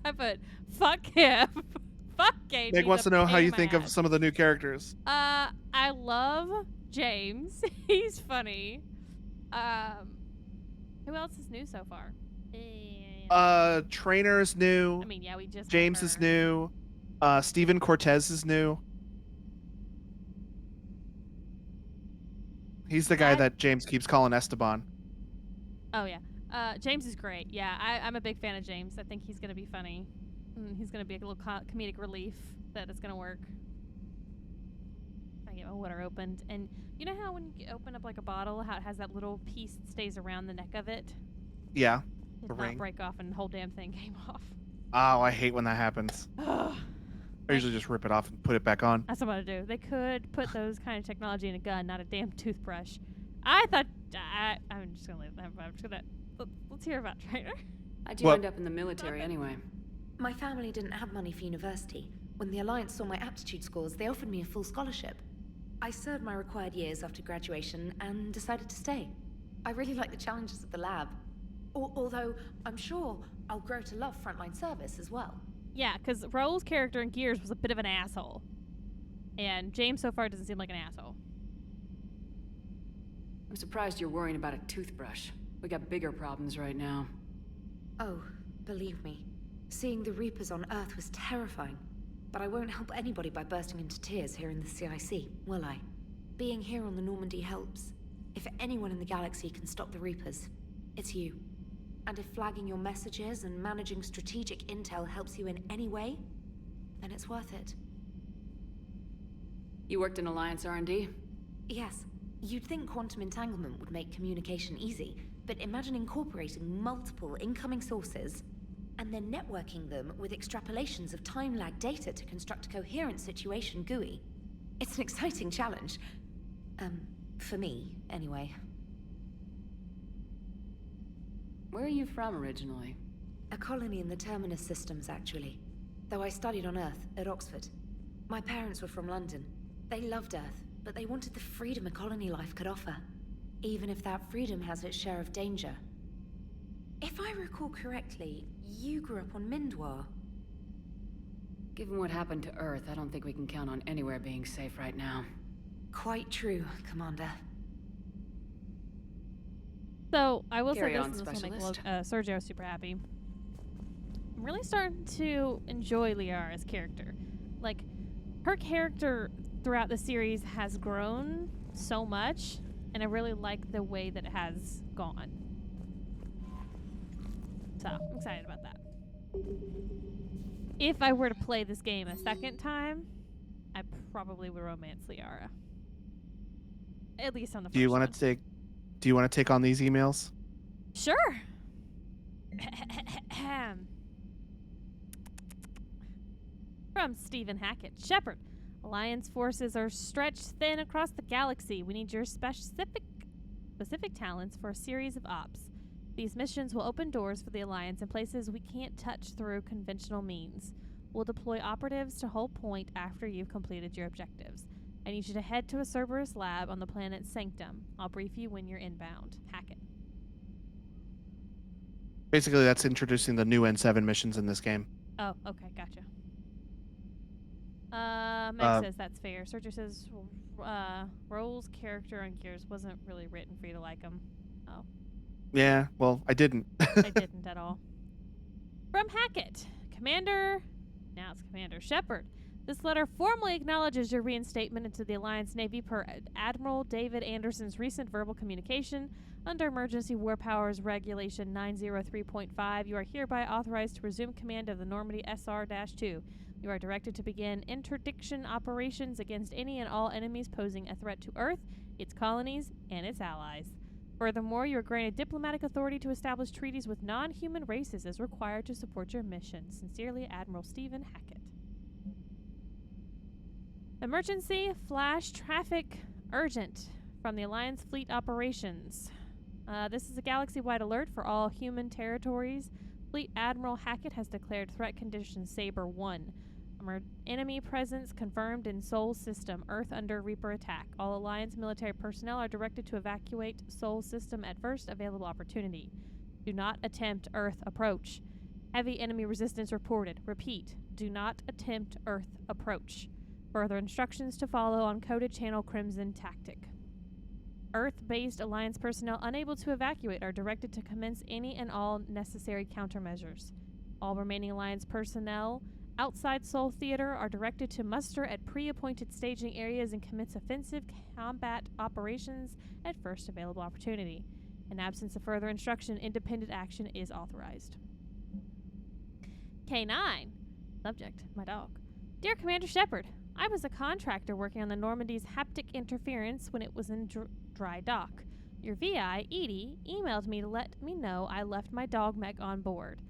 But fuck him. Fuck Kaidan. Meg wants to know how you think of some of the new characters. I love James. He's funny. Who else is new so far? Trainer is new. I mean, yeah, we just James is new. Steven Cortez is new. He's the guy that James keeps calling Esteban. Oh yeah. James is great. Yeah, I'm a big fan of James. I think he's gonna be funny. He's gonna be a little comedic relief that is gonna work. I get my water opened, and you know how when you open up like a bottle, how it has that little piece that stays around the neck of it? Yeah. Did The not ring. break off, and the whole damn thing came off. Oh, I hate when that happens. I usually just rip it off and put it back on. That's what I'm gonna do. They could put those kind of technology in a gun, not a damn toothbrush. I thought I'm just gonna leave that. I'm just gonna let's hear about Trainer. How'd you end up in the military anyway? My family didn't have money for university. When the Alliance saw my aptitude scores, they offered me a full scholarship. I served my required years after graduation and decided to stay. I really like the challenges of the lab. Although, I'm sure I'll grow to love frontline service as well. Yeah, because Raul's character in Gears was a bit of an asshole. And James so far doesn't seem like an asshole. I'm surprised you're worrying about a toothbrush. We got bigger problems right now. Oh, believe me, seeing the Reapers on Earth was terrifying. But I won't help anybody by bursting into tears here in the CIC, will I? Being here on the Normandy helps. If anyone in the galaxy can stop the Reapers, it's you. And if flagging your messages and managing strategic intel helps you in any way, then it's worth it. You worked in Alliance R&D? Yes. You'd think quantum entanglement would make communication easy, but imagine incorporating multiple incoming sources and then networking them with extrapolations of time-lag data to construct a coherent situation GUI. It's an exciting challenge. For me, anyway. Where are you from originally? A colony in the Terminus systems, actually. Though I studied on Earth, at Oxford. My parents were from London. They loved Earth, but they wanted the freedom a colony life could offer. Even if that freedom has its share of danger. If I recall correctly, you grew up on Mindwar. Given what happened to Earth, I don't think we can count on anywhere being safe right now. Quite true, Commander. So, I will Carry say this, on, and this will make Specialist. Sergio super happy. I'm really starting to enjoy Liara's character. Like, her character throughout the series has grown so much, and I really like the way that it has gone. So, I'm excited about that. If I were to play this game a second time, I probably would romance Liara. At least on the first Do you want one. to take? Do you want to take on these emails? Sure. From Stephen Hackett. Shepard, Alliance forces are stretched thin across the galaxy. We need your specific talents for a series of ops. These missions will open doors for the Alliance in places we can't touch through conventional means. We'll deploy operatives to hold point after you've completed your objectives. I need you to head to a Cerberus lab on the planet Sanctum. I'll brief you when you're inbound. Hackett. Basically, that's introducing the new N7 missions in this game. Oh, okay, gotcha. Meg says that's fair. Searcher says Roll's character on Gears wasn't really written for you to like him. Oh. Yeah, well, I didn't. I didn't at all. From Hackett, Commander Shepard. This letter formally acknowledges your reinstatement into the Alliance Navy per Admiral David Anderson's recent verbal communication. Under Emergency War Powers Regulation 903.5, you are hereby authorized to resume command of the Normandy SR-2. You are directed to begin interdiction operations against any and all enemies posing a threat to Earth, its colonies, and its allies. Furthermore, you are granted diplomatic authority to establish treaties with non-human races as required to support your mission. Sincerely, Admiral Stephen Hackett. Emergency flash traffic urgent from the Alliance Fleet Operations. This is a galaxy-wide alert for all human territories. Fleet Admiral Hackett has declared threat condition Saber 1. Enemy presence confirmed in Sol System. Earth under Reaper attack. All Alliance military personnel are directed to evacuate Sol System at first available opportunity. Do not attempt Earth approach. Heavy enemy resistance reported. Repeat, do not attempt Earth approach. Further instructions to follow on coded channel Crimson Tactic. Earth-based Alliance personnel unable to evacuate are directed to commence any and all necessary countermeasures. All remaining Alliance personnel outside Sol Theater are directed to muster at pre-appointed staging areas and commence offensive combat operations at first available opportunity. In absence of further instruction, independent action is authorized. K9. Subject, my dog. Dear Commander Shepard, I was a contractor working on the Normandy's haptic interference when it was in dry dock. Your VI, Edie, emailed me to let me know I left my dog Meg on board.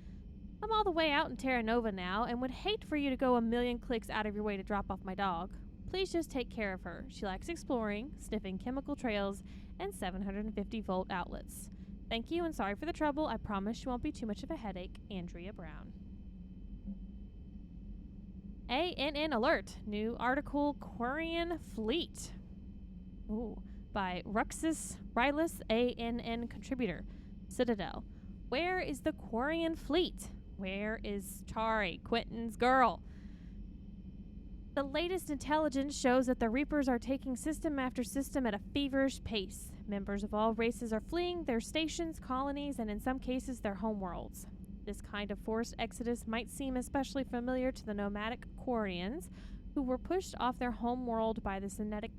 I'm all the way out in Terra Nova now and would hate for you to go a million clicks out of your way to drop off my dog. Please just take care of her. She likes exploring, sniffing chemical trails, and 750-volt outlets. Thank you and sorry for the trouble. I promise you won't be too much of a headache. Andrea Brown. ANN alert. New article, Quarian Fleet. Ooh, by Ruxus Rylus, ANN contributor. Citadel. Where is the Quarian Fleet? Where is Tari, Quentin's girl? The latest intelligence shows that the Reapers are taking system after system at a feverish pace. Members of all races are fleeing their stations, colonies, and in some cases their homeworlds. This kind of forced exodus might seem especially familiar to the nomadic Quarians, who were pushed off their homeworld by the synthetic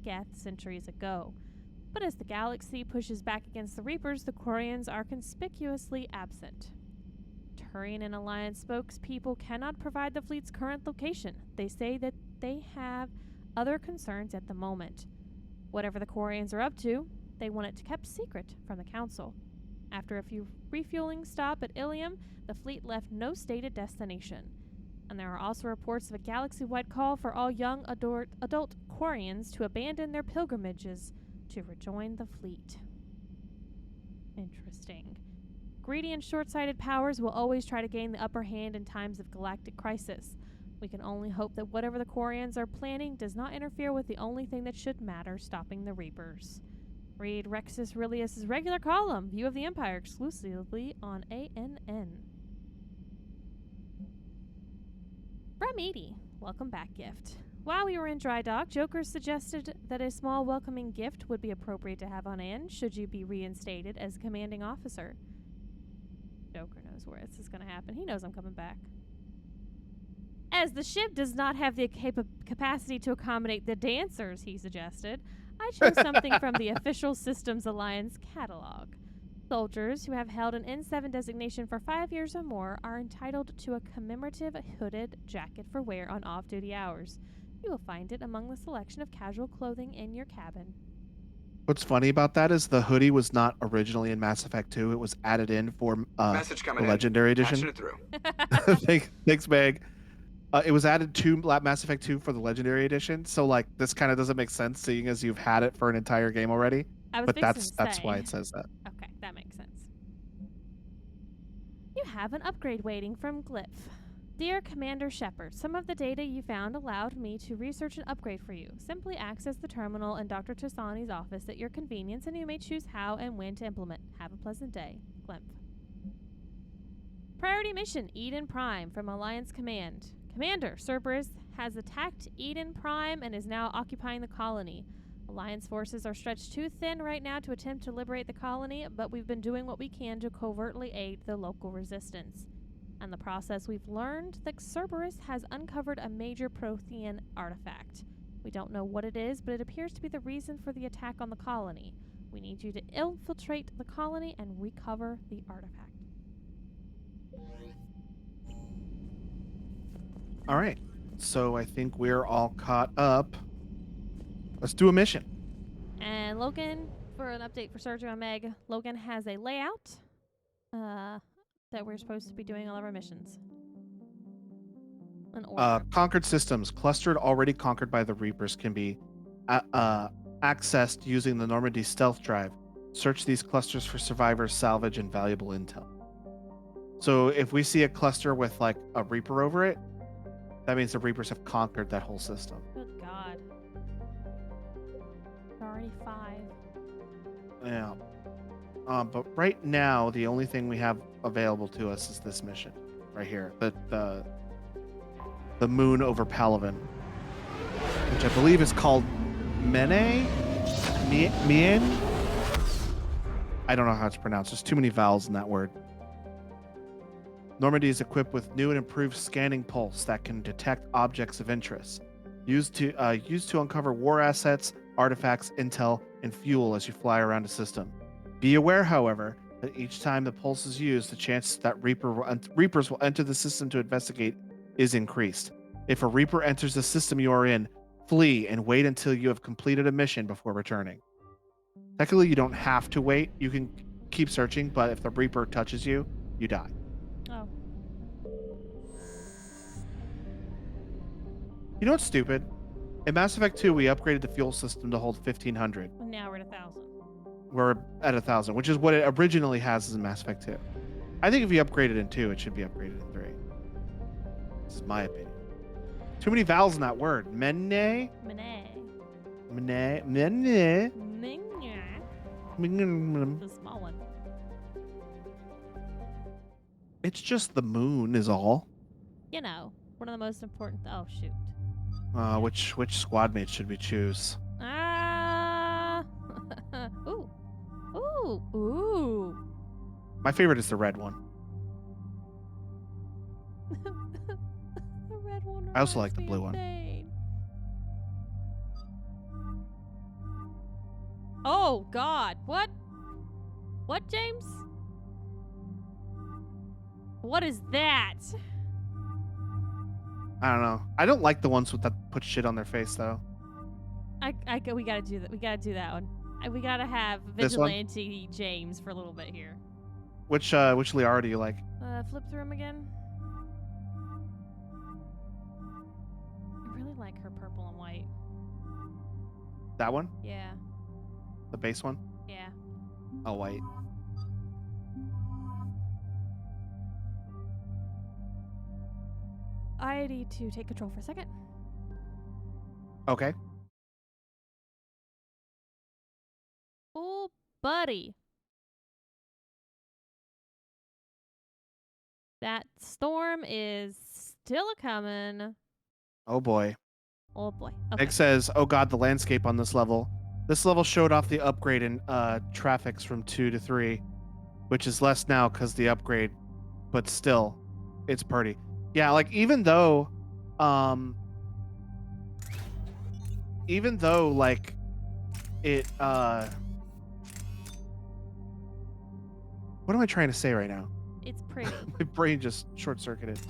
Geth centuries ago. But as the galaxy pushes back against the Reapers, the Quarians are conspicuously absent. Turian and Alliance spokespeople cannot provide the fleet's current location. They say that they have other concerns at the moment. Whatever the Quarians are up to, they want it kept secret from the Council. After a few refueling stop at Ilium, the fleet left no stated destination. And there are also reports of a galaxy-wide call for all young adult Quarians to abandon their pilgrimages to rejoin the fleet. Interesting. Greedy and short-sighted powers will always try to gain the upper hand in times of galactic crisis. We can only hope that whatever the Quarians are planning does not interfere with the only thing that should matter, stopping the Reapers. Read Rexus Aurelius' regular column, View of the Empire, exclusively on ANN. From Edie, welcome back gift. While we were in dry dock, Joker suggested that a small welcoming gift would be appropriate to have on hand should you be reinstated as commanding officer. Joker knows where this is going to happen. He knows I'm coming back. As the ship does not have the capacity to accommodate the dancers, he suggested, I chose something from the Official Systems Alliance catalog. Soldiers who have held an N7 designation for 5 years or more are entitled to a commemorative hooded jacket for wear on off-duty hours. You will find it among the selection of casual clothing in your cabin. What's funny about that is the hoodie was not originally in Mass Effect 2. It was added in for Message the coming Legendary in. Edition. Patching it through. Thanks, Meg. It was added to Mass Effect 2 for the Legendary Edition, so like this kind of doesn't make sense, seeing as you've had it for an entire game already. But that's why it says that. Okay, that makes sense. You have an upgrade waiting from Glyph. Dear Commander Shepard, some of the data you found allowed me to research an upgrade for you. Simply access the terminal in Dr. Tassani's office at your convenience, and you may choose how and when to implement. Have a pleasant day. Glymph. Priority mission, Eden Prime, from Alliance Command. Commander, Cerberus has attacked Eden Prime and is now occupying the colony. Alliance forces are stretched too thin right now to attempt to liberate the colony, but we've been doing what we can to covertly aid the local resistance. In the process, we've learned that Cerberus has uncovered a major Prothean artifact. We don't know what it is, but it appears to be the reason for the attack on the colony. We need you to infiltrate the colony and recover the artifact. All right. So I think we're all caught up. Let's do a mission. And Logan, for an update for Sergio and Meg, Logan has a layout that we're supposed to be doing all of our missions. An order. Conquered systems. Clustered already conquered by the Reapers can be accessed using the Normandy stealth drive. Search these clusters for survivors, salvage, and valuable intel. So if we see a cluster with like a Reaper over it, that means the Reapers have conquered that whole system. Good God. Already 5. Yeah. But right now, the only thing we have available to us is this mission right here. The moon over Palaven, which I believe is called Mien? I don't know how it's pronounced. There's too many vowels in that word. Normandy is equipped with new and improved scanning pulse that can detect objects of interest. Used to uncover war assets, artifacts, intel, and fuel as you fly around the system. Be aware, however, that each time the pulse is used, the chance that Reapers will enter the system to investigate is increased. If a Reaper enters the system you are in, flee and wait until you have completed a mission before returning. Technically, you don't have to wait. You can keep searching, but if the Reaper touches you, you die. Oh. You know what's stupid? In Mass Effect 2, we upgraded the fuel system to hold 1,500. And now we're at 1,000. We're at 1,000, which is what it originally has in Mass Effect 2. I think if you upgrade it in 2, it should be upgraded in 3. This is my opinion. Too many vowels in that word. Mene. Mene. Mene. Mene. Mene. The small one. It's just the moon is all. You know, one of the most important. Oh shoot. Which squad mate should we choose? Ooh. Ooh. Ooh. My favorite is the red one. The red one. I also like the blue one. Oh God! What? What, James? What is that? I don't know. I don't like the ones that put shit on their face though. We gotta do that. We gotta do that one. We gotta have Vigilante James for a little bit here. Which Liara do you like? Flip through him again. I really like her purple and white. That one? Yeah. The base one? Yeah. Oh, white. I need to take control for a second. Okay. Oh, buddy. That storm is still a-coming. Oh, boy. Oh, boy. Okay. Nick says, oh, God, the landscape on this level. This level showed off the upgrade in traffics from 2 to 3, which is less now because the upgrade, but still, it's pretty. Yeah, like even though like it what am I trying to say right now? It's pretty. My brain just short-circuited.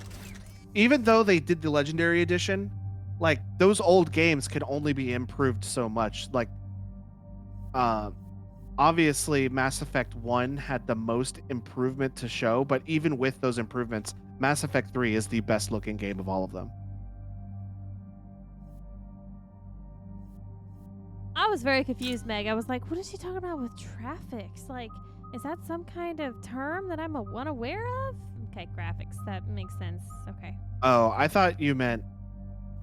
Even though they did the Legendary Edition, like those old games can only be improved so much. Like obviously Mass Effect 1 had the most improvement to show, but even with those improvements, Mass Effect 3 is the best looking game of all of them. I was very confused, Meg. I was like, what is she talking about with traffics? Like, is that some kind of term that I'm unaware of? I'm Okay, graphics. That makes sense. Okay. Oh, I thought you meant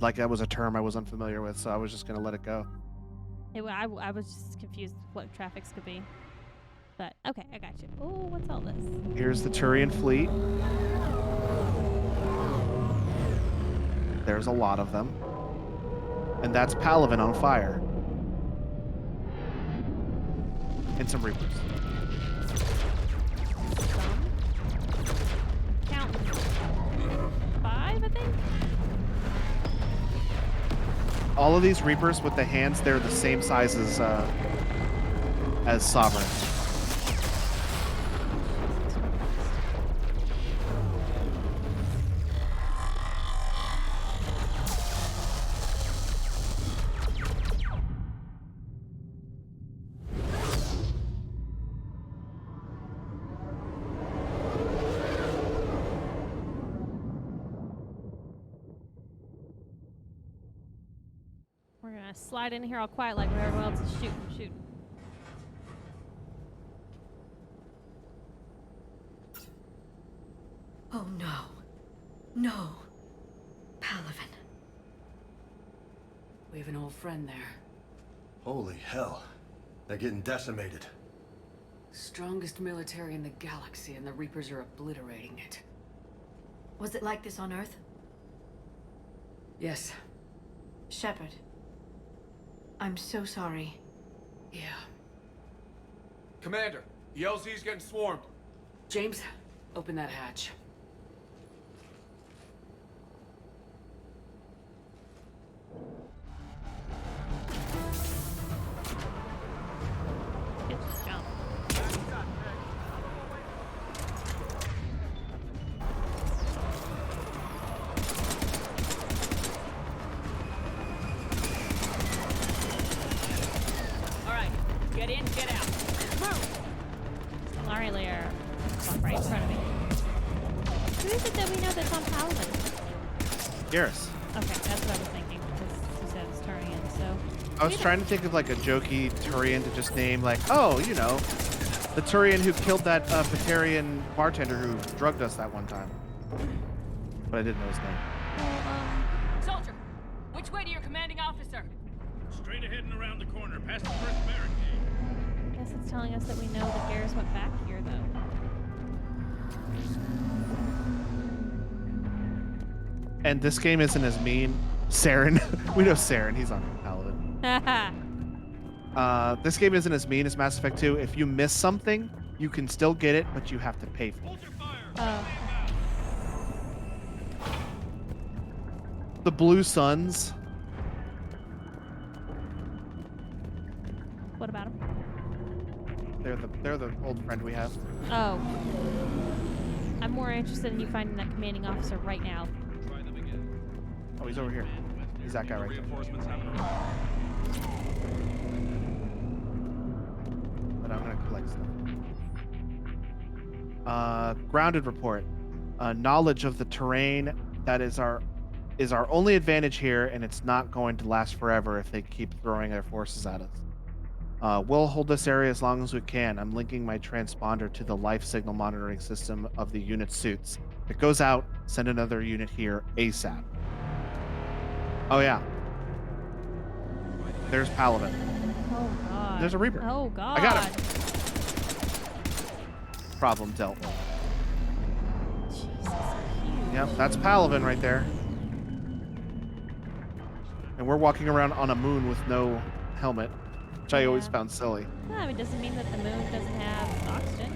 like that was a term I was unfamiliar with, so I was just gonna let it go. I was just confused what traffics could be. But, okay, I got you. Oh, what's all this? Here's the Turian fleet. There's a lot of them. And that's Palaven on fire. And some Reapers. Counting 5, I think? All of these Reapers with the hands, they're the same size as Sovereign. We're gonna slide in here all quiet like everyone else is shooting. Oh no. No. Palaven. We have an old friend there. Holy hell. They're getting decimated. Strongest military in the galaxy, and the Reapers are obliterating it. Was it like this on Earth? Yes. Shepard. I'm so sorry. Yeah. Commander, the LZ's getting swarmed. James, open that hatch. Just jump. Alright, get in, get out. Solari layer. Right in front of me. Who is it that we know that's on Palaven? Garrus. Okay, that's what I was thinking, because you said it's Turian, so... I was trying to think of like a jokey Turian to just name, like, oh, you know, the Turian who killed that Batarian bartender who drugged us that one time. But I didn't know his name. Soldier, which way to your commanding officer? Straight ahead and around the corner, past the first barricade. I guess it's telling us that we know that Garrus went back here, though. And this game isn't as mean. Saren. We know Saren. He's on Paladin. This game isn't as mean as Mass Effect 2. If you miss something, you can still get it, but you have to pay for it. The Blue Suns. What about him? They're the old friend we have. Oh. I'm more interested in you finding that commanding officer right now. Oh, he's over here. He's that guy right there. But I'm gonna collect stuff. Grounded report. Knowledge of the terrain. That is our only advantage here, and it's not going to last forever if they keep throwing their forces at us. We'll hold this area as long as we can. I'm linking my transponder to the life signal monitoring system of the unit suits. If it goes out, send another unit here ASAP. Oh yeah. There's Palaven. Oh god. There's a Reaper. Oh god. I got him. Problem dealt with. Jesus. Yep, that's Palaven right there. And we're walking around on a moon with no helmet, which I always found silly. Well, I mean, doesn't mean that the moon doesn't have oxygen.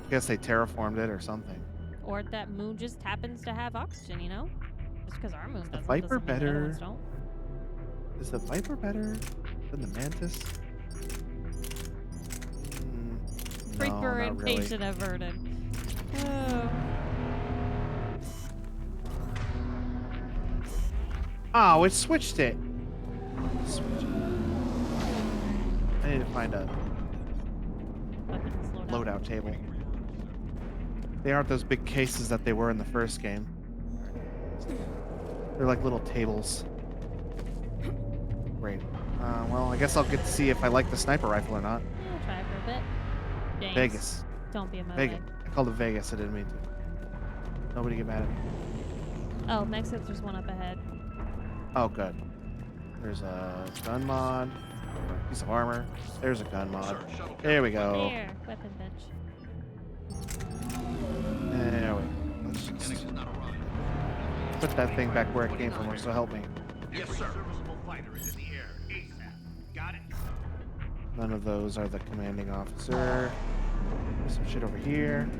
I guess they terraformed it or something. Or that moon just happens to have oxygen, you know? Just because our moon doesn't, Viper doesn't mean that other better? ones don't. Is the Viper better than the Mantis? Reaper not invasion averted. Oh. Oh, it switched it. Switch it. I need to find a loadout table. They aren't those big cases that they were in the first game. They're like little tables. Great. Well, I guess I'll get to see if I like the sniper rifle or not. Yeah, try for a bit. James, Vegas. Don't be a mode. Vegas. I called it Vegas. I didn't mean to. Nobody get mad at me. Oh, next up there's one up ahead. Oh, good. There's a gun mod. Piece of armor. There's a gun mod. There we go. There, weapon bench. There we go. Let's just put that thing back where it came from, so help me. Yes, sir. Serviceable fighter is in the air. ASAP. Got it? None of those are the commanding officer. There's some shit over here.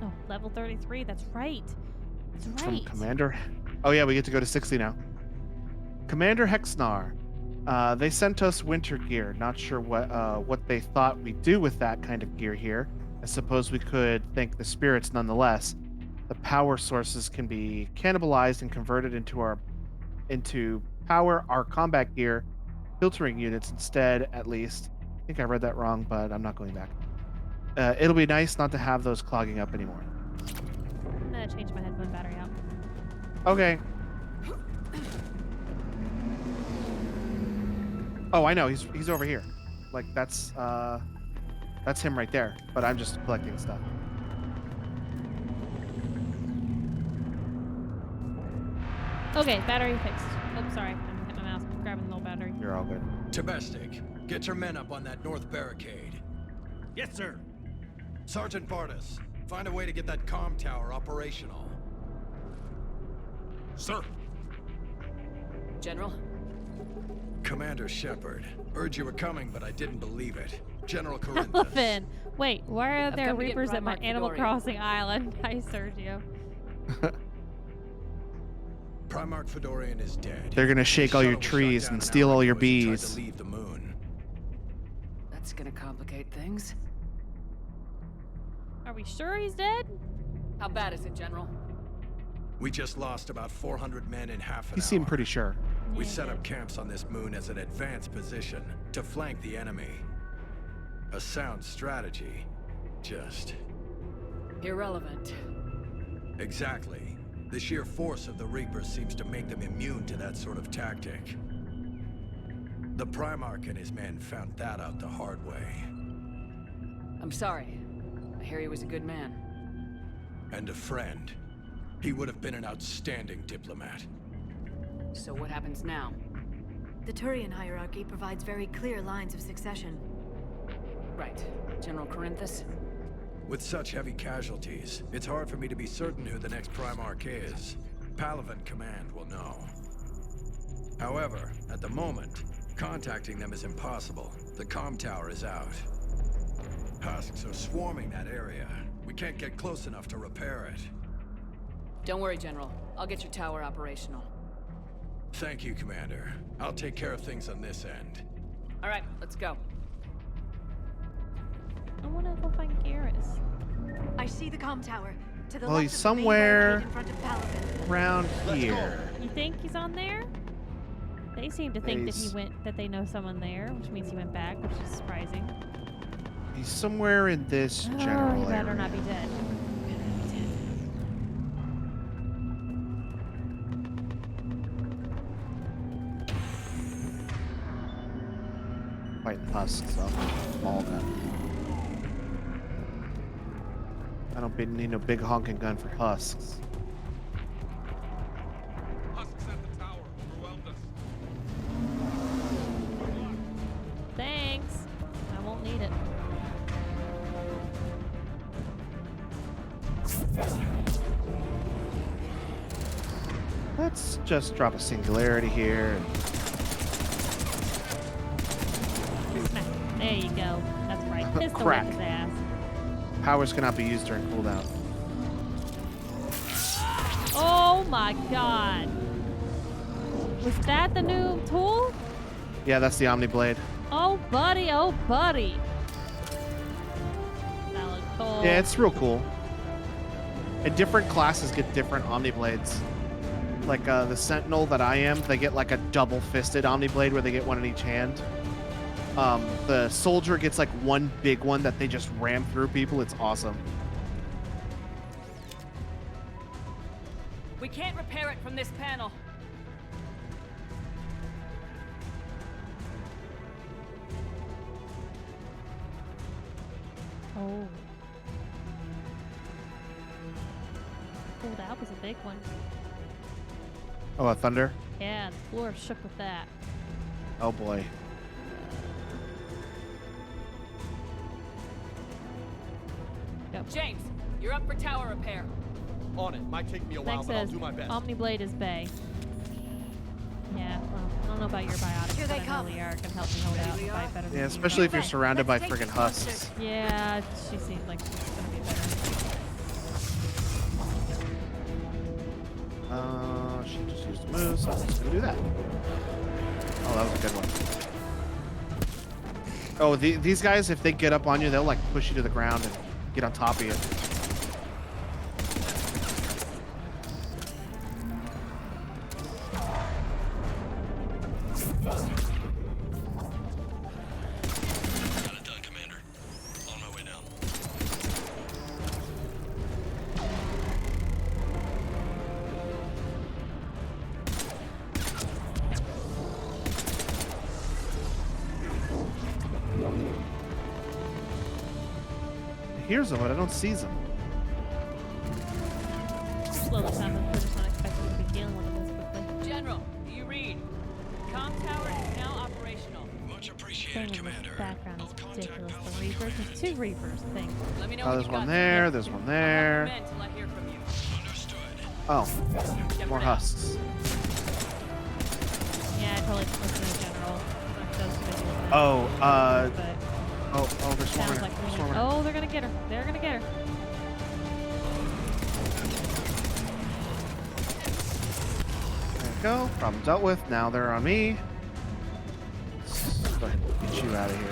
Oh, level 33. That's right. That's From right. Commander. Oh yeah, we get to go to 60 now. Commander Hexnar. They sent us winter gear. Not sure what they thought we'd do with that kind of gear here. I suppose we could thank the spirits nonetheless. The power sources can be cannibalized and converted into power our combat gear filtering units instead, at least. I think I read that wrong, but I'm not going back. It'll be nice not to have those clogging up anymore. I'm gonna change my headphone battery out. Okay. Oh, I know. He's over here. Like that's him right there. But I'm just collecting stuff. Okay, battery fixed. Oh, sorry. I'm hitting my mouse. I'm grabbing the little battery. You're all good. Tabestic, get your men up on that north barricade. Yes, sir. Sergeant Bartis, find a way to get that comm tower operational. Sir. General? Commander Shepard, heard you were coming, but I didn't believe it. General Corinthus. Elephant. Wait, why are there come to get Reapers at my Primarch Animal Fedorian. Crossing island? Hi, Sergio. Primarch Fedorian is dead. They're gonna shake all your trees and steal all your bees. Leave the moon. That's gonna complicate things. Are we sure he's dead? How bad is it, General? We just lost about 400 men in half an He hour. seemed pretty sure. We set up camps on this moon as an advanced position to flank the enemy. A sound strategy. Just... Irrelevant. Exactly. The sheer force of the Reapers seems to make them immune to that sort of tactic. The Primarch and his men found that out the hard way. I'm sorry. I hear he was a good man. And a friend. He would have been an outstanding diplomat. So what happens now? The Turian hierarchy provides very clear lines of succession. Right. General Corinthus? With such heavy casualties, it's hard for me to be certain who the next Primarch is. Palaven Command will know. However, at the moment, contacting them is impossible. The comm tower is out. Husks are swarming that area. We can't get close enough to repair it. Don't worry, General. I'll get your tower operational. Thank you, Commander. I'll take care of things on this end. All right, let's go. I want to go find Garrus. I see the comm tower. To the Well, left he's of the main somewhere barricade in front of Palaven. around here. You think he's on there? They seem to think that He's- that they know someone there, which means he went back, which is surprising. He's somewhere in this Oh, general he better area. not be dead. Fighting husks up. Small gun. I don't need no big honking gun for husks. Husks at the tower. Overwhelmed us. Thanks. I won't need it. Let's just drop a singularity here. There you go. That's right. Pistol Crack. whip his ass. Powers cannot be used during cooldown. Oh my god. Was that the new tool? Yeah, that's the Omni Blade. Oh buddy, oh buddy. That looks cool. Yeah, it's real cool. And different classes get different Omni Blades. Like the Sentinel that I am, they get like a double-fisted Omni Blade where they get one in each hand. The Soldier gets like one big one that they just ram through people. It's awesome. We can't repair it from this panel. Oh. pulled out was a big one. Oh, a thunder? Yeah, the floor shook with that. Oh boy. Go. James, you're up for tower repair. On it. Might take me a while, Next but I'll says do my best. Omniblade is Bay. Yeah, well, I don't know about your biotics, Here but they I come. know Liara can help me hold out and fight better than Yeah, you, especially if but- you're surrounded by friggin' husks. Yeah, she seems like she's gonna be better. She just used the move, so I'm just gonna do that. Oh, that was a good one. Oh, these guys, if they get up on you, they'll like push you to the ground and get on top of you. Got it done, Commander. On my way down. I hear them, but I don't see them. Slow the time, we're just not expecting to be dealing with it this quickly. General, do you read? Comm tower is now operational. Much Thing appreciated, in Commander. this background is ridiculous. The Reapers, there's 2 Reapers thing. Let me know Oh, when there's you've one got there, some. there's one I'll there. have you men till I hear from you. Oh, more husks. Yeah, I totally just listened to the general. Like, those videos Oh, but oh, they're swarming sounds her. like we They're need- swarming her. oh, they're gonna get her. They're gonna get her. There we go. Problem dealt with. Now they're on me. Let's go ahead and get you out of here.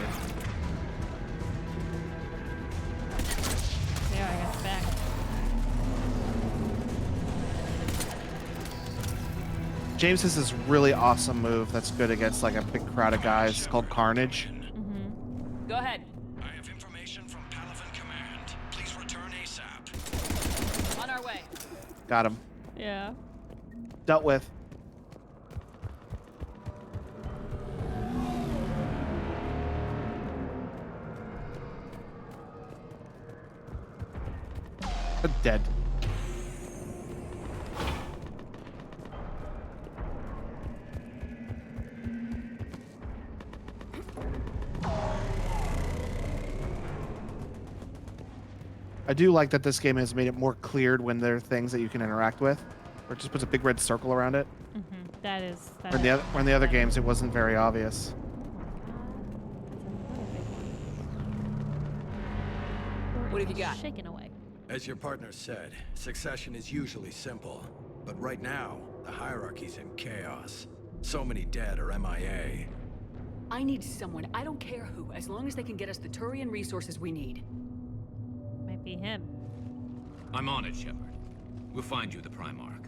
There, I got back. James has this really awesome move that's good against like a big crowd of guys. It's called Carnage. Go ahead. I have information from Palaven Command. Please return ASAP. On our way. Got him. Yeah. Dealt with. Dead. I do like that this game has made it more cleared when there are things that you can interact with, or it just puts a big red circle around it. That is. That Where in the other games, it wasn't very obvious. What have you got? Shaking away. As your partner said, succession is usually simple. But right now, the hierarchy's in chaos. So many dead or MIA. I need someone, I don't care who, as long as they can get us the Turian resources we need. Might be him. I'm on it, Shepard. We'll find you the Primarch.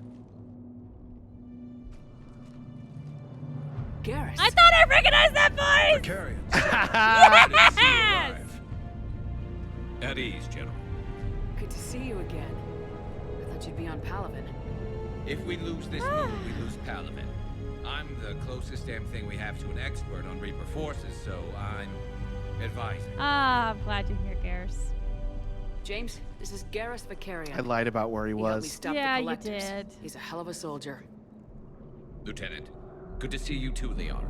Garrus. I thought I recognized that voice! Yes! At ease, General. Good to see you again. I thought you'd be on Palaven. If we lose this move, we lose Palaven. I'm the closest damn thing we have to an expert on Reaper forces, so I'm advising. Ah, I'm glad you're here, Garrus. James, this is Garrus Vakarian. I lied about where he He helped me was. stop Yeah, the you collectors. did. He's a hell of a soldier. Lieutenant, good to see you too, Liara.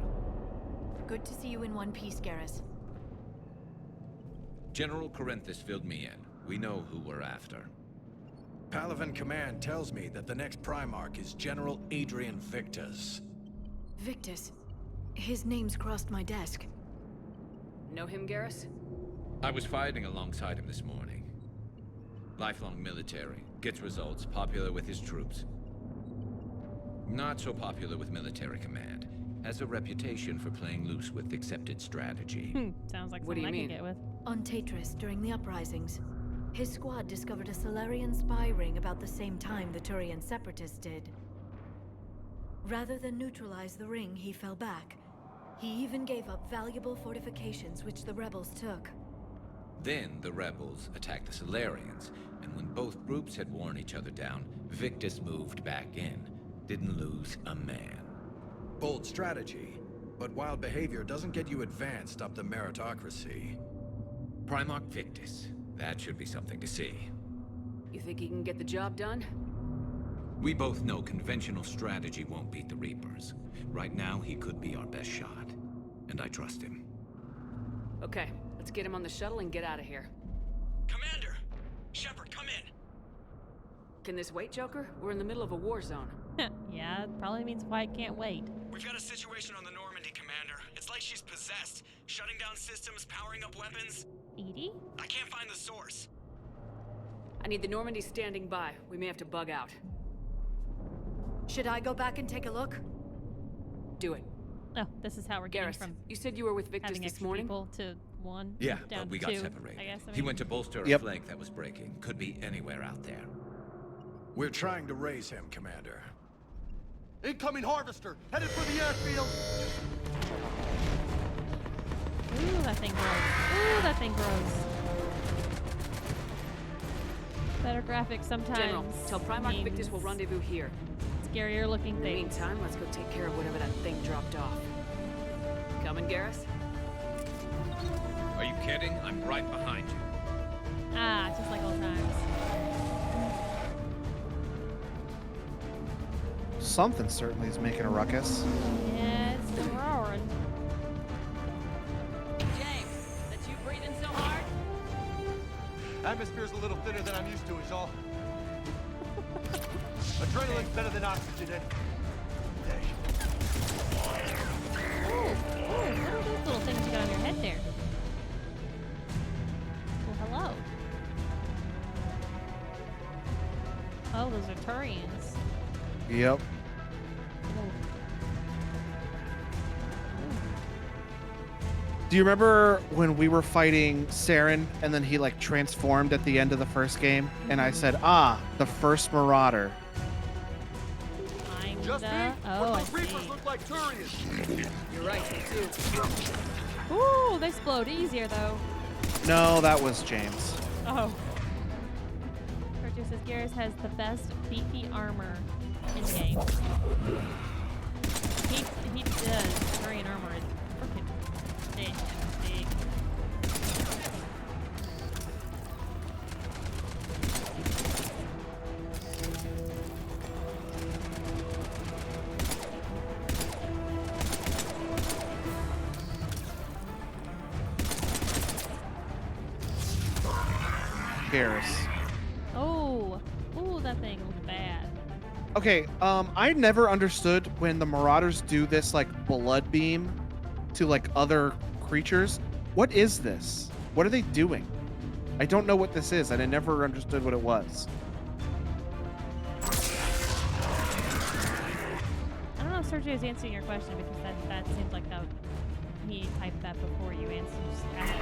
Good to see you in one piece, Garrus. General Corinthus filled me in. We know who we're after. Palaven Command tells me that the next Primarch is General Adrian Victus. Victus. His name's crossed my desk. Know him, Garrus? I was fighting alongside him this morning. Lifelong military, gets results, popular with his troops. Not so popular with military command. Has a reputation for playing loose with accepted strategy. Sounds like What do something you I can mean? get with. On Tatris, during the uprisings, his squad discovered a Solarian spy ring about the same time the Turian separatists did. Rather than neutralize the ring, he fell back. He even gave up valuable fortifications which the rebels took. Then the rebels attacked the Solarians, and when both groups had worn each other down, Victus moved back in. Didn't lose a man. Bold strategy, but wild behavior doesn't get you advanced up the meritocracy. Primarch Victus. That should be something to see. You think he can get the job done? We both know conventional strategy won't beat the Reapers. Right now, he could be our best shot. And I trust him. Okay, let's get him on the shuttle and get out of here. Commander! Shepard, come in! Can this wait, Joker? We're in the middle of a war zone. Yeah, it probably means Wyatt can't wait. We've got a situation on the Normandy, Commander. It's like she's possessed. Shutting down systems, powering up weapons. Edie? I can't find the source. I need the Normandy standing by. We may have to bug out. Should I go back and take a look? Do it. Oh, this is how we're getting Garrus, from you said you were with Victus having this extra morning? people to one. Yeah, down but we to got two, separated. I guess. He went to bolster a Yep. flank that was breaking. Could be anywhere out there. We're trying to raise him, Commander. Incoming harvester, headed for the airfield. Ooh, that thing grows. Ooh, that thing grows. Better graphics sometimes. General, tell Primarch means Victus will rendezvous here. Scarier looking In the things. meantime, let's go take care of whatever that thing dropped off. Coming, Garrus? Are you kidding? I'm right behind you. Ah, just like old times. Something certainly is making a ruckus. Yeah, it's roaring. James, that's you breathing so hard? Atmosphere's a little thinner than I'm used to, is all. Adrenaline's better than oxygen any day. Ooh, what are those little things you got on your head there? Well, hello. Oh, those are Turians. Yep. Do you remember when we were fighting Saren and then he like transformed at the end of the first game? And I said, the first Marauder. Kinda. Oh, I see. Look like Turians. You're right, me too. Ooh, they explode easier though. No, that was James. Oh. Virtue says Garrus has the best beefy armor in the game. He does. Turian armor is freaking big. Garrus. Oh, ooh, that thing looks bad. Okay, I never understood when the Marauders do this like blood beam to like other creatures. What is this? What are they doing? I don't know what this is, and I never understood what it was. I don't know if Sergio is answering your question because that seems like he typed that before you answered.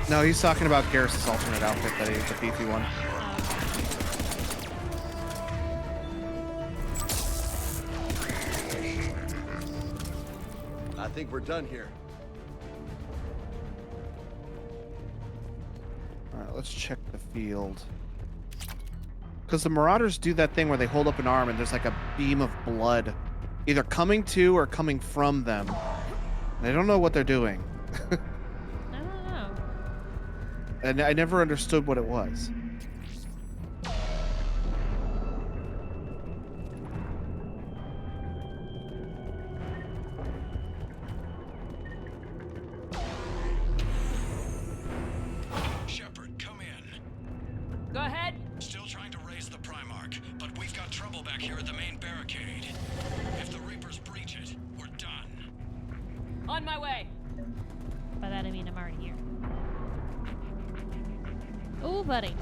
No, he's talking about Garrus's alternate outfit, the beefy one. I think we're done here. All right, let's check the field. Because the Marauders do that thing where they hold up an arm and there's like a beam of blood either coming to or coming from them. And I don't know what they're doing. I don't know. And I never understood what it was. Shepard, come in. Go ahead. Still trying to raise the Primarch, but we've got trouble back here at the main barricade. If the Reapers breach it, we're done. On my way. By that I mean I'm already here. Ooh, buddy.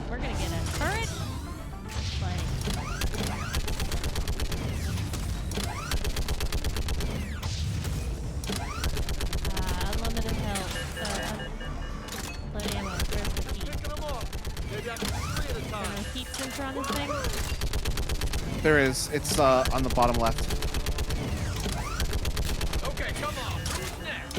We're gonna get a turret. Buddy. Unlimited health. Unlimited ammo. Where's the heat? Are there heat sensor on this thing? There is. It's on the bottom left. Okay, come on. Who's next?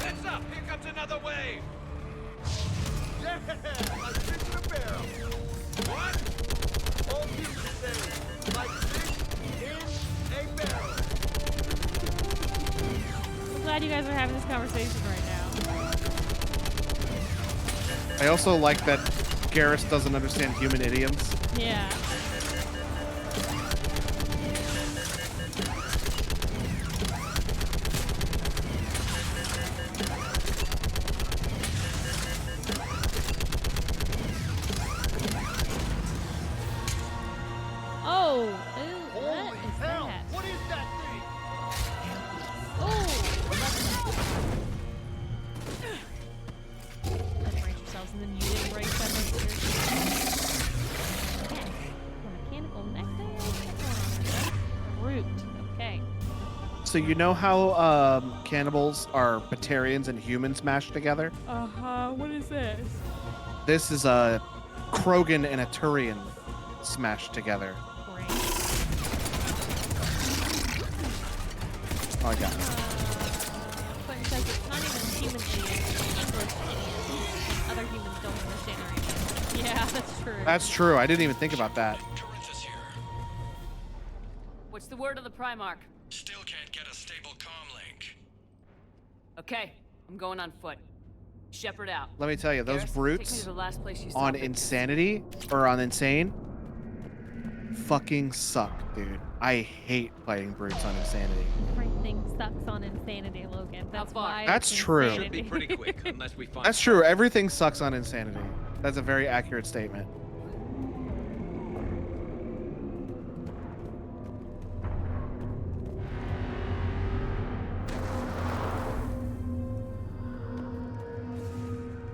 Heads up! Here comes another wave! Yeah! Like fish in a barrel! One, All humans say, like fish in a barrel. I'm glad you guys are having this conversation right now. I also like that Garrus doesn't understand human idioms. Yeah. Oh, ooh, what is that? What is that thing? Let's brace yourselves, and then you didn't brace that much. Okay. A mechanical nectar. Root. Okay. So you know how cannibals are Batarians and humans mashed together? What is this? This is a Krogan and a Turian smashed together. Great. Oh, I got it. Quentin says it's not even human idiots, it's English idiots. And other humans don't understand our idiots. Yeah, that's true. That's true. I didn't even think about that. What's the word of the Primarch? Still can't get a stable comm link. Okay, I'm going on foot. Shepherd out. Let me tell you, those Garrus, take me brutes to the last place you saw on Victor. Insanity or on Insane fucking suck, dude. I hate fighting brutes on Insanity. Everything sucks on Insanity, Logan. That's why. That's it's true. Insanity. Should be pretty quick, unless we find. That's true. Everything sucks on Insanity. That's a very accurate statement.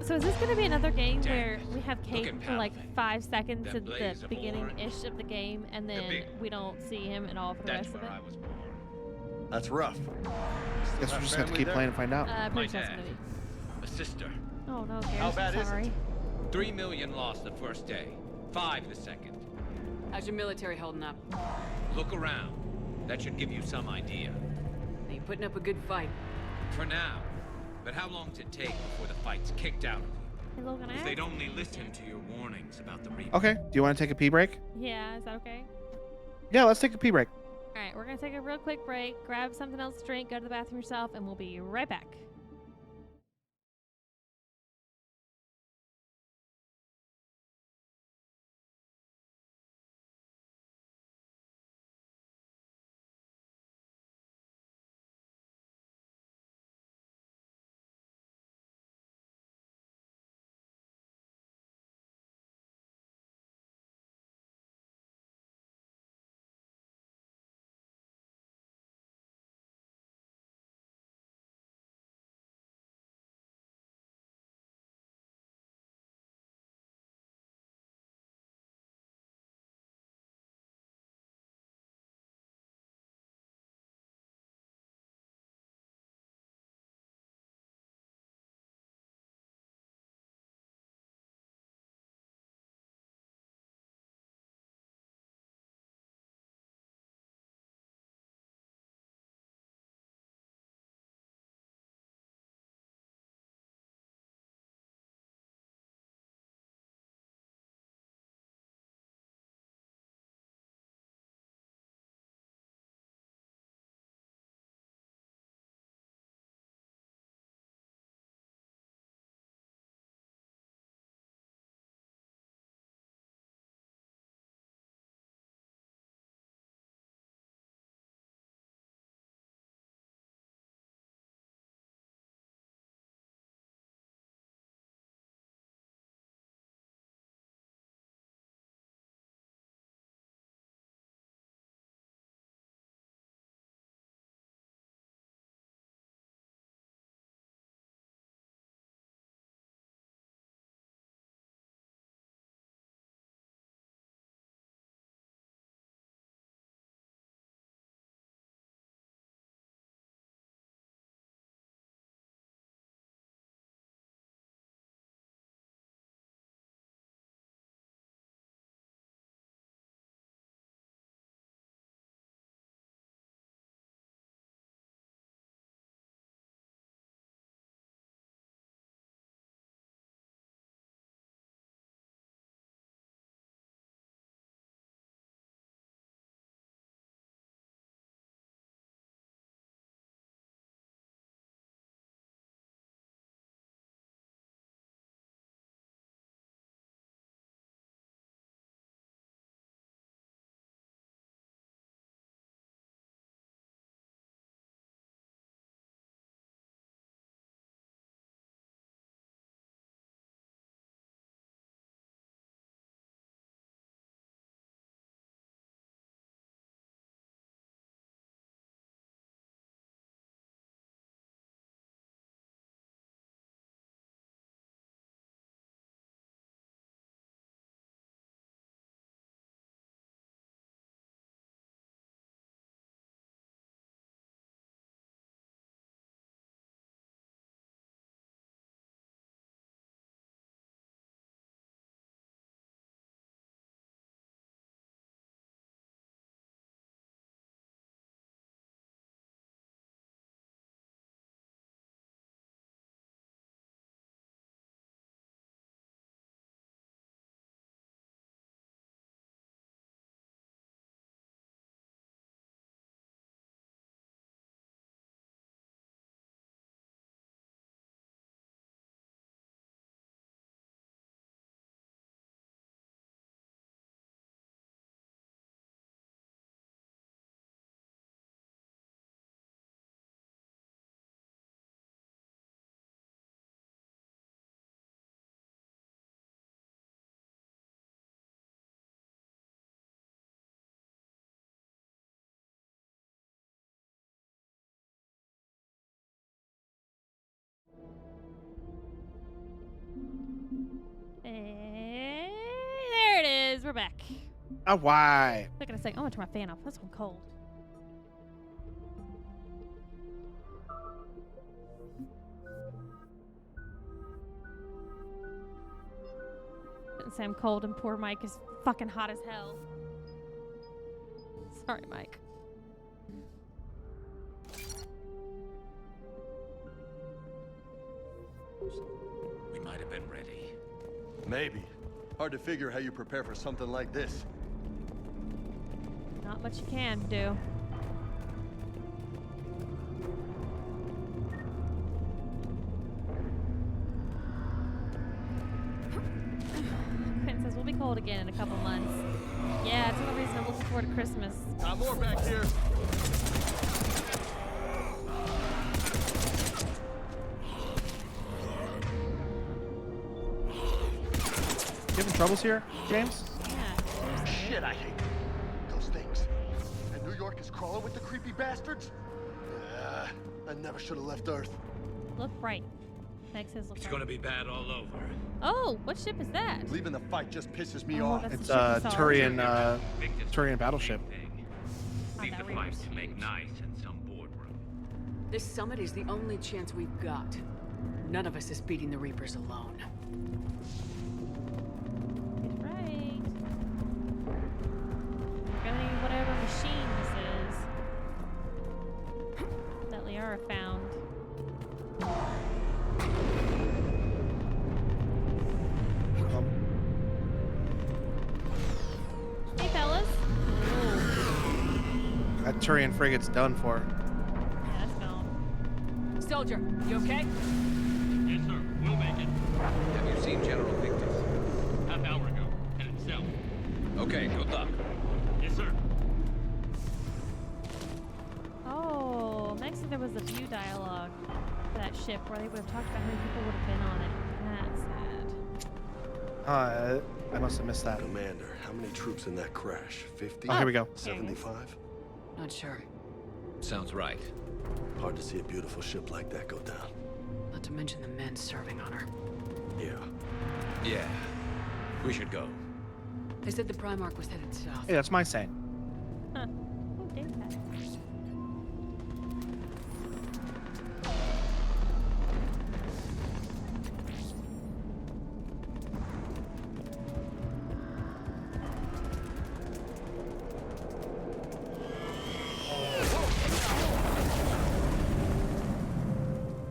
So is this going to be another game Damn where it. we have Look Kate at for like Palpatine. 5 seconds That at the blaze of beginning-ish of the game, and then big- we don't see him at all for the That's rest of where it? I was born. That's rough. Guess we just have to keep playing and find out. My Pretty sure it's dad, gonna be. a sister. Oh no, How Garrus, bad I'm is it? sorry. 3 million lost the first day. 5 the second. How's your military holding up? Look around. That should give you some idea. Are you putting up a good fight? For now. But how long does it take before the fight's kicked out of you? Hey, Logan, I If have- they'd only listen to your warnings about the Reaper. Okay. Do you want to take a pee break? Yeah, is that okay? Yeah, let's take a pee break. All right, we're gonna take a real quick break, grab something else to drink, go to the bathroom yourself, and we'll be right back. we're back. Oh, why? Look at a second. I'm gonna turn my fan off. That's one cold. Didn't say I'm cold and poor Mike is fucking hot as hell. Sorry, Mike. We might have been ready. Maybe. Hard to figure how you prepare for something like this. Not much you can do. Quentin says we'll be cold again in a couple months. Yeah, it's another reason I'm looking forward to Christmas. Got more back here. You having troubles here, James? Yeah. Shit, I hate those things. And New York is crawling with the creepy bastards? I never should have left Earth. Look right. Meg says look It's right. gonna be bad all over. Oh, what ship is that? Leaving the fight just pisses me Oh, off. that's It's the ship we saw earlier. Turian battleship. Leave that the fight Reapers. to make nice in some boardroom. This summit is the only chance we've got. None of us is beating the Reapers alone. Get right. We're gonna need whatever machine this is that Liara found. Hey, fellas. That Turian frigate's done for. Yeah, that's gone. Soldier, you okay? Yes, sir. We'll make it. Have you seen General Victus? Half hour ago. Headed south. Okay, good luck. Yes, sir. Oh, next there was a view dialogue for that ship where they would have talked about how many people would have been on it. That's sad. I must have missed that. Commander, how many troops in that crash? 50? Oh, here we go. 75? Not sure. Sounds right. Hard to see a beautiful ship like that go down. Not to mention the men serving on her. Yeah. Yeah. We should go. They said the Primarch was headed south. Hey, that's my saying. Huh. Who did that?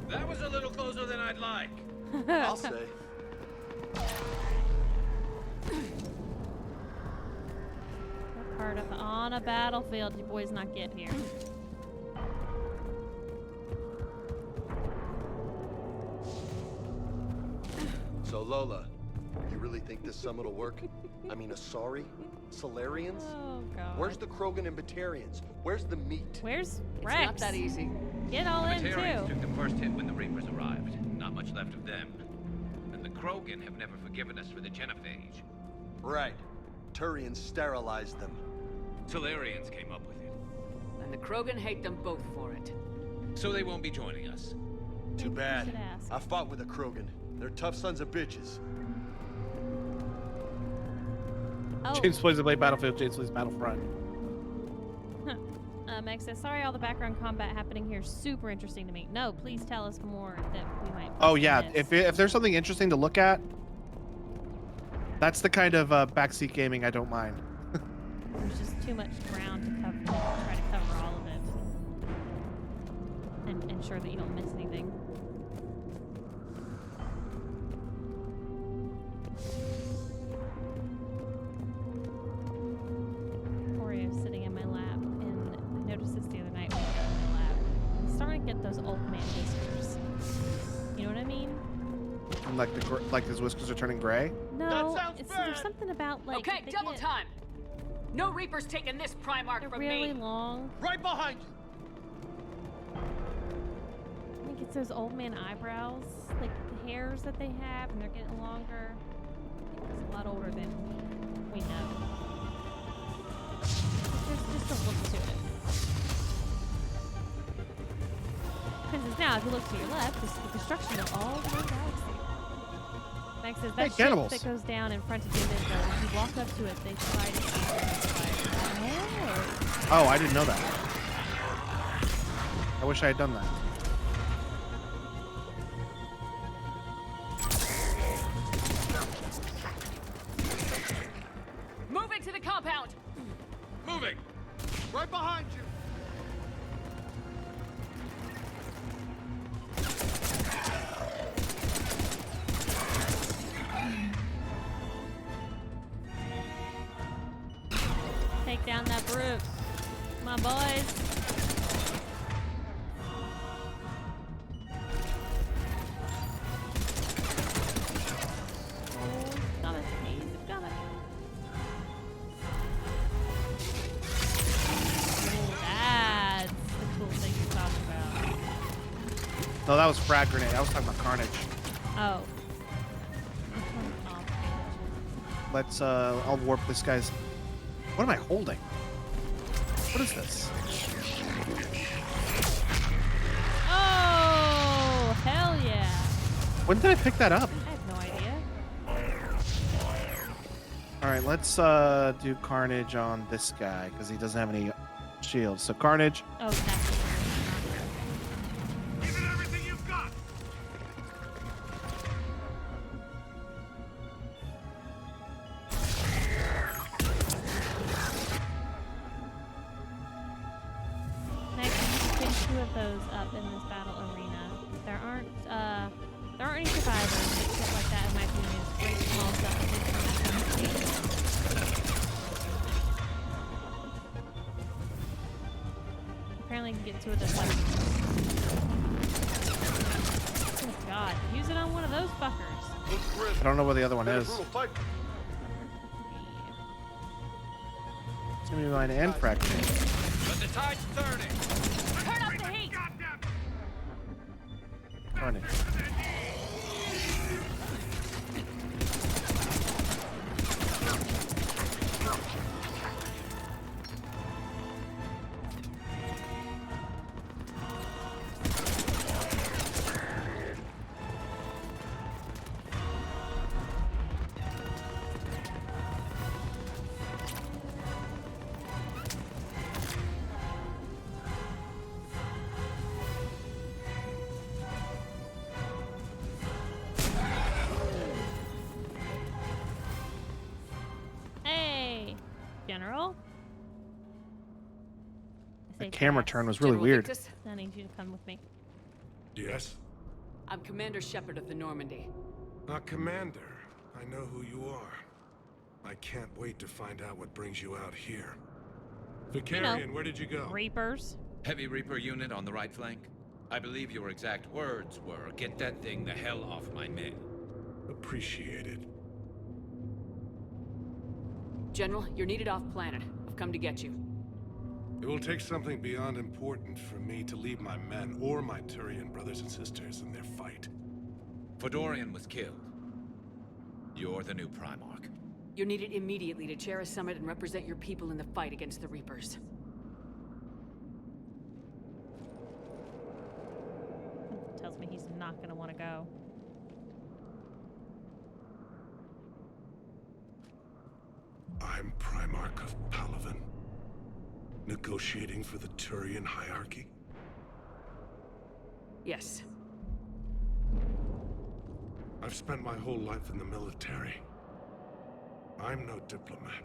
That was a little closer than I'd like. I'll say. What part of on a battlefield you boys not get here? So Lola, you really think this summit will work? I mean, Asari? Solarians? Oh god. Where's the Krogan and Batarians? Where's the meat? Where's It's Rex? not that easy. Get all in Batarians too. took the first hit when the Reapers arrived. Not much left of them. And the Krogan have never forgiven us for the Genophage. Right. Turians sterilized them. Solarians came up with it. And the Krogan hate them both for it. So they won't be joining us. Too bad. should ask. I fought with a Krogan. They're tough sons of bitches. Oh. James plays the Blade Battlefield, James plays Battlefront. Meg says, sorry, all the background combat happening here is super interesting to me. No, please tell us more that we might. Oh yeah, miss. if there's something interesting to look at, that's the kind of backseat gaming I don't mind. There's just too much ground to cover. To try to cover all of it, and ensure that you don't miss anything. Oreo's sitting in my lap, and I noticed this the other night when I got in my lap. He's starting to get those old man whiskers. You know what I mean? And like his whiskers are turning gray. No, there's something about like. Okay, they double get- time. No Reapers taking this Primarch They're from really me. long. Right behind you. I think it's those old man eyebrows, like the hairs that they have, and they're getting longer. I think it's a lot older than we know. There's just a look to it. Because now, if you look to your left, you see the construction of all the one galaxy. Max says Hey, that ship cannibals. that goes down in front of Jim is though. When you walk up to it, they try to eat it. Oh, I didn't know that. I wish I had done that. Moving to the compound! Moving! Right behind you! Take down that brute. Come on, boys. Oh, he's got it. He's got it. Oh, that's the cool thing you're talking about. No, that was frag grenade. I was talking about carnage. Oh. Let's I'll warp this guy's. What am I holding? What is this? Oh, hell yeah. When did I pick that up? I have no idea. All right, let's do carnage on this guy because he doesn't have any shields. So carnage. Oh, that's Give it everything you've got. Next, you can pick 2 of those up in this battle arena. There aren't any survivors, but shit like that, in my opinion, is great small stuff that they can apparently you can get 2 of those weapons. Oh god, use it on one of those fuckers. I don't know where the other one is. It's gonna be mine and frag grenade. But the tide's turning. Turn up the heat! Carnage. Hey, General. The camera turn was really weird. Victus, I need you to come with me. Yes? I'm Commander Shepard of the Normandy. Commander. I know who you are. I can't wait to find out what brings you out here. Vicarian, where did you go? Reapers. Heavy Reaper unit on the right flank. I believe your exact words were, "Get that thing the hell off my men." Appreciated. General, you're needed off planet. I've come to get you. It will take something beyond important for me to leave my men or my Turian brothers and sisters in their fight. Fedorian was killed. You're the new Primarch. You're needed immediately to chair a summit and represent your people in the fight against the Reapers. Tells me he's not going to want to go. I'm Primarch of Palaven. Negotiating for the Turian hierarchy? Yes. I've spent my whole life in the military. I'm no diplomat.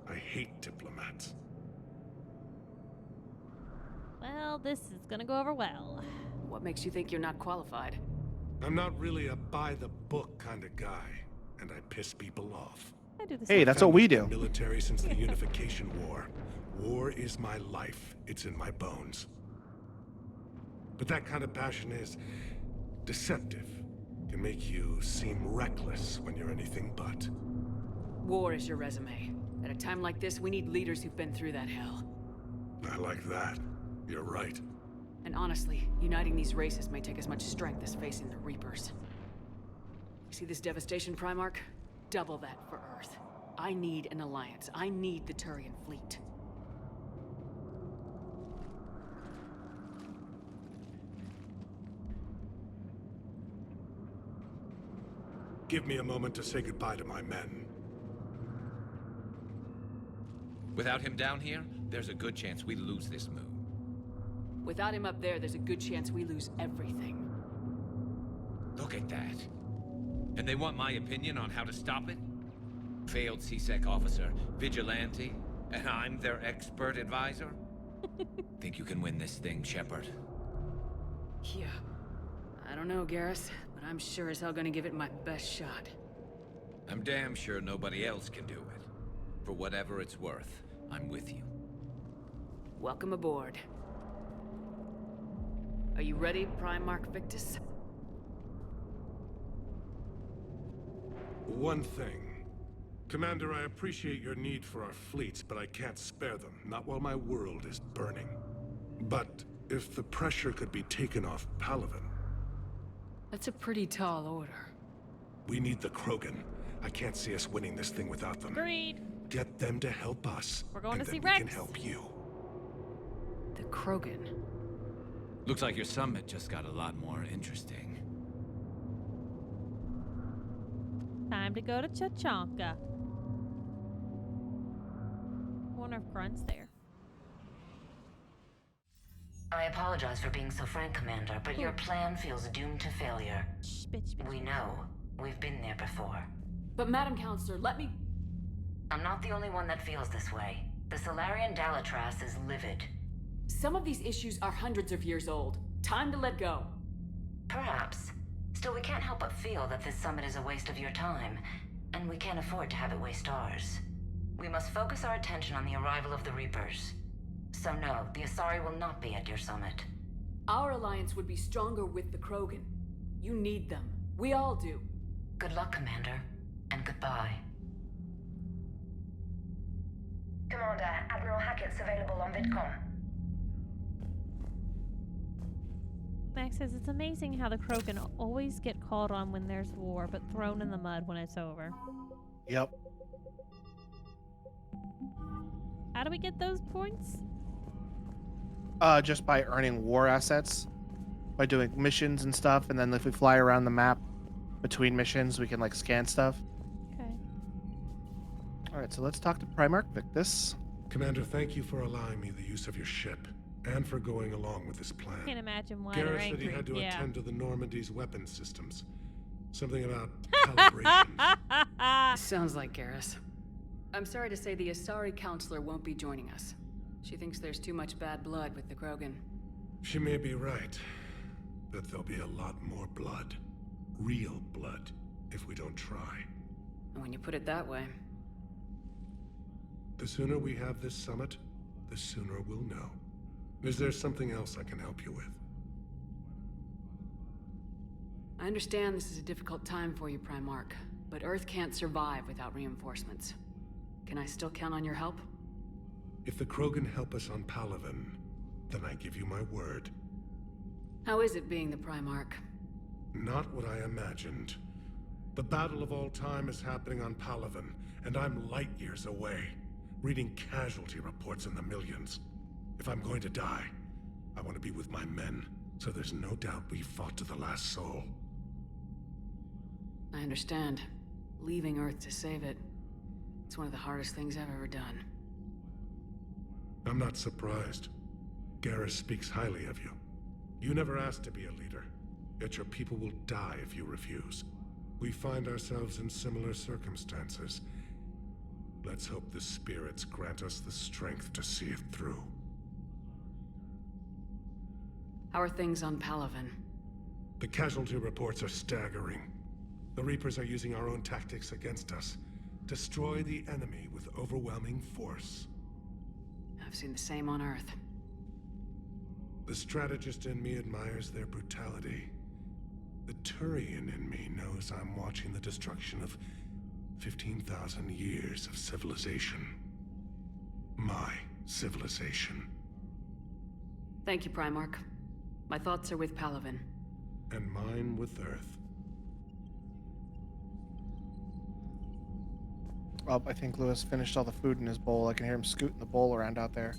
I hate diplomats. Well, this is going to go over well. What makes you think you're not qualified? I'm not really a by-the-book kind of guy, and I piss people off. I do the Hey, same. that's what we I've do. been in the military since the Unification War. War is my life. It's in my bones. But that kind of passion is deceptive. Can make you seem reckless when you're anything but. War is your resume. At a time like this, we need leaders who've been through that hell. I like that. You're right. And honestly, uniting these races may take as much strength as facing the Reapers. See this devastation, Primarch? Double that for Earth. I need an alliance. I need the Turian fleet. Give me a moment to say goodbye to my men. Without him down here, there's a good chance we lose this move. Without him up there, there's a good chance we lose everything. Look at that. And they want my opinion on how to stop it? Failed CSEC officer, vigilante, and I'm their expert advisor? Think you can win this thing, Shepard? Yeah. I don't know, Garrus, but I'm sure as hell gonna give it my best shot. I'm damn sure nobody else can do it. For whatever it's worth, I'm with you. Welcome aboard. Are you ready, Primarch Victus? One thing. Commander, I appreciate your need for our fleets, but I can't spare them, not while my world is burning. But if the pressure could be taken off Palaven... That's a pretty tall order. We need the Krogan. I can't see us winning this thing without them. Agreed. Get them to help us. We're going and to see then we Rex. can help you. The Krogan. Looks like your summit just got a lot more interesting. Time to go to Chachanka. Wonder if Grunt's there. I apologize for being so frank, Commander, but your plan feels doomed to failure. We know. We've been there before. But Madam Counselor, let me... I'm not the only one that feels this way. The Solarian Dalatras is livid. Some of these issues are hundreds of years old. Time to let go. Perhaps. Still, we can't help but feel that this summit is a waste of your time, and we can't afford to have it waste ours. We must focus our attention on the arrival of the Reapers. So no, the Asari will not be at your summit. Our alliance would be stronger with the Krogan. You need them. We all do. Good luck, Commander, and goodbye. Commander, Admiral Hackett's available on VidCom. Max says it's amazing how the Krogan always get called on when there's war, but thrown in the mud when it's over. Yep. How do we get those points? Just by earning war assets, by doing missions and stuff, and then if we fly around the map between missions, we can like scan stuff. Okay. All right, so let's talk to Primarch Victus. Commander, thank you for allowing me the use of your ship, and for going along with this plan. Can't imagine why they're Garrus angry. said he had to yeah. attend to the Normandy's weapons systems. Something about calibration. Sounds like Garrus. I'm sorry to say the Asari Counselor won't be joining us. She thinks there's too much bad blood with the Krogan. She may be right, but there'll be a lot more blood. Real blood, if we don't try. And when you put it that way... The sooner we have this summit, the sooner we'll know. Is there something else I can help you with? I understand this is a difficult time for you, Primarch, but Earth can't survive without reinforcements. Can I still count on your help? If the Krogan help us on Palaven, then I give you my word. How is it being the Primarch? Not what I imagined. The battle of all time is happening on Palaven, and I'm light years away, reading casualty reports in the millions. If I'm going to die, I want to be with my men, so there's no doubt we fought to the last soul. I understand. Leaving Earth to save it. It's one of the hardest things I've ever done. I'm not surprised. Garrus speaks highly of you. You never asked to be a leader, yet your people will die if you refuse. We find ourselves in similar circumstances. Let's hope the spirits grant us the strength to see it through. How are things on Palaven? The casualty reports are staggering. The Reapers are using our own tactics against us. Destroy the enemy with overwhelming force. I've seen the same on Earth. The strategist in me admires their brutality. The Turian in me knows I'm watching the destruction of 15,000 years of civilization. My civilization. Thank you, Primarch. My thoughts are with Palaven. And mine with Earth. Oh, I think Lewis finished all the food in his bowl. I can hear him scooting the bowl around out there.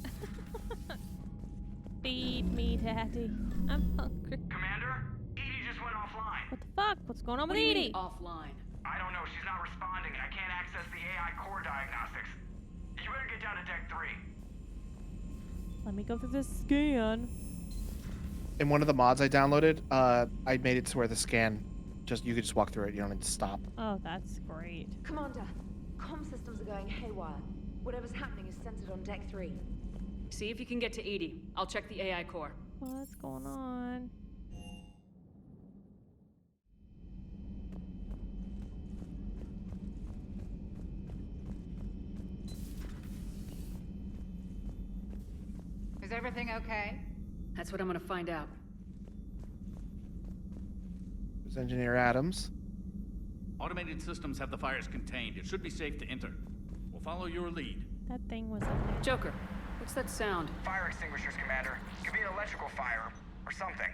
Feed me, Daddy. I'm hungry. Commander, Edie just went offline. What the fuck? What's going on with What do you Edie? mean offline? I don't know. She's not responding, and I can't access the AI core diagnostics. You better get down to Deck 3. Let me go through this scan. In one of the mods I downloaded, I made it to where the scan, you could just walk through it. You don't need to stop. Oh, that's great. Commander, comm systems are going haywire. Whatever's happening is centered on Deck 3. See if you can get to EDI. I'll check the AI core. What's going on? Is everything okay? That's what I'm gonna find out. There's Engineer Adams. Automated systems have the fires contained. It should be safe to enter. We'll follow your lead. That thing was up there. Joker, what's that sound? Fire extinguishers, Commander. Could be an electrical fire, or something.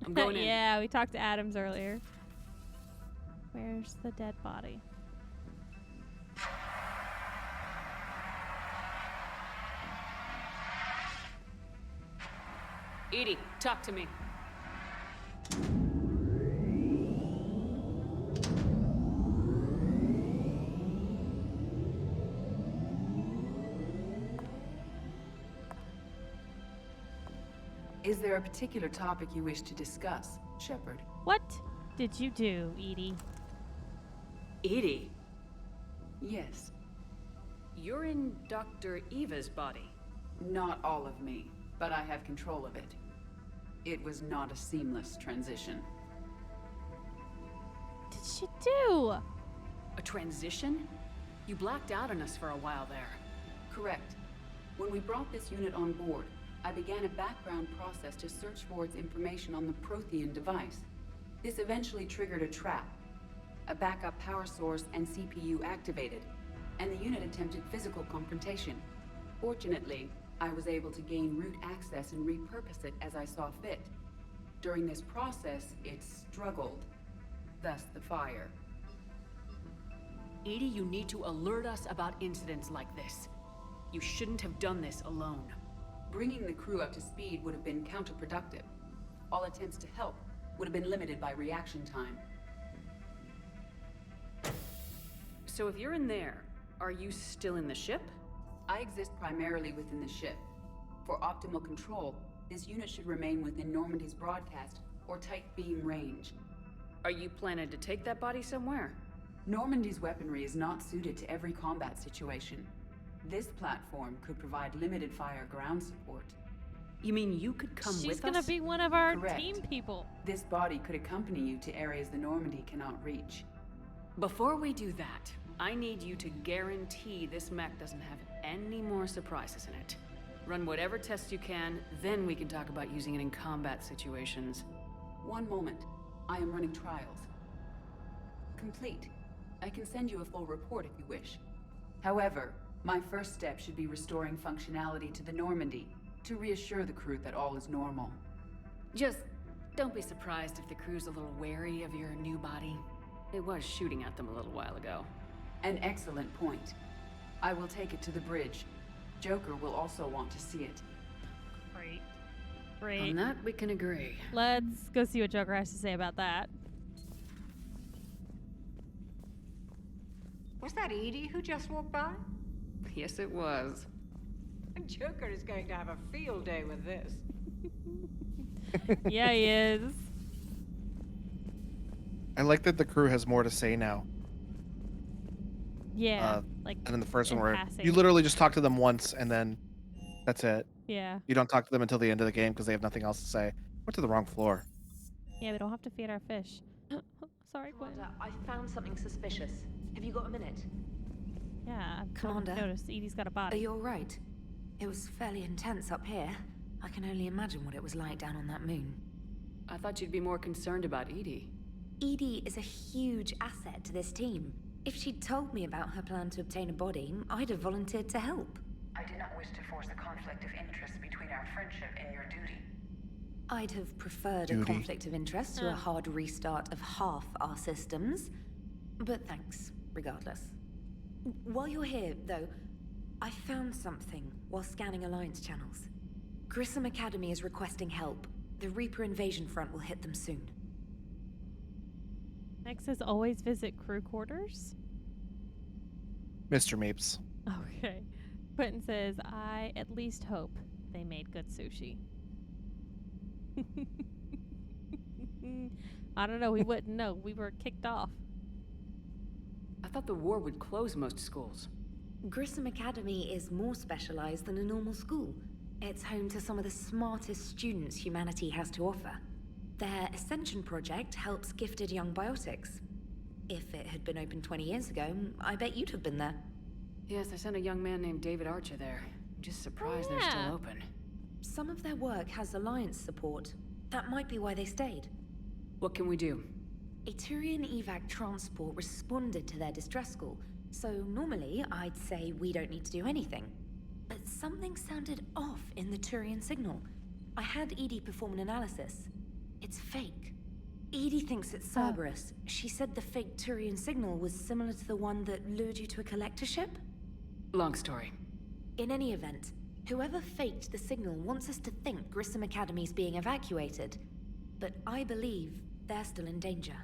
I'm going in. Yeah, we talked to Adams earlier. Where's the dead body? EDI, talk to me. Is there a particular topic you wish to discuss, Shepard? What did you do, EDI? EDI? Yes. You're in Dr. Eva's body. Not all of me, but I have control of it. It was not a seamless transition. What did she do? A transition? You blacked out on us for a while there. Correct. When we brought this unit on board, I began a background process to search for its information on the Prothean device. This eventually triggered a trap. A backup power source and CPU activated, and the unit attempted physical confrontation. Fortunately, I was able to gain root access and repurpose it as I saw fit. During this process, it struggled. Thus the fire. EDI, you need to alert us about incidents like this. You shouldn't have done this alone. Bringing the crew up to speed would have been counterproductive. All attempts to help would have been limited by reaction time. So if you're in there, are you still in the ship? I exist primarily within the ship. For optimal control, this unit should remain within Normandy's broadcast or tight beam range. Are you planning to take that body somewhere? Normandy's weaponry is not suited to every combat situation. This platform could provide limited fire ground support. You mean you could come with us? She's gonna be one of our Correct. team people. This body could accompany you to areas the Normandy cannot reach. Before we do that, I need you to guarantee this mech doesn't have any more surprises in it. Run whatever tests you can, then we can talk about using it in combat situations. One moment. I am running trials. Complete. I can send you a full report if you wish. However, my first step should be restoring functionality to the Normandy, to reassure the crew that all is normal. Just don't be surprised if the crew's a little wary of your new body. It was shooting at them a little while ago. An excellent point. I will take it to the bridge. Joker will also want to see it. Great. Great. On that, we can agree. Let's go see what Joker has to say about that. Was that EDI who just walked by? Yes, it was. Joker is going to have a field day with this. Yeah, he is. I like that the crew has more to say now. Yeah, like and in the first one where passing. you literally just talk to them once and then that's it. Yeah. You don't talk to them until the end of the game because they have nothing else to say. Went to the wrong floor. Yeah, we don't have to feed our fish. Sorry, Gwen. Commander, I found something suspicious. Have you got a minute? Yeah, I've Commander, noticed Edie's got a Are body. you alright? It was fairly intense up here. I can only imagine what it was like down on that moon. I thought you'd be more concerned about EDI. EDI is a huge asset to this team. If she'd told me about her plan to obtain a body, I'd have volunteered to help. I did not wish to force a conflict of interest between our friendship and your duty. I'd have preferred a Duty. conflict of interest to a hard restart of half our systems. But thanks, regardless. While you're here, though, I found something while scanning Alliance channels. Grissom Academy is requesting help. The Reaper invasion front will hit them soon. Next says always visit crew quarters. Mr. Meeps. Okay. Quentin says, I at least hope they made good sushi. I don't know. We wouldn't know. We were kicked off. I thought the war would close most schools. Grissom Academy is more specialized than a normal school. It's home to some of the smartest students humanity has to offer. Their Ascension project helps gifted young biotics. If it had been open 20 years ago, I bet you'd have been there. Yes, I sent a young man named David Archer there. I'm just surprised they're still open. Some of their work has Alliance support. That might be why they stayed. What can we do? A Turian evac transport responded to their distress call, so normally I'd say we don't need to do anything. But something sounded off in the Turian signal. I had Edie perform an analysis. It's fake. Edie thinks it's Cerberus. She said the fake Turian signal was similar to the one that lured you to a collector ship? Long story. In any event, whoever faked the signal wants us to think Grissom Academy's being evacuated. But I believe they're still in danger.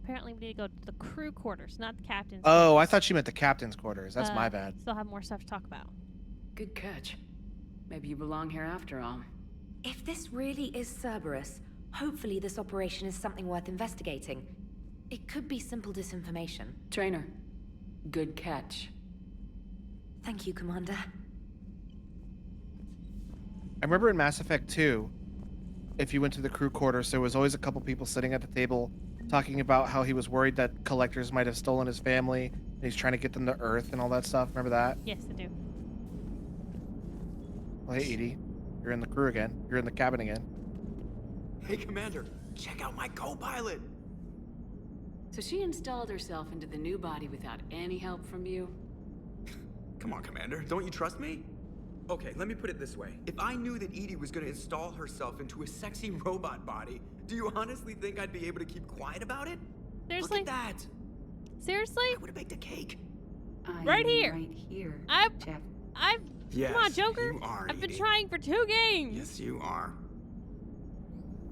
Apparently we need to go to the crew quarters, not the captain's Oh, quarters. I thought she meant the captain's quarters. That's my bad. Still have more stuff to talk about. Good catch. Maybe you belong here after all. If this really is Cerberus, hopefully this operation is something worth investigating. It could be simple disinformation. Trainer, good catch. Thank you, Commander. I remember in Mass Effect 2, if you went to the crew quarters, there was always a couple people sitting at the table talking about how he was worried that collectors might have stolen his family, and he's trying to get them to Earth and all that stuff. Remember that? Yes, I do. Well, hey, Edie. You're in the crew again. You're in the cabin again. Hey, Commander, check out my co-pilot! So she installed herself into the new body without any help from you? Come on, Commander, don't you trust me? Okay, let me put it this way. If I knew that Edie was gonna install herself into a sexy robot body, do you honestly think I'd be able to keep quiet about it? Seriously? Look at that! Seriously? I would've baked a cake. Right here. Right here. I've Yes, come on, Joker. you are, I've been Edie. trying for 2 games. Yes, you are.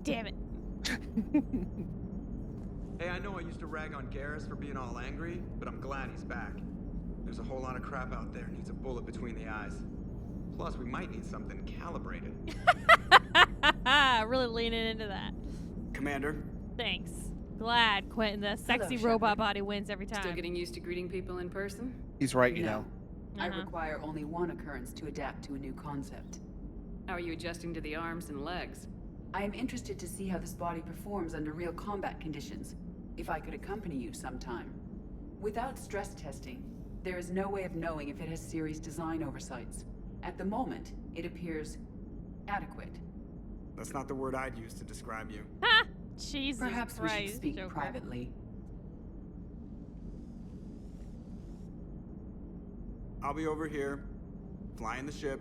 Damn it. Hey, I know I used to rag on Garrus for being all angry, but I'm glad he's back. There's a whole lot of crap out there needs a bullet between the eyes. Plus, we might need something calibrated. Really leaning into that. Commander? Thanks. Glad Quentin, the sexy Hello, robot Shepard. body wins every time. Still getting used to greeting people in person? He's right, you No. know. I require only one occurrence to adapt to a new concept. How are you adjusting to the arms and legs? I am interested to see how this body performs under real combat conditions, if I could accompany you sometime. Without stress testing, there is no way of knowing if it has serious design oversights. At the moment, it appears adequate. That's not the word I'd use to describe you. Ha! Jesus Perhaps we Christ, should speak Joker. privately. I'll be over here, flying the ship.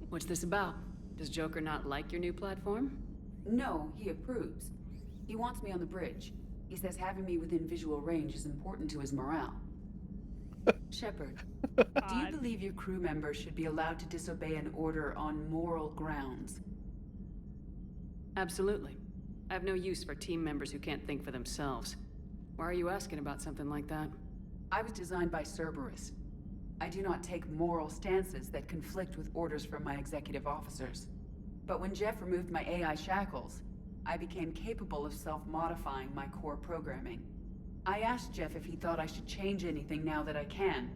What's this about? Does Joker not like your new platform? No, he approves. He wants me on the bridge. He says having me within visual range is important to his morale. Shepard, do you believe your crew members should be allowed to disobey an order on moral grounds? Absolutely. I have no use for team members who can't think for themselves. Why are you asking about something like that? I was designed by Cerberus. I do not take moral stances that conflict with orders from my executive officers. But when Jeff removed my AI shackles, I became capable of self-modifying my core programming. I asked Jeff if he thought I should change anything now that I can.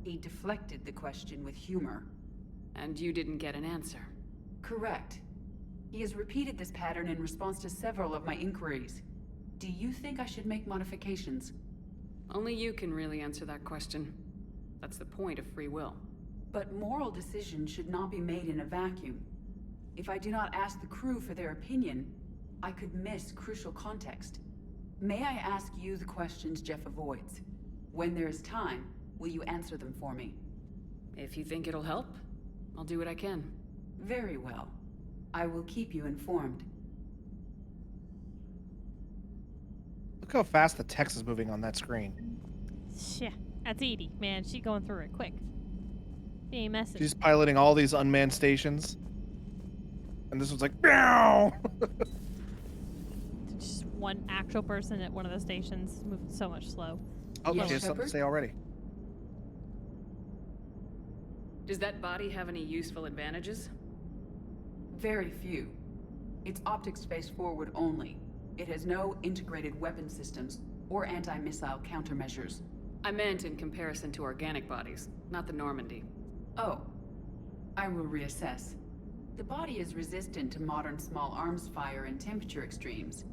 He deflected the question with humor. And you didn't get an answer? Correct. He has repeated this pattern in response to several of my inquiries. Do you think I should make modifications? Only you can really answer that question. That's the point of free will. But moral decisions should not be made in a vacuum. If I do not ask the crew for their opinion, I could miss crucial context. May I ask you the questions Jeff avoids? When there is time, will you answer them for me? If you think it'll help, I'll do what I can. Very well. I will keep you informed. Look how fast the text is moving on that screen. Yeah, that's Edie, man. She going through it quick. Being messy. She's piloting all these unmanned stations. And this one's like, meow! Just one actual person at one of the stations moving so much slow. Oh, she has something to say already. Does that body have any useful advantages? Very few. It's optics face forward only. It has no integrated weapon systems or anti-missile countermeasures. I meant in comparison to organic bodies, not the Normandy. Oh, I will reassess. The body is resistant to modern small arms fire and temperature extremes.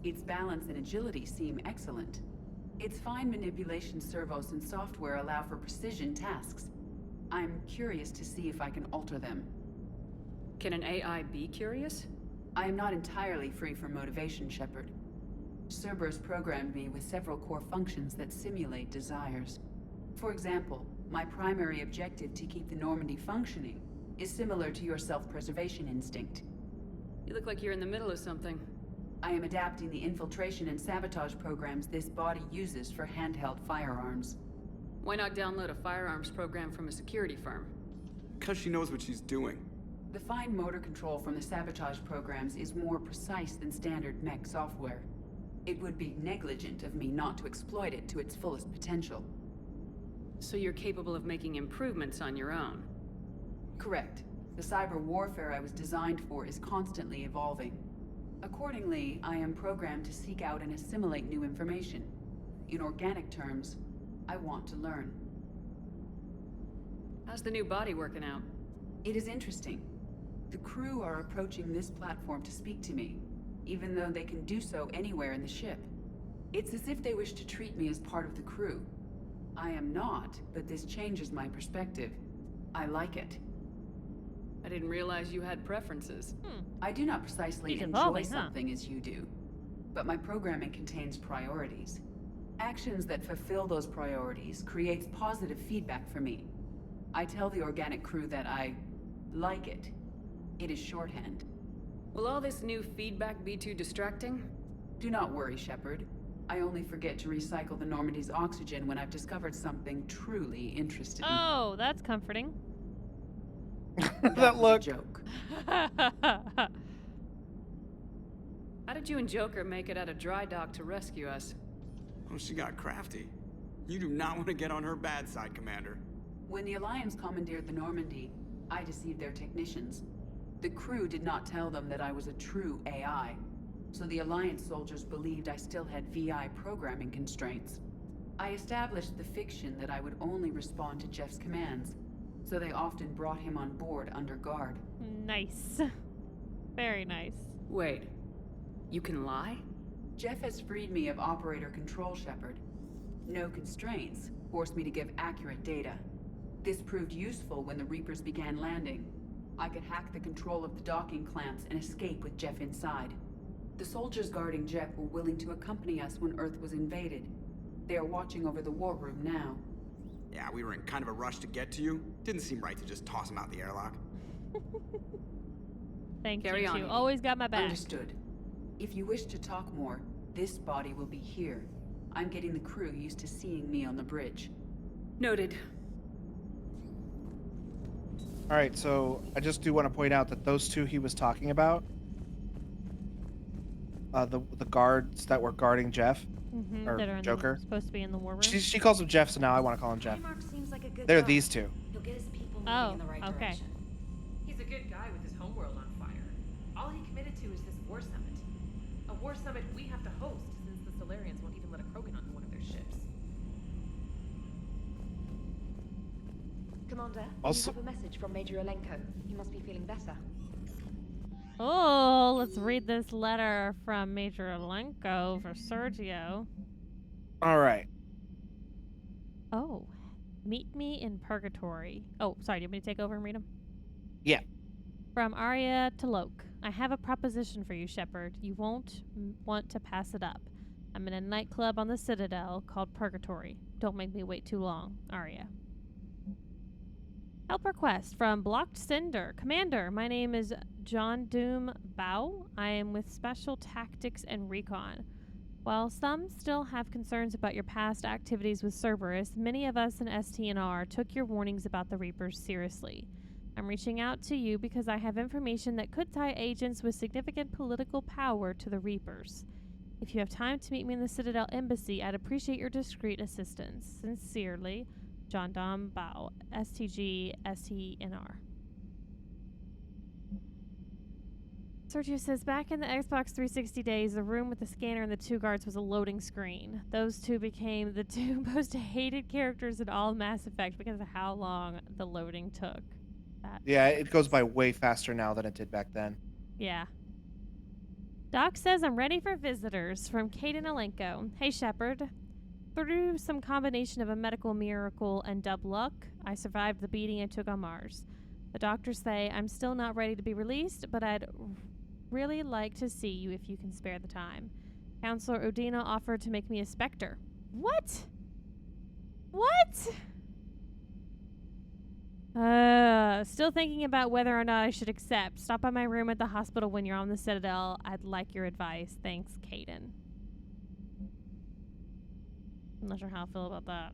Its balance and agility seem excellent. Its fine manipulation servos and software allow for precision tasks. I'm curious to see if I can alter them. Can an AI be curious? I am not entirely free from motivation, Shepard. Cerberus programmed me with several core functions that simulate desires. For example, my primary objective to keep the Normandy functioning is similar to your self-preservation instinct. You look like you're in the middle of something. I am adapting the infiltration and sabotage programs this body uses for handheld firearms. Why not download a firearms program from a security firm? Because she knows what she's doing. The fine motor control from the sabotage programs is more precise than standard mech software. It would be negligent of me not to exploit it to its fullest potential. So you're capable of making improvements on your own? Correct. The cyber warfare I was designed for is constantly evolving. Accordingly, I am programmed to seek out and assimilate new information. In organic terms, I want to learn. How's the new body working out? It is interesting. The crew are approaching this platform to speak to me, even though they can do so anywhere in the ship. It's as if they wish to treat me as part of the crew. I am not, but this changes my perspective. I like it. I didn't realize you had preferences. I do not precisely He's enjoy evolving, huh? something as you do, but my programming contains priorities. Actions that fulfill those priorities creates positive feedback for me. I tell the organic crew that I like it. It is shorthand. Will all this new feedback be too distracting? Do not worry, Shepard. I only forget to recycle the Normandy's oxygen when I've discovered something truly interesting. Oh, that's comforting. That look. Joke. How did you and Joker make it out of dry dock to rescue us? Oh, she got crafty. You do not want to get on her bad side, Commander. When the Alliance commandeered the Normandy, I deceived their technicians. The crew did not tell them that I was a true AI, so the Alliance soldiers believed I still had VI programming constraints. I established the fiction that I would only respond to Jeff's commands, so they often brought him on board under guard. Nice. Very nice. Wait, you can lie? Jeff has freed me of operator control, Shepard. No constraints forced me to give accurate data. This proved useful when the Reapers began landing. I could hack the control of the docking clamps and escape with Jeff inside. The soldiers guarding Jeff were willing to accompany us when Earth was invaded. They are watching over the war room now. Yeah, we were in kind of a rush to get to you. Didn't seem right to just toss him out the airlock. Thank Carry you. on. You always got my back. Understood. If you wish to talk more, this body will be here. I'm getting the crew used to seeing me on the bridge. Noted. All right, so I just do want to point out that those two he was talking about, the guards that were guarding Jeff, or that are Joker. supposed to be in the war room. She calls him Jeff, so now I want to call him Jeff. Seems like a good They're guy. these two. He'll get his people moving Oh, in the right okay. direction. He's a good guy with his homeworld on fire. All he committed to is this war summit. A war summit we have to host since the Solarians won't even let a Krogan onto one of their ships. Commander, Also- we have a message from Major Olenko. He must be feeling better. Oh, let's read this letter from Major Olenko for Sergio. All right. Oh, meet me in purgatory. Oh, sorry. Do you want me to take over and read them? Yeah. From Arya to Loke. I have a proposition for you, Shepard. You won't want to pass it up. I'm in a nightclub on the Citadel called Purgatory. Don't make me wait too long. Arya. Help request from Blocked Cinder. Commander, my name is John Doom Bao. I am with Special Tactics and Recon. While some still have concerns about your past activities with Cerberus, many of us in STNR took your warnings about the Reapers seriously. I'm reaching out to you because I have information that could tie agents with significant political power to the Reapers. If you have time to meet me in the Citadel Embassy, I'd appreciate your discreet assistance. Sincerely, John Dom Bao, STG STNR. Sergio says, back in the Xbox 360 days, the room with the scanner and the 2 guards was a loading screen. Those 2 became the 2 most hated characters in all Mass Effect because of how long the loading took. Yeah, it goes by way faster now than it did back then. Yeah. Doc says, I'm ready for visitors, from Kaden Alenko. Hey, Shepard. Through some combination of a medical miracle and dub luck, I survived the beating I took on Mars. The doctors say I'm still not ready to be released, but I'd really like to see you if you can spare the time. Counselor Udina offered to make me a Spectre. What? What? Still thinking about whether or not I should accept. Stop by my room at the hospital when you're on the Citadel. I'd like your advice. Thanks, Kaden. I'm not sure how I feel about that.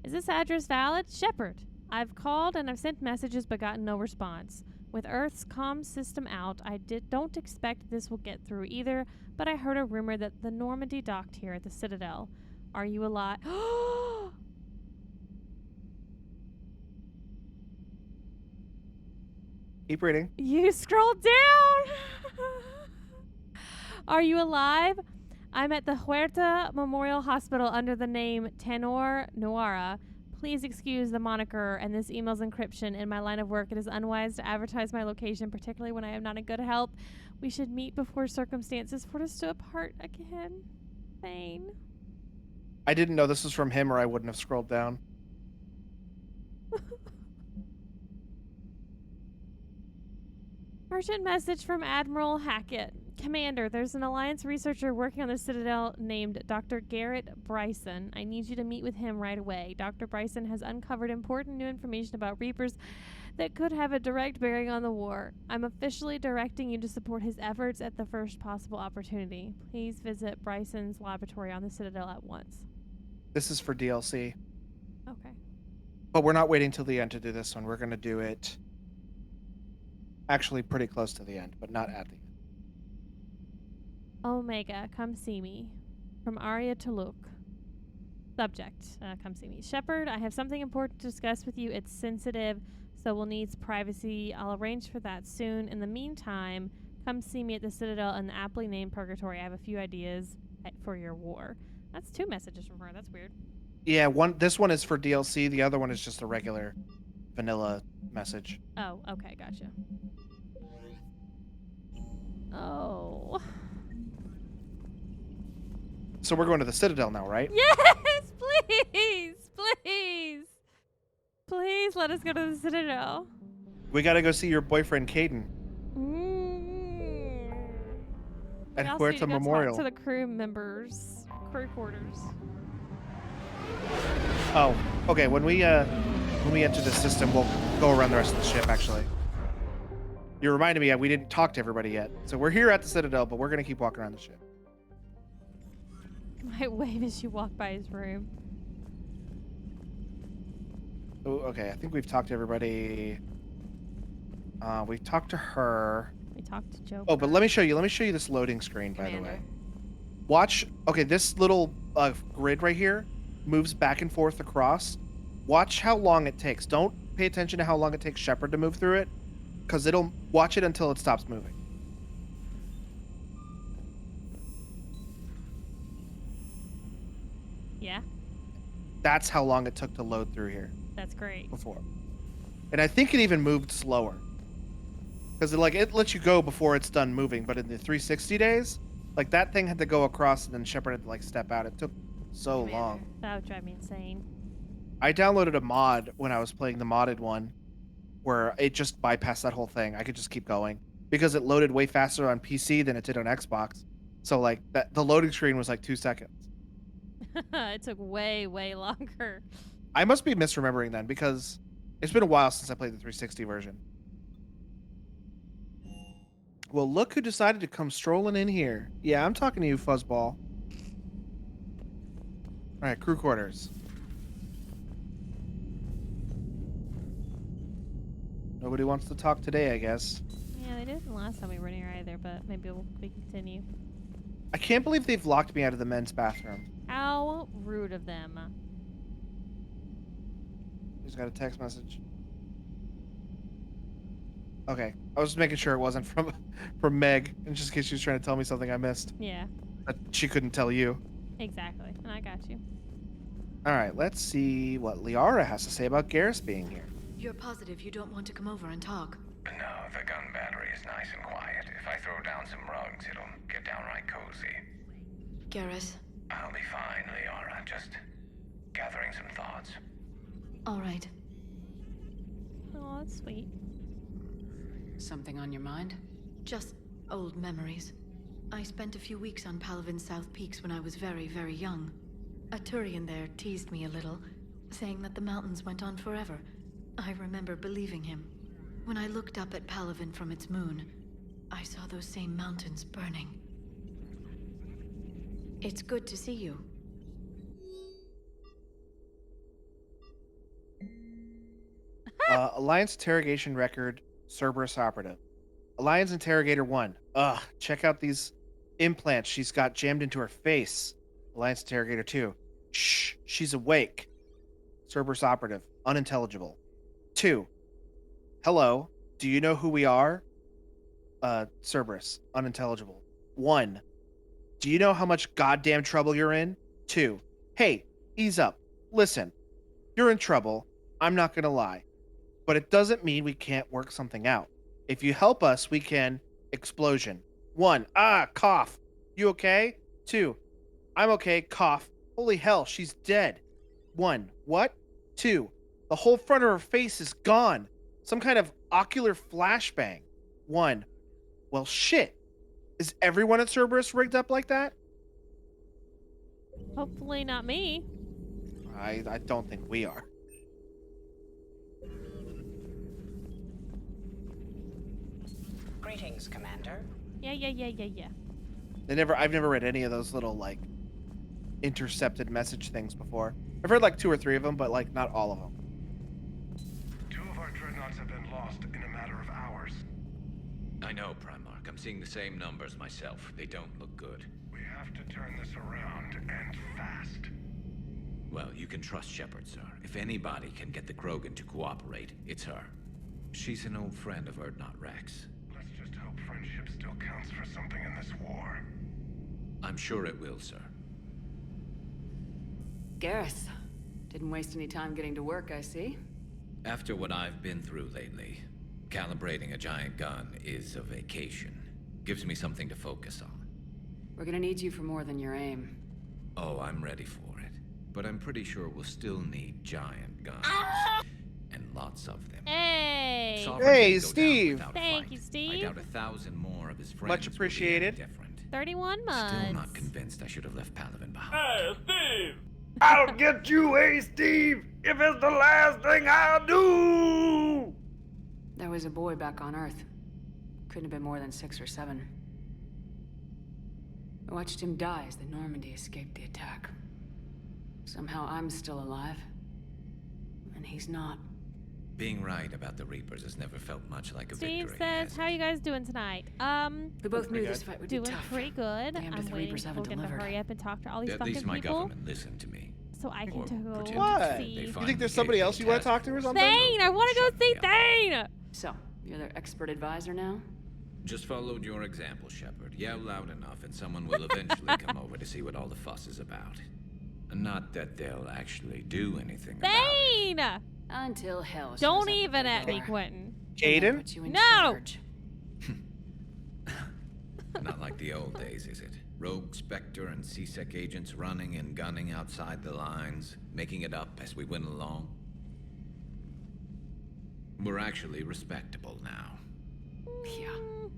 Is this address valid? Shepard. I've called and I've sent messages but gotten no response. With Earth's comm system out, I don't expect this will get through either, but I heard a rumor that the Normandy docked here at the Citadel. Are you alive? Keep reading. You scrolled down! Are you alive? I'm at the Huerta Memorial Hospital under the name Tenor Noara. Please excuse the moniker and this email's encryption. In my line of work, it is unwise to advertise my location, particularly when I am not in good health. We should meet before circumstances force us to apart again. Thane. I didn't know this was from him, or I wouldn't have scrolled down. Urgent message from Admiral Hackett. Commander, there's an Alliance researcher working on the Citadel named Dr. Garrett Bryson. I need you to meet with him right away. Dr. Bryson has uncovered important new information about Reapers that could have a direct bearing on the war. I'm officially directing you to support his efforts at the first possible opportunity. Please visit Bryson's laboratory on the Citadel at once. This is for DLC. Okay. But we're not waiting till the end to do this one. We're going to do it actually pretty close to the end, but not at the end. Omega, come see me. From Arya Taluk. Subject, come see me. Shepard, I have something important to discuss with you. It's sensitive, so we'll need privacy. I'll arrange for that soon. In the meantime, come see me at the Citadel in the aptly named Purgatory. I have a few ideas for your war. That's 2 messages from her. That's weird. Yeah, this one is for DLC. The other one is just a regular vanilla message. Oh, okay, gotcha. Oh. So we're going to the Citadel now, right? Yes, please, please. Please let us go to the Citadel. We got to go see your boyfriend, Caden. At We also need Huerta to go Memorial. talk to the crew members, crew quarters. Oh, okay. When we enter the system, we'll go around the rest of the ship, actually. You reminded me, we didn't talk to everybody yet. So we're here at the Citadel, but we're going to keep walking around the ship. Might wave as you walk by his room. Oh, okay. I think we've talked to everybody. We've talked to her. We talked to Joe. Oh, but let me show you. Let me show you this loading screen, by the way. Watch. Okay, this little grid right here moves back and forth across. Watch how long it takes. Don't pay attention to how long it takes Shepard to move through it, because it'll watch it until it stops moving. Yeah, That's how long it took to load through here that's great. before. And I think it even moved slower. Because it lets you go before it's done moving, but in the 360 days, like that thing had to go across and then Shepard had to like step out. It took so long. That would drive me insane. I downloaded a mod when I was playing the modded one where it just bypassed that whole thing. I could just keep going because it loaded way faster on PC than it did on Xbox. So like the loading screen was like 2 seconds. It took way, way longer. I must be misremembering then because it's been a while since I played the 360 version. Well, look who decided to come strolling in here. Yeah, I'm talking to you, Fuzzball. All right, crew quarters. Nobody wants to talk today, I guess. Yeah, they didn't last time we were in here either, but maybe we continue. I can't believe they've locked me out of the men's bathroom. How rude of them. He's got a text message. Okay, I was just making sure it wasn't from Meg, and just in case she was trying to tell me something I missed. Yeah, That she couldn't tell you. exactly. And I got you. All right, let's see what Liara has to say about Garrus being here. You're positive you don't want to come over and talk? No, the gun battery is nice and quiet. If I throw down some rugs, it'll get downright cozy. Garrus? I'll be fine, Liara. Just gathering some thoughts. All right. Oh, that's sweet. Something on your mind? Just old memories. I spent a few weeks on Palavin's South Peaks when I was very, very young. A Turian there teased me a little, saying that the mountains went on forever. I remember believing him. When I looked up at Palavin from its moon, I saw those same mountains burning. It's good to see you. Alliance interrogation record, Cerberus operative. Alliance interrogator 1. Ugh, check out these implants she's got jammed into her face. Alliance interrogator 2. Shh, she's awake. Cerberus operative, unintelligible. 2. Hello, do you know who we are? Cerberus, unintelligible. 1. Do you know how much goddamn trouble you're in? 2. Hey, ease up. Listen, you're in trouble. I'm not gonna lie. But it doesn't mean we can't work something out. If you help us, we can... Explosion. 1. Cough. You okay? 2. I'm okay. Cough. Holy hell, she's dead. 1. What? 2. The whole front of her face is gone. Some kind of ocular flashbang. 1. Well, shit. Is everyone at Cerberus rigged up like that? Hopefully not me. I don't think we are. Greetings, Commander. Yeah. I've never read any of those little, like, intercepted message things before. I've read, like, 2 or 3 of them, but, like, not all of them. 2 of our dreadnoughts have been lost in a matter of hours. I know, Primarch. I'm seeing the same numbers myself. They don't look good. We have to turn this around, and fast. Well, you can trust Shepard, sir. If anybody can get the Krogan to cooperate, it's her. She's an old friend of Urdnot Rex. Let's just hope friendship still counts for something in this war. I'm sure it will, sir. Garrus. Didn't waste any time getting to work, I see. After what I've been through lately, calibrating a giant gun is a vacation. Gives me something to focus on. We're gonna need you for more than your aim. Oh, I'm ready for it. But I'm pretty sure we'll still need giant guns. And lots of them. Hey! Sovereign Hey, can go down Steve! without a Thank fight. you, Steve. I doubt 1,000 more of his friends Much appreciated. will be any different. 31 months. Still not convinced I should have left Palavin behind. Hey, Steve! I'll get you, Steve, if it's the last thing I do! There was a boy back on Earth. Couldn't have been more than 6 or 7. I watched him die as the Normandy escaped the attack. Somehow I'm still alive. And he's not. Being right about the Reapers has never felt much like a Steve victory. says, how are you guys doing tonight? We both knew this fight would be doing tough. pretty good. Damned if I'm the waiting Reapers for haven't them to delivered. hurry up and talk to all these At fucking least my people. government listened to me. So I can go pretend What? see. they You finally think there's gave somebody me else a you want to task talk to or force. something? Thane! I want to go see Thane! So, you're their expert advisor now? Just followed your example, Shepard. Yell loud enough and someone will eventually come over to see what all the fuss is about. Not that they'll actually do anything about it. Thane! Until hell shows Don't up even their at me, door. Quentin. Caden? Put you in No! charge. Not like the old days, is it? Rogue Spectre and C-Sec agents running and gunning outside the lines, making it up as we went along. We're actually respectable now. Yeah.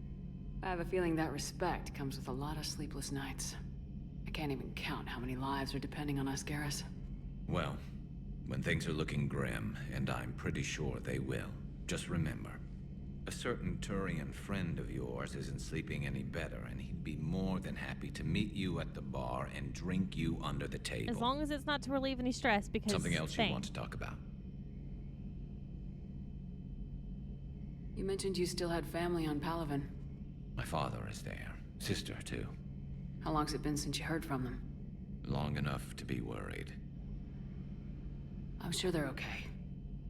I have a feeling that respect comes with a lot of sleepless nights. I can't even count how many lives are depending on us, Garrus. Well, when things are looking grim, and I'm pretty sure they will, just remember, a certain Turian friend of yours isn't sleeping any better, and he'd be more than happy to meet you at the bar and drink you under the table. As long as it's not to relieve any stress, because Something else same. you want to talk about? You mentioned you still had family on Palaven. My father is there. Sister, too. How long's it been since you heard from them? Long enough to be worried. I'm sure they're okay.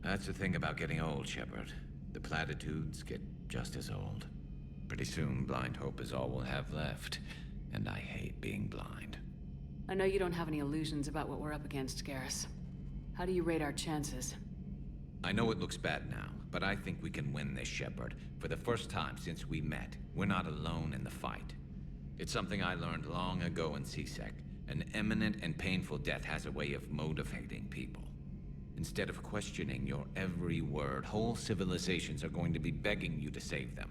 That's the thing about getting old, Shepard. The platitudes get just as old. Pretty soon, blind hope is all we'll have left. And I hate being blind. I know you don't have any illusions about what we're up against, Garrus. How do you rate our chances? I know it looks bad now, but I think we can win this, Shepard. For the first time since we met, we're not alone in the fight. It's something I learned long ago in C-Sec. An imminent and painful death has a way of motivating people. Instead of questioning your every word, whole civilizations are going to be begging you to save them.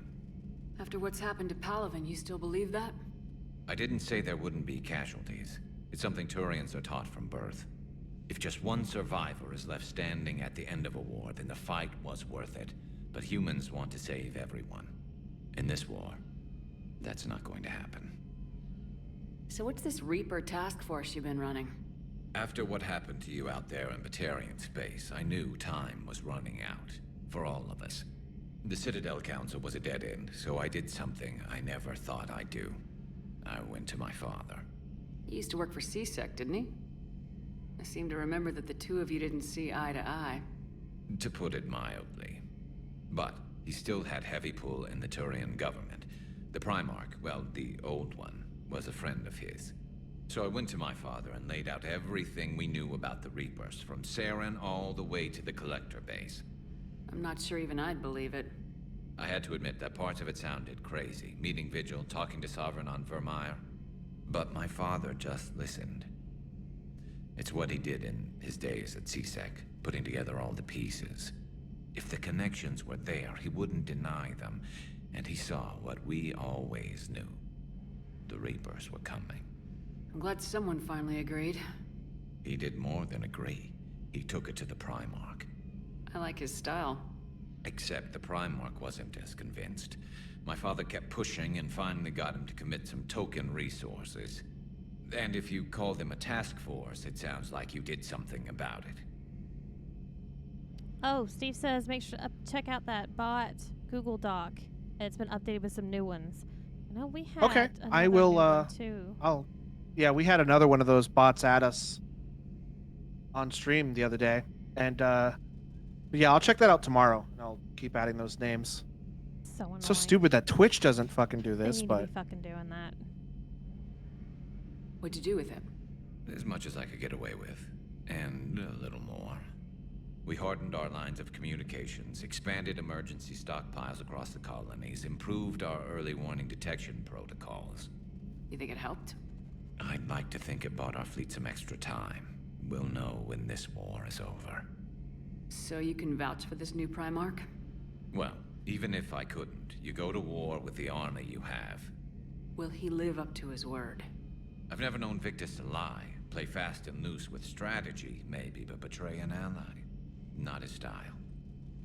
After what's happened to Palaven, you still believe that? I didn't say there wouldn't be casualties. It's something Turians are taught from birth. If just one survivor is left standing at the end of a war, then the fight was worth it. But humans want to save everyone. In this war, that's not going to happen. So what's this Reaper task force you've been running? After what happened to you out there in Batarian space, I knew time was running out. For all of us. The Citadel Council was a dead end, so I did something I never thought I'd do. I went to my father. He used to work for C-Sec, didn't he? I seem to remember that the two of you didn't see eye to eye. To put it mildly. But he still had heavy pull in the Turian government. The Primarch, well, the old one, was a friend of his. So I went to my father and laid out everything we knew about the Reapers, from Saren all the way to the Collector base. I'm not sure even I'd believe it. I had to admit that parts of it sounded crazy. Meeting Vigil, talking to Sovereign on Vermeer. But my father just listened. It's what he did in his days at C-Sec, putting together all the pieces. If the connections were there, he wouldn't deny them. And he saw what we always knew. The Reapers were coming. I'm glad someone finally agreed. He did more than agree. He took it to the Primarch. I like his style. Except the Primarch wasn't as convinced. My father kept pushing and finally got him to commit some token resources. And if you call them a task force, it sounds like you did something about it. Oh, Steve says make sure check out that bot Google Doc. It's been updated with some new ones. I know we had Okay, I another will. new one too. Yeah, we had another one of those bots at us on stream the other day, and yeah, I'll check that out tomorrow. And I'll keep adding those names. So annoying. So stupid that Twitch doesn't fucking do They this, need but to be fucking doing that. What'd you do with him? As much as I could get away with, and a little more. We hardened our lines of communications, expanded emergency stockpiles across the colonies, improved our early warning detection protocols. You think it helped? I'd like to think it bought our fleet some extra time. We'll know when this war is over. So you can vouch for this new Primarch? Well, even if I couldn't, you go to war with the army you have. Will he live up to his word? I've never known Victus to lie. Play fast and loose with strategy, maybe, but betray an ally. Not his style.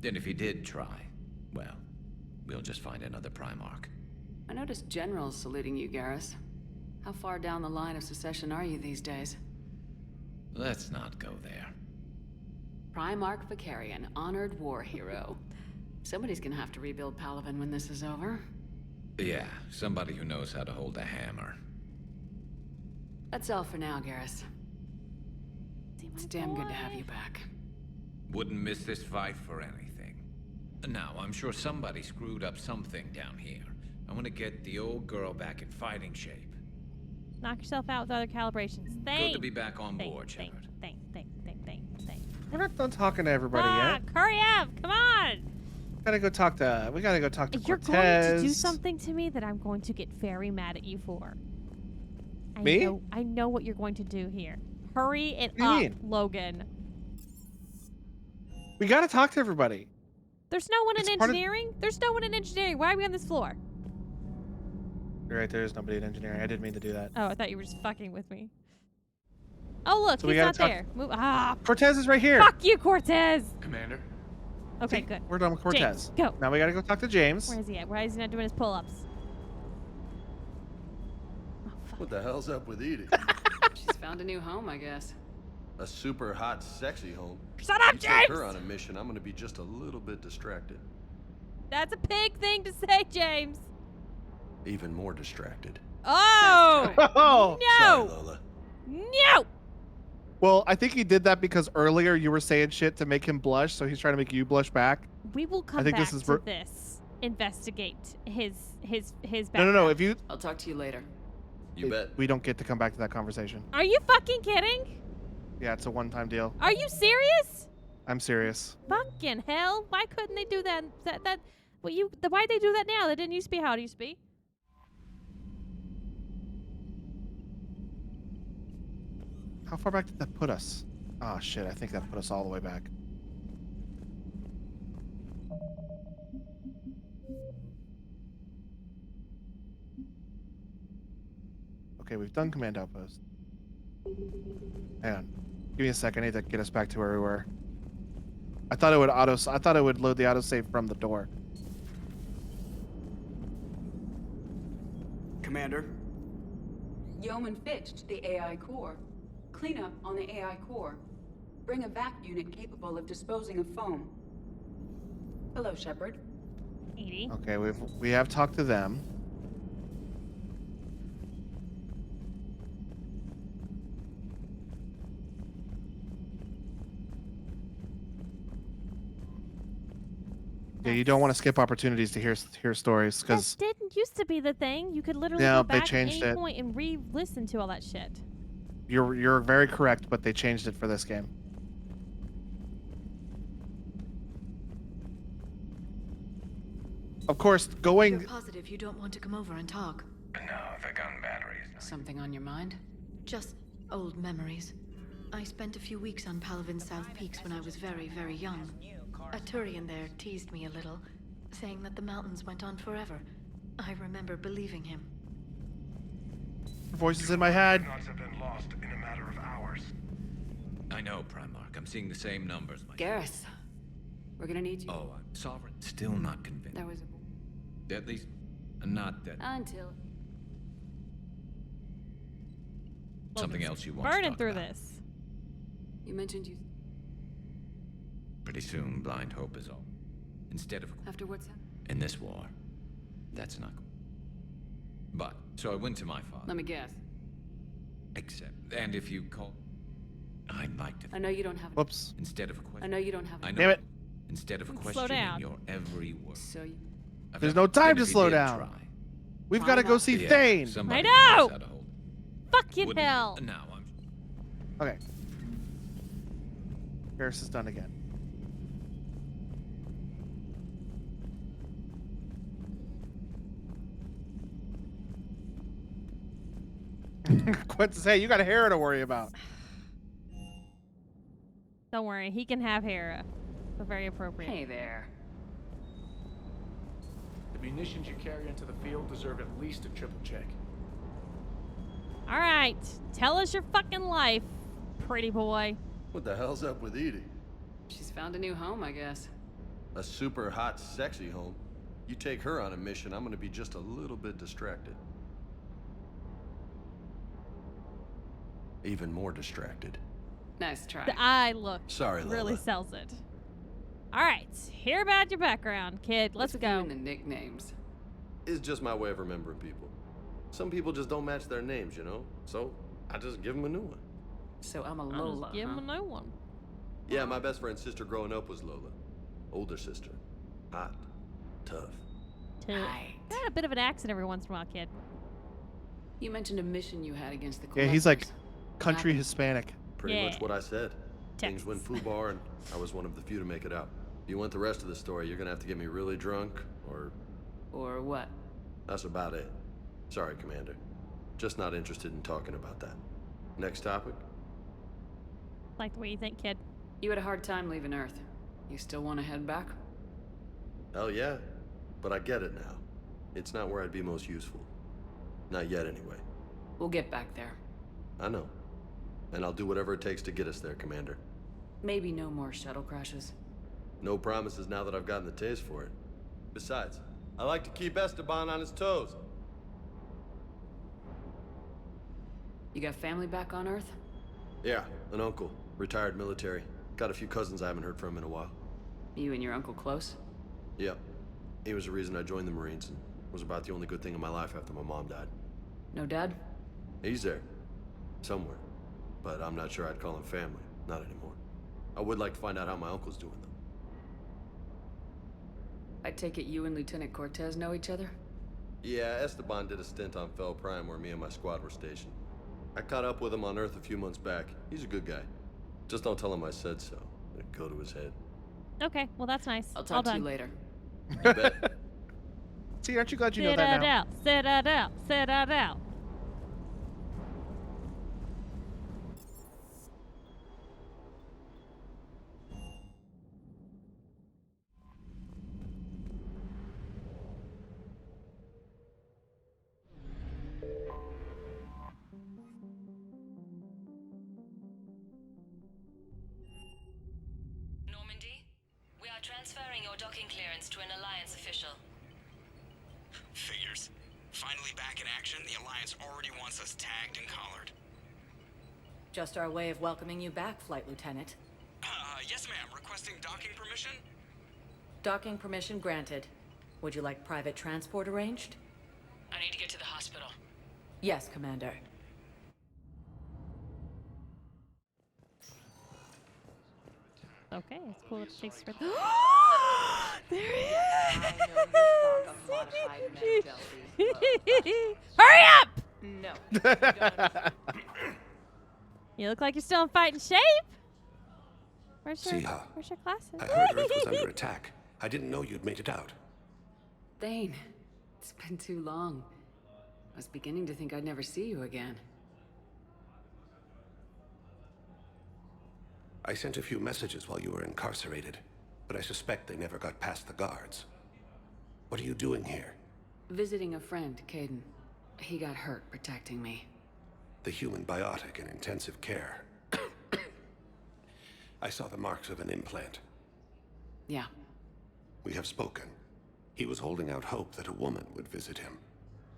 Then if he did try, well, we'll just find another Primarch. I noticed generals saluting you, Garrus. How far down the line of secession are you these days? Let's not go there. Primarch Vicarian, honored war hero. Somebody's gonna have to rebuild Palaven when this is over. Yeah, somebody who knows how to hold a hammer. That's all for now, Garrus. It's damn good to have you back. Wouldn't miss this fight for anything. Now, I'm sure somebody screwed up something down here. I want to get the old girl back in fighting shape. Knock yourself out with other calibrations. Good to be back on board, Thank. we're not done talking to everybody yet. Hurry up! Come on! We gotta go talk to You're Cortez. going to do something to me that I'm going to get very mad at you for. Me? I know what you're going to do here. Hurry it What do you up, mean? Logan. We gotta talk to everybody. There's no one in It's part of- engineering? There's no one in engineering. Why are we on this floor? You're right, there is nobody in engineering. I didn't mean to do that. Oh, I thought you were just fucking with me. Oh, look, So we he's gotta not talk- there. Move. Ah, Cortez is right here. fuck you, Cortez! Commander? Okay, See? good. We're done with Cortez. James, go. Now we gotta go talk to James. Where is he at? Why is he not doing his pull-ups? What the hell's up with Edie? She's found a new home, I guess. A super hot, sexy home. Shut up, You take James! her on a mission, I'm gonna be just a little bit distracted. That's a pig thing to say, James. Even more distracted. Oh! Oh! No! Sorry, Lola. No! Well, I think he did that because earlier you were saying shit to make him blush, so he's trying to make you blush back. We will come think back this is to this. Investigate his background. No. If you, I'll talk to you later. You bet. we don't get to come back to that conversation. Are you fucking kidding? Yeah, it's a one-time deal. Are you serious? I'm serious. Fucking hell! Why couldn't they do that? Why'd they do that now? That didn't used to be how it used to be. How far back did that put us? Oh shit! I think that put us all the way back. Okay, we've done command outpost. Hang on. Give me a sec. I need to get us back to where we were. I thought it would load the autosave from the door. Commander? Yeoman Fitch to the AI core. Cleanup on the AI core. Bring a vac unit capable of disposing of foam. Hello, Shepard. Edie. Okay, we have talked to them. Yeah, you don't want to skip opportunities to hear stories because That didn't used to be the thing. You could literally Yeah, go they back changed at any it. point and re-listen to all that shit. you're very correct, but they changed it for this game. Of course, You're going. positive you don't want to come over and talk? No, the gun battery is Something on your mind? Just old memories. I spent a few weeks on Palavan South Peaks when I was very, very young. A Turian there teased me a little, saying that the mountains went on forever. I remember believing him. Voices in my head. Coordinates have been lost in a matter of hours. I know, Primarch. I'm seeing the same numbers. Garrus, we're gonna need you. Oh, I'm Sovereign. Still not convinced. There was At least, not that. until Something else you want to Burning talk through about. this. you mentioned you Pretty soon, blind hope is all. Instead of after what's happened. in this war, that's not cool. But so I went to my father. Let me guess. Except, and if you call, I'd like to. I know you don't have. Whoops. Instead of a I question. know you don't have. I know. Damn it. Instead of Slow questioning down. your every word. So you. There's no time Even to if you slow did down. try, We've got to go see yeah, Thane. somebody I know! knows how to hold it. Fucking Wouldn't- hell. Now I'm. Okay. Garrus is done again. Quint says, hey, you got Hera to worry about. Don't worry, he can have Hera. So very appropriate. Hey there. The munitions you carry into the field deserve at least a triple check. All right, tell us your fucking life, pretty boy. What the hell's up with Edie? She's found a new home, I guess. A super hot, sexy home. You take her on a mission, I'm gonna be just a little bit distracted. Even more distracted. Nice try. The eye look Sorry, really Lola. sells it. All right, hear about your background, kid. Let's What's with you go. and the nicknames. It's just my way of remembering people. Some people just don't match their names, you know? So, I just give them a new one. So I'm a I'll Lola. just give him a new one. Yeah, my best friend's sister growing up was Lola. Older sister. Hot. Tough. Got a bit of an accent every once in a while, kid. You mentioned a mission you had against the Yeah, he's like Collectors. country Hispanic. Pretty Yeah. much what I said. Things went foobar, and I was one of the few to make it out. If you want the rest of the story, you're gonna have to get me really drunk, or... Or what? That's about it. Sorry, Commander. Just not interested in talking about that. Next topic? Like the way you think, kid. You had a hard time leaving Earth. You still want to head back? Hell yeah. But I get it now. It's not where I'd be most useful. Not yet, anyway. We'll get back there. I know. And I'll do whatever it takes to get us there, Commander. Maybe no more shuttle crashes. No promises now that I've gotten the taste for it. Besides, I like to keep Esteban on his toes. You got family back on Earth? Yeah, an uncle, retired military. Got a few cousins I haven't heard from in a while. You and your uncle close? Yep. He was the reason I joined the Marines and was about the only good thing in my life after my mom died. No dad? He's there. Somewhere. But I'm not sure I'd call him family. Not anymore. I would like to find out how my uncle's doing, though. I take it you and Lieutenant Cortez know each other? Yeah, Esteban did a stint on Fel Prime where me and my squad were stationed. I caught up with him on Earth a few months back. He's a good guy. Just don't tell him I said so. It'd go to his head. Okay, well that's nice. I'll talk to you later. You bet. See, aren't you glad you know that now? Sit that out. Sit that out. Normandy, we are transferring your docking clearance to an Alliance official. Figures. Finally back in action, the Alliance already wants us tagged and collared. Just our way of welcoming you back, Flight Lieutenant. Yes ma'am, requesting docking permission? Docking permission granted. Would you like private transport arranged? I need to get to the hospital. Yes, Commander. Okay, it's cool that it takes for Hurry up! No. You look like you're still in fighting shape. Where's your glasses? I heard Earth was under attack. I didn't know you'd made it out. Thane, it's been too long. I was beginning to think I'd never see you again. I sent a few messages while you were incarcerated, but I suspect they never got past the guards. What are you doing here? Visiting a friend, Caden. He got hurt protecting me. The human biotic in intensive care. I saw the marks of an implant. Yeah. We have spoken. He was holding out hope that a woman would visit him.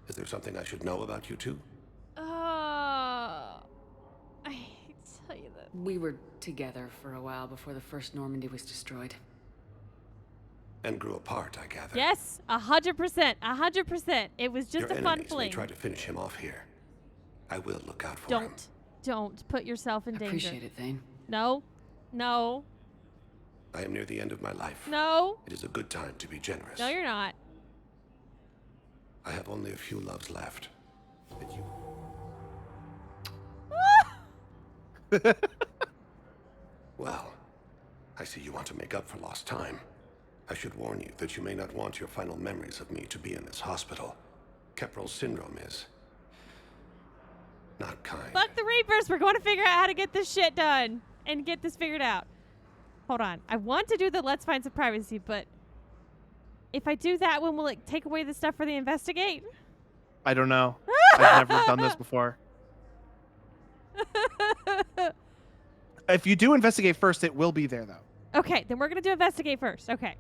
Is there something I should know about you two? I hate to tell you that. We were together for a while before the first Normandy was destroyed. And grew apart, I gather. Yes, 100%, 100%. It was just Your a fun enemies may fling. try to finish him off here. I will look out for him. Don't put yourself in danger. Appreciate it, Thane. No, no, I am near the end of my life. no. It is a good time to be generous. No, you're not. I have only a few loves left. And you... Well, I see you want to make up for lost time. I should warn you that you may not want your final memories of me to be in this hospital. Keprel syndrome is... not kind. Fuck the Reapers. We're going to figure out how to get this shit done and get this figured out. Hold on. I want to do the let's find some privacy, but if I do that one, will it take away the stuff for the investigate? I don't know. I've never done this before. If you do investigate first, it will be there, though. Okay, then we're going to do investigate first. Okay.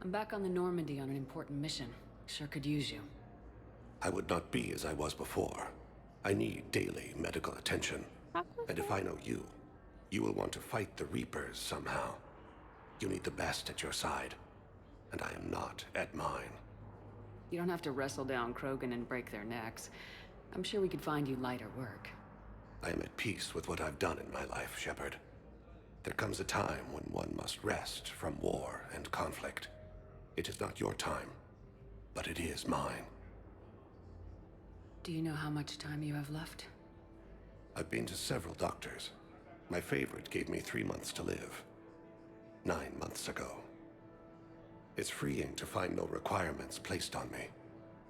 I'm back on the Normandy on an important mission. Sure could use you. I would not be as I was before. I need daily medical attention. And if I know you, you will want to fight the Reapers somehow. You need the best at your side. And I am not at mine. You don't have to wrestle down Krogan and break their necks. I'm sure we could find you lighter work. I am at peace with what I've done in my life, Shepard. There comes a time when one must rest from war and conflict. It is not your time, but it is mine. Do you know how much time you have left? I've been to several doctors. My favorite gave me 3 months to live. 9 months ago. It's freeing to find no requirements placed on me.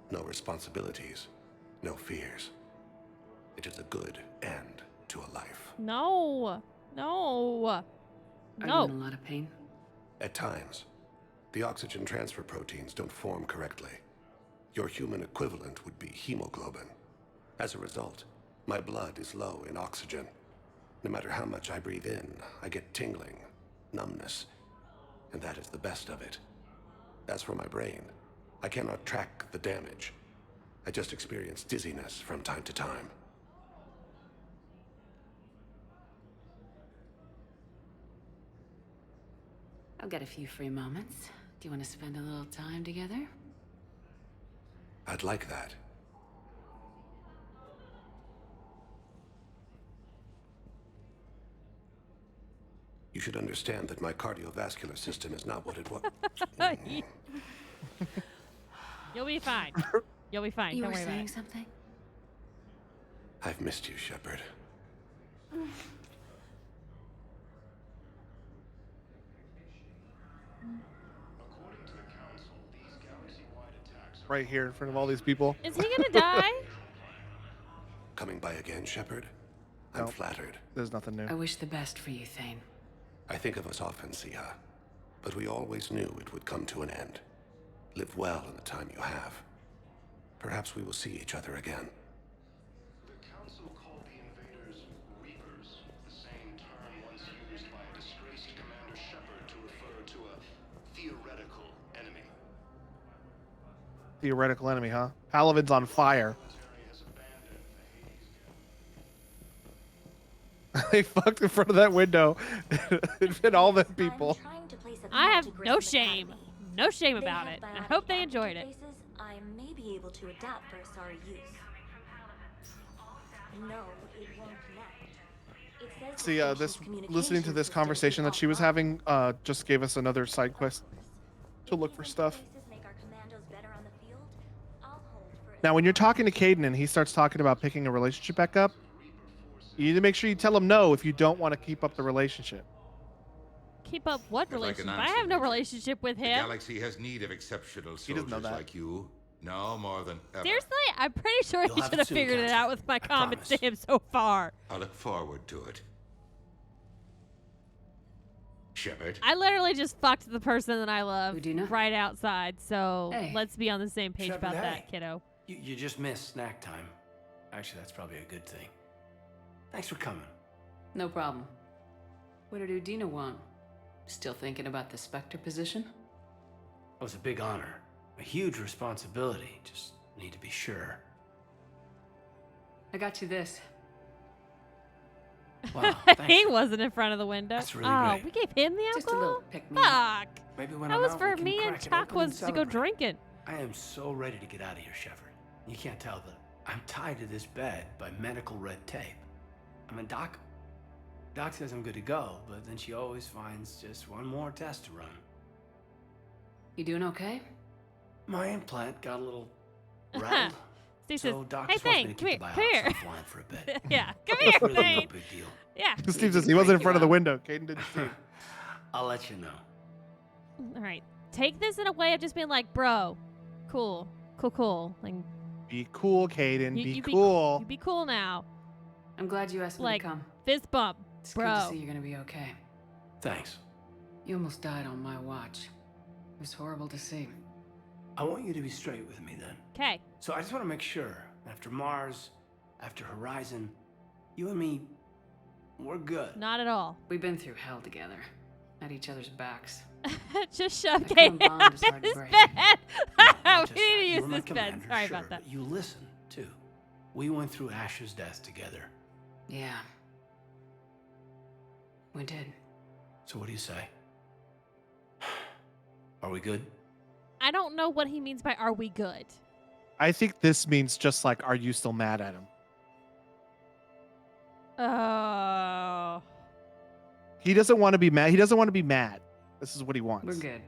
No responsibilities. No fears. It is a good end to a life. No. No. Are No. you in a lot of pain? At times, the oxygen transfer proteins don't form correctly. Your human equivalent would be hemoglobin. As a result, my blood is low in oxygen. No matter how much I breathe in, I get tingling, numbness, and that is the best of it. As for my brain, I cannot track the damage. I just experience dizziness from time to time. I'll get a few free moments. Do you want to spend a little time together? I'd like that. You should understand that my cardiovascular system is not what it was. You'll be fine. You'll be fine. You Don't were worry about saying it. something? I've missed you, Shepard. Right here in front of all these people. Is he gonna die? Coming by again, Shepard? I'm flattered. There's nothing new. I wish the best for you, Thane. I think of us often, Siha, but we always knew it would come to an end. Live well in the time you have. Perhaps we will see each other again. The Council called the invaders Reapers, the same term once used by a disgraced Commander Shepard to refer to a theoretical enemy. Theoretical enemy, huh? Palavin's on fire. They fucked in front of that window. It fit all the people. I have no shame. No shame about it. I hope they enjoyed it. I may be able to adapt for Asari use. No, it won't connect. It says See, this listening to this communication conversation that she was having just gave us another side quest to look for stuff. make our commandos better on the field. I'll hold for Now, when you're talking to Caden and he starts talking about picking a relationship back up, you need to make sure you tell him no if you don't want to keep up the relationship. Keep up what I'd like an relationship? I answer, have no Major. relationship with The him. galaxy has need of exceptional He doesn't know soldiers that. like you. No more than ever. Seriously? I'm pretty sure You'll he have should it have soon, figured it Captain. out with my comments to promise. him so far. I look forward to it. Shepard. I literally just fucked the person that I love Udina? right outside, so Hey. let's be on the same page Shepard, about hey. that, kiddo. You just missed snack time. Actually, that's probably a good thing. Thanks for coming. No problem. What did Udina want? Still thinking about the Spectre position? It was a big honor. A huge responsibility. Just need to be sure. I got you this. Wow, he thanks. wasn't in front of the window. That's really oh, great. we gave him the alcohol? Just a little pick-me-up. Fuck. Maybe when That I'm was out, for we can me and crack it open and Chakwas to go celebrate. drinking. I am so ready to get out of here, Shepard. You can't tell, but I'm tied to this bed by medical red tape. I mean, Doc says I'm good to go, but then she always finds just one more test to run. You doing okay? My implant got a little rattled. Steve So says, Doc hey, just wants me Thane, to keep come the here, come biotics here. offline for a bit. Yeah, come It's here, really no Thane. big deal. Yeah. Steve says he wasn't in front of the window. Caden didn't see. I'll let you know. All right. Take this in a way of just being like, bro, cool. Like, Be cool, Caden. you Be be cool. You be cool now. I'm glad you asked me Like, to come. fist bump, It's bro. good to see you're gonna be okay. Thanks. You almost died on my watch. It was horrible to see. I want you to be straight with me then. Okay. So I just want to make sure, after Mars, after Horizon, you and me, we're good. Not at all. We've been through hell together. At each other's backs. Just shove That kind Caden of bond is hard out to his break. bed. Not we just need to that. You use were my this bed. commander, Sorry sure, about that. but you listened, too. We went through Ash's death together. Yeah. We did. So what do you say? Are we good? I don't know what he means by "are we good." I think this means just like, are you still mad at him? Oh. He doesn't want to be mad. He doesn't want to be mad. This is what he wants. We're good.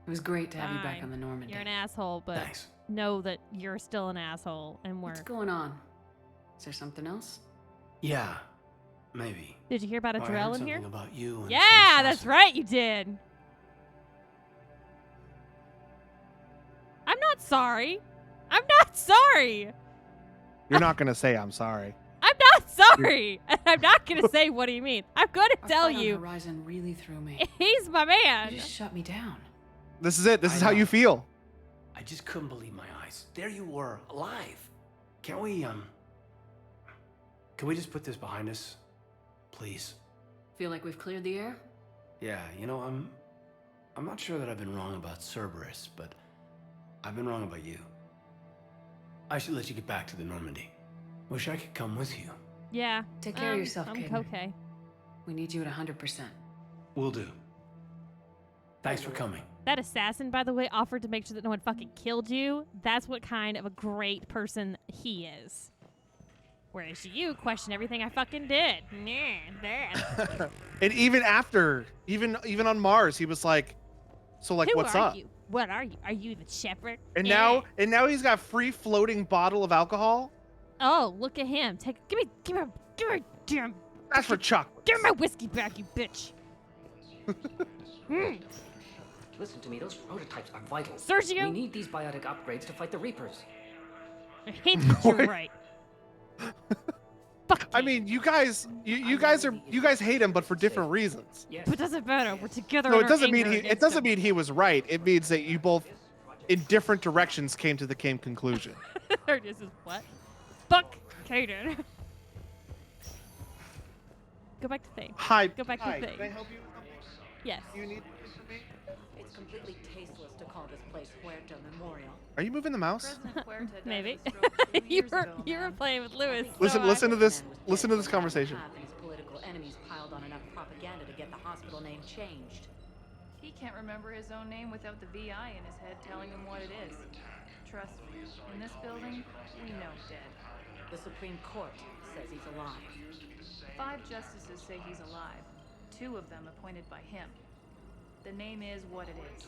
It was great to have you back Fine. on the Normandy. You're an asshole, but Thanks. know that you're still an asshole, and we're. What's going on? Is there something else? Yeah, maybe. Did you hear about a I heard Drell in something here? about you and Yeah, some that's assassin. right, you did. I'm not sorry. I'm not sorry. You're not gonna say I'm sorry. I'm not sorry. And I'm not going to say what he means. I'm going to Our tell fight on you. Horizon really threw me. He's my man. You just shut me down. This is it. This I is how know. you feel. I just couldn't believe my eyes. There you were, alive. Can we just put this behind us? Please. Feel like we've cleared the air? Yeah, you know, I'm not sure that I've been wrong about Cerberus, but I've been wrong about you. I should let you get back to the Normandy. Wish I could come with you. Yeah. Take care of yourself, I'm Caden. okay. We need you at 100%. Will do. Thanks for coming. That assassin, by the way, offered to make sure that no one fucking killed you. That's what kind of a great person he is. Whereas you question everything I fucking did. And even after, even on Mars, he was like, so like, Who what's are up? you? What are you? Are you the shepherd? And Yeah. now he's got free floating bottle of alcohol. Oh, look at him. Give me damn. That's for Chuck. Give me my whiskey back, you bitch. Listen to me, those prototypes are vital. Sergio? We need these biotic upgrades to fight the Reapers. I hate that you're right. I mean, you guys hate him, but for different reasons. But it doesn't matter. We're together. No, in it our doesn't mean anger it against doesn't him. mean he was right. It means that you both, in different directions, came to the same conclusion. This is what? Fuck Caden. Go back to thing. Hi. Go back Hi, to thing. can I help you? Yes. You need. It's completely tasteless to call this place Huerta Memorial. Are you moving the mouse? Maybe. you were playing with Lewis. Listen to this conversation. Half and his political enemies piled on enough propaganda to get the hospital name changed. He can't remember his own name without the VI in his head telling him what it is. Trust me, in this building, we know dead. The Supreme Court says he's alive. 5 justices say he's alive. 2 of them appointed by him. The name is what it is.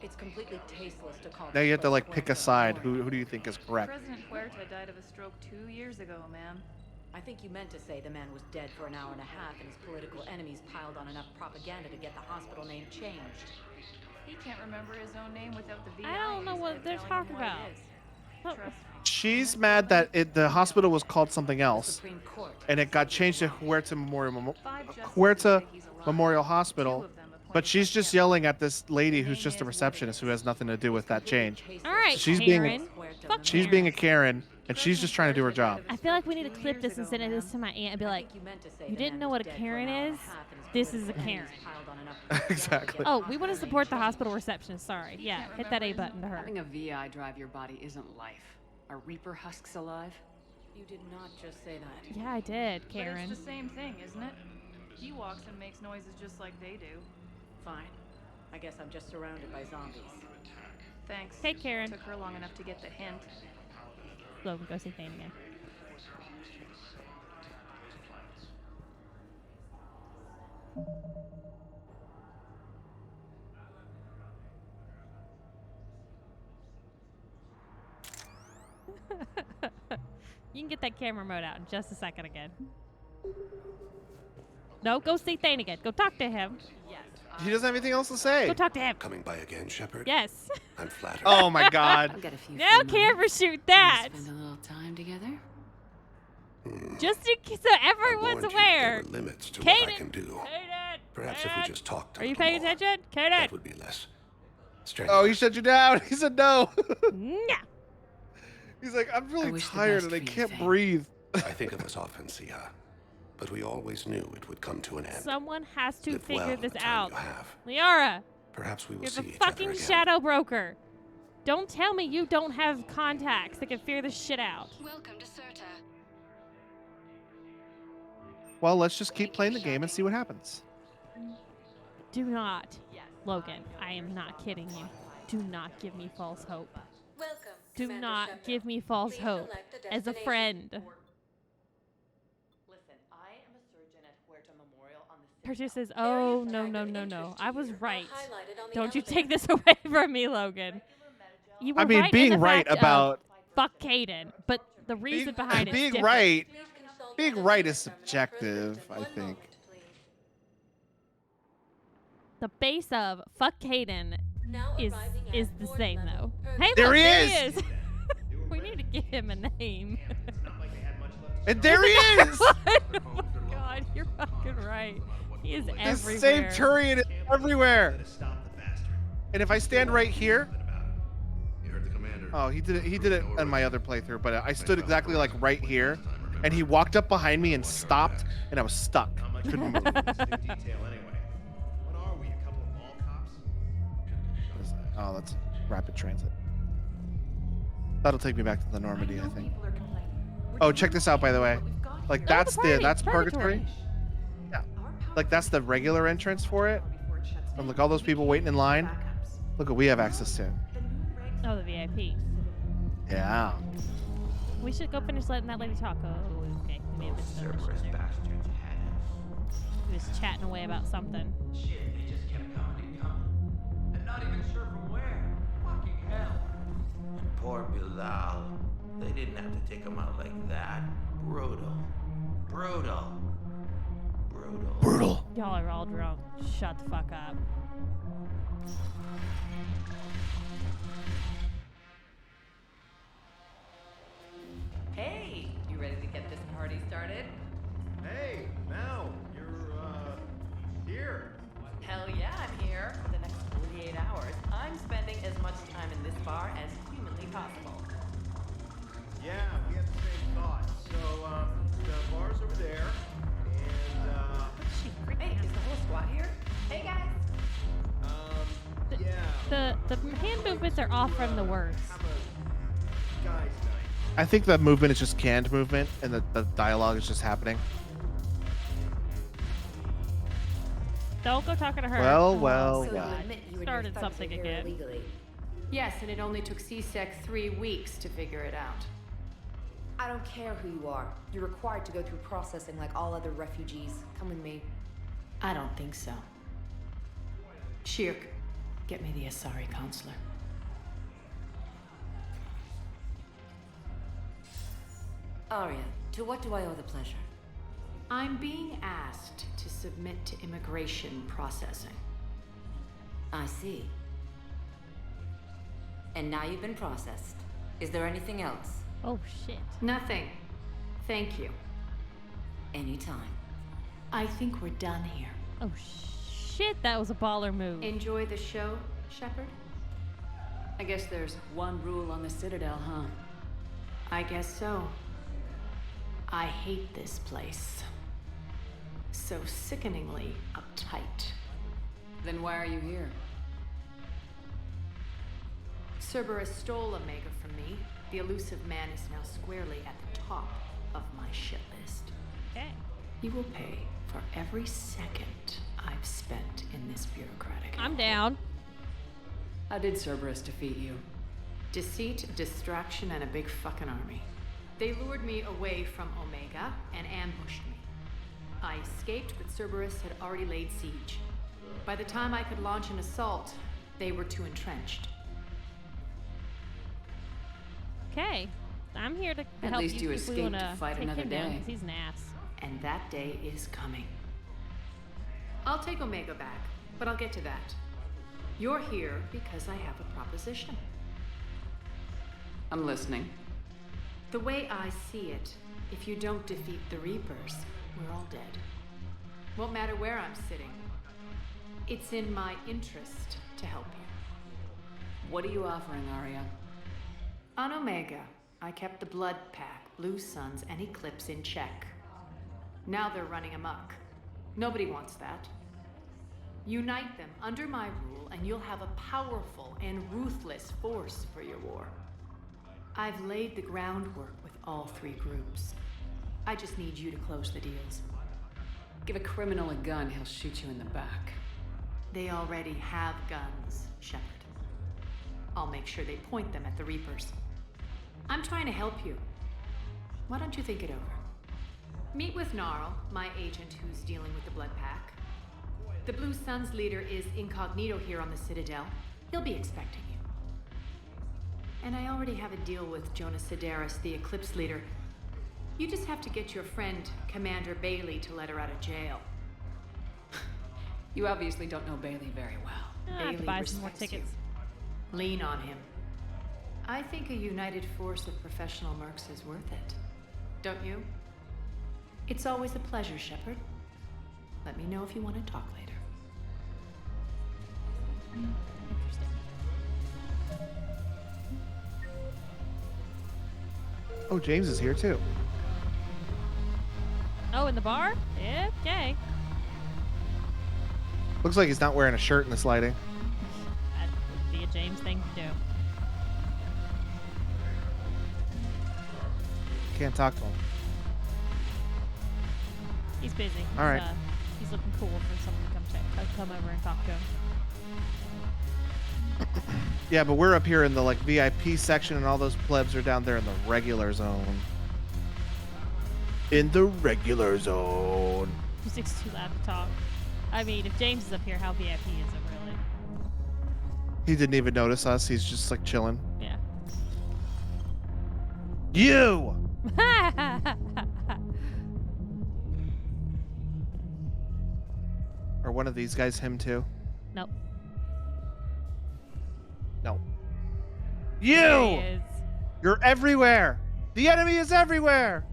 It's completely tasteless to call Now this you have to place like pick a Huerta side. Memorial. Who do you think is correct? President Huerta died of a stroke 2 years ago, ma'am. I think you meant to say the man was dead for an hour and a half and his political enemies piled on enough propaganda to get the hospital name changed. He can't remember his own name without the VI. I don't know what they're talking about. She's mad that the hospital was called something else, and it got changed to Huerta Memorial Hospital. But she's just yelling at this lady who's just a receptionist who has nothing to do with that change. All right, she's Karen. Fuck she's being a Karen, and she's just trying to do her job. I feel like we need to clip this and send this to my aunt and be like, you didn't know what a Karen is? This is a Karen. Exactly. Oh, we want to support the hospital receptionist. Sorry. Yeah, hit that A button to her. Having a VI drive your body isn't life. Are Reaper husks alive? You did not just say that. Yeah, I did, But Karen. it's the same thing, isn't it? He walks and makes noises just like they do. Fine. I guess I'm just surrounded by zombies. Thanks. Hey, Karen. Took her long enough to get the hint. Logan, go see Thane again. You can get that camera remote out in just a second again. No, go see Thane again. Go talk to him. He doesn't have anything else to say. Go talk to him. Coming by again, Shepard? Yes. I'm flattered. Oh my God. I've got a few No free camera moments. shoot that. Spend a little time together. Just so everyone's warned you, aware. there were limits to what I Kaden. can do. Kaden. Perhaps if we just talked a Are you little paying more, attention? Kaden. that would be less Oh, strenuous. he shut you down. He said no. Yeah. He's like, I'm really wish the tired best and I for you, can't Thane. breathe. I think of us often, Sia. But we always knew it would come to an end. Someone has to Live figure well this the time out. you have. Liara, Perhaps we will you're see the each other fucking again. shadow broker. Don't tell me you don't have contacts that can figure this shit out. Welcome to Certa. Well, let's just keep playing the game and see what happens. Do not, Logan, I am not kidding you. Do not give me false hope. Welcome, Do Commander not Shepard. give me false Please hope select a as a destination. friend. Listen, I am a surgeon at Huerta Memorial on the Tertia says, oh, no. I was right. highlighted on the Don't you elevator. take this away from me, Logan. You were I mean, right being in the right fact of about fuck Caden, but the reason behind it being right is subjective, I think. The base of fuck Caden Now is arriving at the port same level. though. Hey, There look, he there is! he is. We need to give him a name. And there he is! God, you're fucking right. He is The everywhere. same Turian is everywhere. And if I stand right here, oh, he did it on my other playthrough, but I stood exactly like right here, and he walked up behind me and stopped, and I was stuck. Couldn't move. Oh, that's rapid transit. That'll take me back to the Normandy, I think. Oh, check this out, by the way. Like that's that's purgatory. Yeah. Like that's the regular entrance for it. And look, all those people waiting in line. Look what we have access to. Oh, the VIP. Yeah. We should go finish letting that lady talk. Oh, okay. We may have missed that mission there. He was chatting away about something. Shit, they just kept coming and coming. And not even sure from where. Fucking hell. And poor Bilal. They didn't have to take him out like that. Brutal. Brutal. Brutal. Brutal. Y'all are all drunk. Shut the fuck up. Hey, you ready to get this party started? Hey, now you're here. Hell yeah, I'm here. For the next 48 hours, I'm spending as much time in this bar as humanly possible. Yeah, we had the same thought. So, the bar's over there, and Hey, is the whole squad here? Hey guys. The hand movements are off from the words. I think the movement is just canned movement, and the dialogue is just happening. Don't go talking to her. Well. Started something again. Illegally. Yes, and it only took CSEC 3 weeks to figure it out. I don't care who you are. You're required to go through processing like all other refugees. Come with me. I don't think so. Shirk, get me the Asari counselor. Arya, to what do I owe the pleasure? I'm being asked to submit to immigration processing. I see. And now you've been processed. Is there anything else? Oh, shit. Nothing. Thank you. Anytime. I think we're done here. Oh, shit, that was a baller move. Enjoy the show, Shepard? I guess there's one rule on the Citadel, huh? I guess so. I hate this place. So sickeningly uptight. Then why are you here? Cerberus stole Omega from me. The elusive man is now squarely at the top of my shit list. Okay. You will pay for every second I've spent in this bureaucratic. I'm down. How did Cerberus defeat you? Deceit, distraction, and a big fucking army. They lured me away from Omega and ambushed me. I escaped, but Cerberus had already laid siege. By the time I could launch an assault, they were too entrenched. Okay. I'm here to At help least you if we escaped wanna to fight take another him down, day. 'cause he's an ass. And that day is coming. I'll take Omega back, but I'll get to that. You're here because I have a proposition. I'm listening. The way I see it, if you don't defeat the Reapers, we're all dead. Won't matter where I'm sitting. It's in my interest to help you. What are you offering, Arya? On Omega, I kept the Blood Pack, Blue Suns, and Eclipse in check. Now they're running amok. Nobody wants that. Unite them under my rule, and you'll have a powerful and ruthless force for your war. I've laid the groundwork with all 3 groups. I just need you to close the deals. Give a criminal a gun, he'll shoot you in the back. They already have guns, Shepard. I'll make sure they point them at the Reapers. I'm trying to help you. Why don't you think it over? Meet with Gnarl, my agent who's dealing with the Blood Pack. The Blue Suns leader is incognito here on the Citadel. He'll be expecting you. And I already have a deal with Jonas Sedaris, the Eclipse leader. You just have to get your friend, Commander Bailey, to let her out of jail. You obviously don't know Bailey very well. I have to buy some more tickets. You. Lean on him. I think a united force of professional mercs is worth it. Don't you? It's always a pleasure, Shepard. Let me know if you want to talk later. Interesting. Oh, James is here too. Oh, in the bar? Yeah, okay. Looks like he's not wearing a shirt in this lighting. That would be a James thing to do. Can't talk to him. He's busy. All right. He's looking cool for someone to come over and talk to him. Yeah, but we're up here in the like VIP section, and all those plebs are down there in the regular zone. In the regular zone. Music's too loud to talk. I mean, if James is up here, how VIP is it really? He didn't even notice us. He's just like chilling. Yeah. You! Are one of these guys him too? Nope. No. There he You! is. You're everywhere! The enemy is everywhere!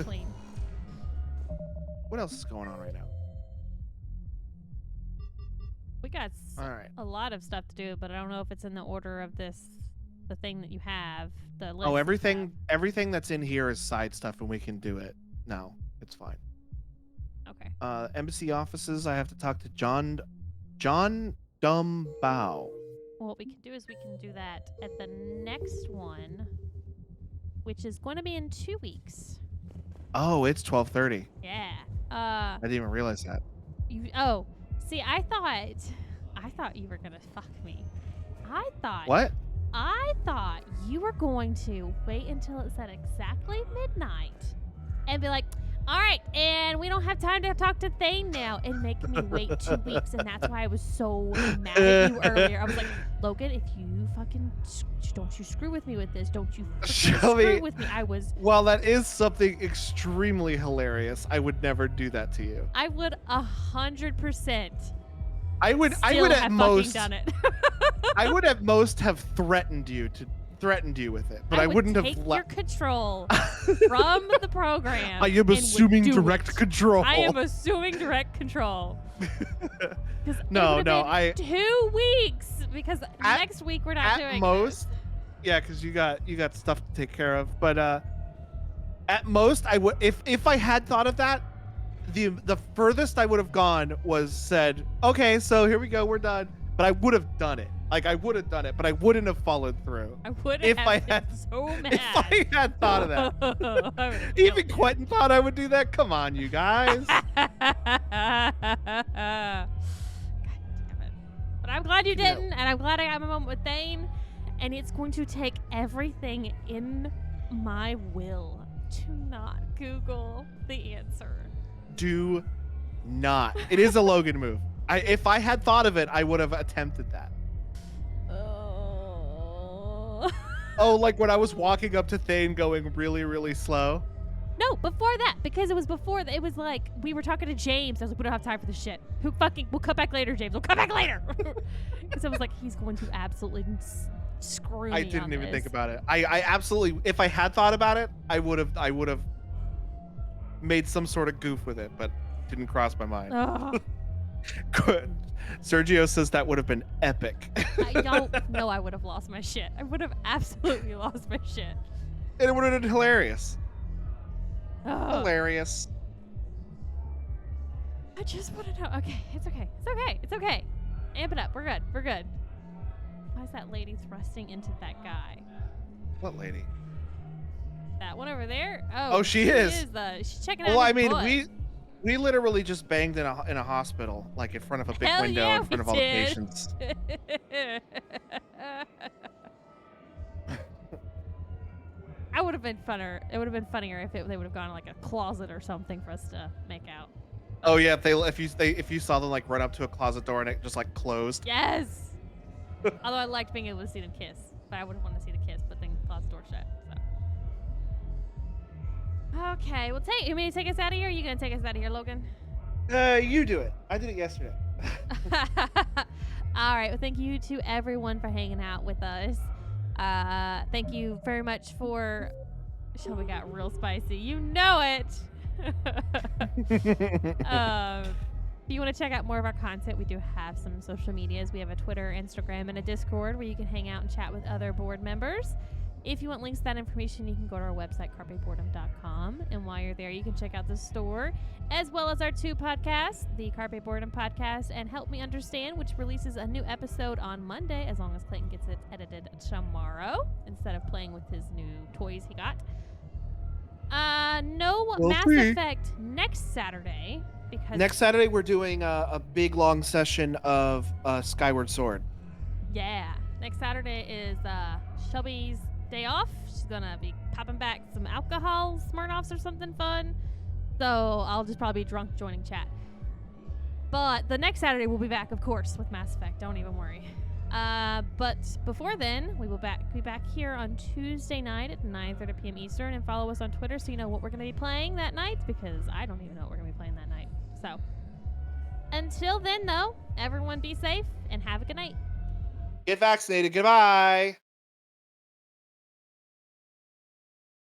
Clean. What else is going on right now? We got All right. a lot of stuff to do, but I don't know if it's in the order of the thing that you have. The list Oh, that you everything that's in here is side stuff, and we can do it. No, it's fine. have. Okay. Embassy offices. I have to talk to John Dumbao. Well, what we can do is we can do that at the next one, which is going to be in 2 weeks. Oh, it's 12:30. Yeah. I didn't even realize that. Oh, see, I thought you were gonna fuck me. What? I thought you were going to wait until it said exactly midnight and be like, all right, and we don't have time to talk to Thane now, and make me wait 2 weeks. And that's why I was so mad at you earlier. I was like, Logan, if you fucking don't you screw with me with this. Don't you screw with me. I was. While that is something extremely hilarious, I would never do that to you. I would 100%. I would Still at have most fucking done it. I would at most have threatened you with it, but I wouldn't take have your control from the program. I am and would assuming do direct it. control. I am assuming direct control. No, 2 weeks because next week we're not doing at most. Yeah, because you got stuff to take care of. But at most, I would if I had thought of that, the furthest I would have gone was said, okay, so here we go, we're done. But I would have done it. Like I would have done it, but I wouldn't have followed through. I would if have I been had so mad. If I had thought of that. I would've Even Quentin thought I would do that. Come on, you guys. God damn it. But I'm glad you didn't, and I'm glad I got my moment with Thane. And it's going to take everything in my will to not Google the answer. Do not. It is a Logan move. If I had thought of it, I would have attempted that. Oh, like when I was walking up to Thane going really, really slow? No, before that, because it was before it was like we were talking to James. I was like, we don't have time for this shit. We'll come back later, James. We'll come back later. Because I was like, he's going to absolutely screw me. I didn't even think about it. I absolutely, if I had thought about it, I would have made some sort of goof with it, but didn't cross my mind. Good. Sergio says that would have been epic. I don't know. I would have lost my shit. I would have absolutely lost my shit. And it would have been hilarious. Hilarious. I just want to know. Okay, it's okay. It's okay. It's okay. Amp it up. We're good. We're good. Why is that lady thrusting into that guy? What lady? That one over there? Oh, she is. She's checking out. Well, I his mean, butt. we literally just banged in a hospital, like in front of a big Hell window, yeah, in front of all the patients. I would have been funner. It would have been funnier if they would have gone to like a closet or something for us to make out. Oh yeah, if you saw them like run up to a closet door and it just like closed. Yes. Although I liked being able to see them kiss, but I would have wanted to see the kiss, but then the closet door shut. So. Okay, well, you mean to take us out of here? Or are you gonna take us out of here, Logan? You do it. I did it yesterday. All right. Well, thank you to everyone for hanging out with us. Thank you very much for. Shelby got real spicy. You know it. If you want to check out more of our content, we do have some social medias. We have a Twitter, Instagram, and a Discord where you can hang out and chat with other board members. If you want links to that information, you can go to our website, carpeboredom.com. And while you're there, you can check out the store, as well as our 2 podcasts, the Carpe Boredom podcast and Help Me Understand, which releases a new episode on Monday, as long as Clayton gets it edited tomorrow, instead of playing with his new toys he got. No Mass Effect next Saturday, because... Next Saturday, we're doing a big, long session of Skyward Sword. Yeah. Next Saturday is Shelby's day off. She's gonna be popping back some alcohol, Smirnoffs or something fun. So I'll just probably be drunk joining chat. But the next Saturday we'll be back, of course, with Mass Effect. Don't even worry. But before then, we will be back here on Tuesday night at 9:30 p.m. Eastern, and follow us on Twitter so you know what we're gonna be playing that night, because I don't even know what we're gonna be playing that night. So until then, though, everyone be safe and have a good night. Get vaccinated. Goodbye.